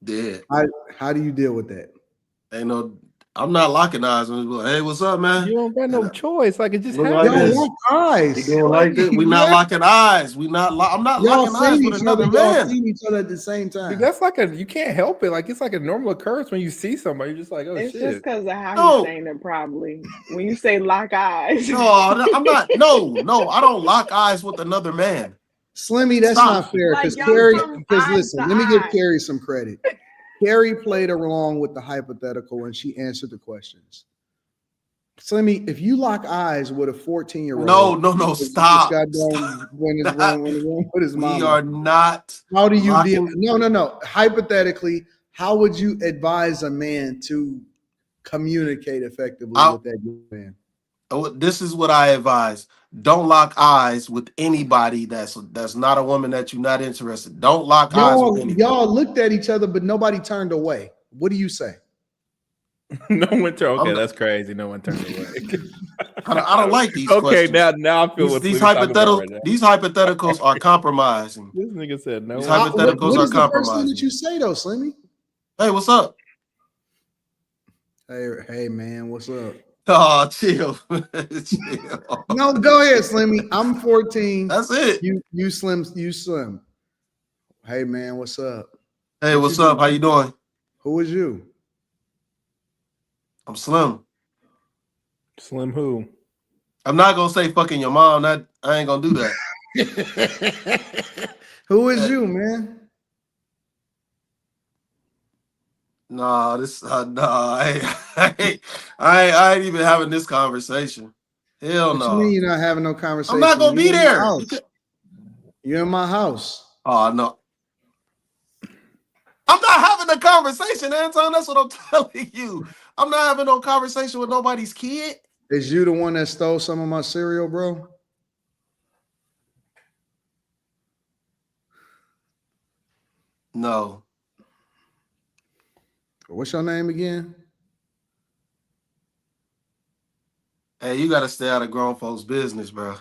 D: Yeah.
B: How do you deal with that?
D: Ain't no. I'm not locking eyes. Hey, what's up, man?
C: You don't got no choice. Like it just
D: happens.
B: Y'all lock eyes.
D: You doing like this? We not locking eyes. I'm not locking eyes with another man.
B: Y'all seen each other at the same time.
C: Dude, that's like you can't help it. Like it's like a normal occurrence when you see somebody. You're just like, oh
A: it's
C: shit.
A: It's just because of how you're saying it. Probably when you say lock eyes.
D: No, I'm not. No, I don't lock eyes with another man.
B: Slimmy, that's not fair. Because Carrie. Because listen, let me give Carrie some credit. Carrie played along with the hypothetical and she answered the questions. Slimmy, if you lock eyes with a 14-year-old,
D: no, stop.
B: When with his mama,
D: we are not.
B: How do you deal? No. Hypothetically, how would you advise a man to communicate effectively with that man?
D: This is what I advise. Don't lock eyes with anybody that's not a woman that you're not interested. Don't lock eyes with anybody.
B: Y'all looked at each other, but nobody turned away. What do you say?
C: No one turned. Okay, that's crazy. No one turned away.
D: I don't like these.
C: Okay,
D: questions.
C: now I feel
D: these hypotheticals. Right these hypotheticals are compromising.
C: This nigga said no.
D: These hypotheticals are compromising. What is the first thing
B: that you say though, Slimmy?
D: Hey, what's up?
B: Hey, man, what's up?
D: Oh, chill.
B: No, go ahead, Slimmy. I'm 14.
D: That's it.
B: You slim. Hey, man, what's up?
D: Hey, what's up? How you doing?
B: Who is you?
D: I'm Slim.
C: Slim who?
D: I'm not gonna say fucking your mom. I ain't gonna do that.
B: Who is you, man?
D: Nah, I ain't even having this conversation. Hell no.
B: What you mean you're not having no conversation?
D: I'm not gonna be there.
B: You're in my house.
D: Oh no. I'm not having a conversation, Anton. That's what I'm telling you. I'm not having no conversation with nobody's kid.
B: Is you the one that stole some of my cereal, bro?
D: No.
B: What's your name again?
D: Hey, you gotta stay out of grown folks' business, bro.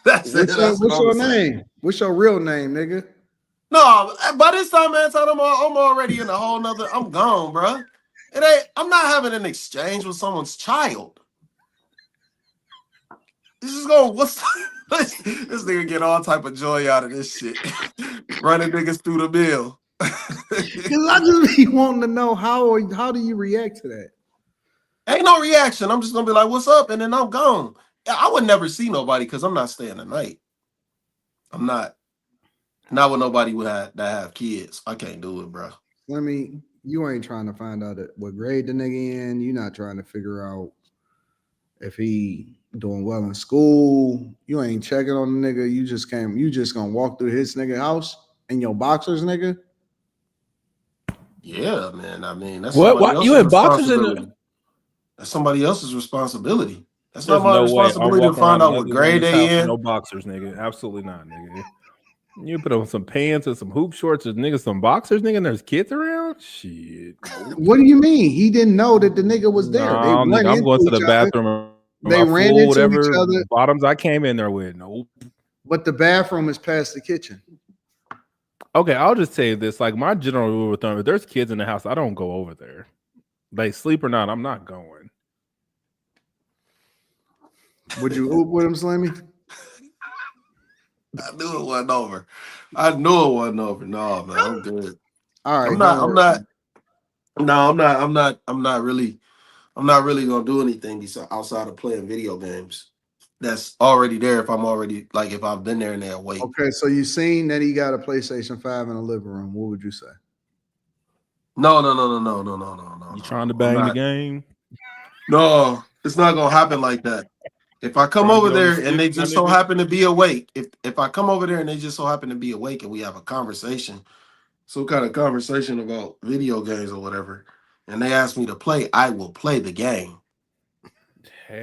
B: What's your name? What's your real name, nigga?
D: No, by this time, Anton, I'm already in a whole nother. I'm gone, bro. I'm not having an exchange with someone's child. This is going. This nigga get all type of joy out of this shit. Running niggas through the mill.
B: Because I just be wanting to know how do you react to that?
D: Ain't no reaction. I'm just gonna be like, "What's up?" and then I'm gone. I would never see nobody because I'm not staying the night. I'm not with nobody that have kids. I can't do it, bro.
B: You ain't trying to find out what grade the nigga in. You're not trying to figure out if he doing well in school. You ain't checking on the nigga. You just gonna walk through his nigga house in your boxers, nigga.
D: Yeah, man. I mean, that's
C: what you in boxers in
D: that's somebody else's responsibility. That's not my responsibility to find out what grade they in.
C: No boxers, nigga. Absolutely not, nigga. You put on some pants or some hoop shorts or nigga some boxers, nigga, and there's kids around? Shit.
B: What do you mean? He didn't know that the nigga was there.
C: No, nigga, I'm going to the bathroom.
B: They ran into each other.
C: Bottoms I came in there with. Nope.
B: But the bathroom is past the kitchen.
C: Okay, I'll just say this. Like my general rule of thumb, if there's kids in the house, I don't go over there. They sleep or not, I'm not going.
B: Would you hoop with him, Slimmy?
D: I knew it wasn't over. No, man, I'm good.
B: All right.
D: I'm not really gonna do anything outside of playing video games. that's already there if I'm already like if I've been there and they're awake.
B: Okay, so you seen that he got a PlayStation 5 in the living room. What would you say?
D: No.
C: You trying to bang the game?
D: No, it's not gonna happen like that. If I come
C: Trying to
D: over
C: get on the
D: there and they
C: stick, my
D: just so
C: nigga?
D: happen to be awake, if I come over there and they just so happen to be awake and we have a conversation, some kind of conversation about video games or whatever, and they ask me to play, I will play the game.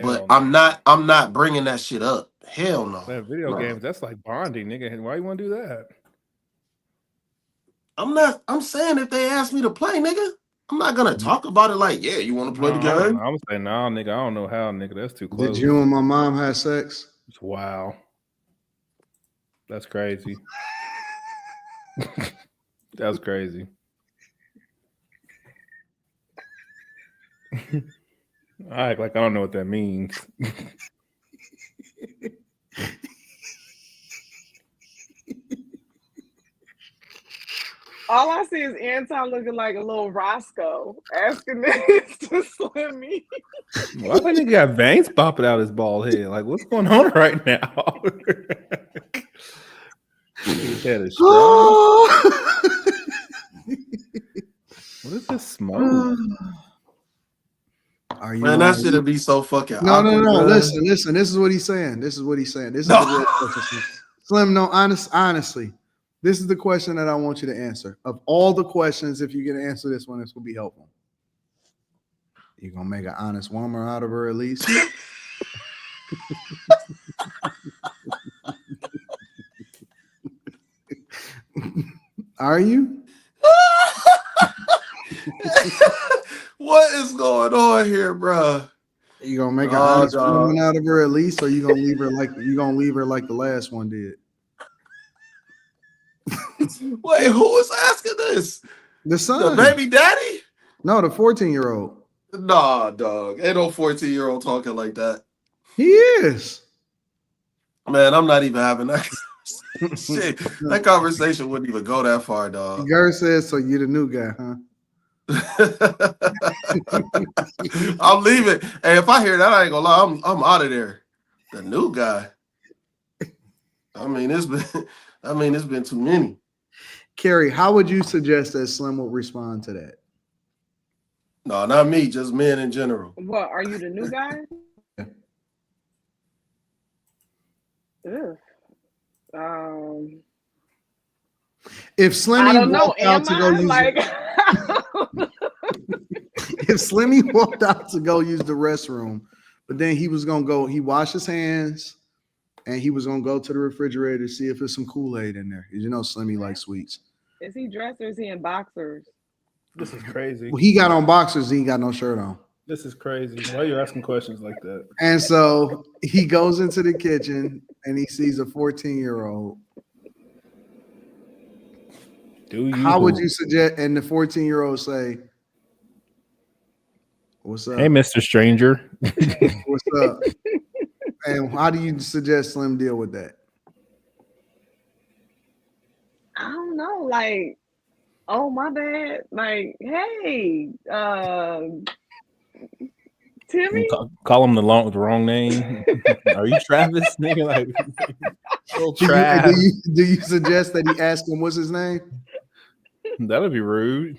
D: But I'm not bringing that shit up. Hell no.
C: Playing video games, that's like bonding, nigga. Why you want to do that?
D: I'm saying if they ask me to play, nigga, I'm not gonna talk about it like, yeah, you want to play the game?
C: I'm saying, nah, nigga, I don't know how, nigga. That's too close.
B: Did you and my mom have sex?
C: Wow. That's crazy. That's crazy. I act like I don't know what that means.
A: All I see is Anton looking like a little Roscoe asking this to Slimmy.
C: Why that nigga got veins popping out his bald head? Like, what's going on right now? His head is strong. What is this smoke?
B: Are you
D: Man, that shit'd be so fucking
B: No.
D: awkward,
B: Listen. This is what he's saying. This is the real question. Slim, no, honestly, this is the question that I want you to answer. Of all the questions, if you can answer this one, this will be helpful. You gonna make an honest woman out of her at least? Are you?
D: What is going on here, bro?
B: You gonna make an honest woman out of her at least, or you gonna leave her like the last one did?
D: Wait, who was asking this?
B: The son,
D: the baby daddy?
B: No, the 14-year-old.
D: Nah, dog. Ain't no 14-year-old talking like that.
B: He is.
D: Man, I'm not even having that. Shit, that conversation wouldn't even go that far, dog.
B: Girl says, so you the new guy, huh?
D: I'm leaving. Hey, if I hear that, I ain't gonna lie. I'm out of there. The new guy. I mean, it's been too many.
B: Carrie, how would you suggest that Slim would respond to that?
D: No, not me, just men in general.
A: What, are you the new guy? Ugh.
B: If Slimmy walked out to go use if Slimmy walked out to go use the restroom, but then he was gonna go, he washed his hands and he was gonna go to the refrigerator to see if there's some Kool-Aid in there. You know Slimmy likes sweets.
A: Is he dressed or is he in boxers?
C: This is crazy.
B: Well, he got on boxers, he ain't got no shirt on.
C: This is crazy. Why are you asking questions like that?
B: And so he goes into the kitchen and he sees a 14-year-old. How would you suggest? And the 14-year-old say, "What's up?
C: Hey, Mr. Stranger.
B: What's up?" And how do you suggest Slim deal with that?
A: I don't know. Like, oh my bad. Like, hey, Timmy.
C: Call him the wrong name. Are you Travis? Nigga, like,
B: do you suggest that he ask him what's his name?
C: That'd be rude.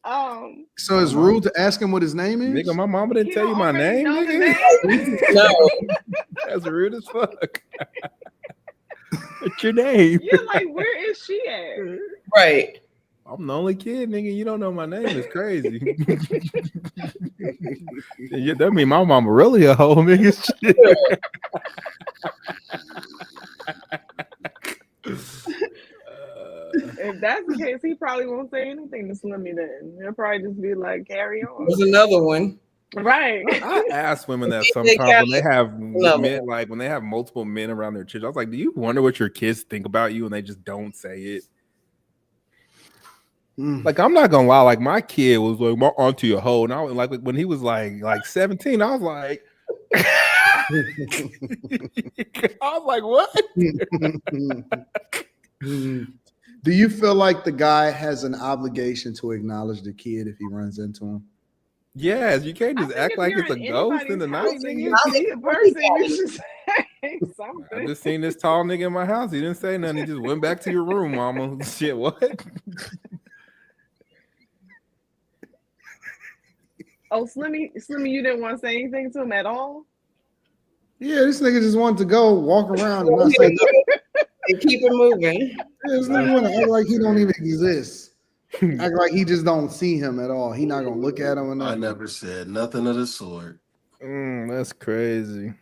B: So it's rude to ask him what his name is?
C: Nigga, my mama didn't tell you my name, nigga.
F: No.
C: That's rude as fuck. What's your name?
A: You're like, where is she at?
F: Right.
C: I'm the only kid, nigga. You don't know my name. It's crazy. That mean my mama really a hoe, nigga.
A: If that's the case, he probably won't say anything to Slimmy then. He'll probably just be like, carry on.
F: There's another one.
A: Right.
C: I ask women that sometimes when they have men, like when they have multiple men around their children, I was like, do you wonder what your kids think about you and they just don't say it? Like, I'm not gonna lie, like my kid was like, my auntie a hoe. And I was like, when he was like 17, I was like, I was like, what?
B: Do you feel like the guy has an obligation to acknowledge the kid if he runs into him?
C: Yes, you can't just act
A: if
C: like
A: you're
C: it's a
A: in
C: ghost in
A: anybody's
C: the
A: house
C: night,
A: and
C: nigga.
A: you see a person, you should say something.
C: I just seen this tall nigga in my house. He didn't say nothing. He just went back to your room, mama. Shit, what?
A: Oh, Slimmy, you didn't want to say anything to him at all?
B: Yeah, this nigga just wanted to go walk around and not say nothing.
F: And keep it moving.
B: Yeah, this nigga want to act like he don't even exist. Act like he just don't see him at all. He not gonna look at him or nothing.
D: I never said nothing of the sort.
C: That's crazy.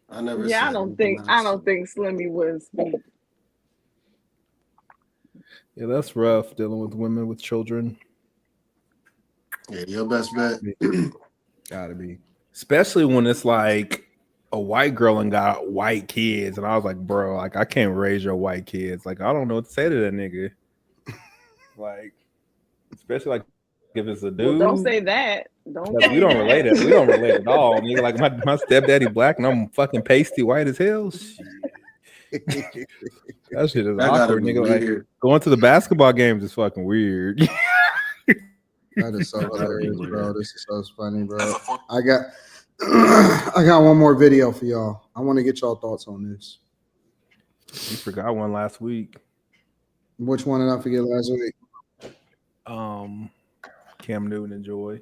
D: I never.
A: Yeah,
D: said
A: I don't think Slimmy was.
C: Yeah, that's rough dealing with women with children.
D: Yeah, your best bet.
C: Gotta be. Especially when it's like a white girl and got white kids. And I was like, bro, like I can't raise your white kids. Like, I don't know what to say to that nigga. Like, especially like if it's a dude.
A: Well, don't say that. Don't say
C: we don't relate it. We don't relate at all. Nigga, like my stepdaddy black and I'm fucking pasty white as hell. Shit. That shit is awkward, nigga. Like going to the basketball games is fucking weird.
B: That is so hilarious, bro. This is so funny, bro. I got one more video for y'all. I want to get y'all thoughts on this.
C: You forgot one last week.
B: Which one did I forget last week?
C: Cam Newton and Joy.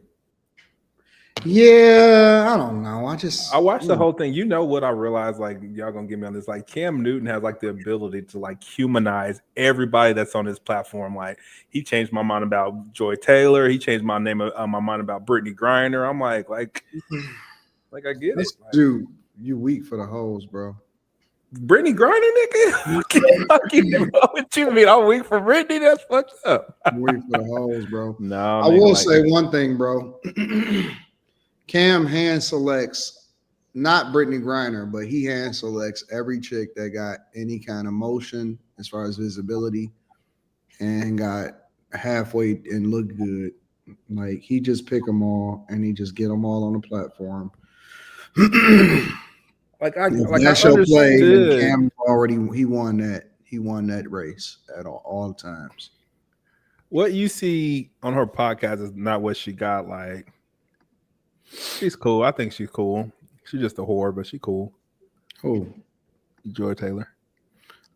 B: Yeah, I don't know. I
C: watched the whole thing. You know what I realized? Like y'all gonna get me on this. Like Cam Newton has like the ability to like humanize everybody that's on his platform. Like he changed my mind about Joy Taylor. He changed my mind about Brittany Griner. I'm like I get it.
B: Dude, you weak for the hoes, bro.
C: Brittany Griner, nigga. What you mean? I'm weak for Brittany? That's fucked up.
B: I'm weak for the hoes, bro.
C: No,
B: I will say one thing, bro. Cam hand selects not Brittany Griner, but he hand selects every chick that got any kind of motion as far as visibility and got halfway and look good. Like he just pick them all and he just get them all on the platform. That's your play. And Cam he won that race at all times.
C: What you see on her podcast is not what she got. Like she's cool. I think she's cool. She's just a whore, but she cool.
B: Who?
C: Joy Taylor.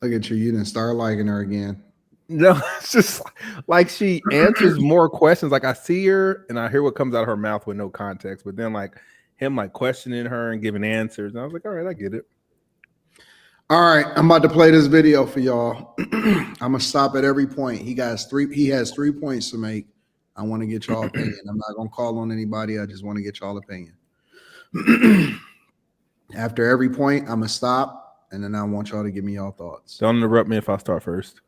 B: Look at you. You didn't start liking her again.
C: No, it's just like she answers more questions. Like I see her and I hear what comes out of her mouth with no context, but then like him like questioning her and giving answers. And I was like, all right, I get it.
B: All right, I'm about to play this video for y'all. I'm gonna stop at every point. He has 3 points to make. I want to get y'all opinion. I'm not gonna call on anybody. I just want to get y'all opinion. After every point, I'm gonna stop, and then I want y'all to give me y'all thoughts.
C: Don't interrupt me if I start first.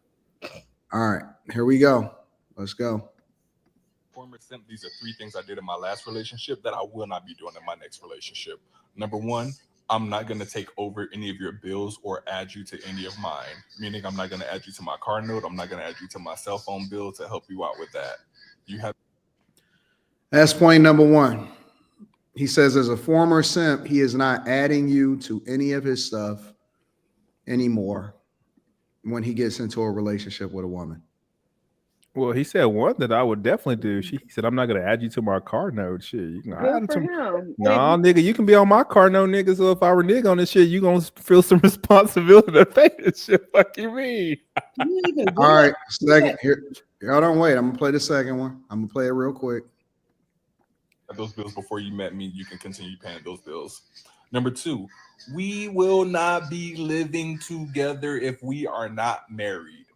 B: All right, here we go. Let's go.
M: Former simp, these are 3 things I did in my last relationship that I will not be doing in my next relationship. Number 1, I'm not going to take over any of your bills or add you to any of mine. Meaning I'm not going to add you to my car note. I'm not going to add you to my cell phone bill to help you out with that.
B: That's point number 1. He says as a former simp, he is not adding you to any of his stuff anymore when he gets into a relationship with a woman.
C: Well, he said one that I would definitely do. He said, I'm not going to add you to my car note. Shit, you can add it to
A: him.
C: No, nigga, you can be on my car note, nigga. So if I were nigga on this shit, you going to feel some responsibility to pay this shit. Fuck you mean?
B: All right, second here. Y'all don't wait. I'm going to play the second one. I'm going to play it real quick.
M: Those bills before you met me, you can continue paying those bills. Number 2, we will not be living together if we are not married.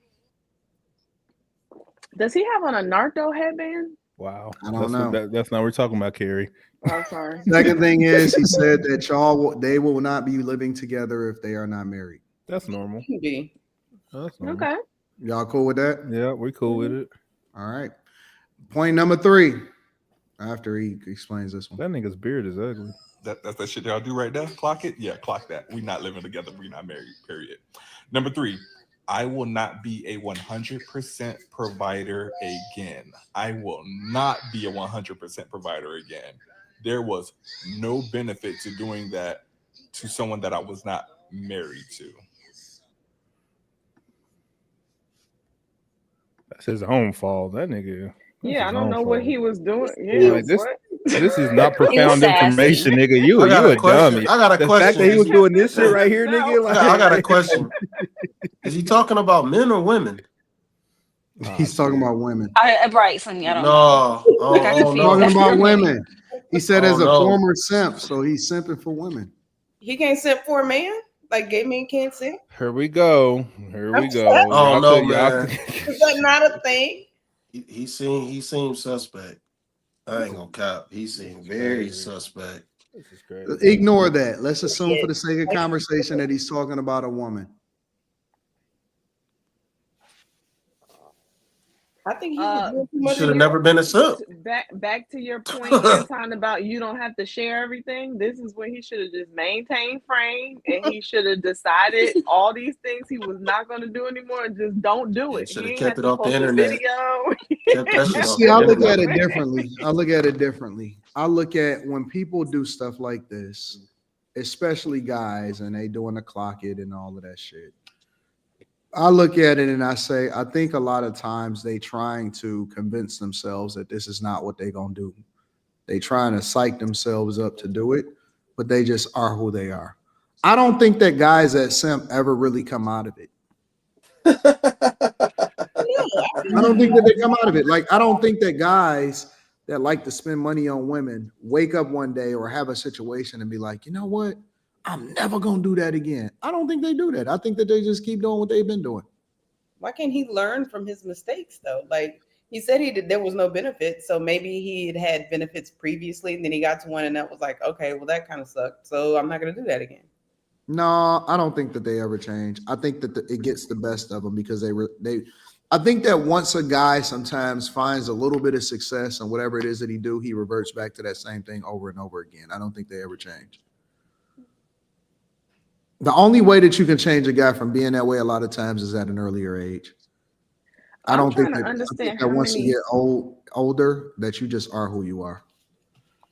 A: Does he have on a Narco headband?
C: Wow.
B: I don't know.
C: That's not what we're talking about, Carrie.
A: Oh, sorry.
B: Second thing is he said that they will not be living together if they are not married.
C: That's normal.
F: Can be.
C: That's normal.
A: Okay.
B: Y'all cool with that?
C: Yeah, we're cool with it.
B: All right. Point number 3. After he explains this one.
C: That nigga's beard is ugly.
M: That's that shit that I'll do right now. Clock it. Yeah, clock that. We're not living together. We're not married. Period. Number 3. I will not be a 100% provider again. I will not be a 100% provider again. There was no benefit to doing that to someone that I was not married to.
C: That's his own fault. That nigga.
A: Yeah, I don't know what he was doing. Yeah,
C: like this, This is not
H: He was
C: profound information,
H: sassy.
C: nigga. You
D: I got
C: you
D: a
C: a
D: question.
C: dummy.
D: I got a
C: The fact
D: question.
C: that he
D: Is
C: was
D: he,
C: doing this shit
A: Kept
C: right here,
A: himself.
C: nigga.
D: I got a
C: Like,
D: question. Is he talking about men or women?
B: He's talking about women.
H: Right, Sonny. I don't
D: No,
H: know.
D: I
H: I got
D: don't
H: confused.
D: know.
B: Talking about women. He said
D: I
B: as
D: don't
B: a
D: know.
B: former simp, so he's simping for women.
F: He can't simp for a man? Like gay men can't simp?
C: here we go. Here we
F: I'm
C: go.
D: I don't know,
C: y'all
D: man.
F: Is that not a thing?
D: He seemed suspect. I ain't gonna cap. He seemed very suspect.
C: This is crazy.
B: Ignore that. Let's assume for the sake of conversation that he's talking about a woman.
F: I think he's doing too much.
D: Should have never been a simp.
A: Back to your point, Anton, about you don't have to share everything. This is when he should have just maintained frame, and he should have decided all these things he was not going to do anymore, and just don't do it.
D: Should
A: He
D: have
A: ain't
D: kept
A: have
D: it
A: to
D: off the
A: post a
D: internet.
A: video.
D: Kept that shit off
B: See,
D: the
B: I look at
D: internet.
B: it differently. I look at it differently. I look at when people do stuff like this, especially guys, and they doing the clock it and all of that shit. I look at it and I say, I think a lot of times they trying to convince themselves that this is not what they gonna do. They trying to psych themselves up to do it, but they just are who they are. I don't think that guys that simp ever really come out of it. I don't think that they come out of it. Like, I don't think that guys that like to spend money on women wake up one day or have a situation and be like, you know what? I'm never gonna do that again. I don't think they do that. I think that they just keep doing what they've been doing.
F: Why can't he learn from his mistakes though? Like he said there was no benefit. So maybe he had benefits previously and then he got to one and that was like, okay, well that kind of sucked. So I'm not gonna do that again.
B: No, I don't think that they ever change. I think that it gets the best of them because they. I think that once a guy sometimes finds a little bit of success and whatever it is that he reverts back to that same thing over and over again. I don't think they ever change. The only way that you can change a guy from being that way a lot of times is at an earlier age. I don't think that once you get older that you just are who you are.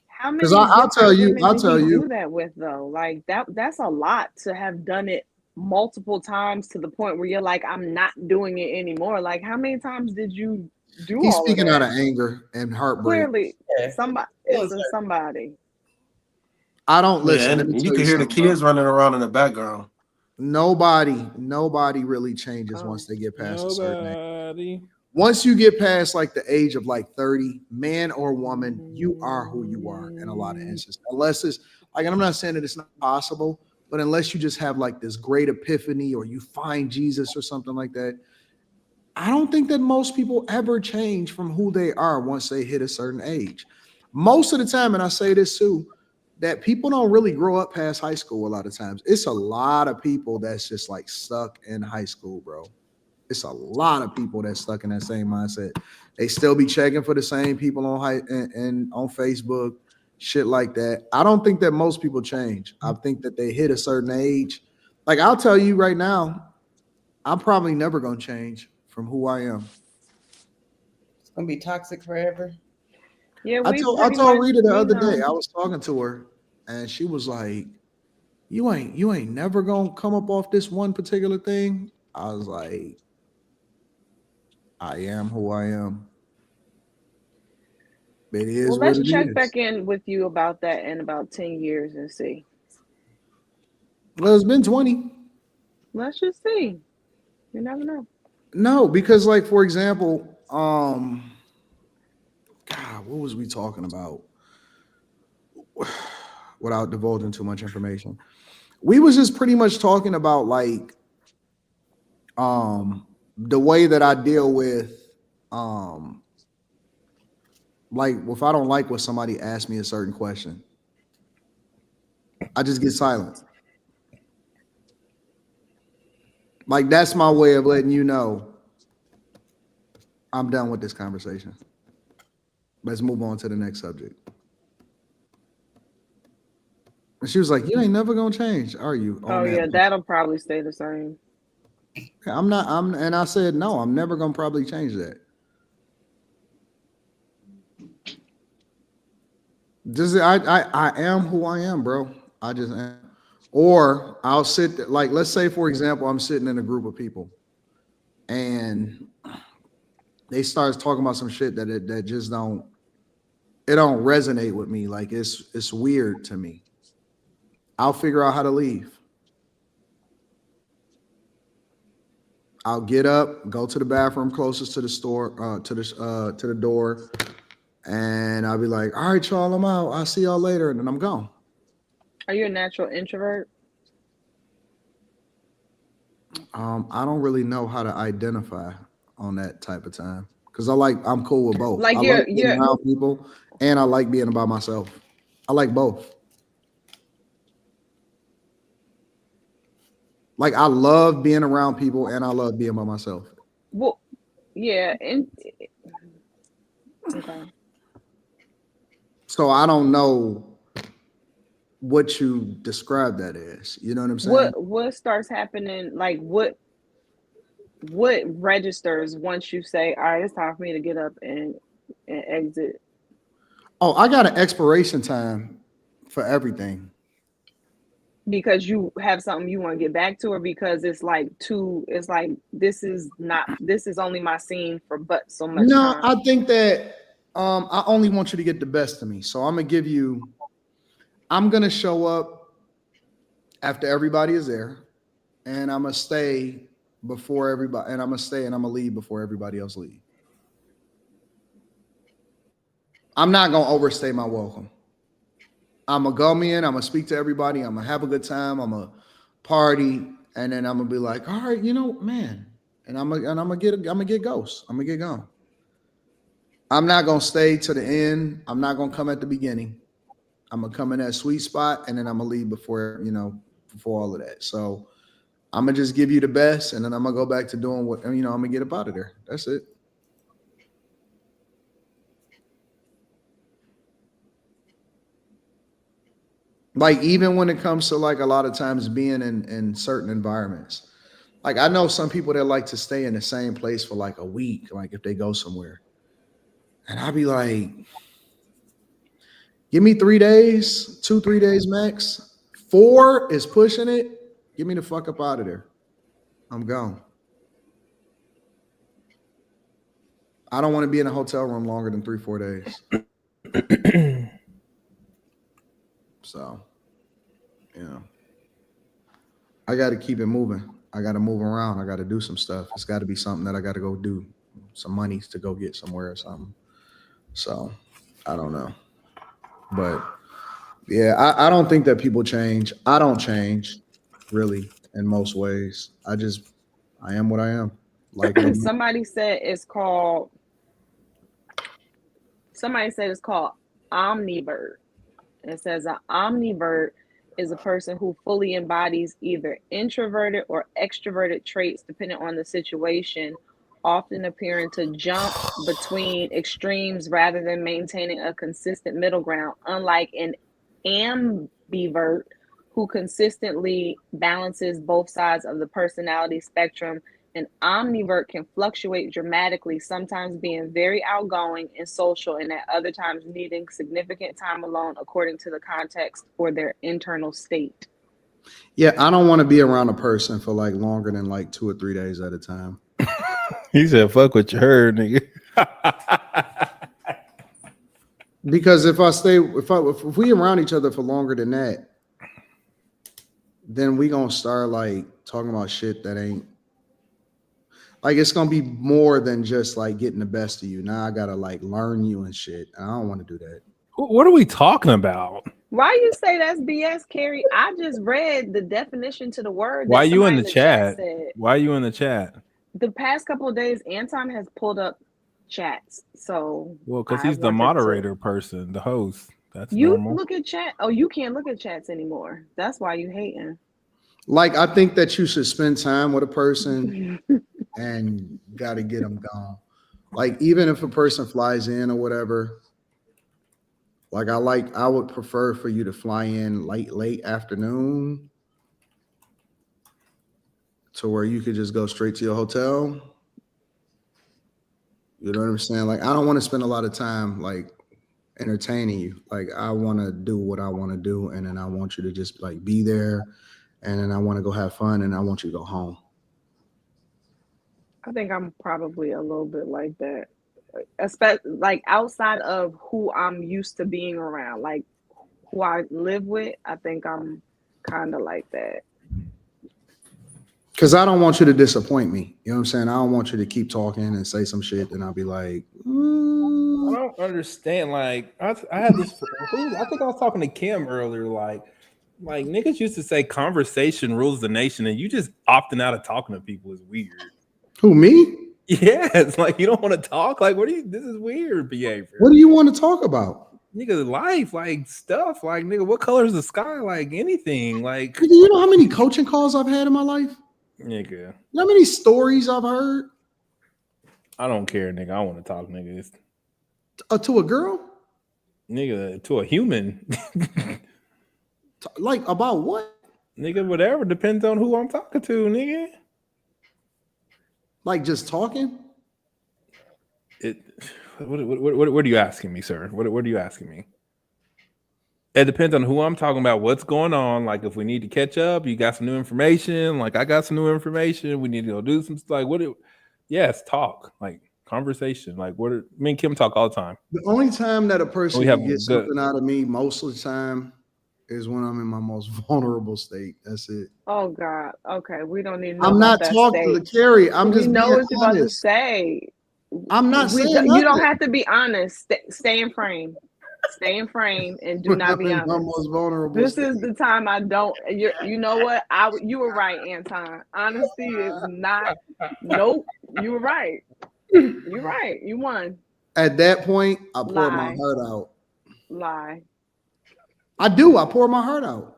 A: How many
B: I'll tell you
A: do that with though? Like that's a lot to have done it multiple times to the point where you're like, I'm not doing it anymore. Like how many times did you do
B: He's
A: all
B: speaking
A: of that?
B: out of anger and heartbreak.
A: Clearly, somebody.
B: I don't listen.
D: Yeah, you can hear the kids running around in the background.
B: Nobody really changes once they get past a certain age. Once you get past like the age of like 30, man or woman, you are who you are in a lot of instances. Unless it's like, and I'm not saying that it's not possible, but unless you just have like this great epiphany or you find Jesus or something like that, I don't think that most people ever change from who they are once they hit a certain age. Most of the time, and I say this too, that people don't really grow up past high school a lot of times. It's a lot of people that's just like stuck in high school, bro. It's a lot of people that's stuck in that same mindset. They still be checking for the same people on on Facebook, shit like that. I don't think that most people change. I think that they hit a certain age. Like I'll tell you right now, I'm probably never gonna change from who I am.
F: It's gonna be toxic forever.
A: Yeah,
B: I told Rita the other day, I was talking to her and she was like, you ain't never gonna come up off this one particular thing. I was like, I am who I am. It is
A: well,
B: what
A: let's
B: it
A: check
B: is.
A: back in with you about that in about 10 years and see.
B: Well, it's been 20.
A: Let's just see. You never know.
B: No, because like for example, God, what was we talking about? Without divulging too much information. We was just pretty much talking about like the way that I deal with like if I don't like what somebody asks me a certain question, I just get silent. Like that's my way of letting you know I'm done with this conversation. Let's move on to the next subject. And she was like, you ain't never gonna change, are you?
A: Oh yeah, that'll probably stay the same.
B: And I said, no, I'm never gonna probably change that. Just I am who I am, bro. I just am. Or I'll sit like, let's say for example, I'm sitting in a group of people and they start talking about some shit that just don't it don't resonate with me. Like it's weird to me. I'll figure out how to leave. I'll get up, go to the bathroom closest to the store, to the door, and I'll be like, "All right, y'all, I'm out. I'll see y'all later," and then I'm gone.
A: Are you a natural introvert?
B: I don't really know how to identify on that type of time because I'm cool with both.
A: Like
B: I like being around people and I like being by myself. I like both. Like I love being around people and I love being by myself.
A: Well, yeah, and okay.
B: So I don't know what you describe that as. You know what I'm saying?
A: What starts happening? Like what registers once you say, "All right, it's time for me to get up and exit"?
B: Oh, I got an expiration time for everything.
A: Because you have something you want to get back to, or because it's like this is only my scene for but so much
B: No,
A: time.
B: I think that I only want you to get the best of me. So I'm gonna show up after everybody is there, and I'm gonna stay before everybody, and I'm gonna stay and I'm gonna leave before everybody else leave. I'm not gonna overstay my welcome. I'm gonna come in, I'm gonna speak to everybody, I'm gonna have a good time, I'm gonna party, and then I'm gonna be like, all right, man, and I'm gonna get ghost. I'm gonna get gone. I'm not gonna stay to the end. I'm not gonna come at the beginning. I'm gonna come in that sweet spot, and then I'm gonna leave before all of that. So I'm gonna just give you the best, and then I'm gonna go back to doing what I'm gonna get up out of there. That's it. Like even when it comes to like a lot of times being in certain environments, like I know some people that like to stay in the same place for like a week, like if they go somewhere, and I'll be like, give me 3 days, 2, 3 days max. 4 is pushing it. Get me the fuck up out of there. I'm gone. I don't want to be in a hotel room longer than 3, 4 days. So, I got to keep it moving. I got to move around. I got to do some stuff. It's got to be something that I got to go do. Some money to go get somewhere or something. So, I don't know. But yeah, I don't think that people change. I don't change really in most ways. I am what I am. Like it or not.
A: Somebody said it's called omnivert. It says an omnivert is a person who fully embodies either introverted or extroverted traits depending on the situation, often appearing to jump between extremes rather than maintaining a consistent middle ground, unlike an ambivert who consistently balances both sides of the personality spectrum. An omnivert can fluctuate dramatically, sometimes being very outgoing and social, and at other times needing significant time alone according to the context or their internal state.
B: Yeah, I don't want to be around a person for like longer than like 2 or 3 days at a time.
C: He said, "Fuck what you heard, nigga."
B: Because if we around each other for longer than that, then we gonna start like talking about shit that ain't like it's gonna be more than just like getting the best of you. Now I gotta like learn you and shit. I don't want to do that.
C: What are we talking about?
A: Why you say that's BS, Carrie? I just read the definition to the word
C: Why
A: that
C: you in
A: somebody
C: the chat?
A: said.
C: Why you in the chat?
A: The past couple of days, Anton has pulled up chats, so
C: Well, because he's the moderator person, the host. That's
A: you
C: normal.
A: look at chat. Oh, you can't look at chats anymore. That's why you hating.
B: Like I think that you should spend time with a person and got to get them gone. Like even if a person flies in or whatever, like I would prefer for you to fly in late afternoon to where you could just go straight to your hotel. You know what I'm saying? Like I don't want to spend a lot of time like entertaining you. Like I want to do what I want to do, and then I want you to just like be there, and then I want to go have fun, and I want you to go home.
A: I think I'm probably a little bit like that. like outside of who I'm used to being around, like who I live with, I think I'm kind of like that.
B: Because I don't want you to disappoint me. You know what I'm saying? I don't want you to keep talking and say some shit, and I'll be like,
C: I don't understand. Like, I had this. I think I was talking to Kim earlier. Like niggas used to say conversation rules the nation, and you just opting out of talking to people is weird.
B: Who, me?
C: Yeah, it's like you don't want to talk. Like, what do you? This is weird behavior.
B: What do you want to talk about?
C: Nigga, life, like stuff, like nigga, what color is the sky? Like anything, like.
B: Nigga, you know how many coaching calls I've had in my life?
C: Nigga,
B: you know how many stories I've heard?
C: I don't care, nigga. I want to talk, nigga.
B: To a girl?
C: Nigga, to a human.
B: Like about what?
C: Nigga, whatever. Depends on who I'm talking to, nigga.
B: Like just talking?
C: What are you asking me, sir? What are you asking me? It depends on who I'm talking about, what's going on. Like, if we need to catch up, you got some new information. Like, I got some new information. We need to go do some stuff. Yes, talk. Like, conversation. Like, me and Kim talk all the time.
B: The only time that a person can get something out of me most of the time is when I'm in my most vulnerable state. That's it.
A: Oh God. Okay, we don't need to know
B: I'm not talking to Carrie. I'm just
A: know
B: being
A: what you're about to
B: honest.
A: say.
B: I'm not saying
A: you don't have to be honest. Stay in frame. Stay in frame and do not be honest.
B: Most vulnerable
A: this
B: state.
A: is the time I don't. You know what? You were right, Anton. Honesty is not. Nope. You were right. You're right. You won.
B: At that point, I pour my heart out.
A: Lie.
B: I do. I pour my heart out.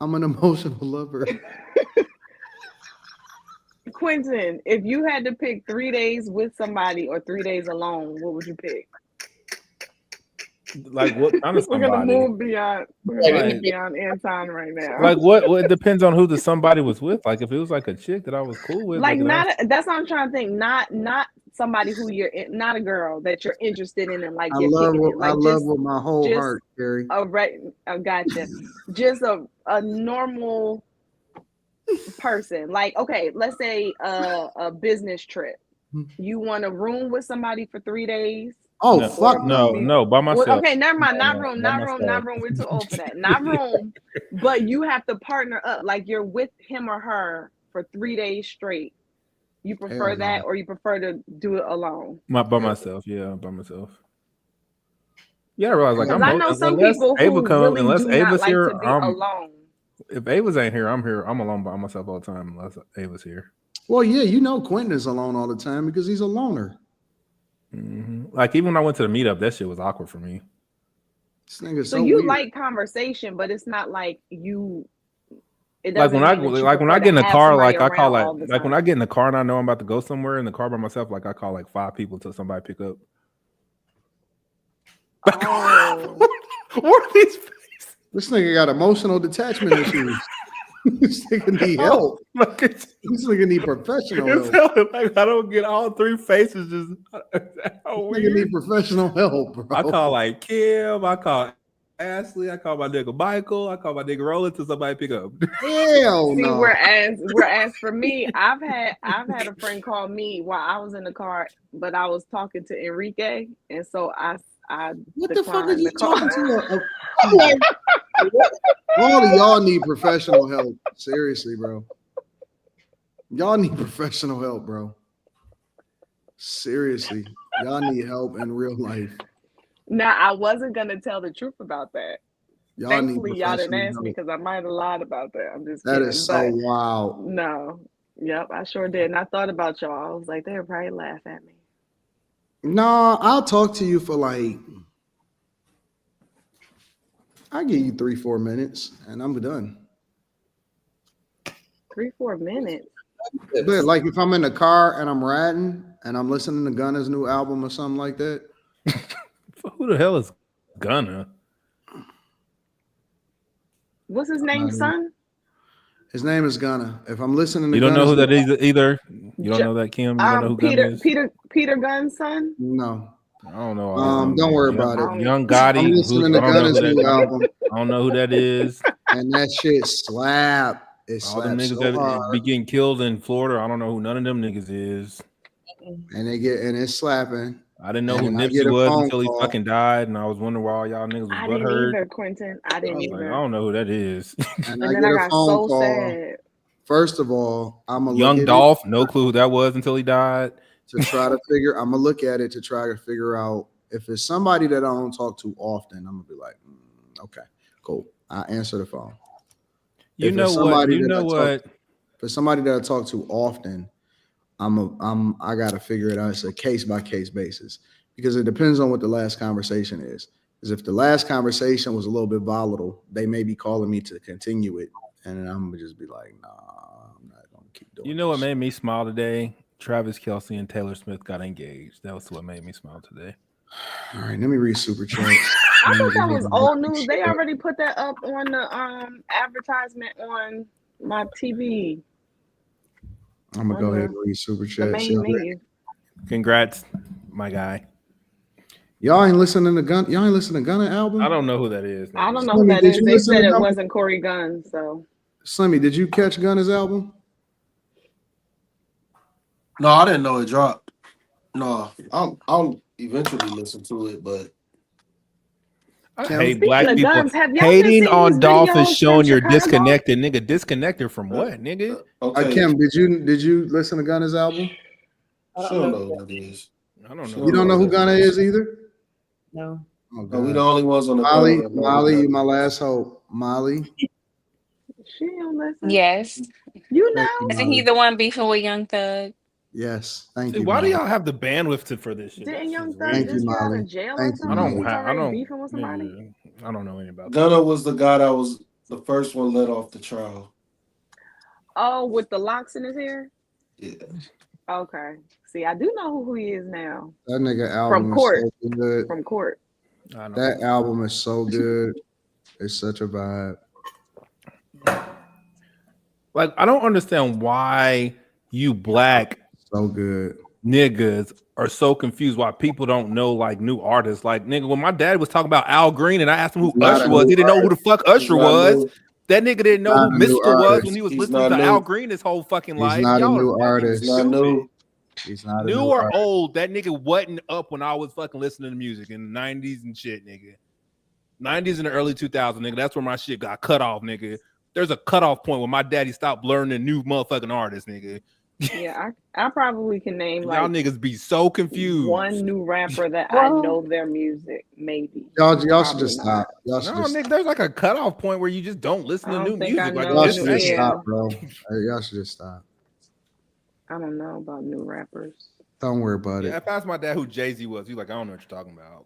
B: I'm an emotional lover.
A: Quentin, if you had to pick 3 days with somebody or 3 days alone, what would you pick?
C: Like what kind of somebody?
A: We're gonna move beyond Anton right now.
C: Like what? It depends on who the somebody was with. Like if it was like a chick that I was cool with,
A: like that's what I'm trying to think. Not somebody who not a girl that you're interested in and like
B: I love with my whole heart, Carrie.
A: I gotcha. Just a normal person. Like, okay, let's say a business trip. You want a room with somebody for 3 days?
B: Oh, fuck
C: no, by myself.
A: Well, okay, never mind. Not room. We're too old for that. Not room, but you have to partner up. Like you're with him or her for 3 days straight. You prefer that, or you prefer to do it alone?
C: By myself, yeah, by myself. Yeah, I realize like
A: I know some people who really do not like to be alone.
C: If Ava's ain't here, I'm here. I'm alone by myself all the time unless Ava's here.
B: Well, yeah, you know Quentin is alone all the time because he's a loner.
C: Mm-hmm. Like even when I went to the meetup, that shit was awkward for me.
A: So you weird. Like conversation, but it's not like you.
C: Like when I get in the car, like I call like when I get in the car and I know I'm about to go somewhere in the car by myself, like I call like 5 people till somebody pick up.
A: Oh.
C: What are these faces?
B: This nigga got emotional detachment issues. This nigga need help. This nigga need professional help.
C: Like I don't get all 3 faces. Just
B: this nigga need professional help, bro.
C: I call like Kim. I call Ashley. I call my nigga Michael. I call my nigga Roland till somebody pick up.
B: Hell no.
A: Whereas for me, I've had a friend call me while I was in the car, but I was talking to Enrique, and so I
B: what the fuck are you talking to? All of y'all need professional help. Seriously, bro. Y'all need professional help, bro. Seriously. Y'all need help in real life.
A: Now, I wasn't going to tell the truth about that. Thankfully, y'all didn't ask me because I might have lied about that. I'm just kidding.
B: That is so wild.
A: No. Yep, I sure did. And I thought about y'all. I was like, they'll probably laugh at me.
B: No, I'll talk to you for like, I'll give you 3-4 minutes and I'm done.
A: 3-4 minutes?
B: But like if I'm in the car and I'm riding and I'm listening to Gunna's new album or something like that.
C: Who the hell is Gunna?
A: What's his name, son?
B: His name is Gunna. If I'm listening to
C: you don't know who that is either. You don't know that, Kim. You don't know who
A: Peter,
C: Gunna is?
A: Peter Gunn's son?
B: No.
C: I don't know.
B: Don't worry about it.
C: Young Gotti.
B: I'm listening to Gunna's new album.
C: I don't know who that is.
B: And that shit slap. It
C: All them
B: slaps
C: niggas
B: so
C: that
B: hard,
C: be getting killed in Florida, I don't know who none of them niggas is.
B: and it's slapping.
C: I didn't know who
B: And I
C: Nipsey
B: get a
C: was
B: phone
C: until he
B: call.
C: fucking died, and I was wondering why all y'all niggas was
A: I didn't
C: butthurt.
A: either, Quentin. I
C: I
A: didn't
C: was like,
A: either.
C: I don't know who that is.
B: And
A: And
B: I
A: then
B: get
A: I
B: a
A: got
B: phone
A: so
B: call.
A: sad.
B: First of all, I'm gonna
C: Young
B: look at
C: Dolph, no clue who that was until he died.
B: to try to figure. I'm gonna look at it to try to figure out if it's somebody that I don't talk to often. I'm gonna be like, okay, cool. I answer the phone.
C: You know what? You know what?
B: For somebody that I talk to often, I gotta figure it out. It's a case by case basis because it depends on what the last conversation is. Because if the last conversation was a little bit volatile, they may be calling me to continue it, and I'm gonna just be like, nah, I'm not gonna keep doing.
C: You know what made me smile today? Travis Kelce and Taylor Smith got engaged. That was what made me smile today.
B: All right, let me read super chats.
A: I thought that was old news. They already put that up on the advertisement on my TV.
B: I'm gonna go ahead and read super
A: The
B: chats.
A: main menu.
C: Congrats, my guy.
B: Y'all ain't listening to Gunna album?
C: I don't know who that is.
A: I don't know who that is. They said it wasn't Corey Gunn, so.
B: Slimmy, did you catch Gunna's album?
D: No, I didn't know it dropped. No, I'll eventually listen to it, but
C: I hate black people.
A: Guns,
C: Hating on Dolph is showing you're
A: Chicago?
C: disconnected, nigga. Disconnected from what, nigga?
D: Okay.
B: Kim, did you listen to Gunna's album?
D: I don't know who that is.
C: I don't know.
B: You don't know who Gunna is either?
F: No.
B: Oh,
D: No, we the only ones on the
B: Molly, you my last hope. Molly.
A: She don't listen.
H: Yes.
A: You know.
H: Isn't he the one beefing with Young Thug?
B: Yes. Thank
C: See,
B: you.
C: why
B: Molly.
C: do y'all have the bandwidth for this shit?
A: Didn't Young Thug
B: Thank you,
A: just get out
B: Molly.
A: of jail or
B: Thank you,
A: something?
B: Molly.
A: He's
C: I
A: already
C: don't
A: beefing with somebody?
C: I don't know anything about that.
D: Gunna was the guy that was the first one let off the trial.
A: Oh, with the locks in his hair?
D: Yeah.
A: Okay. See, I do know who he is now.
B: That nigga album
A: From court.
B: is so good.
A: From court.
B: That album is so good. It's such a vibe.
C: Like, I don't understand why you black
B: so good
C: niggas are so confused why people don't know like new artists. Like, nigga, when my dad was talking about Al Green and I asked him who Usher was, he didn't know who the fuck Usher was. That nigga didn't know who Mr. was when he was listening to Al Green his whole fucking life.
B: He's not
C: Y'all
B: a new artist.
D: He's not new.
B: He's not
C: new or old. That nigga wasn't up when I was fucking listening to music in the 90s and shit, nigga. 90s and the early 2000s, nigga. That's where my shit got cut off, nigga. There's a cutoff point where my daddy stopped learning new motherfucking artists, nigga.
A: Yeah, I probably can name like
C: y'all niggas be so confused.
A: one new rapper that I know their music, maybe.
B: Y'all should just stop. Y'all should
C: nigga, there's like a cutoff point where you just don't listen to new music. Like
B: y'all should just stop, bro. Y'all should just stop.
A: I don't know about new rappers.
B: Don't worry about it.
C: I asked my dad who Jay-Z was. He's like, I don't know what you're talking about.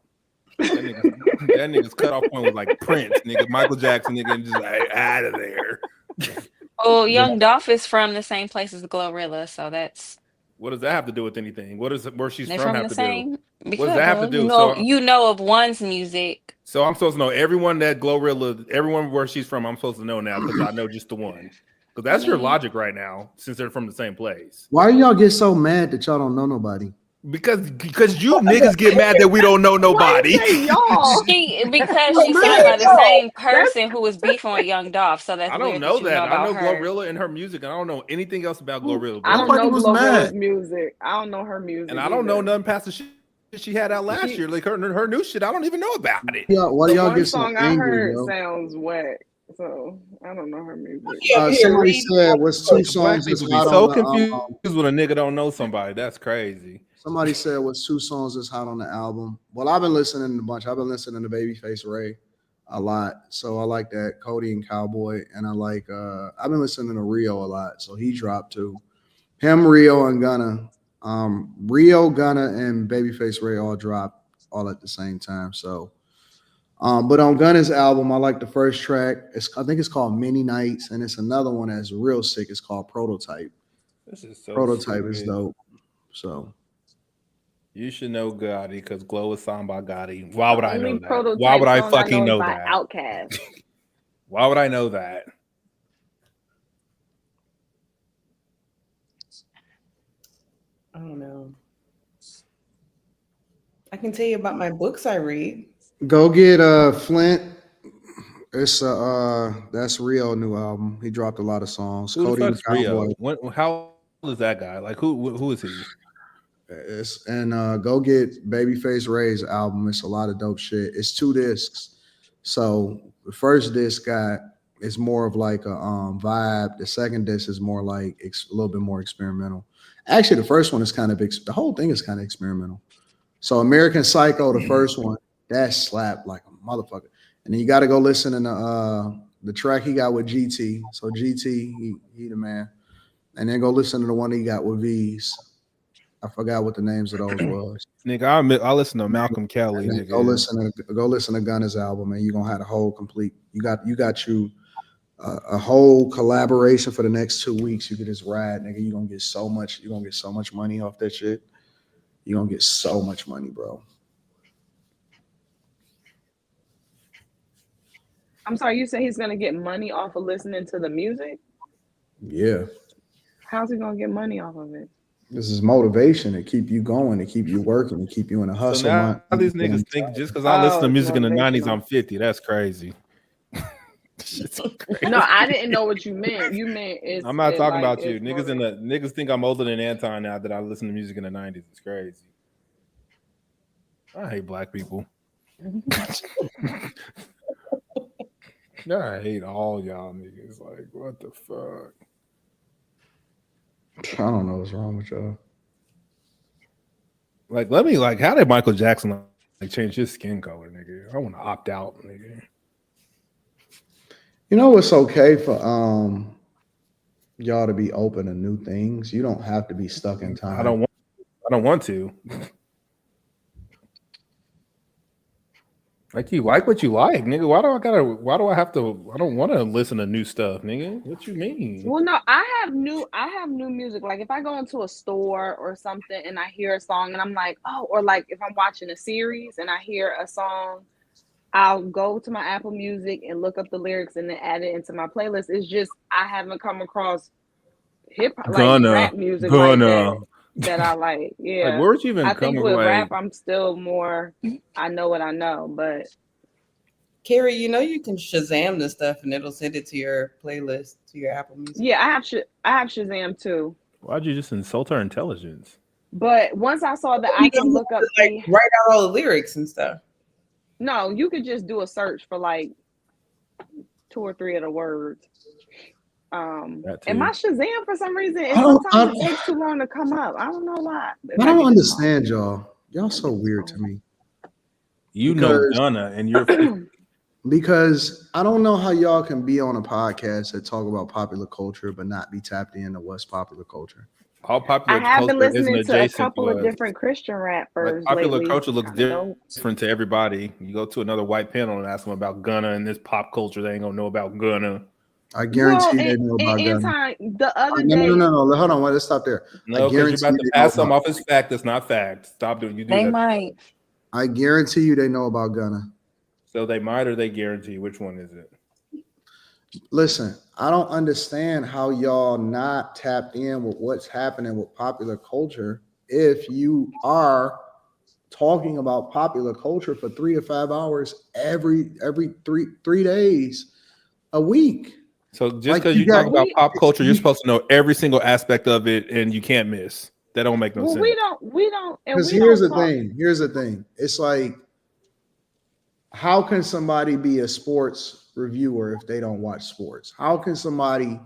C: That nigga's cutoff point was like Prince, nigga, Michael Jackson, nigga, and just like out of there.
H: Well, Young Dolph is from the same place as Glorilla, so that's.
C: What does that have to do with anything? What is where she's
H: They're
C: from
H: from
C: have
H: the
C: to
H: same.
C: do? What does that have to do?
H: You know of one's music.
C: So I'm supposed to know everyone that Glorilla, everyone where she's from. I'm supposed to know now because I know just the one. Because that's your logic right now, since they're from the same place.
B: Why do y'all get so mad that y'all don't know nobody?
C: Because you niggas get mad that we don't know nobody.
H: Because she signed by the same person who was beefing with Young Dolph, so that's
C: I don't
H: weird
C: know
H: you
C: that. I know
H: her.
C: Glorilla and her music, and I don't know anything else about Glorilla.
A: I don't know Glorilla's music. I don't know her music.
C: And I don't know nothing past the shit she had out last year. Like her new shit, I don't even know about it.
B: Yeah, why do y'all get so
A: song
B: angry?
A: I heard sounds wet, so I don't know her music.
B: Somebody said, "What's two songs
C: People
B: that's
C: be
B: hot
C: so
B: on
C: confused when a nigga don't know somebody. That's crazy."
B: Somebody said, "What's two songs that's hot on the album?" Well, I've been listening to a bunch. I've been listening to Babyface Ray a lot, so I like that. Cody and Cowboy, and I like. I've been listening to Rio a lot, so he dropped too. Him, Rio, and Gunna. Rio, Gunna, and Babyface Ray all dropped all at the same time. So, but on Gunna's album, I like the first track. I think it's called Many Nights, and it's another one that's real sick. It's called Prototype.
C: This is so
B: Prototype is
C: stupid.
B: dope. So.
C: You should know Gotti because Glow is signed by Gotti. Why would I know that?
A: Prototype
C: Why would I
A: song
C: fucking
A: know
C: know
A: by
C: that?
A: Outkast.
C: Why would I know that?
F: I don't know. I can tell you about my books I read.
B: Go get Flint It's that's Rio new album. He dropped a lot of songs.
C: Who the
B: Cody and
C: fuck's Rio?
B: Cowboy.
C: How old is that guy? Like who is he?
B: It's and go get Babyface Ray's album. It's a lot of dope shit. It's 2 discs. So the first disc is more of like a vibe. The second disc is more like a little bit more experimental. Actually, the first one is kind of the whole thing is kind of experimental. So American Psycho, the first one, that slapped like a motherfucker. And then you got to go listen to the track he got with GT. So GT, he the man. And then go listen to the one he got with V's. I forgot what the names of those was.
C: Nigga, I listen to Malcolm Kelly. Nigga.
B: Go listen to Gunna's album, and you're gonna have a whole complete. You got a whole collaboration for the next 2 weeks. You could just ride, nigga. You're gonna get so much. You're gonna get so much money off that shit. You're gonna get so much money, bro.
A: I'm sorry, you said he's gonna get money off of listening to the music?
B: Yeah.
A: How's he gonna get money off of it?
B: This is motivation to keep you going, to keep you working, to keep you in a hustle.
C: So now these niggas think just because I listen to music in the 90s, I'm 50. That's crazy.
A: No, I didn't know what you meant. You meant
C: I'm not talking about you. Niggas think I'm older than Anton now that I listen to music in the 90s. It's crazy. I hate black people. I hate all y'all niggas. Like, what the fuck?
B: I don't know what's wrong with y'all.
C: Like, how did Michael Jackson change his skin color, nigga? I want to opt out, nigga.
B: You know it's okay for y'all to be open to new things. You don't have to be stuck in time.
C: I don't want to. Like, you like what you like, nigga. Why do I have to? I don't want to listen to new stuff, nigga. What you mean?
A: Well, no, I have new music. Like if I go into a store or something and I hear a song and I'm like, oh, or like if I'm watching a series and I hear a song, I'll go to my Apple Music and look up the lyrics and then add it into my playlist. It's just I haven't come across hip hop like rap music like that I like. Yeah.
C: Like, where'd you even
A: I think with rap, I'm still more. I know what I know, but.
F: Carrie, you know you can Shazam this stuff and it'll send it to your playlist, to your Apple Music.
A: Yeah, I have Shazam too.
C: Why'd you just insult her intelligence?
A: But once I saw that I can look up,
F: write out all the lyrics and stuff.
A: No, you could just do a search for like 2 or 3 of the words. And my Shazam for some reason, sometimes it takes too long to come up. I don't know why.
B: I don't understand y'all. Y'all so weird to me.
C: You know Gunna and you're
B: because I don't know how y'all can be on a podcast that talk about popular culture but not be tapped into what's popular culture.
C: All popular
A: I have been
C: culture
A: listening
C: isn't
A: to a
C: adjacent
A: couple
C: to
A: of
C: us.
A: different Christian rappers.
C: Like, popular
A: lately.
C: culture looks different to everybody. You go to another white panel and ask them about Gunna and this pop culture, they ain't gonna know about Gunna.
B: I guarantee they know about Gunna.
A: The other day.
B: No. Hold on. Let's stop there.
C: No, because you're about to pass something off as fact that's not fact. Stop doing. You do
H: they
C: that.
H: Might.
B: I guarantee you they know about Gunna.
C: So they might or they guarantee. Which one is it?
B: Listen, I don't understand how y'all not tapped in with what's happening with popular culture if you are talking about popular culture for 3 to 5 hours every three days a week.
C: So just because you talk about pop culture, you're supposed to know every single aspect of it, and you can't miss. That don't make no sense.
A: We don't.
B: Because here's the thing. It's like, how can somebody be a sports reviewer if they don't watch sports? How can somebody,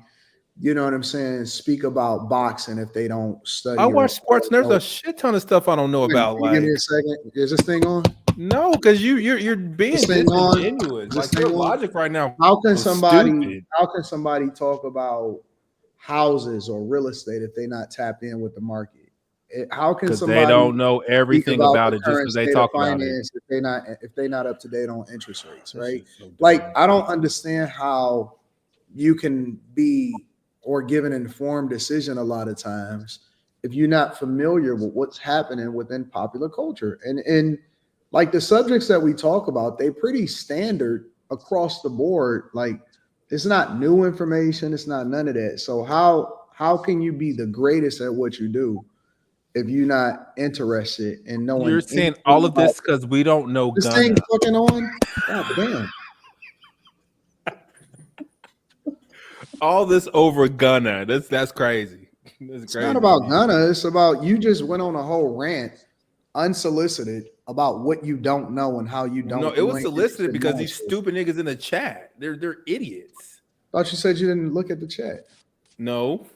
B: you know what I'm saying, speak about boxing if they don't study?
C: I watch sports, and there's a shit ton of stuff I don't know about.
B: Give me a second. Is this thing on?
C: No, because you're being disingenuous. Like your logic right now.
B: How can somebody talk about houses or real estate if they're not tapped in with the market? How can somebody?
C: They don't know everything about it just because they talk about it.
B: If they're not up to date on interest rates, right? Like, I don't understand how you can be or give an informed decision a lot of times if you're not familiar with what's happening within popular culture. And like the subjects that we talk about, they're pretty standard across the board. Like, it's not new information. It's not none of that. So how can you be the greatest at what you do if you're not interested in knowing?
C: You're saying all of this because we don't know
B: this
C: Gunna.
B: thing fucking on? God damn.
C: All this over Gunna. That's crazy. That's
B: It's
C: crazy.
B: not about Gunna. It's about you just went on a whole rant unsolicited about what you don't know and how you don't.
C: No, it was
B: ain't
C: solicited because these
B: shit.
C: stupid niggas in the chat. They're idiots.
B: Thought you said you didn't look at the chat.
C: No,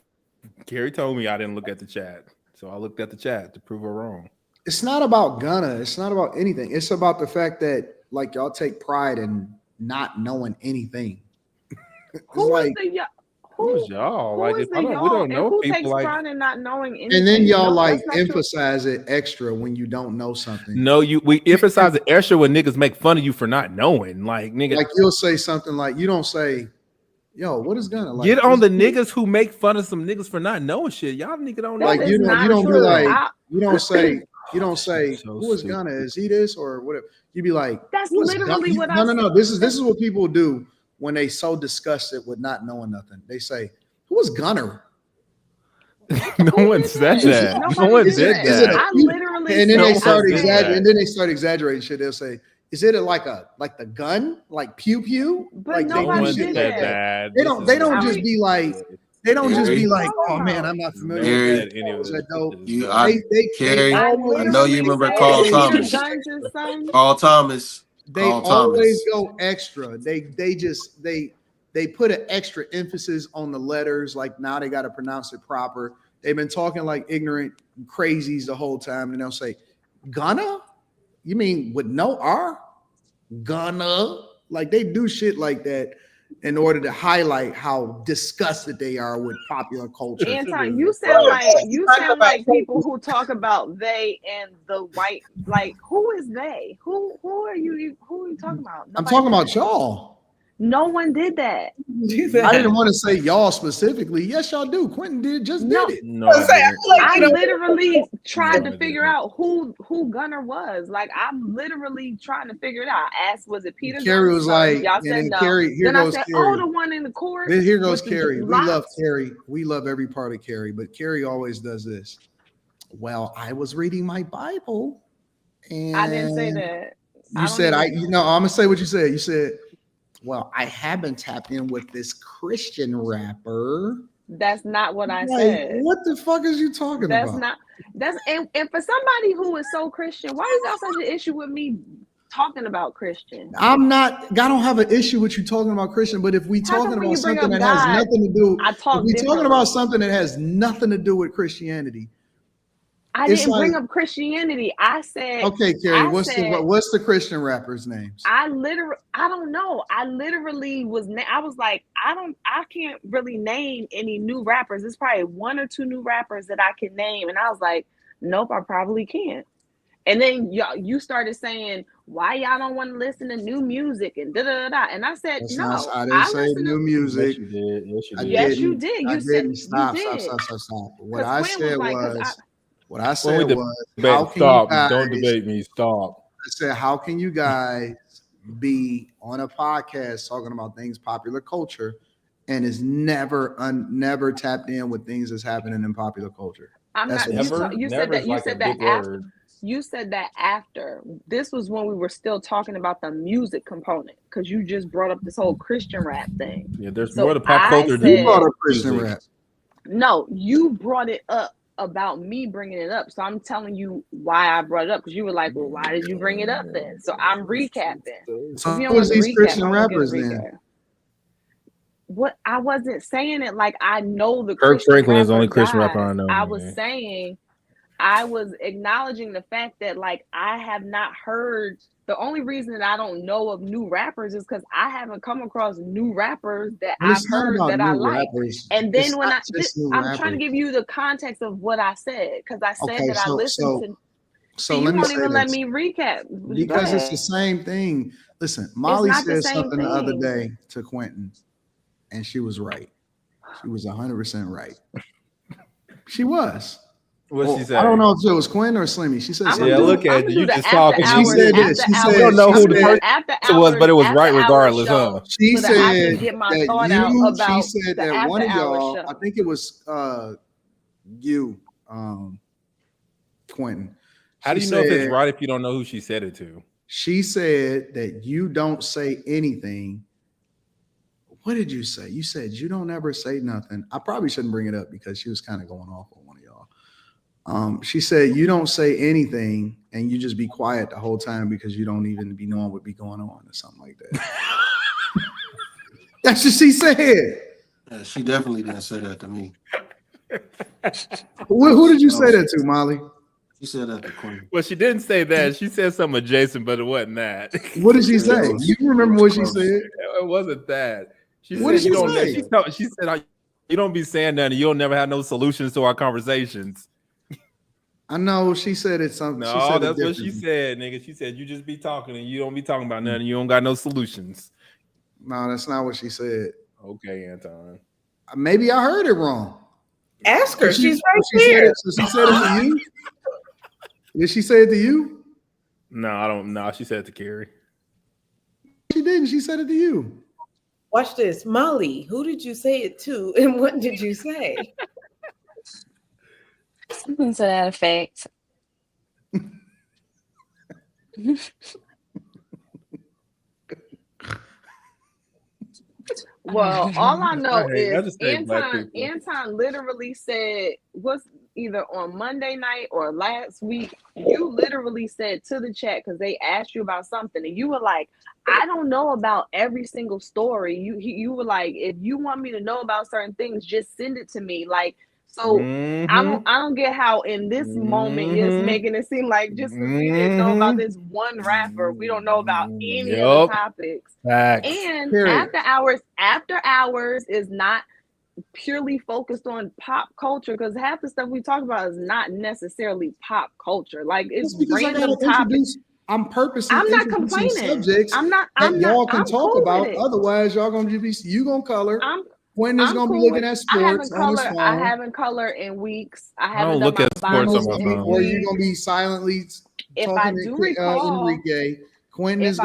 C: Carrie told me I didn't look at the chat, so I looked at the chat to prove her wrong.
B: It's not about Gunna. It's not about anything. It's about the fact that like y'all take pride in not knowing anything.
A: Who
B: like,
A: is the y'all?
C: Who's y'all?
A: Who
C: like
A: is
C: if
A: the
C: I don't,
A: y'all?
C: we don't
A: And
C: know
A: who
C: people
A: takes
C: like.
A: pride in not knowing anything?
B: And then y'all
A: No,
B: like
A: that's not true.
B: emphasize it extra when you don't know something.
C: No, we emphasize the extra when niggas make fun of you for not knowing. Like nigga,
B: Like you'll say something like you don't say, "Yo, what is Gunna?" Like
C: get on the niggas who make fun of some niggas for not knowing shit. Y'all nigga don't know.
B: Like you
A: not
B: don't be
A: true.
B: like you don't say
C: So
B: who is Gunna? Is he this or whatever? You be like,
A: That's
B: who is
A: literally
B: Gunna?
A: what
B: No,
A: I
B: no, no. This is what people do when they so disgusted with not knowing nothing. They say, "Who is Gunner?"
C: No one said that.
A: Nobody
C: No one
A: did
C: did
A: that.
C: that.
A: I literally
B: And then they
A: said,
B: start
A: I said
B: exaggerating.
A: that.
B: And then they start exaggerating shit. They'll say, "Is it like the gun, like pew pew?"
A: But
B: Like they
A: nobody
B: do shit
A: did
B: like
A: that.
B: that. They don't just be like. They don't just be like, "Oh man, I'm not familiar with that."
D: Carrie, I know you remember
A: said
D: Carl
A: Peter
D: Thomas.
A: Guns' son.
D: Carl Thomas.
B: They
D: Carl
B: always
D: Thomas.
B: go extra. They put an extra emphasis on the letters. Like now they got to pronounce it proper. They've been talking like ignorant crazies the whole time, and they'll say, "Gunna? You mean with no R? Gunna?" Like they do shit like that in order to highlight how disgusted they are with popular culture.
A: Anton, you sound like people who talk about they and the white. Like, who is they? Who are you? Who are you talking about?
B: I'm talking about y'all.
A: No one did that.
B: I didn't want to say y'all specifically. Yes, y'all do. Quentin did did it.
C: No, I
A: literally tried to figure out who Gunner was. Like, I'm literally trying to figure it out. I asked, was it Peter?
B: Carrie was like,
A: y'all
B: and
A: said
B: then
A: no.
B: Carrie, here
A: Then I
B: goes
A: said,
B: Carrie.
A: oh, the one in the chorus.
B: Then here goes
A: with the
B: Carrie. We
A: locks.
B: love Carrie. We love every part of Carrie, but Carrie always does this. Well, I was reading my Bible, and
A: I didn't say that.
B: You said I'm gonna say what you said. You said, well, I have been tapped in with this Christian rapper.
A: That's not what I
B: Like,
A: said.
B: what the fuck is you talking about?
A: And for somebody who is so Christian, why you got such an issue with me talking about Christian?
B: I don't have an issue with you talking about Christian, but if we talking about something that has nothing to do, if we talking about something that has nothing to do with Christianity,
A: I didn't bring up Christianity. I said,
B: okay, Carrie, what's the Christian rapper's names?
A: I don't know. I was like, I can't really name any new rappers. There's probably one or two new rappers that I can name. And I was like, nope, I probably can't. And then you started saying, why y'all don't want to listen to new music and da da da. And I said,
B: I didn't say new music.
A: Yes, you did. You said
B: stop. What I said was, how can
C: stop.
B: You guys,
C: don't debate me. Stop.
B: I said, how can you guys be on a podcast talking about things popular culture and is never tapped in with things that's happening in popular culture?
A: You said that after. This was when we were still talking about the music component, because you just brought up this whole Christian rap thing.
C: Yeah, there's more to pop culture.
B: You brought up Christian rap.
A: No, you brought it up about me bringing it up. So I'm telling you why I brought it up, because you were like, well, why did you bring it up then? So I'm recapping.
B: So who was these Christian rappers then?
A: What? I wasn't saying it like I know the
C: Kirk
A: Christian
C: Franklin is the only
A: guys.
C: Christian rapper I know.
A: I was saying, I was acknowledging the fact that like I have not heard. The only reason that I don't know of new rappers is because I haven't come across new rappers that I've heard that I like. And then when I'm trying to give you the context of what I said, because I said that I listened to.
B: So
A: you won't even let me recap
B: because it's the same thing. Listen, Molly said something the other day to Quentin, and she was right. She was 100% right. She was.
C: What she said?
B: I don't know if it was Quinn or Slimmy. She said,
C: "Yeah, look at you. You just talking."
B: She said this. She said,
C: "I don't know who the person was, but it was right regardless." Huh?
B: She said that she said that one of y'all, I think it was you, Quentin.
C: How do you know if it's right if you don't know who she said it to?
B: She said that you don't say anything. What did you say? You said you don't ever say nothing. I probably shouldn't bring it up because she was kind of going off on one of y'all. She said you don't say anything and you just be quiet the whole time because you don't even be knowing what be going on or something like that. That's what she said.
D: Yeah, she definitely didn't say that to me.
B: Who did you say that to, Molly?
D: She said that to Queen.
C: Well, she didn't say that. She said something adjacent, but it wasn't that.
B: What did she say? You remember what she said?
C: It wasn't that. She
B: what
C: said
B: did she say?
C: She said you don't be saying nothing. You don't never have no solutions to our conversations.
B: I know she said it something.
C: No,
B: she said
C: that's what she said, nigga. She said you just be talking and you don't be talking about nothing. You don't got no solutions.
B: No, that's not what she said.
C: Okay, Anton.
B: Maybe I heard it wrong.
F: Ask her. She's right there.
B: So she said it to you? Did she say it to you?
C: No, I don't know. She said it to Carrie.
B: She didn't. She said it to you.
F: Watch this. Molly, who did you say it to and what did you say?
H: Something to that effect.
A: Well, all I know is Anton literally said, what's either on Monday night or last week, you literally said to the chat, because they asked you about something, and you were like, I don't know about every single story. You were like, if you want me to know about certain things, just send it to me. Like, so I don't get how in this moment it's making it seem like just because we didn't know about this one rapper, we don't know about any of the topics. And after hours is not purely focused on pop culture, because half the stuff we talk about is not necessarily pop culture. Like it's random topics.
B: I'm purposely
A: I'm not
B: introducing
A: complaining.
B: subjects y'all can talk
A: cool
B: about. Otherwise, y'all gonna be color. Quentin is gonna be looking at sports on his phone.
A: I haven't colored in weeks. I haven't
C: look at sports on my phone.
B: Or you're gonna be silently talking to Enrique. Quentin is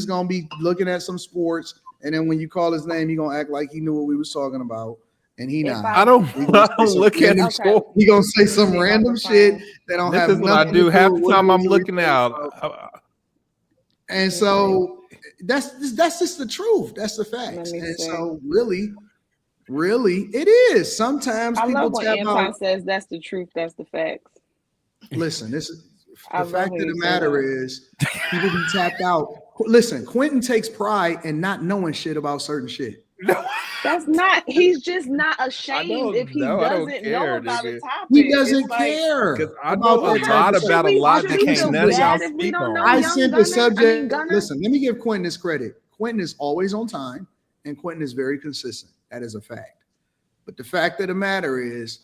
B: gonna be looking at some sports, and then when you call his name, he's gonna act like he knew what we was talking about. And he not.
C: I don't look at sports.
B: He gonna say some random shit that don't have nothing.
C: This is what I do half the time. I'm looking out.
B: And so that's just the truth. That's the facts. And so really, it is. Sometimes
A: I
B: people
A: love when Anton says that's the truth. That's the facts.
B: Listen, this is the fact of the matter is people be tapped out. Listen, Quentin takes pride in not knowing shit about certain shit.
A: That's not. He's just not ashamed if he doesn't know about a topic.
B: He doesn't care.
C: Because I know a lot about a lot that can't none of y'all speak on.
B: I sent the subject. Listen, let me give Quentin this credit. Quentin is always on time, and Quentin is very consistent. That is a fact. But the fact of the matter is,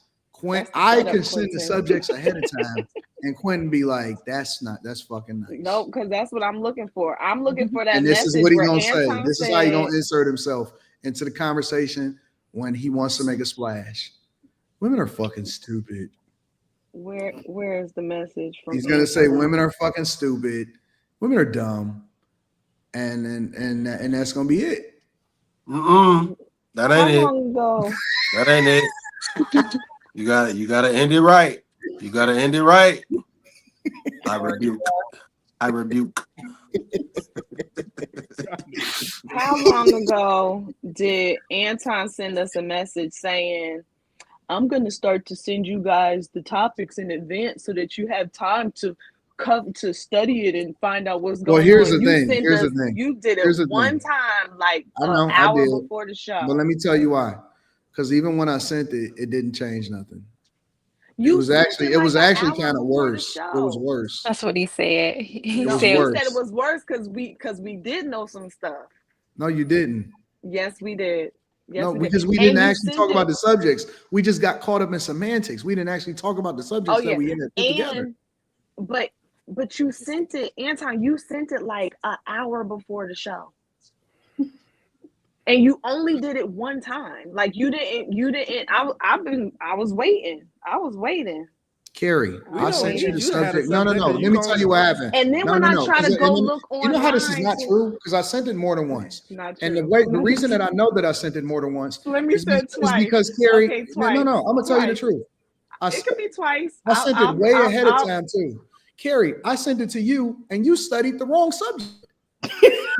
B: I can send the subjects ahead of time, and Quentin be like, "That's fucking nice."
A: No, because that's what I'm looking for. I'm looking for that.
B: And this
A: message
B: is what he's
A: where
B: gonna say.
A: Anton
B: This is how he's gonna insert himself into the conversation when he wants to make a splash. Women are fucking stupid.
A: Where is the message from?
B: He's gonna say women are fucking stupid. Women are dumb, and that's gonna be it.
D: That ain't it.
A: How long ago?
D: That ain't it. You gotta end it right. You gotta end it right. I rebuke.
A: How long ago did Anton send us a message saying, I'm going to start to send you guys the topics in advance so that you have time to come to study it and find out what's going on?
B: Here's the thing.
A: You did it one time, like an hour before the show.
B: But let me tell you why. Because even when I sent it, it didn't change nothing. It was actually kind of worse. It was worse.
H: That's what he said. He
A: said it was worse because we did know some stuff.
B: No, you didn't.
A: Yes, we did.
B: Because we didn't actually talk about the subjects. We just got caught up in semantics. We didn't actually talk about the subjects that we ended up together.
A: But you sent it, Anton. You sent it like an hour before the show. And you only did it one time. Like you didn't. I was waiting.
B: Carrie, I sent you the subject. No. Let me tell you what happened.
A: And then when I try to go look online,
B: you know how this is not true? Because I sent it more than once.
A: Not true.
B: And the reason that I know that I sent it more than once
A: is
B: because Carrie. No. I'm gonna tell you the truth.
A: It could be twice.
B: I sent it way ahead of time too. Carrie, I sent it to you, and you studied the wrong subject.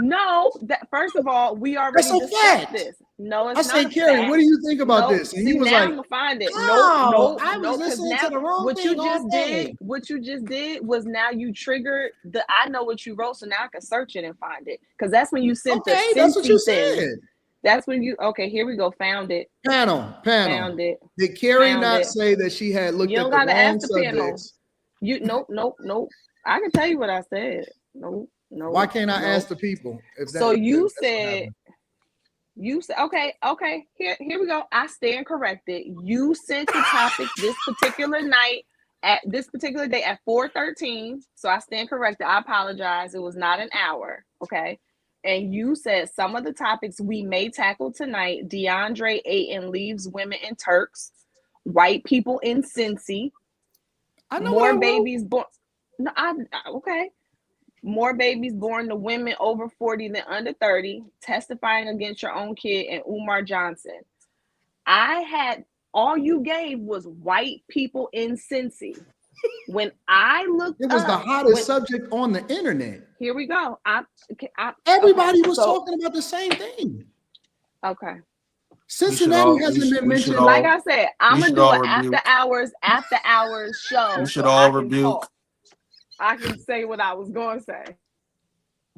A: No, that first of all, we already discussed this. No, it's not.
B: I say, Carrie, what do you think about this?
A: And he was like, I'm gonna find it. No,
B: I was listening to the wrong
A: what
B: thing
A: you just did, what you just did was now you triggered the I know what you wrote, so now I can search it and find it. Because that's when you sent the
B: that's what you
A: thing.
B: said.
A: That's when you here we go. Found it.
B: Panel.
A: Found it.
B: Did Carrie not say that she had looked at the wrong subjects?
A: Nope. I can tell you what I said. Nope.
B: Why can't I ask the people?
A: So you said okay. Here we go. I stand corrected. You sent the topic this particular night at this particular day at 4:13. So I stand corrected. I apologize. It was not an hour. Okay. And you said some of the topics we may tackle tonight: DeAndre Ayton leaves women in Turks, white people in Cincy, more babies born. No, okay. More babies born to women over 40 than under 30, testifying against your own kid, and Umar Johnson. I had all you gave was white people in Cincy. When I looked,
B: it was the hottest subject on the internet.
A: Here we go.
B: Everybody was talking about the same thing.
A: Okay.
B: Cincinnati hasn't been mentioned.
A: Like I said, I'm gonna do an after hours show.
D: We should all rebuke.
A: I can say what I was going to say.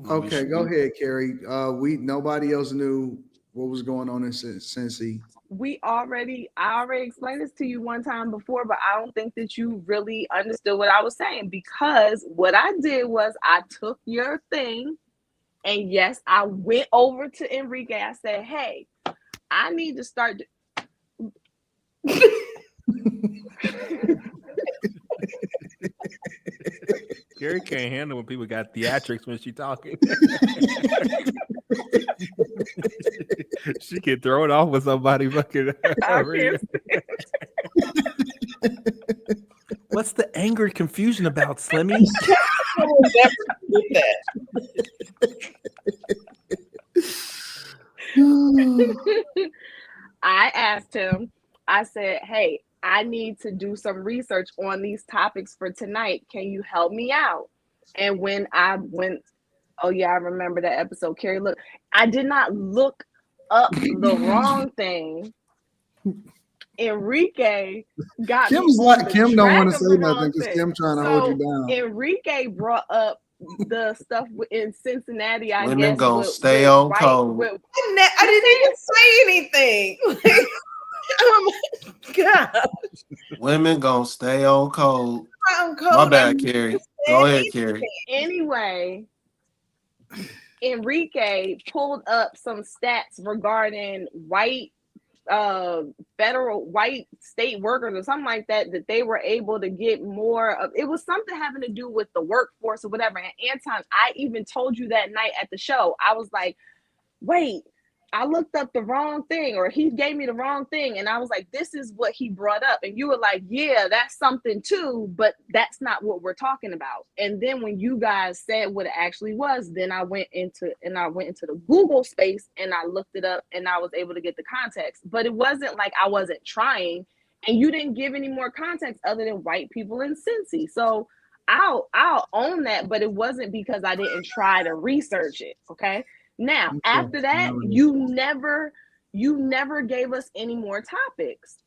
B: Okay, go ahead, Carrie. Nobody else knew what was going on in Cincy.
A: I already explained this to you one time before, but I don't think that you really understood what I was saying, because what I did was I took your thing, and yes, I went over to Enrique. I said, hey, I need to start.
C: Gary can't handle when people got theatrics when she talking. She can throw it off with somebody fucking. What's the anger and confusion about, Slimmy?
A: I asked him, I said, hey, I need to do some research on these topics for tonight. Can you help me out? And when I went, oh yeah, I remember that episode. Carrie, look, I did not look up the wrong thing. Enrique got
B: Kim's like Kim don't want to say nothing because Kim trying to hold you down.
A: Enrique brought up the stuff in Cincinnati. I
D: Women
A: guess
D: gonna stay on code.
F: I didn't even say anything. Oh my God.
D: Women gonna stay on code. My bad, Carrie. Go ahead, Carrie.
A: Anyway, Enrique pulled up some stats regarding white federal white state workers or something like that they were able to get more of. It was something having to do with the workforce or whatever. And Anton, I even told you that night at the show, I was like, wait, I looked up the wrong thing, or he gave me the wrong thing. And I was like, this is what he brought up. And you were like, yeah, that's something too, but that's not what we're talking about. And then when you guys said what it actually was, then I went into the Google space and I looked it up and I was able to get the context. But it wasn't like I wasn't trying, and you didn't give any more context other than white people in Cincy. So I'll own that, but it wasn't because I didn't try to research it. Okay. Now, after that, you never gave us any more topics.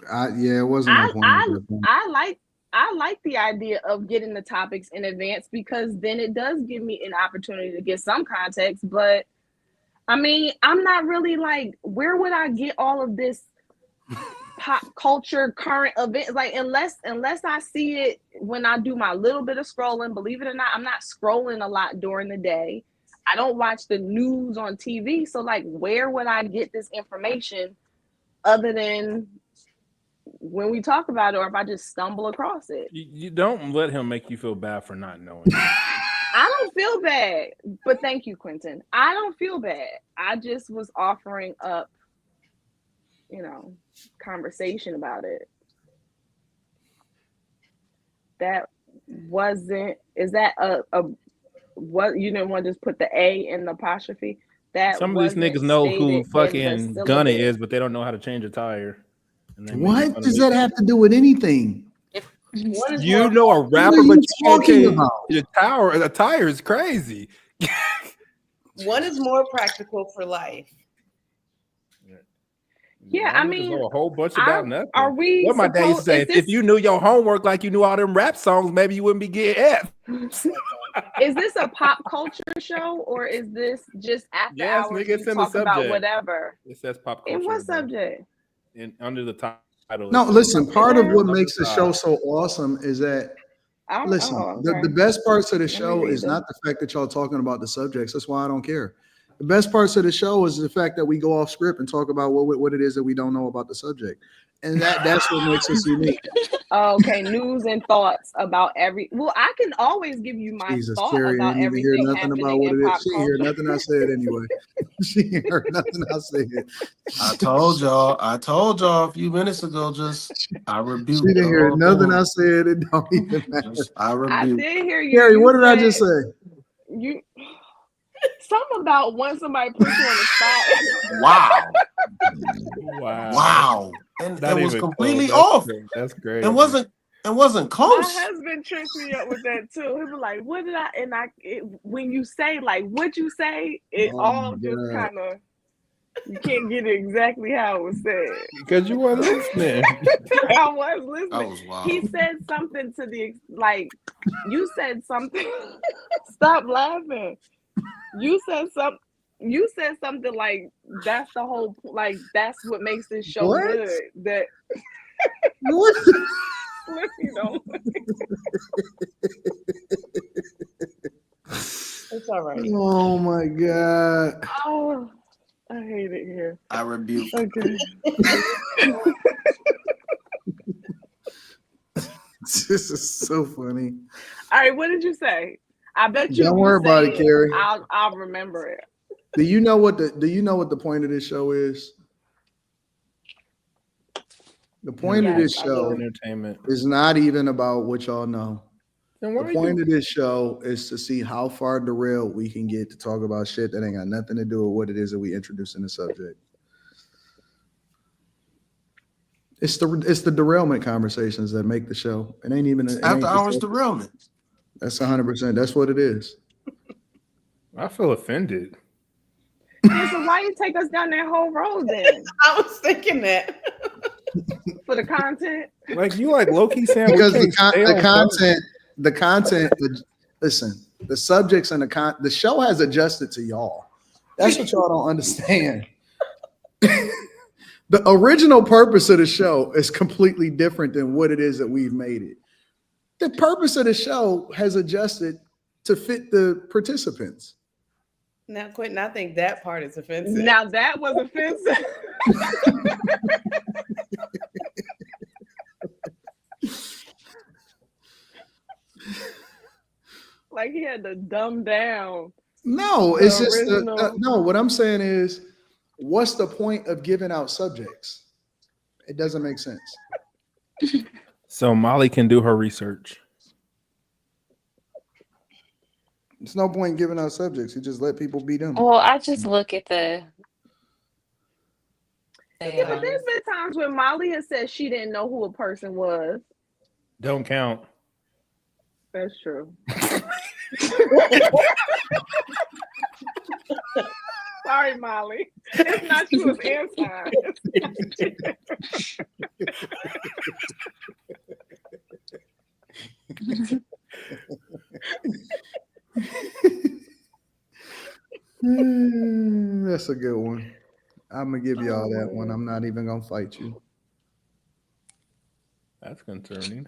B: It wasn't.
A: I like the idea of getting the topics in advance, because then it does give me an opportunity to get some context. But I mean, I'm not really like, where would I get all of this pop culture current events? Like, unless I see it when I do my little bit of scrolling. Believe it or not, I'm not scrolling a lot during the day. I don't watch the news on TV. So like, where would I get this information other than when we talk about it, or if I just stumble across it?
C: You don't let him make you feel bad for not knowing.
A: I don't feel bad, but thank you, Quentin. I don't feel bad. I just was offering up, conversation about it. That wasn't, is that a what, you didn't want to just put the A in the apostrophe? That
C: some of these niggas know who fucking Gunna is, but they don't know how to change a tire.
B: What does that have to do with anything?
C: You know a rapper, but you can't change a tire is crazy.
F: One is more practical for life.
A: Yeah, I mean,
C: a whole bunch about nothing.
A: Are we?
C: What my dad used to say: if you knew your homework like you knew all them rap songs, maybe you wouldn't be getting F.
A: Is this a pop culture show or is this just after hours?
C: Nigga,
A: You talk about whatever.
C: It says pop culture.
A: In what subject?
C: Under the title.
B: No, listen. Part of what makes the show so awesome is that. Listen, the best parts of the show is not the fact that y'all talking about the subjects. That's why I don't care. The best parts of the show is the fact that we go off script and talk about what it is that we don't know about the subject. And that's what makes us unique.
A: Okay, news and thoughts about every. Well, I can always give you my thought
B: Carrie,
A: about everything
B: nothing
A: happening
B: about what
A: in
B: it
A: pop
B: is. She
A: culture.
B: hear nothing I said anyway. She heard nothing I said.
D: I told y'all a few minutes ago. I rebuked.
B: She didn't hear nothing I said. It don't even matter.
A: I did hear you.
B: Carrie, what did I just say?
A: You. Something about when somebody puts you on the spot.
D: Wow. And it was completely off.
C: That's great.
D: It wasn't close.
A: My husband trips me up with that too. He was like, "What did I?" And when you say like, "What'd you say?" It all just kind of. You can't get it exactly how it was said.
C: Because you weren't listening.
A: I was listening.
D: That was wild.
A: He said something to the you said something. Stop laughing. You said something like that's the whole that's what makes this show good. That
B: what?
F: It's all right.
B: Oh my God.
A: Oh, I hate it here.
D: I rebuke.
A: Okay.
B: This is so funny.
A: All right, what did you say? I bet you.
B: Don't worry about it, Carrie.
A: I'll remember it.
B: Do you know what the point of this show is? The point of this show is not even about what y'all know. The point of this show is to see how far derailed we can get to talk about shit that ain't got nothing to do with what it is that we introduce in the subject. It's the derailment conversations that make the show. It ain't even
D: after hours derailment.
B: That's 100%. That's what it is.
C: I feel offended.
A: Yeah, so why you take us down that whole road then?
F: I was thinking that.
A: For the content?
C: Like you like low-key saying
B: because the content, listen, the subjects and the show has adjusted to y'all. That's what y'all don't understand. The original purpose of the show is completely different than what it is that we've made it. The purpose of the show has adjusted to fit the participants.
F: Now, Quentin, I think that part is offensive.
A: Now that was offensive. Like he had to dumb down.
B: No, it's just no. What I'm saying is, what's the point of giving out subjects? It doesn't make sense.
C: So Molly can do her research.
B: There's no point in giving out subjects. You just let people be them.
H: Well, I just look at the.
A: Yeah, but there's been times when Molly has said she didn't know who a person was.
C: Don't count.
A: That's true. Sorry, Molly. It's not you, it's
B: Anton. That's a good one. I'm gonna give y'all that one. I'm not even gonna fight you.
C: That's concerning.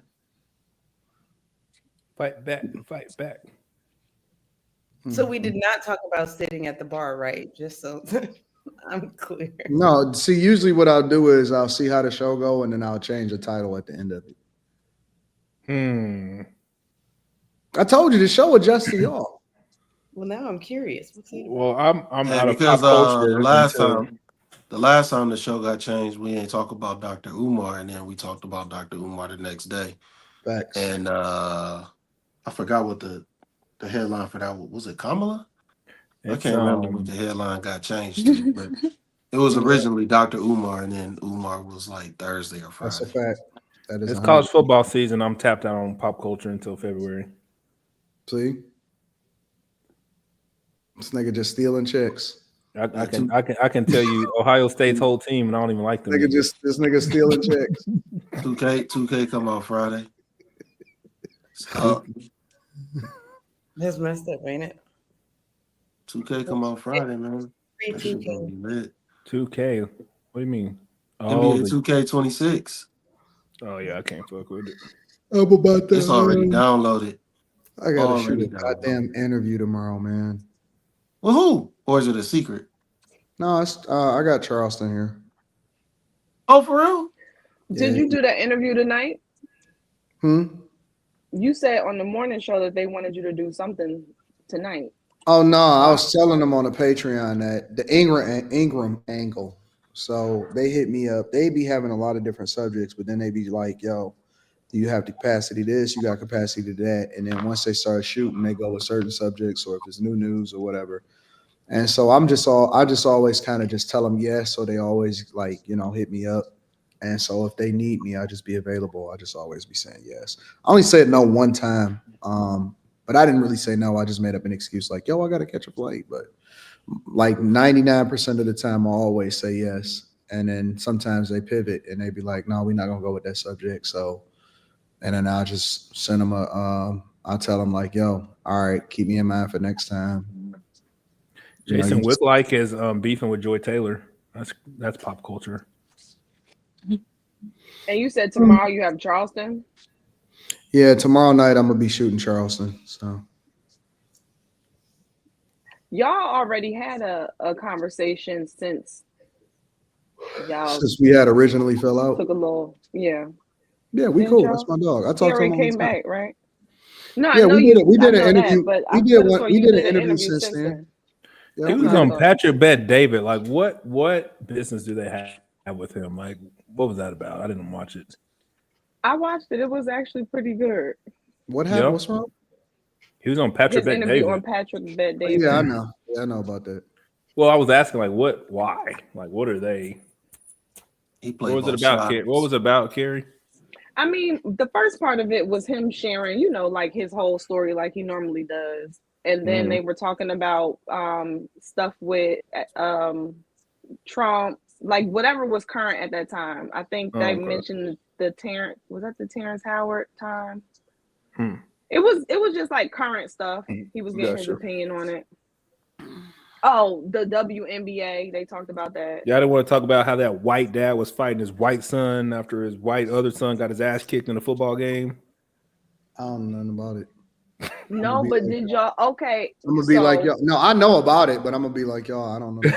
C: Fight back. Fight back.
F: So we did not talk about sitting at the bar, right? Just so I'm clear.
B: No, see, usually what I'll do is I'll see how the show go and then I'll change the title at the end of it. I told you the show adjusts to y'all.
F: Well, now I'm curious.
C: Well, I'm out of
D: because
C: pop culture.
D: The last time the show got changed, we ain't talk about Dr. Umar, and then we talked about Dr. Umar the next day.
B: Facts.
D: And I forgot what the headline for that was. It Kamala? I can't remember what the headline got changed to, but it was originally Dr. Umar, and then Umar was like Thursday or Friday.
B: That's a fact. That is
C: it's college football season. I'm tapped out on pop culture until February.
B: See? This nigga just stealing checks.
C: I can tell you Ohio State's whole team, and I don't even like them.
B: This nigga stealing checks.
D: 2K come out Friday.
F: That's messed up, ain't it?
D: 2K come out Friday, man.
F: Free 2K.
C: 2K. What do you mean?
D: NBA 2K26.
C: Oh yeah, I can't fuck with it.
B: Up about that.
D: It's already downloaded.
B: I gotta shoot a goddamn interview tomorrow, man.
D: Well, who? Or is it a secret?
B: No, it's I got Charleston here.
D: Oh, for real?
A: Did you do that interview tonight? You said on the morning show that they wanted you to do something tonight.
B: Oh no, I was telling them on the Patreon that the Ingram angle. So they hit me up. They be having a lot of different subjects, but then they be like, "Yo, do you have the capacity to this? You got capacity to that." And then once they start shooting, they go with certain subjects, or if it's new news or whatever. And so I just always kind of just tell them yes. So they always hit me up. And so if they need me, I just be available. I just always be saying yes. I only said no one time. But I didn't really say no. I just made up an excuse like, yo, I got to catch a flight. But like 99% of the time, I always say yes. And then sometimes they pivot and they be like, no, we're not going to go with that subject. So, and then I'll just send them I'll tell them like, yo, all right, keep me in mind for next time.
C: Jason Whitlock is beefing with Joy Taylor. That's pop culture.
A: And you said tomorrow you have Charleston?
B: Yeah, tomorrow night I'm gonna be shooting Charleston. So
A: y'all already had a conversation since
B: we had originally fell out.
A: Took a little, yeah.
B: Yeah, we cool. That's my dog. I talked to him.
A: Came back, right? No,
B: yeah,
A: I know
B: we did an interview.
A: But
B: we did an interview since then.
C: Yeah, he was on Patrick Bet David. Like, what business do they have with him? Like, what was that about? I didn't watch it.
A: I watched it. It was actually pretty good.
B: What happened? What's wrong?
C: He was on Patrick Bet David.
A: On Patrick Bet David.
B: Yeah, I know. Yeah, I know about that.
C: Well, I was asking, like, what? Why? Like, what are they? What was it about? What was it about, Carrie?
A: I mean, the first part of it was him sharing, like his whole story, like he normally does, and then they were talking about stuff with Trump, like whatever was current at that time. I think they mentioned the Terrence. Was that the Terrence Howard time? It was just like current stuff. He was getting his opinion on it. Oh, the WNBA. They talked about that.
C: Yeah, I didn't want to talk about how that white dad was fighting his white son after his white other son got his ass kicked in a football game.
B: I don't know nothing about it.
A: No, but did y'all? Okay,
B: I'm gonna be like, yo. No, I know about it, but I'm gonna be like, y'all. I don't know.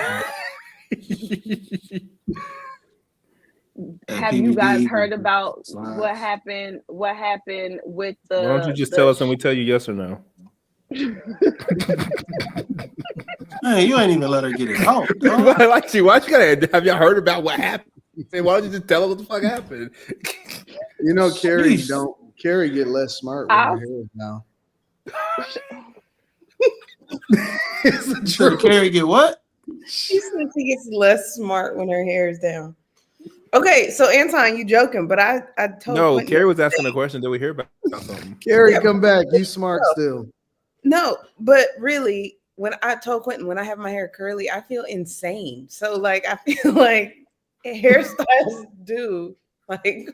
A: Have you guys heard about what happened? What happened with the?
C: Why don't you just tell us and we tell you yes or no?
D: Man, you ain't even let her get it out.
C: Like, why you gotta have y'all heard about what happened? Why don't you just tell us what the fuck happened?
B: Carrie get less smart with her hair now.
D: Sure, Carrie get what?
F: She said she gets less smart when her hair is down. Okay, so Anton, you joking, but I told
C: no. Carrie was asking a question. Did we hear about something?
B: Carrie, come back. You smart still.
F: No, but really, when I told Quentin, when I have my hair curly, I feel insane. So, like, I feel like hairstyles do like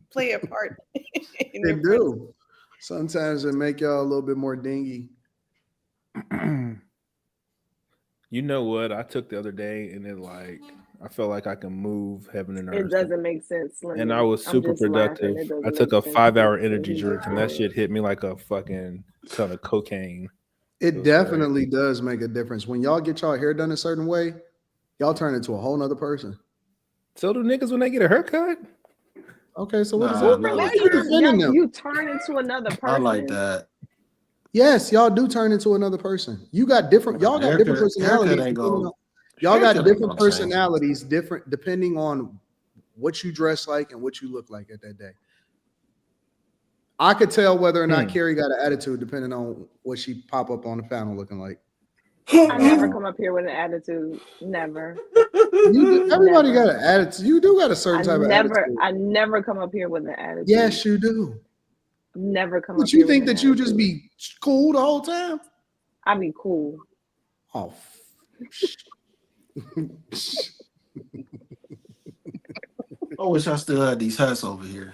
F: play a part.
B: They do. Sometimes it make y'all a little bit more dingy.
C: You know what? I took the other day, and it I felt like I can move heaven and earth.
A: It doesn't make sense.
C: And I was super productive. I took a 5-hour energy drink, and that shit hit me like a fucking ton of cocaine.
B: It definitely does make a difference. When y'all get y'all hair done a certain way, y'all turn into a whole nother person.
C: So do niggas when they get a haircut?
B: Okay, so what is that?
A: Why
B: are you defending them?
A: You turn into another person.
D: I like that.
B: Yes, y'all do turn into another person. Y'all got different personalities. Y'all got different personalities, different depending on what you dress like and what you look like at that day. I could tell whether or not Carrie got an attitude depending on what she pop up on the panel looking like.
A: I never come up here with an attitude. Never.
B: Everybody got an attitude. You do got a certain type of attitude.
A: I never come up here with an attitude.
B: Yes, you do.
A: Never come
B: but
A: up here.
B: But you think that you just be cool the whole time?
A: I be cool.
B: Oh.
D: I wish I still had these hats over here.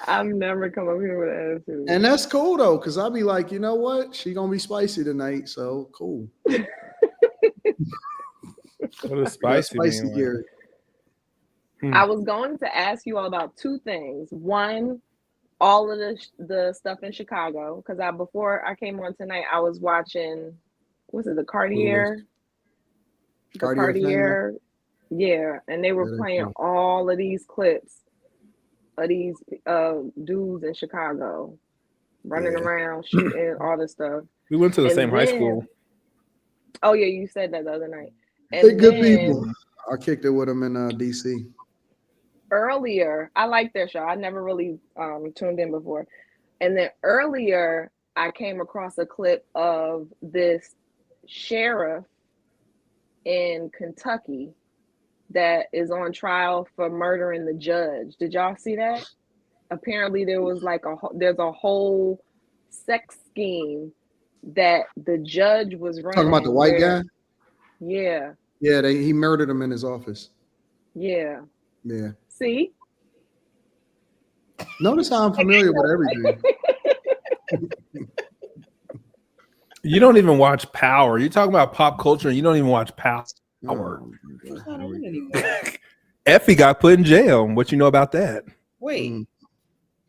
A: I've never come up here with an attitude.
B: And that's cool though, because I'll be like, you know what? She gonna be spicy tonight, so cool.
C: What does spicy mean?
B: Gary.
A: I was going to ask you all about two things. One, all of the stuff in Chicago, because before I came on tonight, I was watching, what's it, the Cartier? Cartier. Yeah, and they were playing all of these clips of these dudes in Chicago running around, shooting, all this stuff.
C: We went to the same high school.
A: Oh yeah, you said that the other night.
B: And they're good people. I kicked it with them in DC.
A: Earlier, I liked their show. I never really tuned in before. And then earlier, I came across a clip of this sheriff in Kentucky that is on trial for murdering the judge. Did y'all see that? Apparently, there was there's a whole sex scheme that the judge was running.
B: Talking about the white guy?
A: Yeah.
B: Yeah, he murdered him in his office.
A: Yeah.
B: Yeah.
A: See?
B: Notice how I'm familiar with everything.
C: You don't even watch Power. You're talking about pop culture and you don't even watch Power. Effie got put in jail. What you know about that?
F: Wait.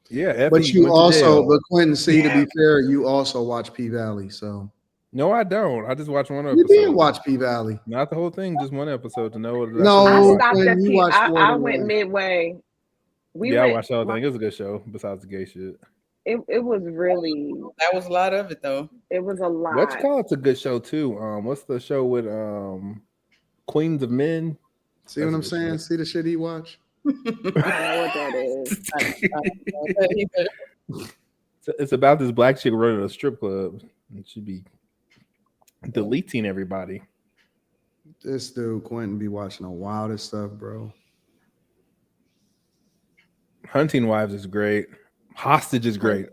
C: Yeah, Effie
B: but you
C: went
B: also, but Quentin, see, to be fair, you also watch P-Valley, so.
C: No, I don't. I just watched one episode.
B: You did watch P-Valley.
C: Not the whole thing, just one episode to know what.
B: No,
A: I stopped at I went midway.
C: I watched the whole thing. It was a good show, besides the gay shit.
A: It was really.
F: That was a lot of it, though.
A: It was a lot.
C: What's called? It's a good show too. What's the show with Queens of Men?
B: See what I'm saying? See the shit he watched?
A: I don't know what that is.
C: It's about this black chick running a strip club, and she be deleting everybody.
B: This dude Quentin be watching the wildest stuff, bro.
C: Hunting Wives is great. Hostage is great.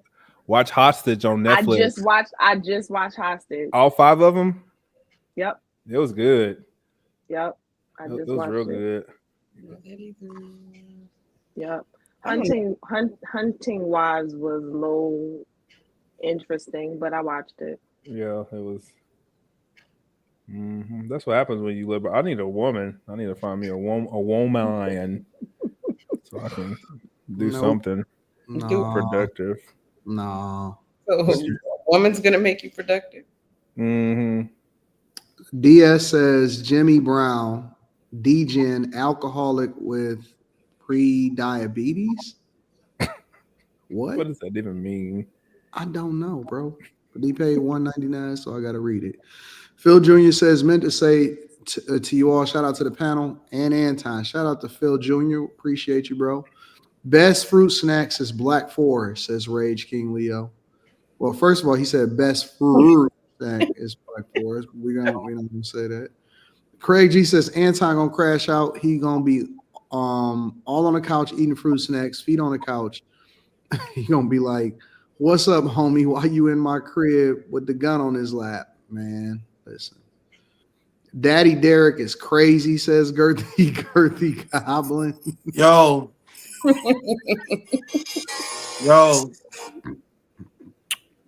C: Watch Hostage on Netflix.
A: I just watched Hostage.
C: All 5 of them?
A: Yep.
C: It was good.
A: Yep.
C: It was real good.
A: Yep. Hunting Wives was low interesting, but I watched it.
C: Yeah, it was. That's what happens when you live. I need a woman. I need to find me a woman so I can do something productive.
B: No.
F: So a woman's gonna make you productive.
B: DS says Jimmy Brown, DGen, alcoholic with pre-diabetes. What
C: does that even mean?
B: I don't know, bro. But he paid $1.99, so I got to read it. Phil Jr. says, meant to say to you all, shout out to the panel and Anton. Shout out to Phil Jr. Appreciate you, bro. Best fruit snacks is Black Forest, says Rage King Leo. Well, first of all, he said best fruit snack is Black Forest. We're not gonna say that. Craig G says Anton gonna crash out. He gonna be all on the couch eating fruit snacks, feet on the couch. He gonna be like, "What's up, homie? Why you in my crib with the gun on his lap, man?" Listen, Daddy Derek is crazy, says Girthy Goblin.
D: Yo.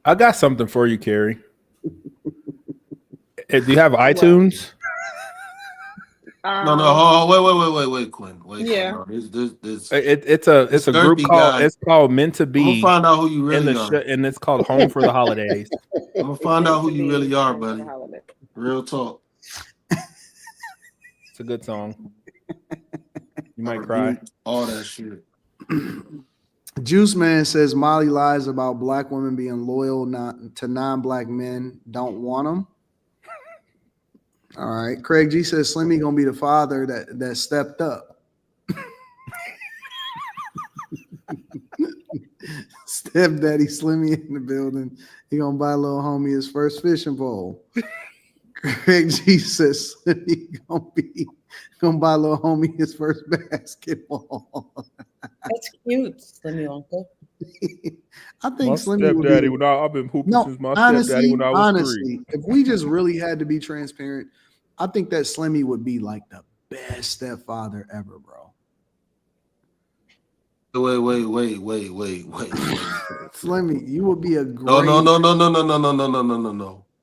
C: I got something for you, Carrie. Do you have iTunes?
D: No. Wait, Quinn.
A: Yeah.
C: It's a group called It's called Meant to Be.
D: I'm gonna find out who you really are,
C: and it's called Home for the Holidays.
D: I'm gonna find out who you really are, buddy. Real talk.
C: It's a good song. You might cry.
D: All that shit.
B: Juice Man says Molly lies about black women being loyal to non-black men. Don't want them. All right. Craig G says Slimmy gonna be the father that stepped up. Stepdaddy Slimmy in the building. He gonna buy little homie his first fishing pole. Craig G says Slimmy gonna buy little homie his first basketball.
F: That's cute, Slimmy uncle.
B: I think
C: my
B: Slimmy would
C: stepdaddy
B: be.
C: when I've been hooping
B: No,
C: since my stepdaddy when I was 3.
B: if we just really had to be transparent, I think that Slimmy would be like the best stepfather ever, bro.
D: Wait.
B: Slimmy, you would be a great.
D: No.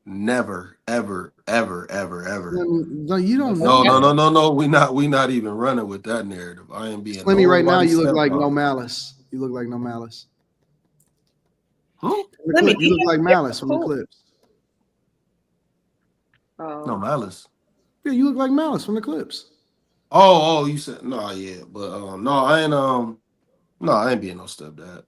D: Never, ever.
B: No, you don't know.
D: No. We not even running with that narrative. I ain't being.
B: Slimmy, right now you look like No Malice. You look like No Malice.
D: Huh?
B: You look like Malice from the clips.
D: No Malice.
B: Yeah, you look like Malice from the clips.
D: Oh, you said no, yeah, but no, I ain't being no stepdad.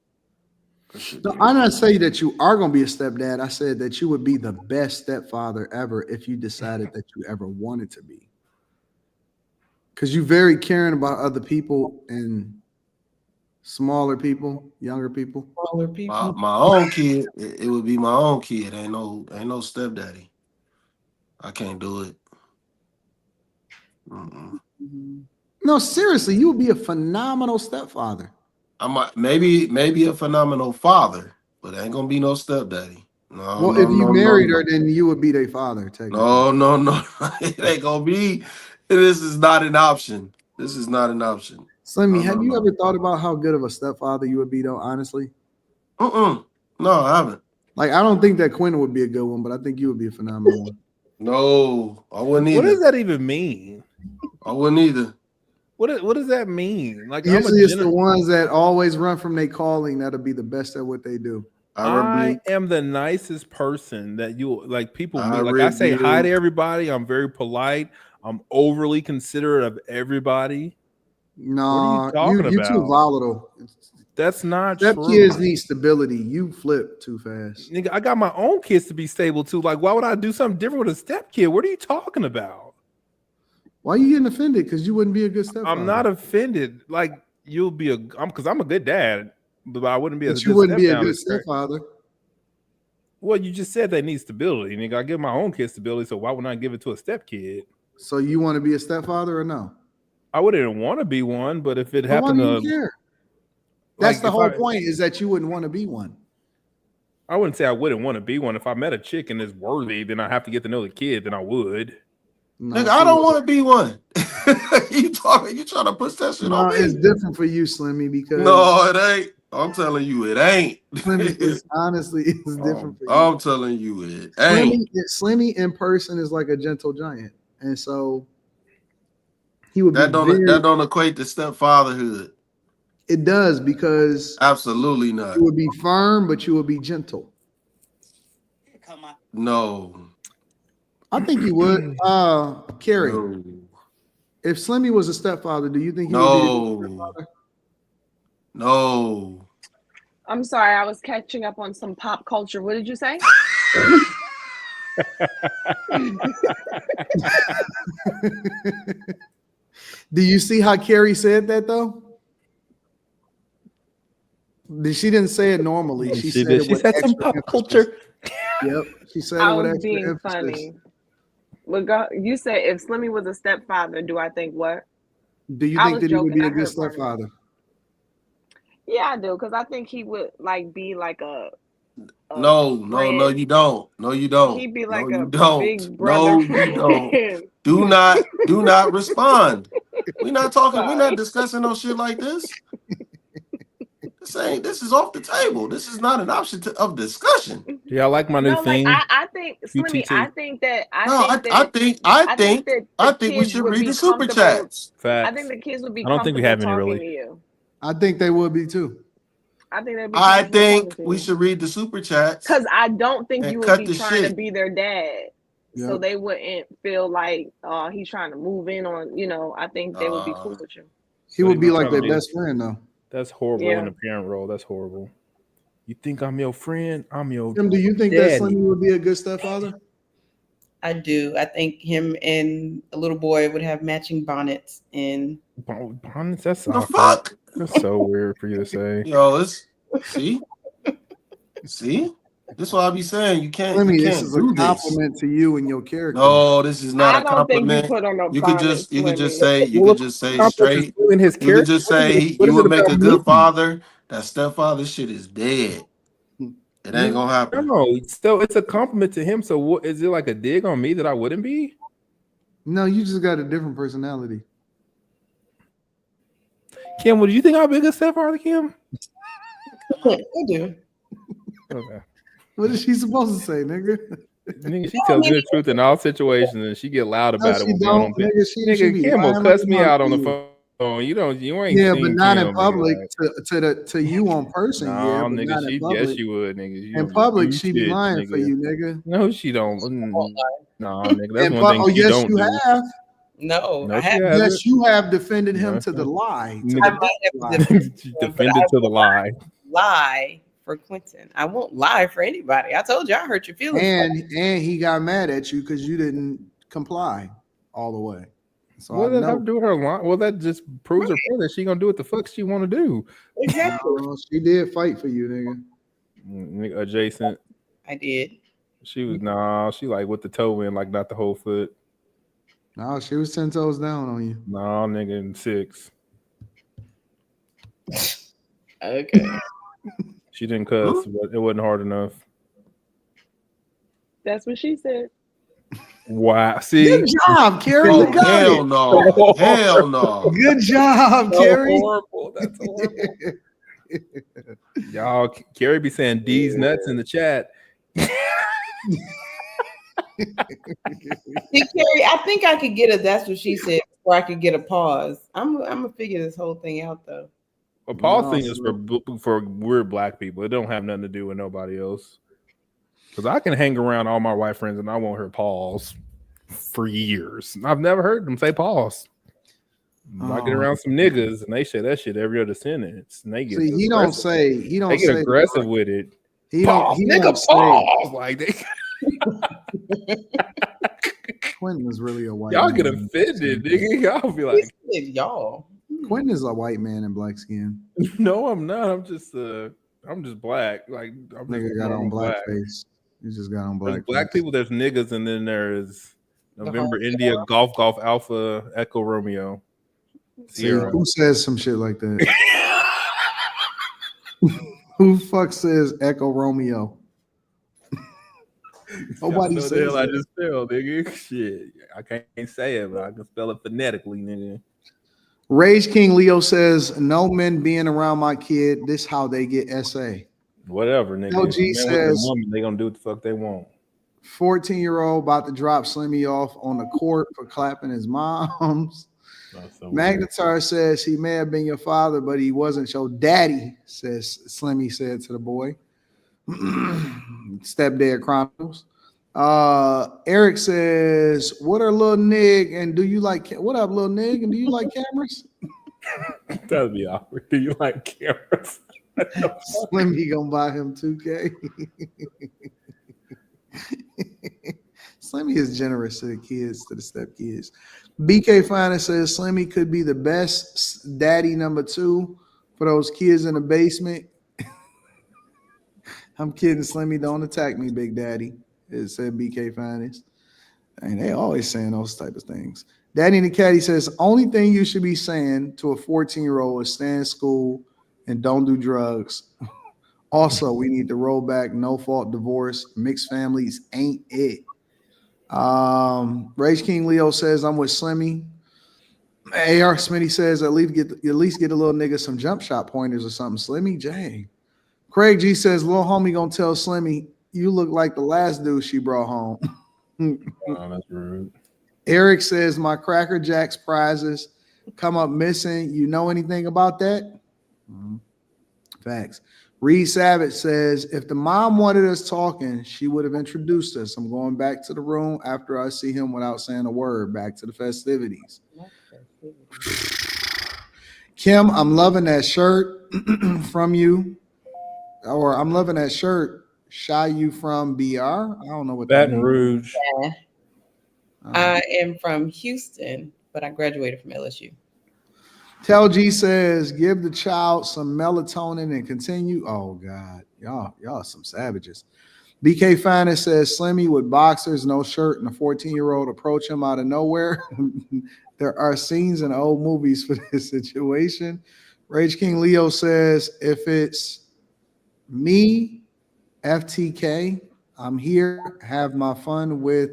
B: No, I'm not saying that you are going to be a stepdad. I said that you would be the best stepfather ever if you decided that you ever wanted to be. Because you're very caring about other people and smaller people, younger people.
F: Smaller people.
D: My own kid, it would be my own kid. Ain't no stepdaddy. I can't do it.
B: No, seriously, you would be a phenomenal stepfather.
D: I might maybe a phenomenal father, but ain't gonna be no stepdaddy.
B: Well, if you married her, then you would be their father, technically.
D: No. It ain't gonna be. This is not an option.
B: Slimmy, have you ever thought about how good of a stepfather you would be, though, honestly?
D: No, I haven't.
B: Like, I don't think that Quentin would be a good one, but I think you would be a phenomenal one.
D: No, I wouldn't either.
C: What does that even mean?
D: I wouldn't either.
C: What does that mean? Like,
B: usually it's the ones that always run from their calling that'll be the best at what they do.
C: I am the nicest person that you like. People meet. Like, I say hi to everybody. I'm very polite. I'm overly considerate of everybody.
B: No, you're too volatile.
C: That's not
B: true. Kids need stability. You flip too fast.
C: Nigga, I got my own kids to be stable too. Like, why would I do something different with a step kid? What are you talking about?
B: Why are you getting offended? Because you wouldn't be a good stepfather.
C: I'm not offended. Like, you'll be because I'm a good dad, but I wouldn't be a good
B: you wouldn't be a good stepfather.
C: Well, you just said they need stability. Nigga, I give my own kids stability, so why wouldn't I give it to a step kid?
B: So you want to be a stepfather or no?
C: I wouldn't want to be one, but if it happened
B: why do you care? That's the whole point, is that you wouldn't want to be one.
C: I wouldn't say I wouldn't want to be one. If I met a chick and is worthy, then I have to get to know the kid, then I would.
D: Nigga, I don't want to be one. You trying to push that shit on me?
B: It's different for you, Slimmy, because
D: no, it ain't. I'm telling you, it ain't.
B: Slimmy, honestly, it's different for you.
D: I'm telling you, it ain't.
B: Slimmy in person is like a gentle giant, and so he would
D: that don't equate to stepfatherhood.
B: It does, because
D: absolutely not.
B: You would be firm, but you would be gentle.
D: No.
B: I think you would. Carrie, if Slimmy was a stepfather, do you think he would be a stepfather?
D: No.
A: I'm sorry, I was catching up on some pop culture. What did you say?
B: Do you see how Carrie said that, though? She didn't say it normally. She said it with
C: some pop culture.
B: Yep, she said
A: I
B: it with
A: was
B: extra
A: being
B: emphasis.
A: funny. You said if Slimmy was a stepfather, do I think what?
B: Do you think that he would be a good stepfather?
A: Yeah, I do, because I think he would be like a
D: no, you don't. No, you don't.
A: He'd be like
D: no,
A: a big brother.
D: No, you don't. Do not respond. We're not talking. Sorry. We're not discussing no shit like this. This is off the table. This is not an option of discussion.
C: Yeah, I like my new thing.
A: I think, Slimmy, I
D: think we should read the super chats.
C: Facts.
A: I think the kids would be.
C: I don't think we have any really.
A: To you.
B: I think they would be too.
A: I
D: think we should read the super chats,
A: because I don't think you would be trying to be their dad, so they wouldn't feel like he's trying to move in on. I think they would be cool with you.
B: He would be like their best friend, though.
C: That's horrible in the parent role. That's horrible. You think I'm your friend? I'm your.
B: Tim, do you think that Slimmy would be a good stepfather?
F: I do. I think him and a little boy would have matching bonnets. And
C: bonnets? That's
D: the fuck.
C: That's so weird for you to say.
D: Yo, see. This is what I be saying. You can't.
B: Slimmy,
D: you
B: this
D: can't
B: is a compliment to you and your character.
D: No, this is not a compliment. You could just say straight.
C: In his
D: you could just say you would make a good father. That stepfather shit is dead. It ain't gonna happen.
C: No, so it's a compliment to him. So what is it like a dig on me that I wouldn't be?
B: No, you just got a different personality.
C: Kim, what do you think I'll be a good stepfather, Kim?
F: I do.
C: Okay.
B: What is she supposed to say, nigga?
C: Nigga, she tells me the truth in all situations, and she get loud about it.
B: She don't, nigga. She be
C: Kim will
B: lying
C: cuss
B: like
C: me
B: a
C: out on the
B: monkey.
C: phone. You ain't
B: Yeah,
C: seen
B: but not
C: Kim,
B: in public.
C: nigga, like,
B: To you on person,
C: nah,
B: yeah, but
C: nigga,
B: not in
C: yes,
B: public.
C: she would, nigga. She
B: In
C: don't
B: public,
C: do
B: she be
C: shit,
B: lying
C: nigga.
B: for you, nigga.
C: No, she don't. Nah, nigga, that's
B: And
C: one thing she
B: yes,
C: don't
B: you
C: do.
B: have.
F: No,
C: No,
F: I
C: she
F: haven't.
C: hasn't.
B: Yes, you have defended him
C: No,
B: to the lie.
C: nigga,
F: I might have
C: defended to the lie.
F: Lie for Quentin. I won't lie for anybody. I told you I hurt your feelings.
B: And he got mad at you because you didn't comply all the way. So
C: What does that have to do with her line? Well, that just proves her point that she gonna do what the fuck she want to do.
F: Exactly.
B: She did fight for you, nigga.
C: Nigga, adjacent.
F: I did.
C: She was she like with the toe in, like not the whole foot.
B: No, she was 10 toes down on you.
C: No, nigga, in 6.
F: Okay.
C: She didn't cuss, but it wasn't hard enough.
A: That's what she said.
C: Wow. See?
B: Good job, Carrie. You got
D: hell
B: it.
D: no. Hell no.
B: Good job, Carrie.
C: Horrible. That's horrible. Y'all, Carrie be saying D's nuts in the chat.
F: See, Carrie, I think I could get a that's what she said before I could get a pause. I'm gonna figure this whole thing out though.
C: A pause thing is for weird black people. It don't have nothing to do with nobody else. Because I can hang around all my white friends and I won't hear pause for years. I've never heard them say pause. I get around some niggas and they say that shit every other sentence. And they get
B: he don't say
C: aggressive with it.
B: He don't
C: pause. Like they
B: Quentin is really a white
C: y'all
B: man.
C: get offended, nigga. Y'all be like,
F: y'all.
B: Quentin is a white man in black skin.
C: No, I'm not. I'm just black. Like I'm
B: nigga
C: just
B: got on
C: black
B: blackface. You just got on black.
C: There's black people, there's niggas, and then there's November India, Golf Alpha, Echo Romeo.
B: Sierra. See, who says some shit like that? Who fuck says Echo Romeo? Nobody says
C: the hell
B: that.
C: I just spelled, nigga. Shit. I can't say it, but I can spell it phonetically, nigga.
B: Rage King Leo says, no men being around my kid. This how they get SA.
C: Whatever, nigga.
B: LG says
C: they gonna do what the fuck they want.
B: 14-year-old about to drop Slimmy off on the court for clapping his moms. Magnetar says he may have been your father, but he wasn't your daddy, says Slimmy said to the boy. Stepdad Chronicles. Eric says, what are little nig and do you like what up, little nig? And do you like cameras?
C: That'd be awkward. Do you like cameras?
B: Slimmy gonna buy him 2K. Slimmy is generous to the kids, to the stepkids. BK Finance says Slimmy could be the best daddy number 2 for those kids in the basement. I'm kidding, Slimmy. Don't attack me, Big Daddy. It said BK Finance. And they always saying those type of things. Daddy and the Caddy says only thing you should be saying to a 14-year-old is stay in school and don't do drugs. Also, we need to roll back no fault divorce. Mixed families ain't it. Rage King Leo says I'm with Slimmy. AR Smitty says at least get a little nigga some jump shot pointers or something. Slimmy J. Craig G says little homie gonna tell Slimmy you look like the last dude she brought home.
C: Oh, that's rude.
B: Eric says my Cracker Jacks prizes come up missing. You know anything about that? Facts. Reed Savage says, if the mom wanted us talking, she would have introduced us. I'm going back to the room after I see him without saying a word. Back to the festivities. Kim, I'm loving that shirt from you. Or I'm loving that shirt. Shy you from BR? I don't know what that
C: Baton Rouge.
F: Yeah. I am from Houston, but I graduated from LSU.
B: Tell G says, give the child some melatonin and continue. Oh God, y'all some savages. BK Finest says Slimmy with boxers, no shirt, and a 14-year-old approach him out of nowhere. There are scenes in old movies for this situation. Rage King Leo says, if it's me, FTK, I'm here, have my fun with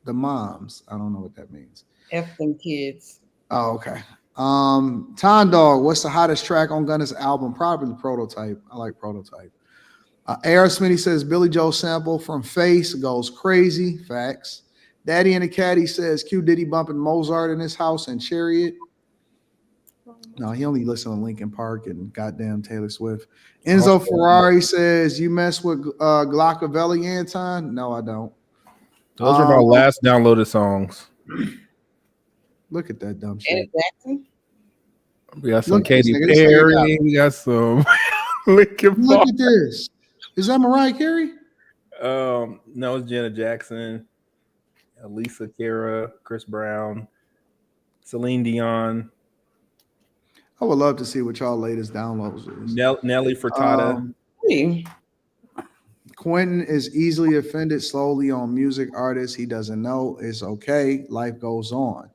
B: the moms. I don't know what that means.
F: F them kids.
B: Oh, okay. Tom Dog, what's the hottest track on Gunna's album? Probably Prototype. I like Prototype. AR Smitty says Billy Joe sample from Face goes crazy. Facts. Daddy and the Caddy says Q Diddy bumping Mozart in his house and Chariot. No, he only listened to Linkin Park and goddamn Taylor Swift. Enzo Ferrari says, you mess with Glockavelli, Anton? No, I don't.
C: Those are my last downloaded songs.
B: Look at that dumb shit.
F: Janet Jackson?
C: We got some Katy Perry. We got some Linkin Park.
B: Look at this. Is that Mariah Carey?
C: No, it's Janet Jackson, Lisa Cara, Chris Brown, Celine Dion.
B: I would love to see what y'all latest downloads is.
C: Nelly Furtado.
B: Quentin is easily offended slowly on music artists he doesn't know. It's okay. Life goes on.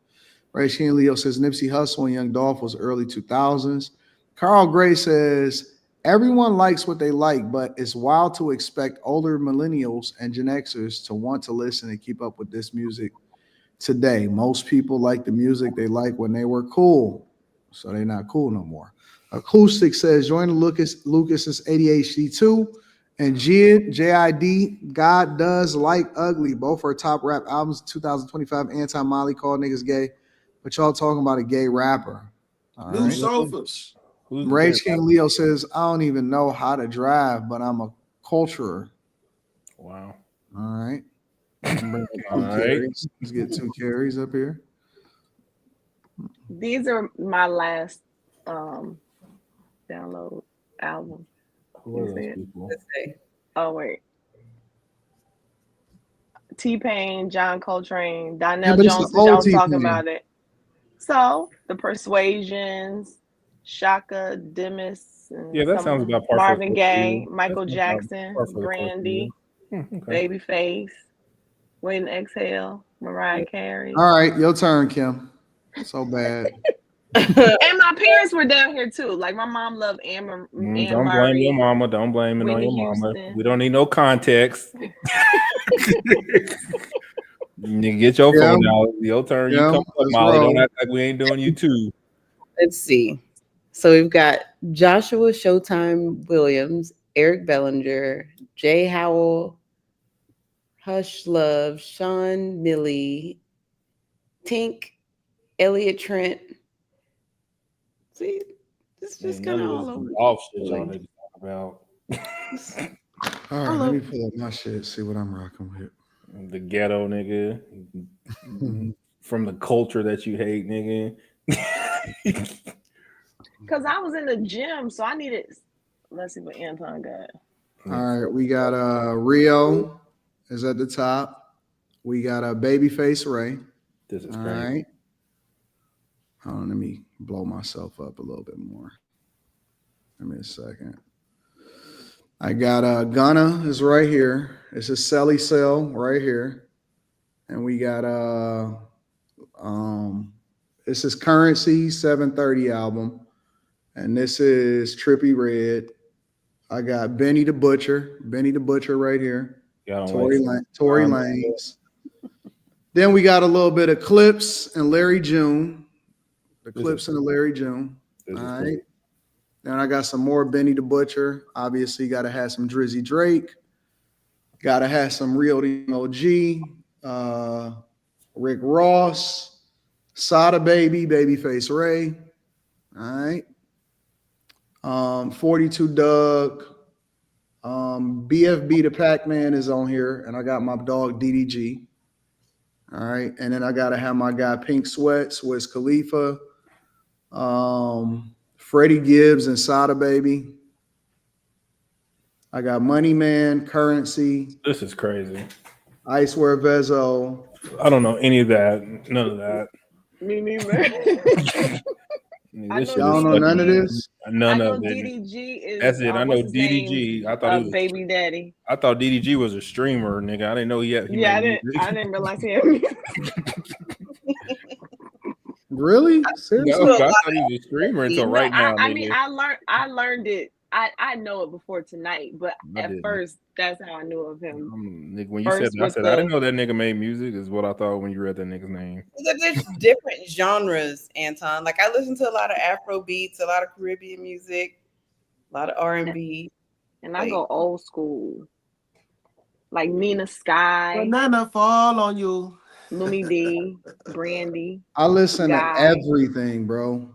B: Ray Sheen Leo says Nipsey Hussle and Young Dolph was early 2000s. Carl Gray says everyone likes what they like, but it's wild to expect older millennials and Gen Xers to want to listen and keep up with this music today. Most people like the music they like when they were cool, so they're not cool no more. Acoustic says join Lucas's ADHD 2 and JID God Does Like Ugly. Both are top rap albums. 2025 Anti-Molly called niggas gay, but y'all talking about a gay rapper. All
D: New
B: right.
D: sofas.
B: Rage King Leo says I don't even know how to drive, but I'm a culturer.
C: Wow.
B: All right.
C: All right.
B: Let's get 2 carries up here.
A: These are my last download album.
C: Who are those people?
A: Oh wait. T-Pain, John Coltrane, Donnell Jones, y'all was talking about it. So the Persuasions, Shaka, Demis,
C: yeah, that sounds about
A: Marvin Gaye, Michael Jackson, Brandy, Babyface, Wait and Exhale, Mariah Carey.
B: All right, your turn, Kim. So bad.
A: And my parents were down here too. Like my mom loved Anne Murray.
C: Don't blame your mama. Don't blame it on your mama. We don't need no context. You get your phone out. Your turn. You come up, Molly. Don't act like we ain't doing you too.
F: Let's see. So we've got Joshua Showtime Williams, Eric Bellinger, Jay Howell, Hush Love, Sean Milley, Tink, Elliot Trent. See, it's just kind of all over.
C: Off shit y'all need to talk about.
B: All right, let me pull up my shit, see what I'm rocking with.
C: The ghetto nigga. From the culture that you hate, nigga.
A: Because I was in the gym, so I needed. Let's see what Anton got.
B: All right, we got Rio is at the top. We got Babyface Ray.
C: This is
B: all
C: crazy.
B: Right. Hold on, let me blow myself up a little bit more. Give me a second. I got Gunna is right here. It's a Celly Cell right here. And we got this is Currency 730 album. And this is Trippie Redd. I got Benny the Butcher right here. Tory Lanez. Then we got a little bit of Clips and Larry June. The Clips and the Larry June. All right. Then I got some more Benny the Butcher. Obviously, got to have some Drizzy Drake. Got to have some Real OG. Rick Ross. Sada Baby, Babyface Ray. All right. 42 Doug. BFB the Pac-Man is on here. And I got my dog DDG. All right. And then I got to have my guy Pink Sweats, Wiz Khalifa. Freddie Gibbs and Sada Baby. I got Money Man, Currency.
C: This is crazy.
B: Icewear Vezo.
C: I don't know any of that. None of that.
A: Me neither.
B: Y'all know none of this?
A: None of it. DDG is.
C: That's it. I know DDG. I thought he was
A: Baby Daddy.
C: I thought DDG was a streamer, nigga. I didn't know he had.
A: I didn't realize he had.
B: Really? Seriously?
C: No, I thought he was a streamer until right now.
A: I mean, I learned it. I know it before tonight, but at first, that's how I knew of him.
C: Nigga, when you said that, I said I didn't know that nigga made music. Is what I thought when you read that nigga's name.
F: There's different genres, Anton. Like I listen to a lot of Afro beats, a lot of Caribbean music, a lot of R&B,
A: and I go old school, like Nina Sky,
D: Banana fall on you,
A: Looney D, Brandy.
B: I listen to everything, bro.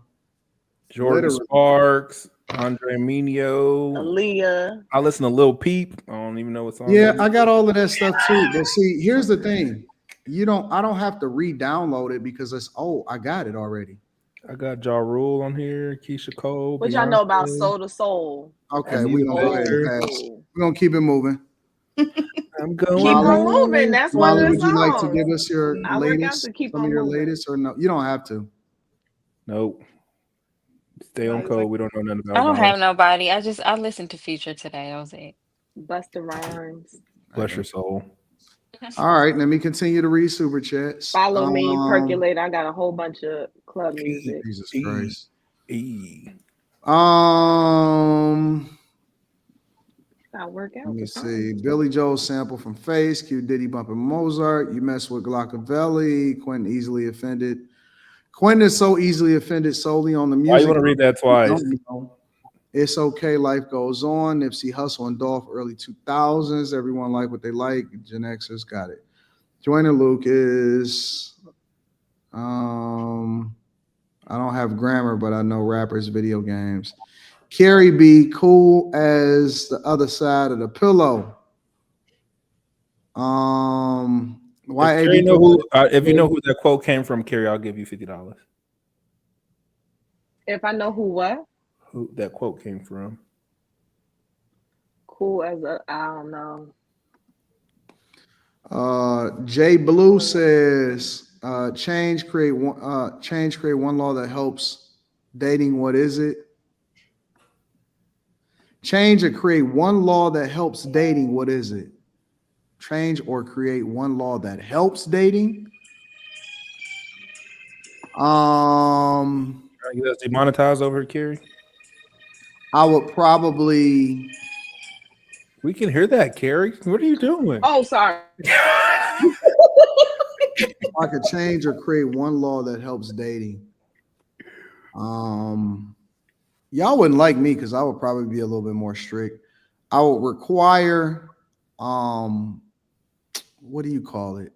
C: Jordan Sparks, Andre Minio,
A: Aaliyah.
C: I listen to Lil Peep. I don't even know what song.
B: Yeah, I got all of that stuff too. But see, here's the thing: I don't have to re-download it because it's I got it already.
C: I got Ja Rule on here, Keisha Cole.
A: What y'all know about Soul to Soul?
B: Okay, we're gonna keep it moving.
C: I'm going.
A: Keep on moving. That's one of the songs.
B: Would you like to give us your latest?
A: Some of
B: your latest, or no? You don't have to.
C: Nope. Stay on code. We don't know nothing about.
H: I don't have nobody. I listened to Future today. That was it.
A: Busta Rhymes.
C: Bless your soul.
B: All right, let me continue to read super chats.
A: Follow me, Percolate. I got a whole bunch of club music.
B: Jesus Christ. Let me see. Billy Joel sample from Face, Q Diddy bumping Mozart. You mess with Glockavelli. Quentin easily offended. Quentin is so easily offended solely on the music.
C: Why you want to read that twice?
B: It's okay. Life goes on. Nipsey Hussle and Dolph, early 2000s. Everyone like what they like. Gen Xers got it. Joyner Lucas. I don't have grammar, but I know rappers, video games. Carrie B, cool as the other side of the pillow. Why?
C: If you know who that quote came from, Carrie, I'll give you $50.
A: If I know who
C: that quote came from.
A: Cool as I don't know.
B: Jay Blue says, change create one law that helps dating. What is it? Change or create one law that helps dating. What is it? Change or create one law that helps dating.
C: You guys demonetized over here, Carrie?
B: I would probably.
C: We can hear that, Carrie. What are you doing?
A: Oh, sorry.
B: I could change or create one law that helps dating. Y'all wouldn't like me because I would probably be a little bit more strict. I would require, what do you call it?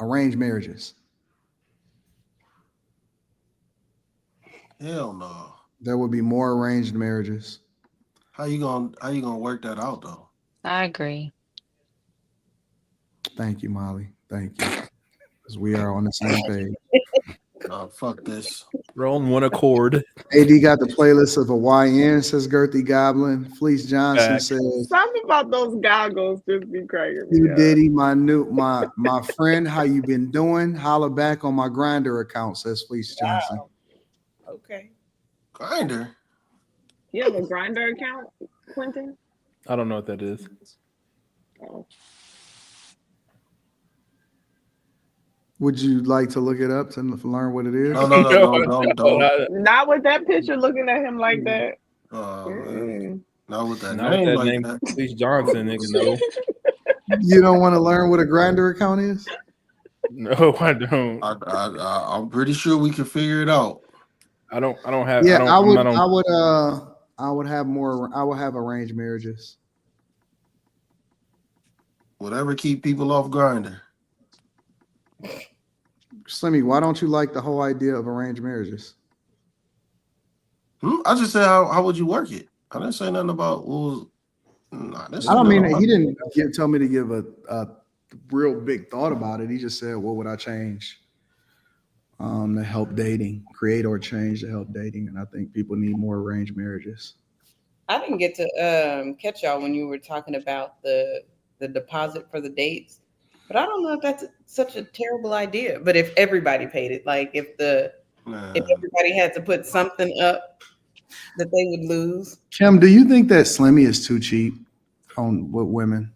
B: Arranged marriages.
D: Hell no.
B: There would be more arranged marriages.
D: How you gonna work that out though?
H: I agree.
B: Thank you, Molly. Thank you. Because we are on the same page.
D: Fuck this.
C: We're on one accord.
B: AD got the playlist of a YN, says Gertie Goblin. Fleece Johnson says,
A: something about those goggles just be crazy.
B: You Diddy, my friend, how you been doing? Holla back on my Grinder account, says Fleece Johnson.
F: Wow. Okay.
D: Grinder.
A: You have a Grinder account, Quentin?
C: I don't know what that is.
A: Oh.
B: Would you like to look it up to learn what it is?
D: No.
A: Not with that picture looking at him like that.
D: Not with that
C: Not
D: name
C: with that
D: like
C: name.
D: that.
C: Fleece Johnson, nigga, no.
B: You don't want to learn what a Grinder account is?
C: No, I don't.
D: I'm pretty sure we can figure it out.
C: I don't have.
B: Yeah, I would have arranged marriages.
D: Whatever keep people off Grinder.
B: Slimmy, why don't you like the whole idea of arranged marriages?
D: I just said how would you work it? I didn't say nothing about
B: I don't mean he didn't tell me to give a real big thought about it. He just said, what would I change to help dating, create or change to help dating? And I think people need more arranged marriages.
F: I didn't get to catch y'all when you were talking about the deposit for the dates, but I don't know if that's such a terrible idea. But if everybody paid it, like if everybody had to put something up that they would lose.
B: Kim, do you think that Slimmy is too cheap with women?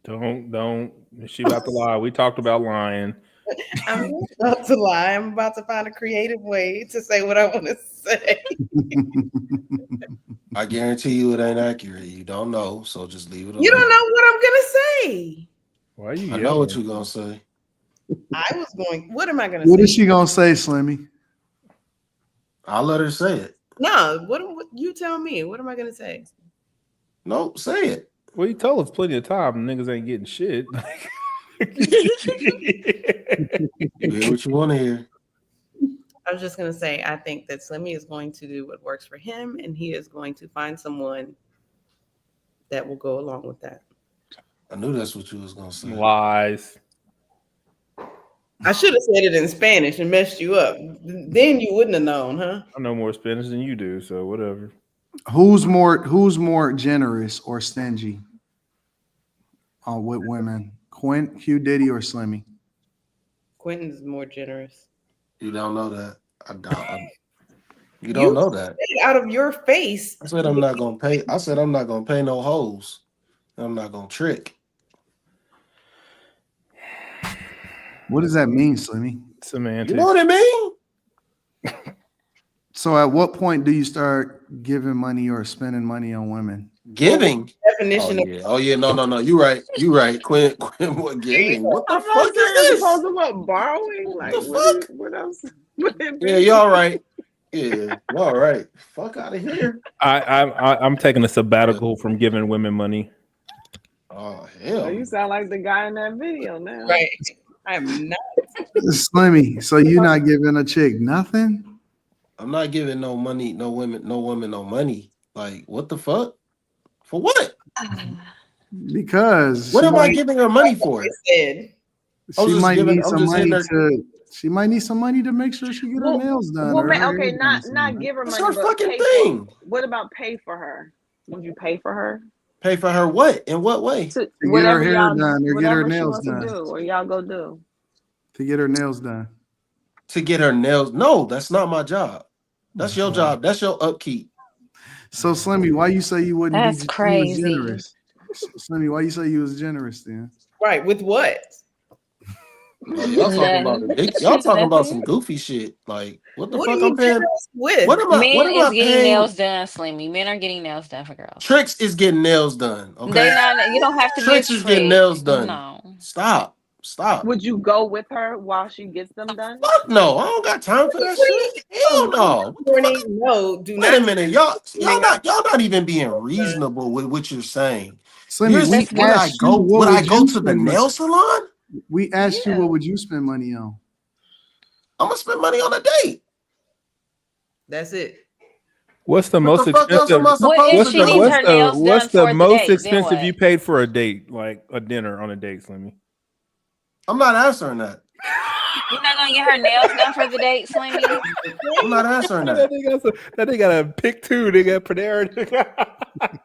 C: Don't. She about to lie. We talked about lying.
F: I'm not about to lie. I'm about to find a creative way to say what I want to say.
D: I guarantee you it ain't accurate. You don't know, so just leave it alone.
F: You don't know what I'm gonna say.
C: Why are you
D: I
C: yelling?
D: know what you're gonna say.
F: I was going. What am I gonna
B: What
F: say?
B: is she gonna say, Slimmy?
D: I'll let her say it.
F: No. What you tell me? What am I gonna say?
D: No, say it.
C: Well, you told us plenty of time. Niggas ain't getting shit.
D: You hear what you want to hear.
F: I was just gonna say I think that Slimmy is going to do what works for him, and he is going to find someone that will go along with that.
D: I knew that's what you was gonna say.
C: Lies.
F: I should have said it in Spanish and messed you up. Then you wouldn't have known, huh?
C: I know more Spanish than you do, so whatever.
B: Who's more generous or stingy with women? Quint, Q Diddy, or Slimmy?
F: Quentin's more generous.
D: You don't know that. You don't know that.
F: Out of your face.
D: I said I'm not gonna pay. I said I'm not gonna pay no hoes. I'm not gonna trick.
B: What does that mean, Slimmy?
C: Semantics.
D: You know what it mean?
B: So at what point do you start giving money or spending money on women?
D: Giving.
F: Definition
D: Oh yeah. No. You right. Quinn, what giving? What the fuck is this?
A: Supposed to what, borrowing? Like what else?
D: Yeah, y'all right. Yeah, y'all right. Fuck out of here.
C: I'm taking a sabbatical from giving women money.
D: Oh hell!
A: So you sound like the guy in that video now.
F: Right. I'm not.
B: Slimmy, so you're not giving a chick nothing?
D: I'm not giving no money, no women, no money. Like what the fuck? For what?
B: Because
D: what am I giving her money for?
B: She might need some money to. She might need some money to make sure she get her nails done.
A: Well, okay, not give her money.
D: That's her
A: but
D: fucking
A: pay
D: thing.
A: What about pay for her? Would you pay for her?
D: Pay for her what? In what way?
B: To get her hair done or get her nails
A: done. To do, or y'all go do.
B: To get her nails done.
D: To get her nails? No, that's not my job. That's your job. That's your upkeep.
B: So Slimmy, why you say you wouldn't
H: That's
B: be
H: crazy.
B: generous? Slimmy, why you say you was generous then?
F: Right, with what?
D: Y'all talking about some goofy shit. Like what the fuck I'm paying?
F: With?
D: What am I
H: getting
D: paying?
H: nails done, Slimmy. Men are getting nails done for girls.
D: Tricks is getting nails done. Okay,
H: you don't have to
D: Tricks
H: be a
D: is getting nails done.
H: No.
D: Stop.
A: Would you go with her while she gets them done?
D: Fuck no, I don't got time for that shit. Hell no.
F: No, do not.
D: Wait a minute, y'all not even being reasonable with what you're saying.
B: Slimmy,
D: would I go to the nail salon?
B: We asked you what would you spend money on?
D: I'm gonna spend money on a date.
F: That's it.
C: What's the most expensive? What's the most expensive you paid for a date, like a dinner on a date, Slimmy?
D: I'm not answering that.
H: You're not gonna get her nails done for the date, Slimmy?
D: I'm not answering that.
C: They got a pick two. They got Panera.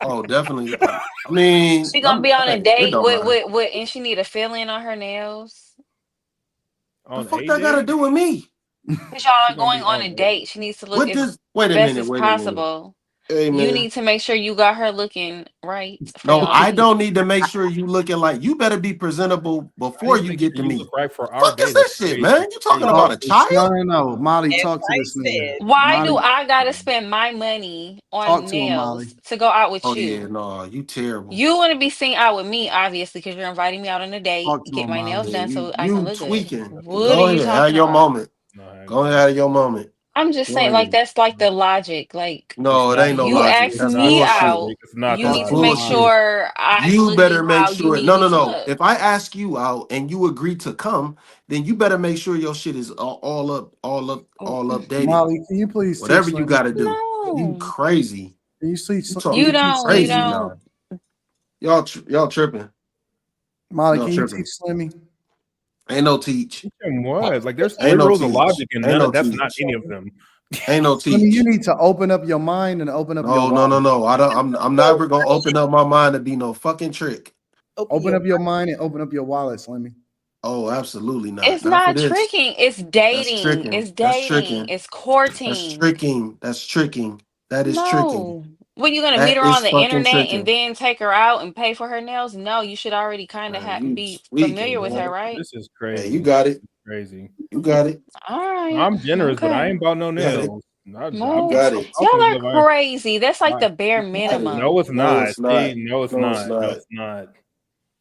D: Oh, definitely. I mean,
H: she gonna be on a date with, and she need a fill-in on her nails.
D: The fuck that got to do with me?
H: Because y'all are going on a date. She needs to look as best as possible. You need to make sure you got her looking right.
D: No, I don't need to make sure you looking like you better be presentable before you get to me.
C: Right for our
D: fuck is that shit, man? You talking about a child?
B: No, Molly, talk to this nigga.
H: Why do I gotta spend my money on nails to go out with you?
D: Yeah, no, you terrible.
H: You want to be seen out with me, obviously, because you're inviting me out on a date to get my nails done so I can look
D: tweaking.
H: good. What are you talking
D: have your
H: about?
D: moment. Go ahead, have your moment.
H: I'm just saying, like, that's like the logic. Like,
D: no, it ain't no logic.
H: You ask me out. You need to make sure
D: you better make sure. No. If I ask you out and you agree to come, then you better make sure your shit is all updated.
B: Molly, can you please
D: whatever you got to do? No. You crazy?
B: Can you see?
H: You don't.
D: Y'all tripping?
B: Molly, can you teach Slimmy?
D: Ain't no teach.
C: What? Like there's three rules of logic, and that's not any of them.
D: Ain't no teach.
B: I mean, you need to open up your mind and open up.
D: No. I don't. I'm never gonna open up my mind to be no fucking trick.
B: Open up your mind and open up your wallet, Slimmy.
D: Oh, absolutely not.
H: It's not tricking. It's dating. It's dating. It's courting.
D: That's tricking. That's tricking. That is tricking.
H: Well, you're gonna meet her on the internet and then take her out and pay for her nails? No, you should already kind of be familiar with her, right?
C: This is crazy.
D: Hey, you got it.
C: crazy.
D: You got it.
H: All right.
C: I'm generous, but I
H: Okay.
C: ain't bought no
D: Yeah.
C: nails.
H: Well,
D: got it.
H: y'all are crazy. That's like the bare
C: No,
H: minimum.
C: it's
D: No,
C: not.
D: it's not.
C: See, no, it's
D: No, it's
C: not. No,
D: not.
C: it's not.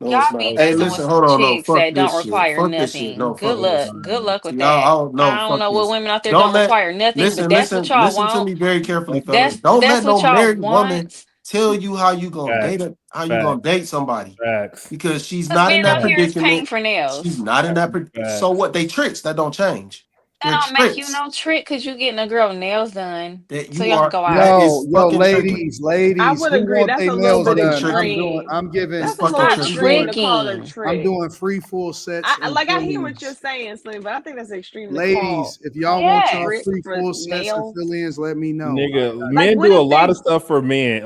D: No,
H: Y'all
D: it's
H: be
D: not. Hey,
H: messing with
D: listen,
H: some
D: hold on. No,
H: chicks
D: fuck
H: that don't
D: this shit.
H: require
D: Fuck this shit.
H: nothing.
D: No,
H: Good
D: fuck this.
H: luck. Good luck with
D: Y'all,
H: that.
D: no,
H: I don't
D: fuck
H: know what
D: this.
H: women out there
D: Don't
H: don't
D: let
H: require nothing, but that's what y'all
D: listen to
H: want.
D: me very carefully,
H: That's
D: fellas. Don't let no
H: what y'all
D: married woman
H: want.
D: tell you how you gonna
C: Facts.
D: how you gonna date somebody.
C: Facts.
D: Because she's
H: Because
D: not in
H: men
D: that
H: out here is paying
D: predicament.
H: for
D: She's
H: nails.
D: not in that so
C: Facts.
D: what? They tricks that don't change.
H: That
D: They're
H: don't make you
D: tricks
H: no trick because you getting a girl nails done.
D: that
H: So
D: you
H: y'all can
D: are.
H: go
D: That
H: out.
B: Yo,
D: is
B: yo,
D: fucking tricking.
A: I
B: ladies,
A: would
B: who
A: agree.
B: want
A: That's
B: their
A: a little
B: nails
A: bit
D: Fucking
B: done?
D: tricking.
A: extreme.
B: I'm giving,
D: It's
A: That's a
D: fucking
A: little
H: Not
A: extreme to
D: tricking.
A: call it a
H: tricking.
B: I'm
A: trick.
B: doing free full sets and
A: Like I hear what you're
B: fill-ins.
A: saying, Slim, but I think that's extreme to call
B: Ladies, if y'all
A: a
B: want y'all
H: Yes.
A: trick
B: free
A: for
B: full sets and
A: nails.
B: fill-ins, let me know.
C: Nigga,
A: Like,
C: men
A: what
C: do a
A: if
C: lot
A: they?
C: of stuff for women,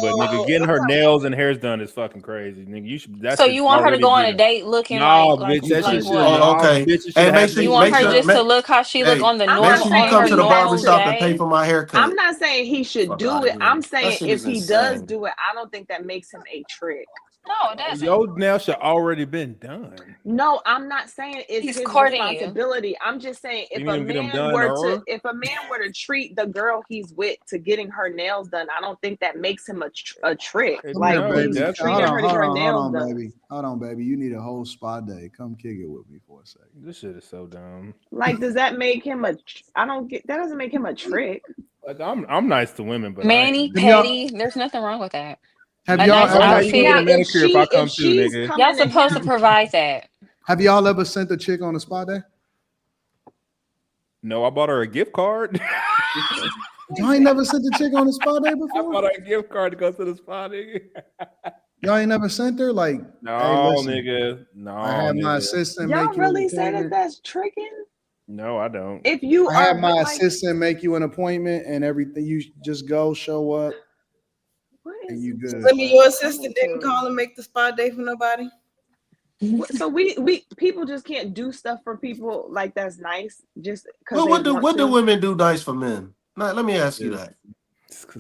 C: but nigga,
F: Oh,
C: getting her
F: it's
C: nails and hairs done is fucking crazy. Nigga, you should that
H: So
C: should
H: you want her to
C: already
H: go on
C: be
H: a
C: done.
H: date looking
C: Nah,
H: like
C: bitch, that shit should
H: what?
C: nah,
D: Okay.
C: bitches should
D: Hey,
C: have
H: You want
D: make
H: her
D: sure.
H: just to look how she look
D: Hey,
H: on the
A: I'm
D: make
A: not
D: sure
H: normal
D: you
H: on
A: saying
D: come
H: her
D: to
A: he
D: the
A: has
H: normal
D: barbershop
A: to.
D: and pay
H: day.
D: for my
A: I'm
D: haircut.
A: not saying he should
D: Fuck
A: do
D: out
A: it.
D: of
A: I'm
D: here. That
A: saying
D: shit
A: if
D: is
A: he does
D: insane.
A: do it, I don't think that makes him a trick.
H: No, it doesn't.
C: your nails should already been done.
A: No, I'm not saying it's
H: He's
A: his
H: courting you.
A: responsibility. I'm just saying
C: You need to get them done, or
A: if a man were to treat the girl he's with to getting her nails done, I don't think that makes him a trick.
C: it,
B: Come here,
A: Like
C: no, it
A: he's
B: baby.
C: definitely
B: Hold
A: treating
C: don't.
A: her to get her
B: hold
A: nails
B: on,
A: done.
B: baby. Hold on, baby. You need a whole spa day. Come kick it with me for a second.
C: This shit is so dumb.
A: Like, does that make him I don't get that doesn't make him a trick.
C: Like I'm nice to women, but I
H: Manny,
C: ain't.
B: Have y'all
H: petty. There's nothing wrong with that.
B: have
H: A
B: y'all
H: nice
C: Why
B: ever
C: not? You can get a
A: Now,
H: outfit.
C: manicure if I come
A: if
C: too,
A: she's
C: nigga.
H: Y'all
A: coming to
H: supposed to
A: him,
H: provide that.
B: have y'all ever sent a chick on a spa day?
C: No, I bought her a gift card.
B: Y'all ain't never sent a chick on a spa day
C: I
B: before?
C: bought her a gift card to go to the spa, nigga.
B: Y'all ain't never sent her? Like,
C: No,
B: hey, listen,
C: nigga. No,
B: I had my
C: nigga.
B: assistant
A: y'all
B: make you an
A: really say that
B: appointment.
A: that's tricking?
C: No, I don't.
A: If you
B: I
A: are
B: had my
A: like,
B: assistant make you an appointment and everything. You just go, show up,
A: what
B: and
A: is
B: you good.
F: Some of your
A: coming
F: assistant didn't
A: to?
F: call and make the spa day for nobody.
A: So we people just can't do stuff for people like that's nice just because
D: Well,
A: they want
D: what do
A: to.
D: women do nice for men? Now, let me ask you
C: Shit.
D: that.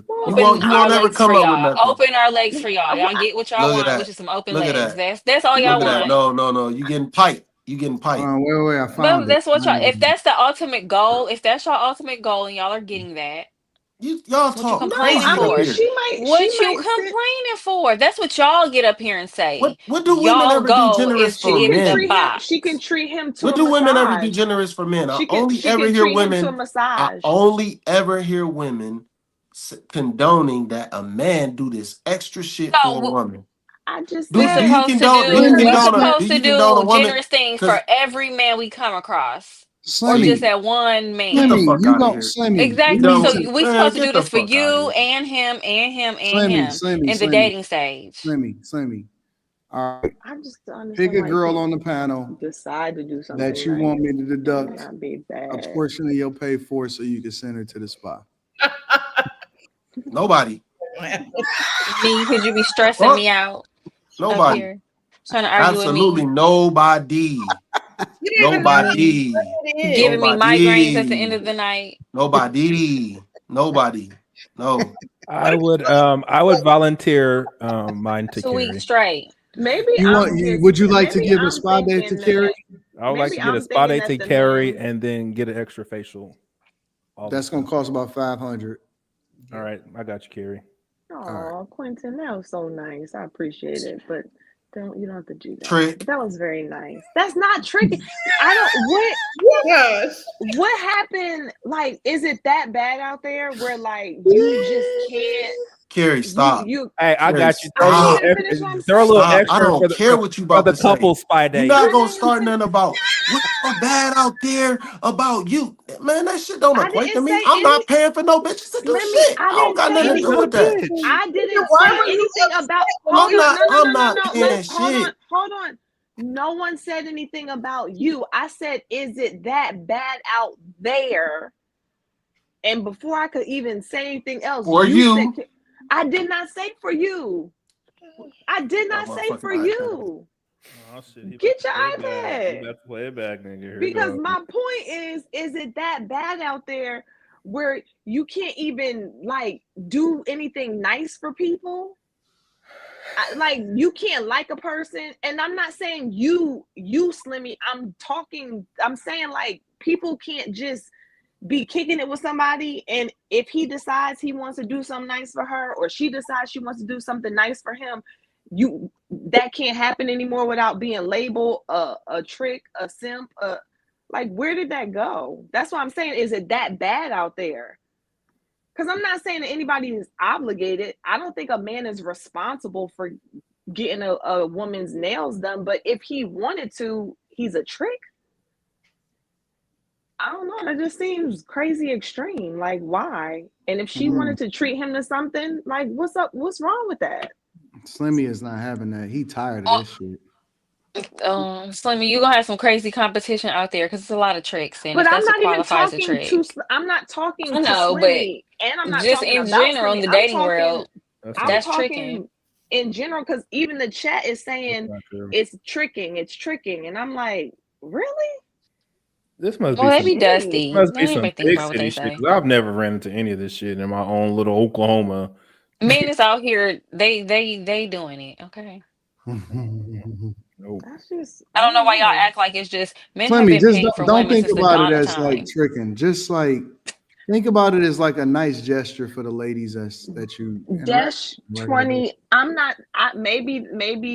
H: Open
D: You
H: our
D: won't ever
H: legs for
D: come up with
H: y'all.
D: nothing.
H: Open our legs for y'all. Y'all get what y'all
D: Look at
H: want, which
D: that.
H: is some open
D: Look at
H: legs.
D: that.
H: That's all y'all
D: Look at that.
H: want.
D: No. You getting piped. You getting piped.
B: Wait, I
H: But
B: found it.
H: that's what y'all. If that's the ultimate goal, if that's your ultimate goal, and y'all are getting that,
D: Y'all
H: what you
D: talk
A: No,
H: complaining
A: I
D: crazy up
A: mean
H: for?
D: here.
A: she
H: What you
A: might sit.
H: complaining for? That's what y'all get up here and say.
D: What do women
H: Y'all
D: ever do
H: goal
D: generous
H: is to
D: for
A: She
H: get
A: can
H: the
A: treat
D: men?
A: him.
H: box.
A: She can treat him to
D: What
A: a
D: do women ever do
A: massage.
D: generous for men?
A: She can
D: I
A: treat him to a massage.
D: only ever hear women condoning that a man do this extra shit for a
H: So
D: woman.
A: I just
H: we
D: Do you
A: said
H: supposed to
D: condone
H: do. We
D: do
H: supposed to
D: you condone a
H: do
D: woman?
H: generous things for
D: Because
H: every man we come across, or just
B: Slimmy,
H: that one
D: get the
H: man.
D: fuck out of here. We
H: Exactly.
D: done
H: So
D: with
H: we
D: man.
H: supposed to
D: Get
H: do
D: the
H: this for
D: fuck out of
H: you
D: here.
H: and him and him and him in the dating stage.
B: Slimmy. All right.
A: I just don't
B: Pick
A: understand
B: a
A: why you
B: girl
A: can't
B: on the panel
A: decide to do something
B: that you
A: nice
B: want me to
A: and
B: deduct
A: not be
B: a
A: bad.
B: portion of your pay for so you can send her to the spa.
D: Nobody.
H: Me, could you be stressing me out up
D: Nobody.
H: here, trying to argue with
D: Absolutely
H: me,
D: nobody.
F: You don't even know
D: Nobody.
F: what it is.
H: giving me migraines at the
D: Nobody.
H: end of the night?
D: Nobody. Nobody. No.
C: I would volunteer mine to
H: 2 weeks
C: Carrie.
H: straight.
A: Maybe
B: Would you like to
A: maybe
B: give a
A: I'm
B: spa day to
A: thinking
B: Carrie?
A: that
C: I would like to
A: maybe
C: get a
A: I'm
C: spa
A: thinking
C: day
A: that
C: to
A: the
C: Carrie
A: men.
C: and then get an extra facial.
B: That's gonna cost about $500.
C: All right, I got you, Carrie.
A: Oh, Quentin, that was so nice. I appreciate it, but you don't have to do that.
D: Trick.
A: But that was very nice. That's not tricky. I don't what happened? Like, is it that bad out there where like you just can't?
D: Carrie, stop.
C: Hey, I
D: Carrie,
C: got you. Throw a
A: I
C: little,
A: didn't even finish what I'm
C: throw a
A: saying.
C: little
D: stop. I
C: extra
D: don't care what you
C: for
D: about
C: the
D: to say.
C: couple spy
D: You're
C: date.
D: not gonna start nothing about what's so bad out there about you. Man, that shit don't
A: I
D: equate to
A: didn't
D: me.
A: say
D: I'm
A: any.
D: not paying for no bitches to do
A: Slimmy,
D: shit.
A: I
D: I don't
A: didn't
D: got
A: say
D: nothing to
A: any.
D: do with that.
A: I didn't
F: Why
A: say
F: were you
A: anything
F: upset
A: about.
F: when
A: Hold
F: you
A: on,
D: I'm
A: no,
D: not paying shit.
A: hold on. No one said anything about you. I said, is it that bad out there? And before I could even say anything else,
D: For
A: you said,
D: you.
A: I did not say for you. I did
D: That
A: not say
D: motherfucking
A: for
D: iPad.
A: you.
C: Oh shit, he
A: Get your
C: about to play it back. He
A: iPad.
C: about to play it back, nigga. Here we
A: Because
C: go.
A: my point is it that bad out there where you can't even like do anything nice for people? like you can't like a person, and I'm not saying you Slimmy. I'm saying like people can't just be kicking it with somebody, and if he decides he wants to do something nice for her, or she decides she wants to do something nice for him, that can't happen anymore without being labeled a trick, a simp, like where did that go? That's what I'm saying. Is it that bad out there? Because I'm not saying that anybody is obligated. I don't think a man is responsible for getting a woman's nails done, but if he wanted to, he's a trick. I don't know. That just seems crazy extreme. Like, why? And if she wanted to treat him to something, like, what's up? What's wrong with that?
B: Slimmy is not having that. He tired of this shit.
H: Slimmy, you gonna have some crazy competition out there because it's a lot of tricks, and
A: but
H: if
A: I'm
H: that's what
A: not even
H: qualifies a
A: talking
H: trick,
A: to. I'm not talking
H: I
A: to
H: know,
A: Slimmy, and I'm
H: but
A: not
H: just
A: talking
H: in
A: about
H: general in
A: Slimmy.
H: the
A: I'm
H: dating
A: talking.
H: world,
A: I'm
H: that's
A: talking
H: tricking.
A: in general, because even the chat is saying it's tricking, and I'm like, really?
C: This must
H: Well,
C: be
H: they
C: some.
H: be
C: This
H: dusty.
C: must
H: Let
C: be
H: me
C: some
H: even think
C: big
H: about what
C: city
H: they
C: shit.
H: say.
C: Because I've never ran into any of this shit in my own little Oklahoma.
H: Men is out here, they doing it. Okay.
C: Nope.
A: That's just.
H: I don't know why y'all act like it's just men have
B: Slimmy,
H: been
B: just
H: paying for
B: don't
H: women
B: think
H: since the
B: about
H: dawn
B: it
H: of
B: as like
H: time.
B: tricking. Just like think about it as like a nice gesture for the ladies that you
A: Dash
B: interact
A: 20. I'm not. Maybe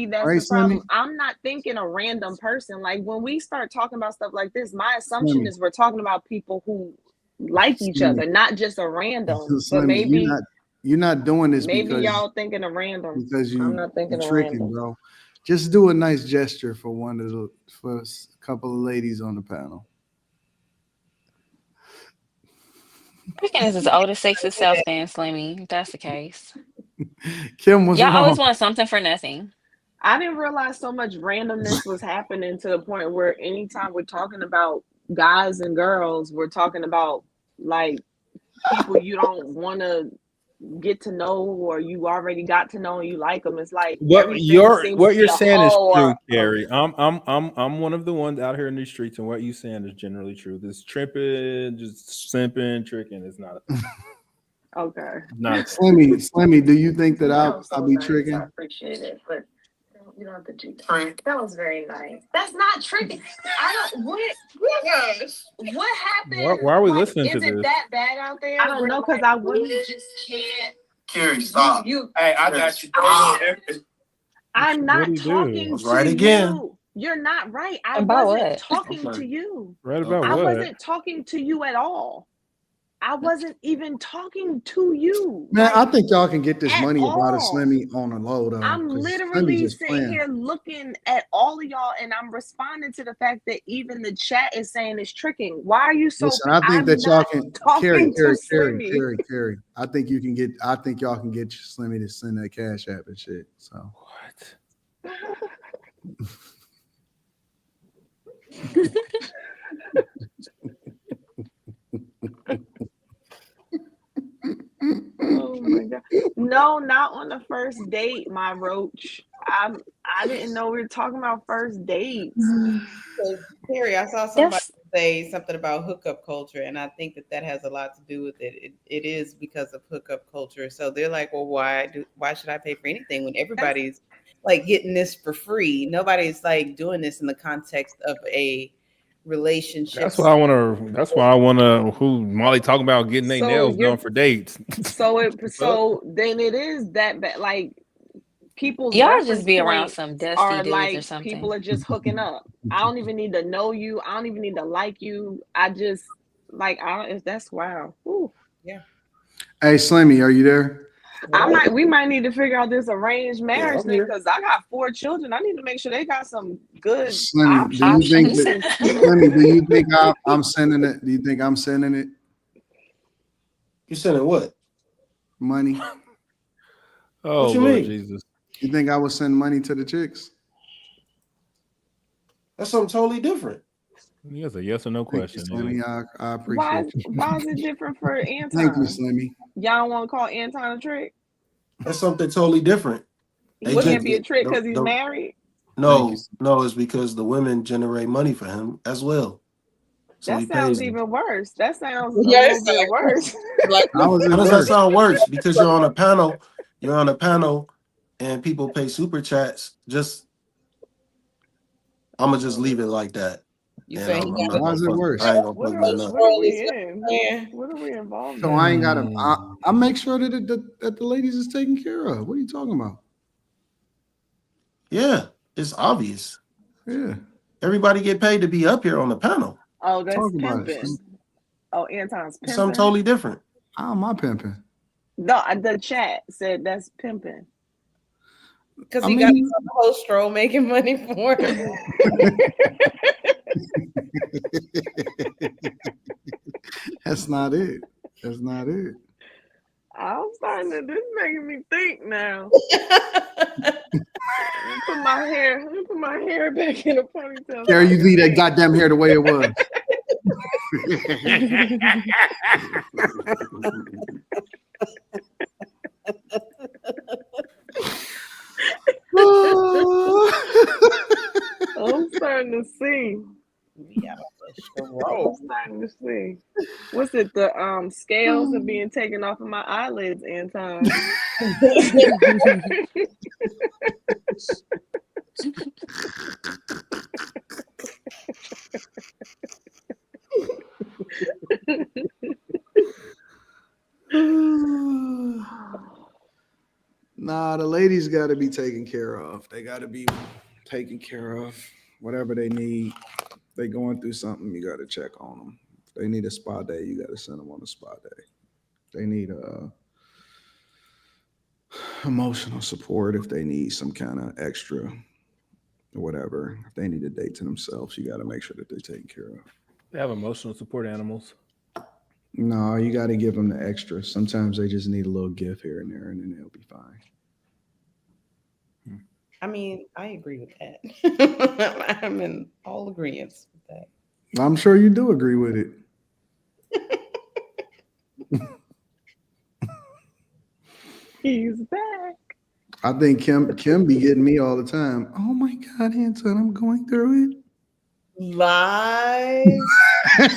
A: that's
B: right,
A: the problem.
B: Slimmy?
A: I'm not thinking a random person. Like when we start talking about stuff like this, my assumption
B: Slimmy.
A: is we're talking about people who like each
B: Slimmy.
A: other, not just a random. But
B: Slimmy, you're not doing this
A: maybe
B: because
A: y'all thinking a random. I'm not thinking
B: you're
A: a
B: tricking,
A: random.
B: bro. Just do a nice gesture for for a couple of ladies on the panel.
H: Tricking is as old as sex itself, then, Slimmy. If that's the case.
B: Kim, what's
H: Y'all always
B: wrong?
H: want something for nothing.
A: I didn't realize so much randomness was happening to the point where anytime we're talking about guys and girls, we're talking about like people you don't want to get to know, or you already got to know and you like them. It's like everything seems to
C: What
A: be
C: you're
A: a
C: saying is
A: hoe
C: true,
A: or
C: Carrie. I'm one of the ones out here in these streets, and what you saying is generally true. This tripping, just simping, tricking is not a thing.
A: okay.
C: Not a
B: Slimmy, do you think that
A: That
B: I'll
A: was
B: be
A: so nice.
B: tricking?
A: I appreciate it, but you don't have to do that. That was very nice. That's not tricking. I don't. What happened?
C: Why are we
A: Like,
C: listening to
A: is it
C: this?
A: that bad out there? I don't know, because I wouldn't just can't.
D: Carrie, stop.
I: Hey, I got you.
A: I'm
C: What'd
A: not
C: he do?
A: talking
D: Was
A: to
D: right again.
A: you. You're not right. I
H: About
A: wasn't
H: what?
A: talking
D: Okay.
A: to you.
C: Right about
A: I
C: what?
A: wasn't talking to you at all. I wasn't even talking to you.
B: Man,
A: like,
B: I think y'all can get this
A: at
B: money about a
A: all.
B: Slimmy on a low though.
A: I'm
B: 'cause
A: literally
B: Slimmy just
A: sitting
B: playing.
A: here looking at all of y'all, and I'm responding to the fact that even the chat is saying it's tricking. Why are you so?
B: Listen, I think
A: I'm
B: that y'all
A: not
B: can
A: talking to Slimmy.
B: Carrie. I think y'all can get Slimmy to send that cash app and shit. So
C: What?
A: Oh my god! No, not on the first date, my roach. I didn't know we were talking about first dates.
F: So, Terry, I saw somebody say something about hookup culture, and I think that has a lot to do with it. It is because of hookup culture. So they're like, well, why should I pay for anything when everybody's like getting this for free? Nobody's like doing this in the context of a relationship.
C: That's why I want to. Who Molly talking about getting their nails done for dates?
A: So then it is that bad. Like people's
H: Y'all
A: reference
H: just be around
A: points
H: some dusty
A: are
H: dudes or
A: like people
H: something.
A: are just hooking up. I don't even need to know you. I don't even need to like you. I just like that's wow. Ooh.
F: Yeah.
B: hey Slimmy, are you there?
A: We might need to figure out this arranged marriage
D: I'm
A: thing,
D: here.
A: because I got 4 children. I need to make sure they got some good
B: Slimmy,
A: options.
B: do you think
H: Options.
B: that Slimmy, do you think I'm sending it? Do you think I'm sending it?
D: You sending what?
B: Money?
C: Oh
D: What you
C: Lord
D: mean?
C: Jesus!
B: You think I would send money to the chicks?
D: That's something totally different.
C: That's a yes or no
B: Thank you,
C: question.
B: Slimmy. I appreciate you.
A: Why is it different for Anton?
B: Thank you, Slimmy.
A: Y'all want to call Anton a trick?
D: That's something totally different.
A: He can't be a trick because he's married.
D: No, it's because the women generate money for him as well. So
A: That sounds even worse. That sounds a little bit worse.
D: How does that sound worse? Because you're on a panel, and people pay super chats, I'm gonna just leave it like that.
F: You
D: And
F: saying
D: I'm not
B: Why is it
D: gonna
B: worse?
D: I ain't gonna put nothing up.
A: What are we in? What are we involved
B: So
A: in?
B: I ain't gotta. I make sure that the ladies is taken care of. What are you talking about?
D: Yeah, it's obvious.
B: Yeah.
D: Everybody get paid to be up here on the panel.
A: Oh, that's
B: Talk about it.
A: pimping. Oh, Anton's pimping.
D: Something totally different.
B: How am I pimping?
A: No, the chat said that's pimping.
F: Because he got a whole stroll making money for him.
B: That's not it. That's not it.
A: I'm starting to. This is making me think now. Put my hair back in a ponytail.
B: There you leave that goddamn hair the way it was.
A: I'm starting to see.
F: Yeah,
A: I'm starting to see. What's it? The scales are being taken off of my eyelids, Anton.
B: Nah, the ladies got to be taken care of. They got to be taken care of. Whatever they need, they going through something, you got to check on them. If they need a spa day, you got to send them on a spa day. They need emotional support. If they need some kind of extra whatever, if they need a date to themselves, you got to make sure that they're taken care of.
C: They have emotional support animals.
B: No, you got to give them the extra. Sometimes they just need a little gift here and there, and then they'll be fine.
F: I mean, I agree with that. I'm in all agreement with that.
B: I'm sure you do agree with it.
A: He's back.
B: I think Kim be getting me all the time. Oh my God, Anton, I'm going through it.
F: Lies.
B: Oh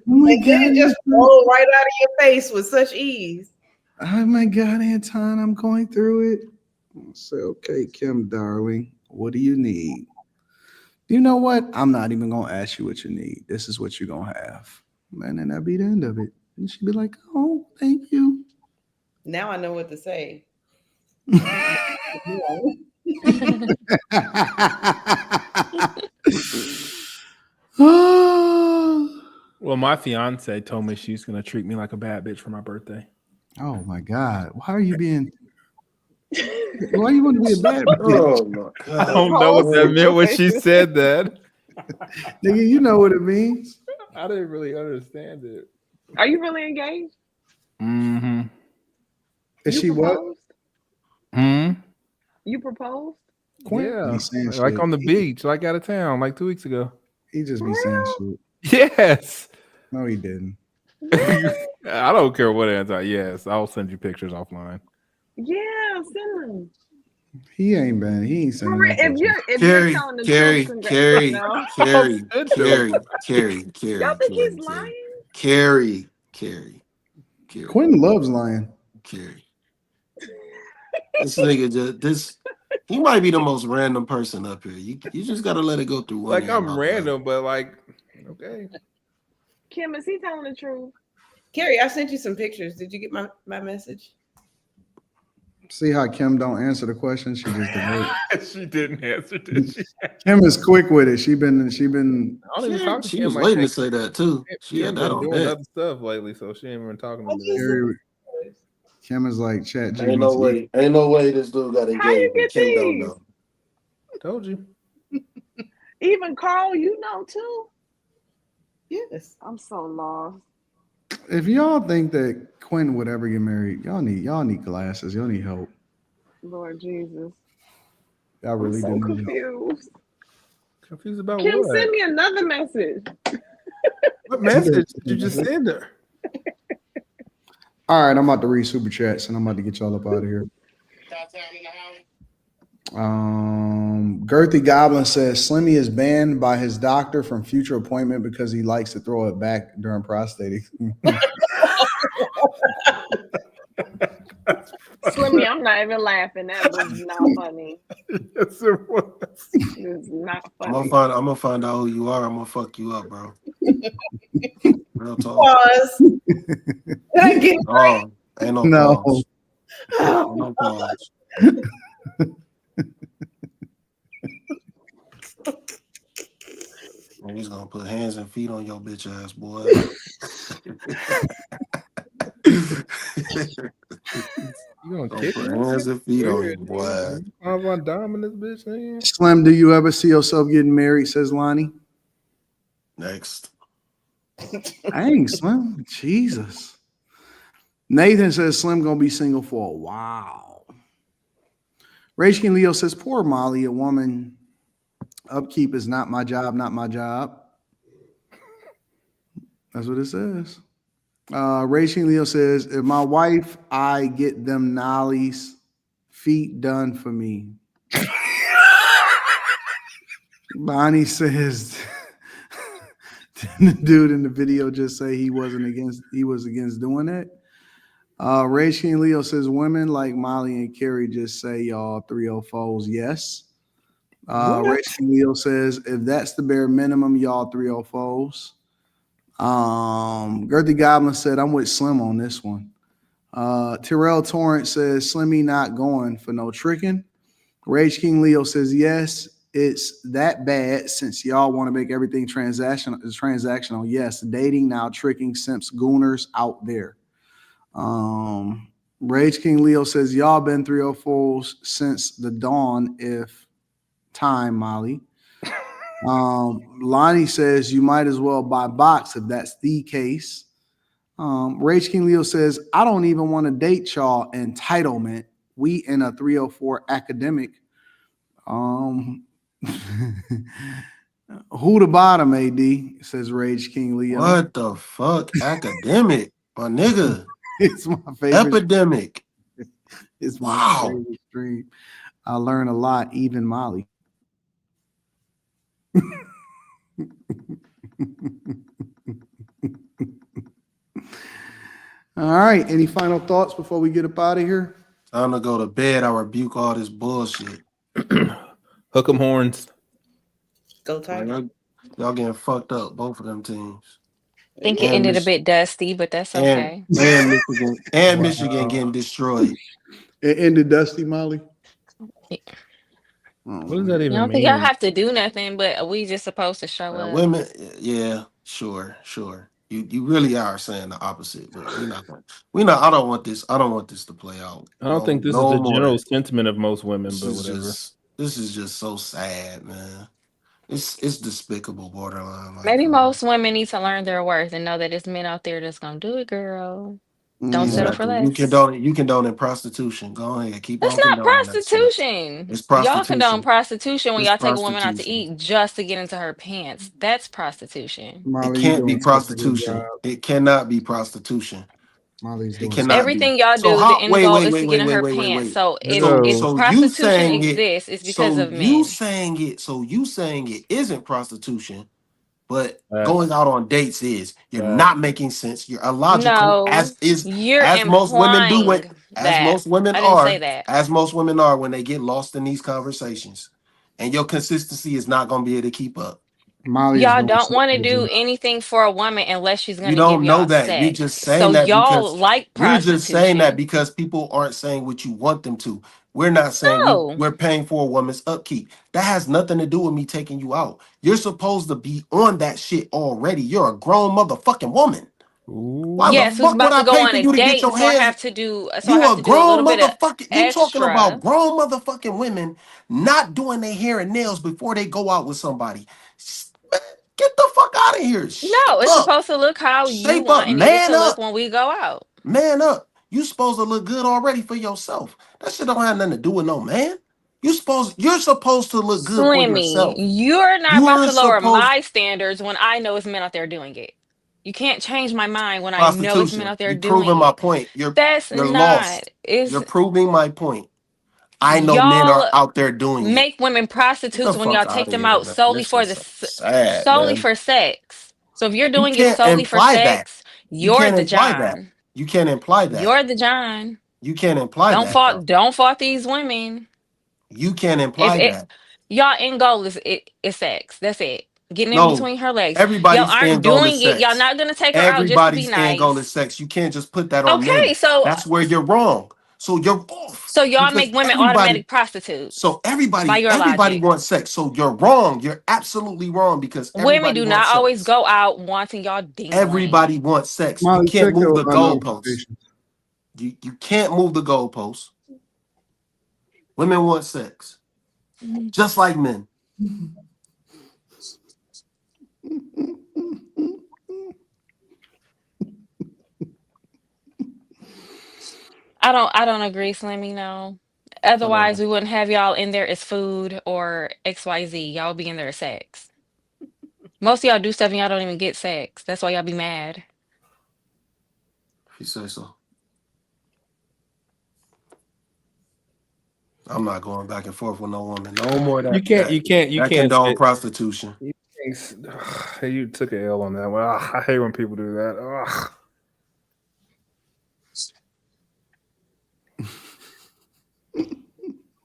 B: my
F: and then
B: God,
F: it just roll right out of your face with such ease.
B: Oh my God, Anton, I'm going through it. I say, okay, Kim, darling, what do you need? You know what? I'm not even gonna ask you what you need. This is what you're gonna have. And then that'll be the end of it. And she'd be like, oh, thank you.
F: Now I know what to say.
C: Well, my fiance told me she's gonna treat me like a bad bitch for my birthday.
B: Oh my God. Why are you being why you want to be a bad bitch?
D: Oh my God.
C: I don't know what that meant when she said that.
B: Nigga, you know what it means.
C: I didn't really understand it.
A: Are you really engaged?
C: Mm-hmm.
B: Is she what?
A: You proposed?
C: Yeah, like on the beach, like out of town, like 2 weeks ago.
B: He just be saying shit.
C: Yes.
B: No, he didn't.
C: I don't care what answer. Yes, I'll send you pictures offline.
A: Yeah, send them.
B: He ain't sending no pictures.
A: If you're telling the truth,
D: Carrie.
A: Y'all think he's lying?
D: Carrie.
B: Quentin loves lying.
D: Carrie. This nigga he might be the most random person up here. You just gotta let it go through one.
C: Like I'm random, but like okay.
A: Kim, is he telling the truth?
F: Carrie, I sent you some pictures. Did you get my message?
B: See how Kim don't answer the question? She just did.
C: She didn't answer, did she?
B: Kim is quick with it. She been.
C: I don't even talk to
D: she
C: Kim
D: was
C: like
D: waiting
C: that.
D: to say that too. She had that on
C: doing
D: deck.
C: other stuff lately, so she ain't even talking to me.
B: Kim is like chat GPT.
D: Ain't no way this dude got engaged.
A: How you get
D: Kim
A: these?
D: don't know.
C: Told you.
A: Even Carl, you know too.
F: Yes.
A: I'm so lost.
B: If y'all think that Quentin would ever get married, y'all need glasses. Y'all need help.
A: Lord Jesus.
B: Y'all really
A: I'm so
B: do need help.
C: Confused about
A: Kim,
C: what?
A: send me another message.
C: What message did you just send her?
B: All right, I'm about to read super chats and I'm about to get y'all up out of here. Girthy Goblin says Slimmy is banned by his doctor from future appointment because he likes to throw it back during prostate.
A: Slimmy, I'm not even laughing. That was not funny.
C: Yes, it was.
A: It's not funny.
D: I'm gonna find out who you are. I'm gonna fuck you up, bro. Real talk.
F: Pause. Did I get it right?
D: Oh, ain't no
B: No.
D: pause.
F: Oh.
D: Ain't no pause. And he's gonna put hands and feet on your bitch ass, boy.
C: You gonna
D: Don't
C: kick
D: put
C: me?
D: hands and feet on you,
C: Weird,
D: boy.
C: nigga. I'm Van Damme in this bitch, nigga.
B: Slim, do you ever see yourself getting married? Says Lonnie.
D: Next.
B: Dang, Slim. Jesus. Nathan says Slim gonna be single for a while. Rage King Leo says, poor Molly, a woman. Upkeep is not my job, not my job. That's what it says. Rage King Leo says, if my wife, I get them Nolly's feet done for me. Bonnie says, didn't the dude in the video just say he was against doing it? Rage King Leo says, women like Molly and Carrie just say y'all 304s, yes. Rage King Leo says, if that's the bare minimum, y'all 304s. Girthy Goblin said, I'm with Slim on this one. Terrell Torrance says, Slimmy not going for no tricking. Rage King Leo says, yes, it's that bad since y'all want to make everything transactional. Yes, dating now, tricking, simps, gooners out there. Rage King Leo says, y'all been 304s since the dawn, if time, Molly. Lonnie says, you might as well buy box if that's the case. Rage King Leo says, I don't even want to date y'all. Entitlement. We in a 304 academic. Who the bottom, AD, says Rage King Leo.
D: What the fuck? Academic, my nigga.
B: It's my favorite.
D: Epidemic.
B: It's my favorite stream. I learn a lot, even Molly. All right. Any final thoughts before we get up out of here?
D: Time to go to bed. I rebuke all this bullshit.
C: Hook 'em horns.
F: Go Tigers.
D: Y'all getting fucked up, both of them teams.
H: I think it ended a bit dusty, but that's okay.
D: And Michigan getting destroyed.
B: It ended dusty, Molly.
C: What does that even mean?
H: I don't think y'all have to do nothing, but we just supposed to show up.
D: Women, yeah, sure. You really are saying the opposite, but we're not. I don't want this to play out.
C: I don't think this is the general sentiment of most women, but whatever.
D: This is just so sad, man. It's despicable, borderline.
H: Maybe most women need to learn their worth and know that it's men out there that's gonna do it, girl. Don't settle for less.
D: You condone prostitution. Go ahead, keep on.
H: That's not prostitution.
D: It's prostitution.
H: Y'all condone prostitution when y'all take a woman out to eat just to get into her pants. That's prostitution.
D: It can't be prostitution. It cannot be prostitution.
B: Molly's
D: doing
H: everything y'all do. The end goal is to get in her pants. So if prostitution exists, it's because of men.
D: You saying it isn't prostitution, but going out on dates is. You're not making sense. You're illogical. As most women do it. As most women are when they get lost in these conversations, and your consistency is not going to be able to keep up.
H: Y'all don't want to do anything for a woman unless she's going to give y'all
D: know that.
H: sex.
D: You're just saying that
H: y'all like prostitution.
D: You're just saying that because people aren't saying what you want them to. We're not saying we're paying for a woman's upkeep. That has nothing to do with me taking you out. You're supposed to be on that shit already. You're a grown motherfucking woman.
H: Why the fuck would I pay for you to get your hands? I have to do. So you a grown
D: motherfucker. You talking about grown motherfucking women not doing their hair and nails before they go out with somebody. Get the fuck out of here.
H: No, it's supposed to look how you want and it to look when we go out.
D: Man up. You supposed to look good already for yourself. That shit don't have nothing to do with no man. You're supposed to look good for yourself.
H: You're not about to lower my standards when I know it's men out there doing it. You can't change my mind when I know it's men out there doing it.
D: You're proving my point. You're lost. You're proving my point. I know men are out there doing it.
H: Make women prostitutes when y'all take them out solely for for sex. So if you're doing it solely for sex, you're the John.
D: You can't imply that.
H: You're the John.
D: You can't imply
H: Don't
D: that though.
H: fault these women.
D: You can't
H: If
D: imply
H: it
D: that.
H: y'all end goal is sex. That's it. Getting in
D: No,
H: between her legs. Y'all
D: everybody's
H: aren't
D: end goal is
H: doing it. Y'all
D: sex.
H: not gonna take her out just to be
D: Everybody's end goal is
H: nice.
D: sex. You can't just put that on
H: Okay,
D: men.
H: so
D: That's where you're wrong. So you're off
H: y'all
D: because
H: make women
D: everybody.
H: automatic prostitutes
D: So
H: by your
D: everybody
H: logic.
D: wants sex. So you're wrong. You're absolutely wrong because
H: Women
D: everybody
H: do not
D: wants
H: always
D: sex.
H: go out wanting y'all dingling.
D: Everybody wants sex. You
B: Molly,
D: can't
B: check
D: move
B: your
D: the goalposts.
B: notifications.
D: You can't move the goalposts. Women want sex, just like men.
H: I don't agree, Slimmy, no. Otherwise,
D: Whatever.
H: we wouldn't have y'all in there as food or XYZ. Y'all be in there as sex. Most of y'all do stuff and y'all don't even get sex. That's why y'all be mad.
D: If you say so. I'm not going back and forth with no woman. No more
C: You can't
D: condone
C: sit.
D: prostitution.
C: You took an L on that one. I hate when people do that. Ugh.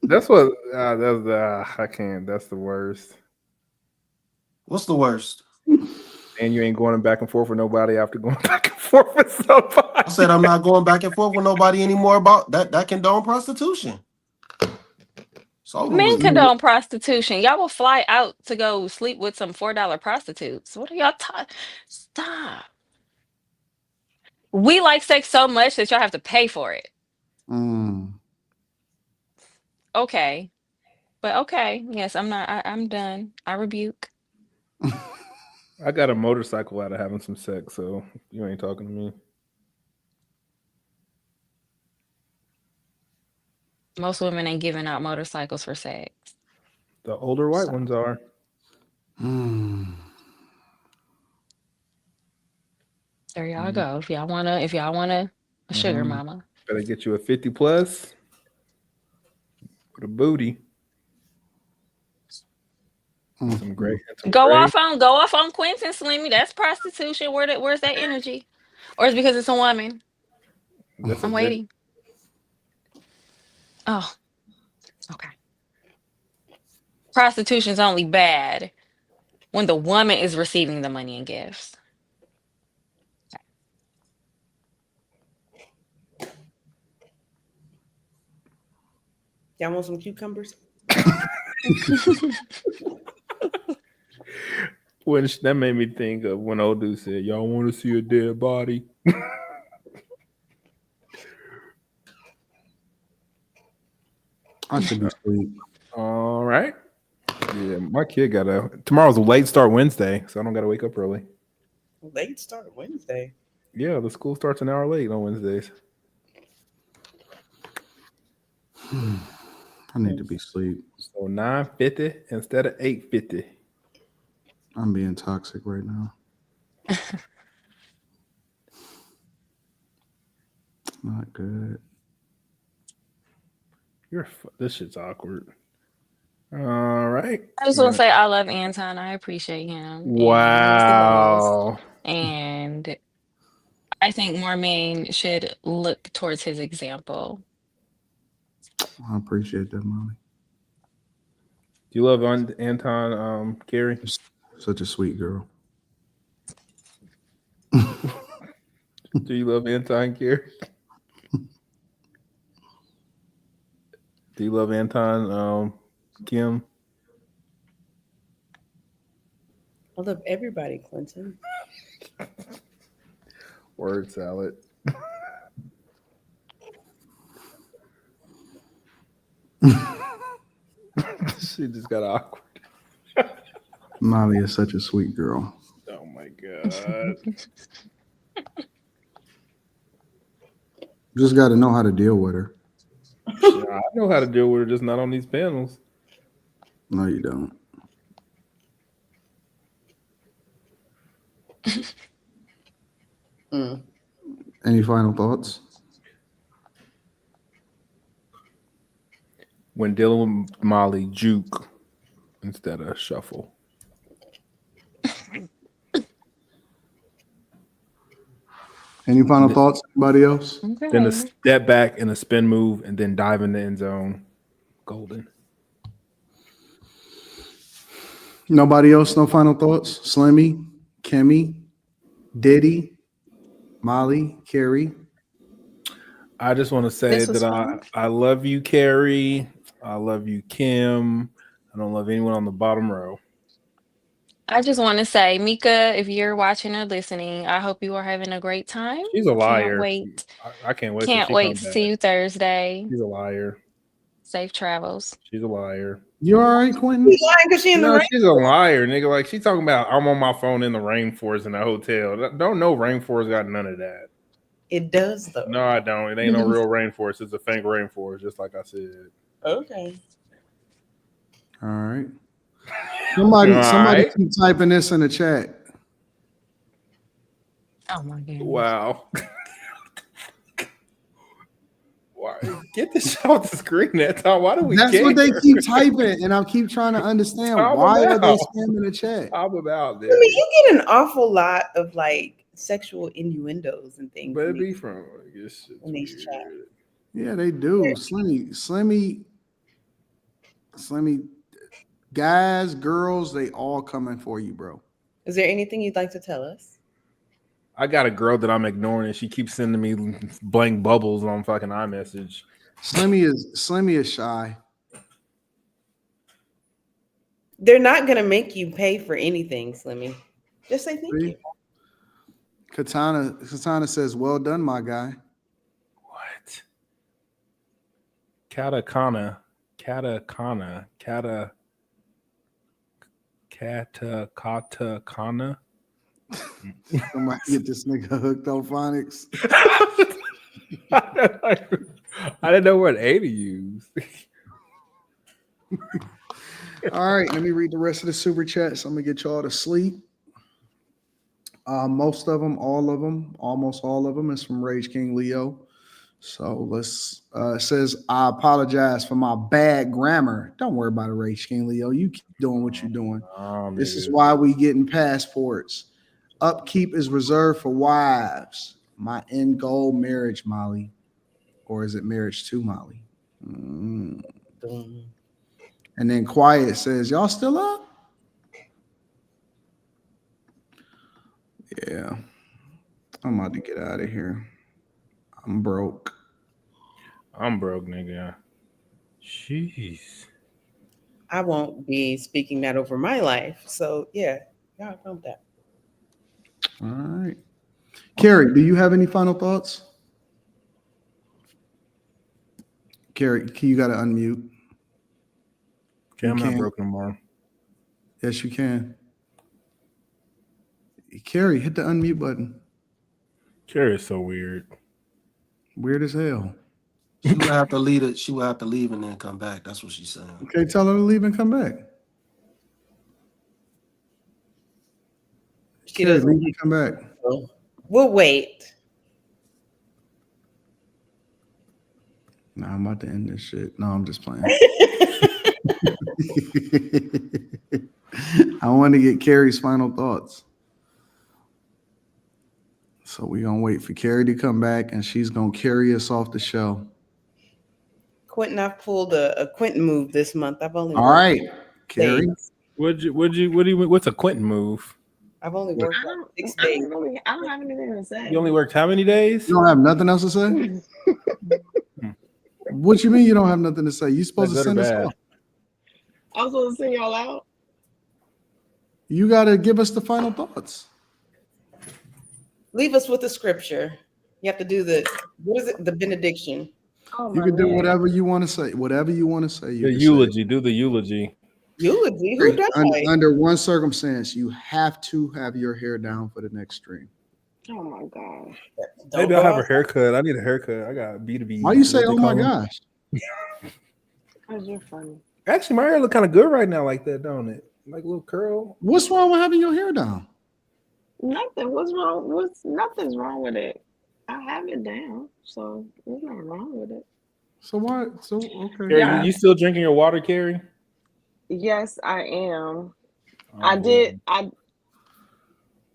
C: That's what. I can't. That's the worst.
D: What's the worst?
C: And you ain't going back and forth with nobody after going back and forth with somebody.
D: I said I'm not going back and forth with nobody anymore about that. That condone prostitution. It's over
H: Men
D: with.
H: condone prostitution. Y'all will fly out to go sleep with some $4 prostitutes. What are y'all talking? Stop. We like sex so much that y'all have to pay for it. Okay. But okay. Yes, I'm done. I rebuke.
C: I got a motorcycle out of having some sex, so you ain't talking to me.
H: Most women ain't giving out motorcycles for sex.
C: The older white ones are.
H: There y'all go. If y'all wanna a sugar mama.
C: Better get you a 50 plus with a booty. Some great.
H: Go off on Quentin Slimmy. That's prostitution. Where's that energy? Or is it because it's a woman? I'm waiting. Oh, okay. Prostitution's only bad when the woman is receiving the money and gifts.
F: Y'all want some cucumbers?
C: That made me think of when old dude said, "Y'all want to see a dead body?"
B: I should be asleep.
C: All right. Yeah, my kid tomorrow's a late start Wednesday, so I don't got to wake up early.
F: Late start Wednesday.
C: Yeah, the school starts an hour late on Wednesdays.
B: I need to be asleep.
C: So 9:50 instead of 8:50.
B: I'm being toxic right now. Not good.
C: This shit's awkward. All right.
H: I just want to say I love Anton. I appreciate him.
C: Wow.
H: And I think more men should look towards his example.
B: I appreciate that, Molly.
C: Do you love Anton Carey?
B: Such a sweet girl.
C: Do you love Anton Carey? Do you love Anton Kim?
F: I love everybody, Clinton.
C: Word salad. She just got awkward.
B: Molly is such a sweet girl.
C: Oh my god.
B: Just got to know how to deal with her.
C: I know how to deal with her, just not on these panels.
B: No, you don't. Any final thoughts?
C: When dealing with Molly, juke instead of shuffle.
B: Any final thoughts? Anybody else?
C: Then a
H: Okay.
C: step back and a spin move, and then dive in the end zone. Golden.
B: Nobody else? No final thoughts? Slimmy, Kimmy, Diddy, Molly, Carrie.
C: I just want to say
H: This was
C: that
H: fun.
C: I love you, Carrie. I love you, Kim. I don't love anyone on the bottom row.
H: I just want to say, Mika, if you're watching or listening, I hope you are having a great time.
C: She's a
H: Can't
C: liar.
H: wait.
C: I can't wait till
H: Can't
C: she
H: wait
C: comes
H: to
C: back.
H: see you Thursday.
C: She's a liar.
H: Safe travels.
C: She's a liar.
B: You all right, Quentin?
F: She's lying because she in the
C: No,
F: rain.
C: she's a liar, nigga. Like she's talking about I'm on my phone in the rainforest in a hotel. Don't know rainforest got none of that.
F: It does though.
C: No, I don't. It ain't no real rainforest. It's a fake rainforest, just like I said.
F: Okay.
B: All right. Somebody keep typing this in the chat.
H: Oh my goodness.
C: Wow. Why? Get this off the screen that time. Why do we
B: That's
C: care?
B: what they keep typing, and I keep trying to understand why are they spamming the chat.
C: I'm about this.
F: I mean, you get an awful lot of like sexual innuendos and things.
C: But it be from
F: in these chats.
B: Yeah, they do. Slimmy, guys, girls, they all coming for you, bro.
F: Is there anything you'd like to tell us?
C: I got a girl that I'm ignoring, and she keeps sending me blank bubbles on fucking iMessage.
B: Slimmy is shy.
F: They're not gonna make you pay for anything, Slimmy. Just say thank you.
B: Katana says, "Well done, my guy."
C: What? Katakana.
B: Somebody get this nigga hooked on phonics.
C: I didn't know what A to use.
B: All right, let me read the rest of the super chats. I'm gonna get y'all to sleep. Most of them, all of them, almost all of them is from Rage King Leo. So let's it says, I apologize for my bad grammar. Don't worry about it, Rage King Leo. You keep doing what you're doing. This is why we getting passports. Upkeep is reserved for wives. My end goal, marriage, Molly. Or is it marriage to Molly? And then Quiet says, y'all still up? Yeah. I'm about to get out of here. I'm broke.
C: I'm broke, nigga. Jeez.
F: I won't be speaking that over my life. So yeah, y'all come with that.
B: All right. Carrie, do you have any final thoughts? Carrie, you got to unmute.
C: Okay, I'm not broke no more.
B: Yes, you can. Carrie, hit the unmute button.
C: Carrie is so weird.
B: Weird as hell.
D: She would have to leave it. She would have to leave and then come back. That's what she's saying.
B: Okay, tell her to leave and come back.
F: She
B: Carrie,
F: doesn't
B: leave and come back.
F: We'll wait.
B: No, I'm about to end this shit. No, I'm just playing. I want to get Carrie's final thoughts. So we're going to wait for Carrie to come back, and she's going to carry us off the show.
F: Quentin, I've pulled a Quentin move this month. I've only
B: all right, Carrie.
C: What's a Quentin move?
F: I've only worked
A: I don't,
F: 6 days.
A: I don't have anything to say.
C: You only worked how many days?
B: You don't have nothing else to say? What you mean you don't have nothing to say? You supposed to send us off.
A: I was supposed to send y'all out.
B: You got to give us the final thoughts.
F: Leave us with the scripture. You have to do the the benediction.
A: Oh,
B: you can do whatever you want to say. Whatever you want to say.
C: The eulogy. Do the eulogy.
F: Eulogy? Who does that?
B: Under one circumstance, you have to have your hair down for the next stream.
A: Oh my god.
C: Maybe I'll have a haircut. I need a haircut. I got B2B.
B: Why you say, oh my gosh?
A: Because you're funny.
C: Actually, my hair look kind of good right now like that, don't it? Like a little curl.
B: What's wrong with having your hair down?
A: Nothing. Nothing's wrong with it. I have it down, so there's nothing wrong with it.
B: So why? So okay.
C: Carrie, you still drinking your water, Carrie?
A: Yes, I am.
C: Oh,
A: I did. I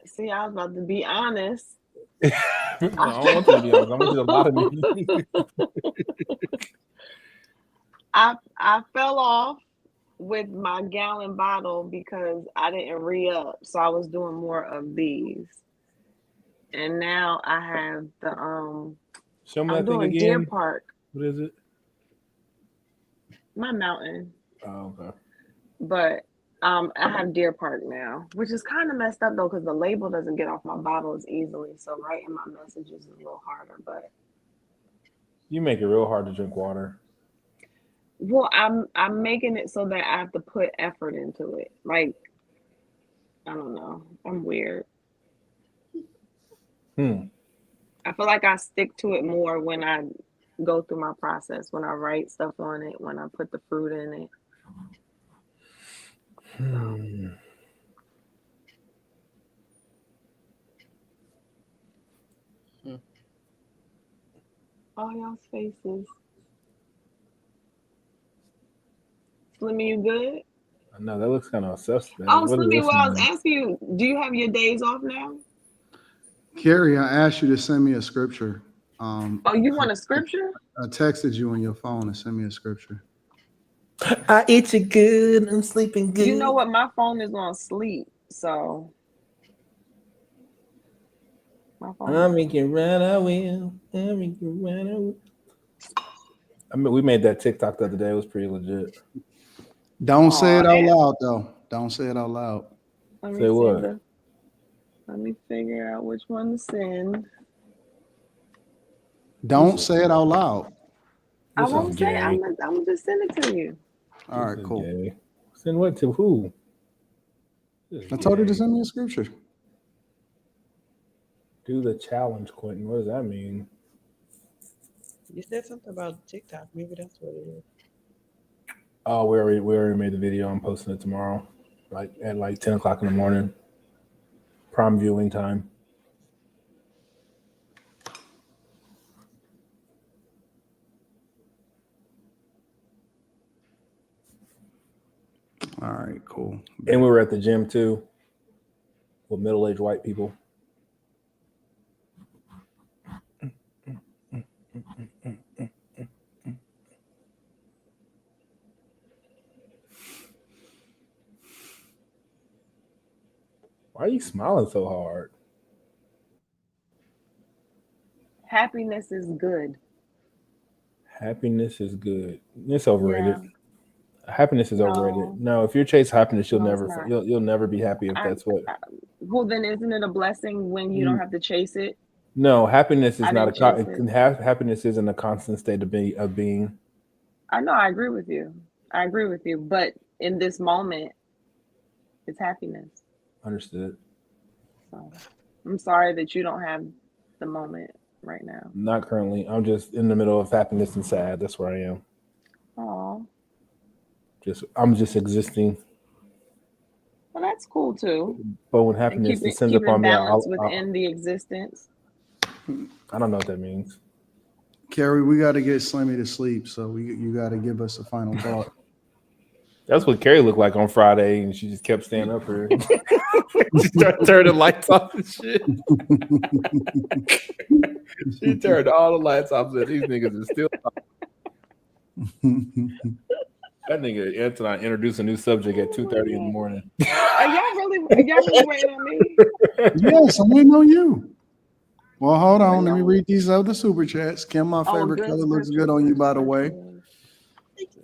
A: was about to be honest.
C: No, I don't want you to be honest. I want you to lie to me.
A: I fell off with my gallon bottle because I didn't re-up, so I was doing more of these. And now I have the
C: Show me
A: I'm
C: that thing
A: doing Deer
C: again.
A: Park.
C: What is it?
A: My mountain.
C: Oh, okay.
A: But I have Deer Park now, which is kind of messed up though because the label doesn't get off my bottles easily. So writing my messages is a little harder. But
C: you make it real hard to drink water.
A: Well, I'm making it so that I have to put effort into it. Like, I don't know. I'm weird. I feel like I stick to it more when I go through my process, when I write stuff on it, when I put the fruit in it. All y'all's faces. Slimmy, you good?
C: No, that looks kind of obsessed, man.
A: Oh, Slimmy, well, I was asking you, do you have your days off now?
B: Carrie, I asked you to send me a scripture.
A: Oh, you want a scripture?
B: I texted you on your phone to send me a scripture.
C: I eat you good. I'm sleeping good.
A: You know what? My phone is on sleep, so.
C: I'll make it right. I will. I'll make it right. I will. I mean, we made that TikTok the other day. It was pretty legit.
B: Don't say it out loud, though. Don't say it out loud.
C: Say what?
A: Let me figure out which one to send.
B: Don't say it out loud.
A: I won't say it. I'm gonna just send it to you.
B: All right, cool.
C: Gay. Send what to who?
B: I told her to send me a scripture.
C: Do the challenge, Quentin. What does that mean?
F: You said something about TikTok. Maybe that's what it is.
C: Oh, we already made the video. I'm posting it tomorrow, at 10 o'clock in the morning. Prime viewing time.
B: All right, cool.
C: And we were at the gym too with middle-aged white people. Why are you smiling so hard?
A: Happiness is good.
C: Happiness is good. It's overrated. Yeah. Happiness is overrated. No, if you chase happiness, you'll never be happy if that's what.
A: Well, then isn't it a blessing when you don't have to chase it?
C: No, happiness is not happiness isn't a constant state of being.
A: I know. I agree with you. But in this moment, it's happiness.
C: Understood.
A: So, I'm sorry that you don't have the moment right now.
C: Not currently. I'm just in the middle of happiness and sad. That's where I am.
A: Aw.
C: I'm just existing.
A: Well, that's cool too.
C: But when happiness descends upon me,
A: within the existence.
C: I don't know what that means.
B: Carrie, we got to get Slimmy to sleep, so you got to give us a final thought.
C: That's what Carrie looked like on Friday, and she just kept staying up here. She started turning the lights off and shit. She turned all the lights off, and these niggas is still. That nigga Anton introduced a new subject at 2:30 in the morning.
A: Are y'all really waiting on me?
B: Yes, I'm waiting on you. Well, hold on. Let me read these other super chats. Kim, my favorite color looks good on you, by the way.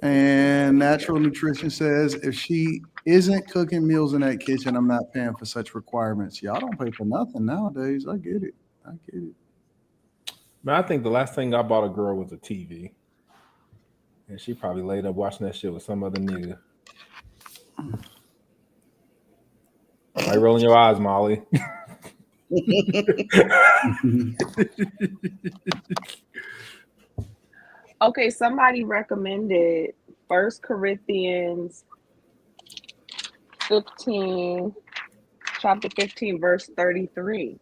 B: And Natural Nutrition says, if she isn't cooking meals in that kitchen, I'm not paying for such requirements. Y'all don't pay for nothing nowadays. I get it.
C: Man, I think the last thing I bought a girl was a TV. And she probably laid up watching that shit with some other nigga. Why you rolling your eyes, Molly?
A: Okay, somebody recommended 1 Corinthians 15, chapter 15, verse 33.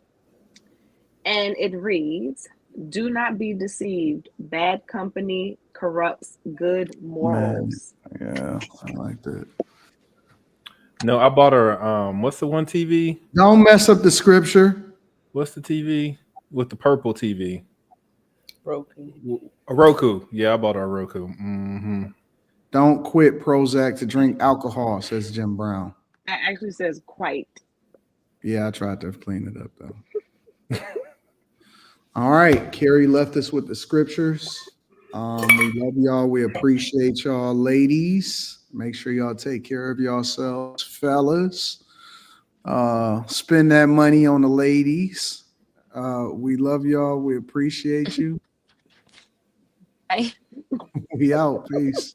A: And it reads, do not be deceived. Bad company corrupts good morals.
B: Man, yeah, I like that.
C: No, I bought her, what's the one TV?
B: Don't mess up the scripture.
C: What's the TV? with the purple TV.
F: Roku.
C: A Roku. Yeah, I bought a Roku. Mm-hmm.
B: Don't quit Prozac to drink alcohol, says Jim Brown.
A: That actually says quite.
B: Yeah, I tried to clean it up though. All right, Carrie left us with the scriptures. We love y'all. We appreciate y'all, ladies. Make sure y'all take care of yourselves, fellas. Spend that money on the ladies. We love y'all. We appreciate you.
H: Bye.
B: We out. Peace.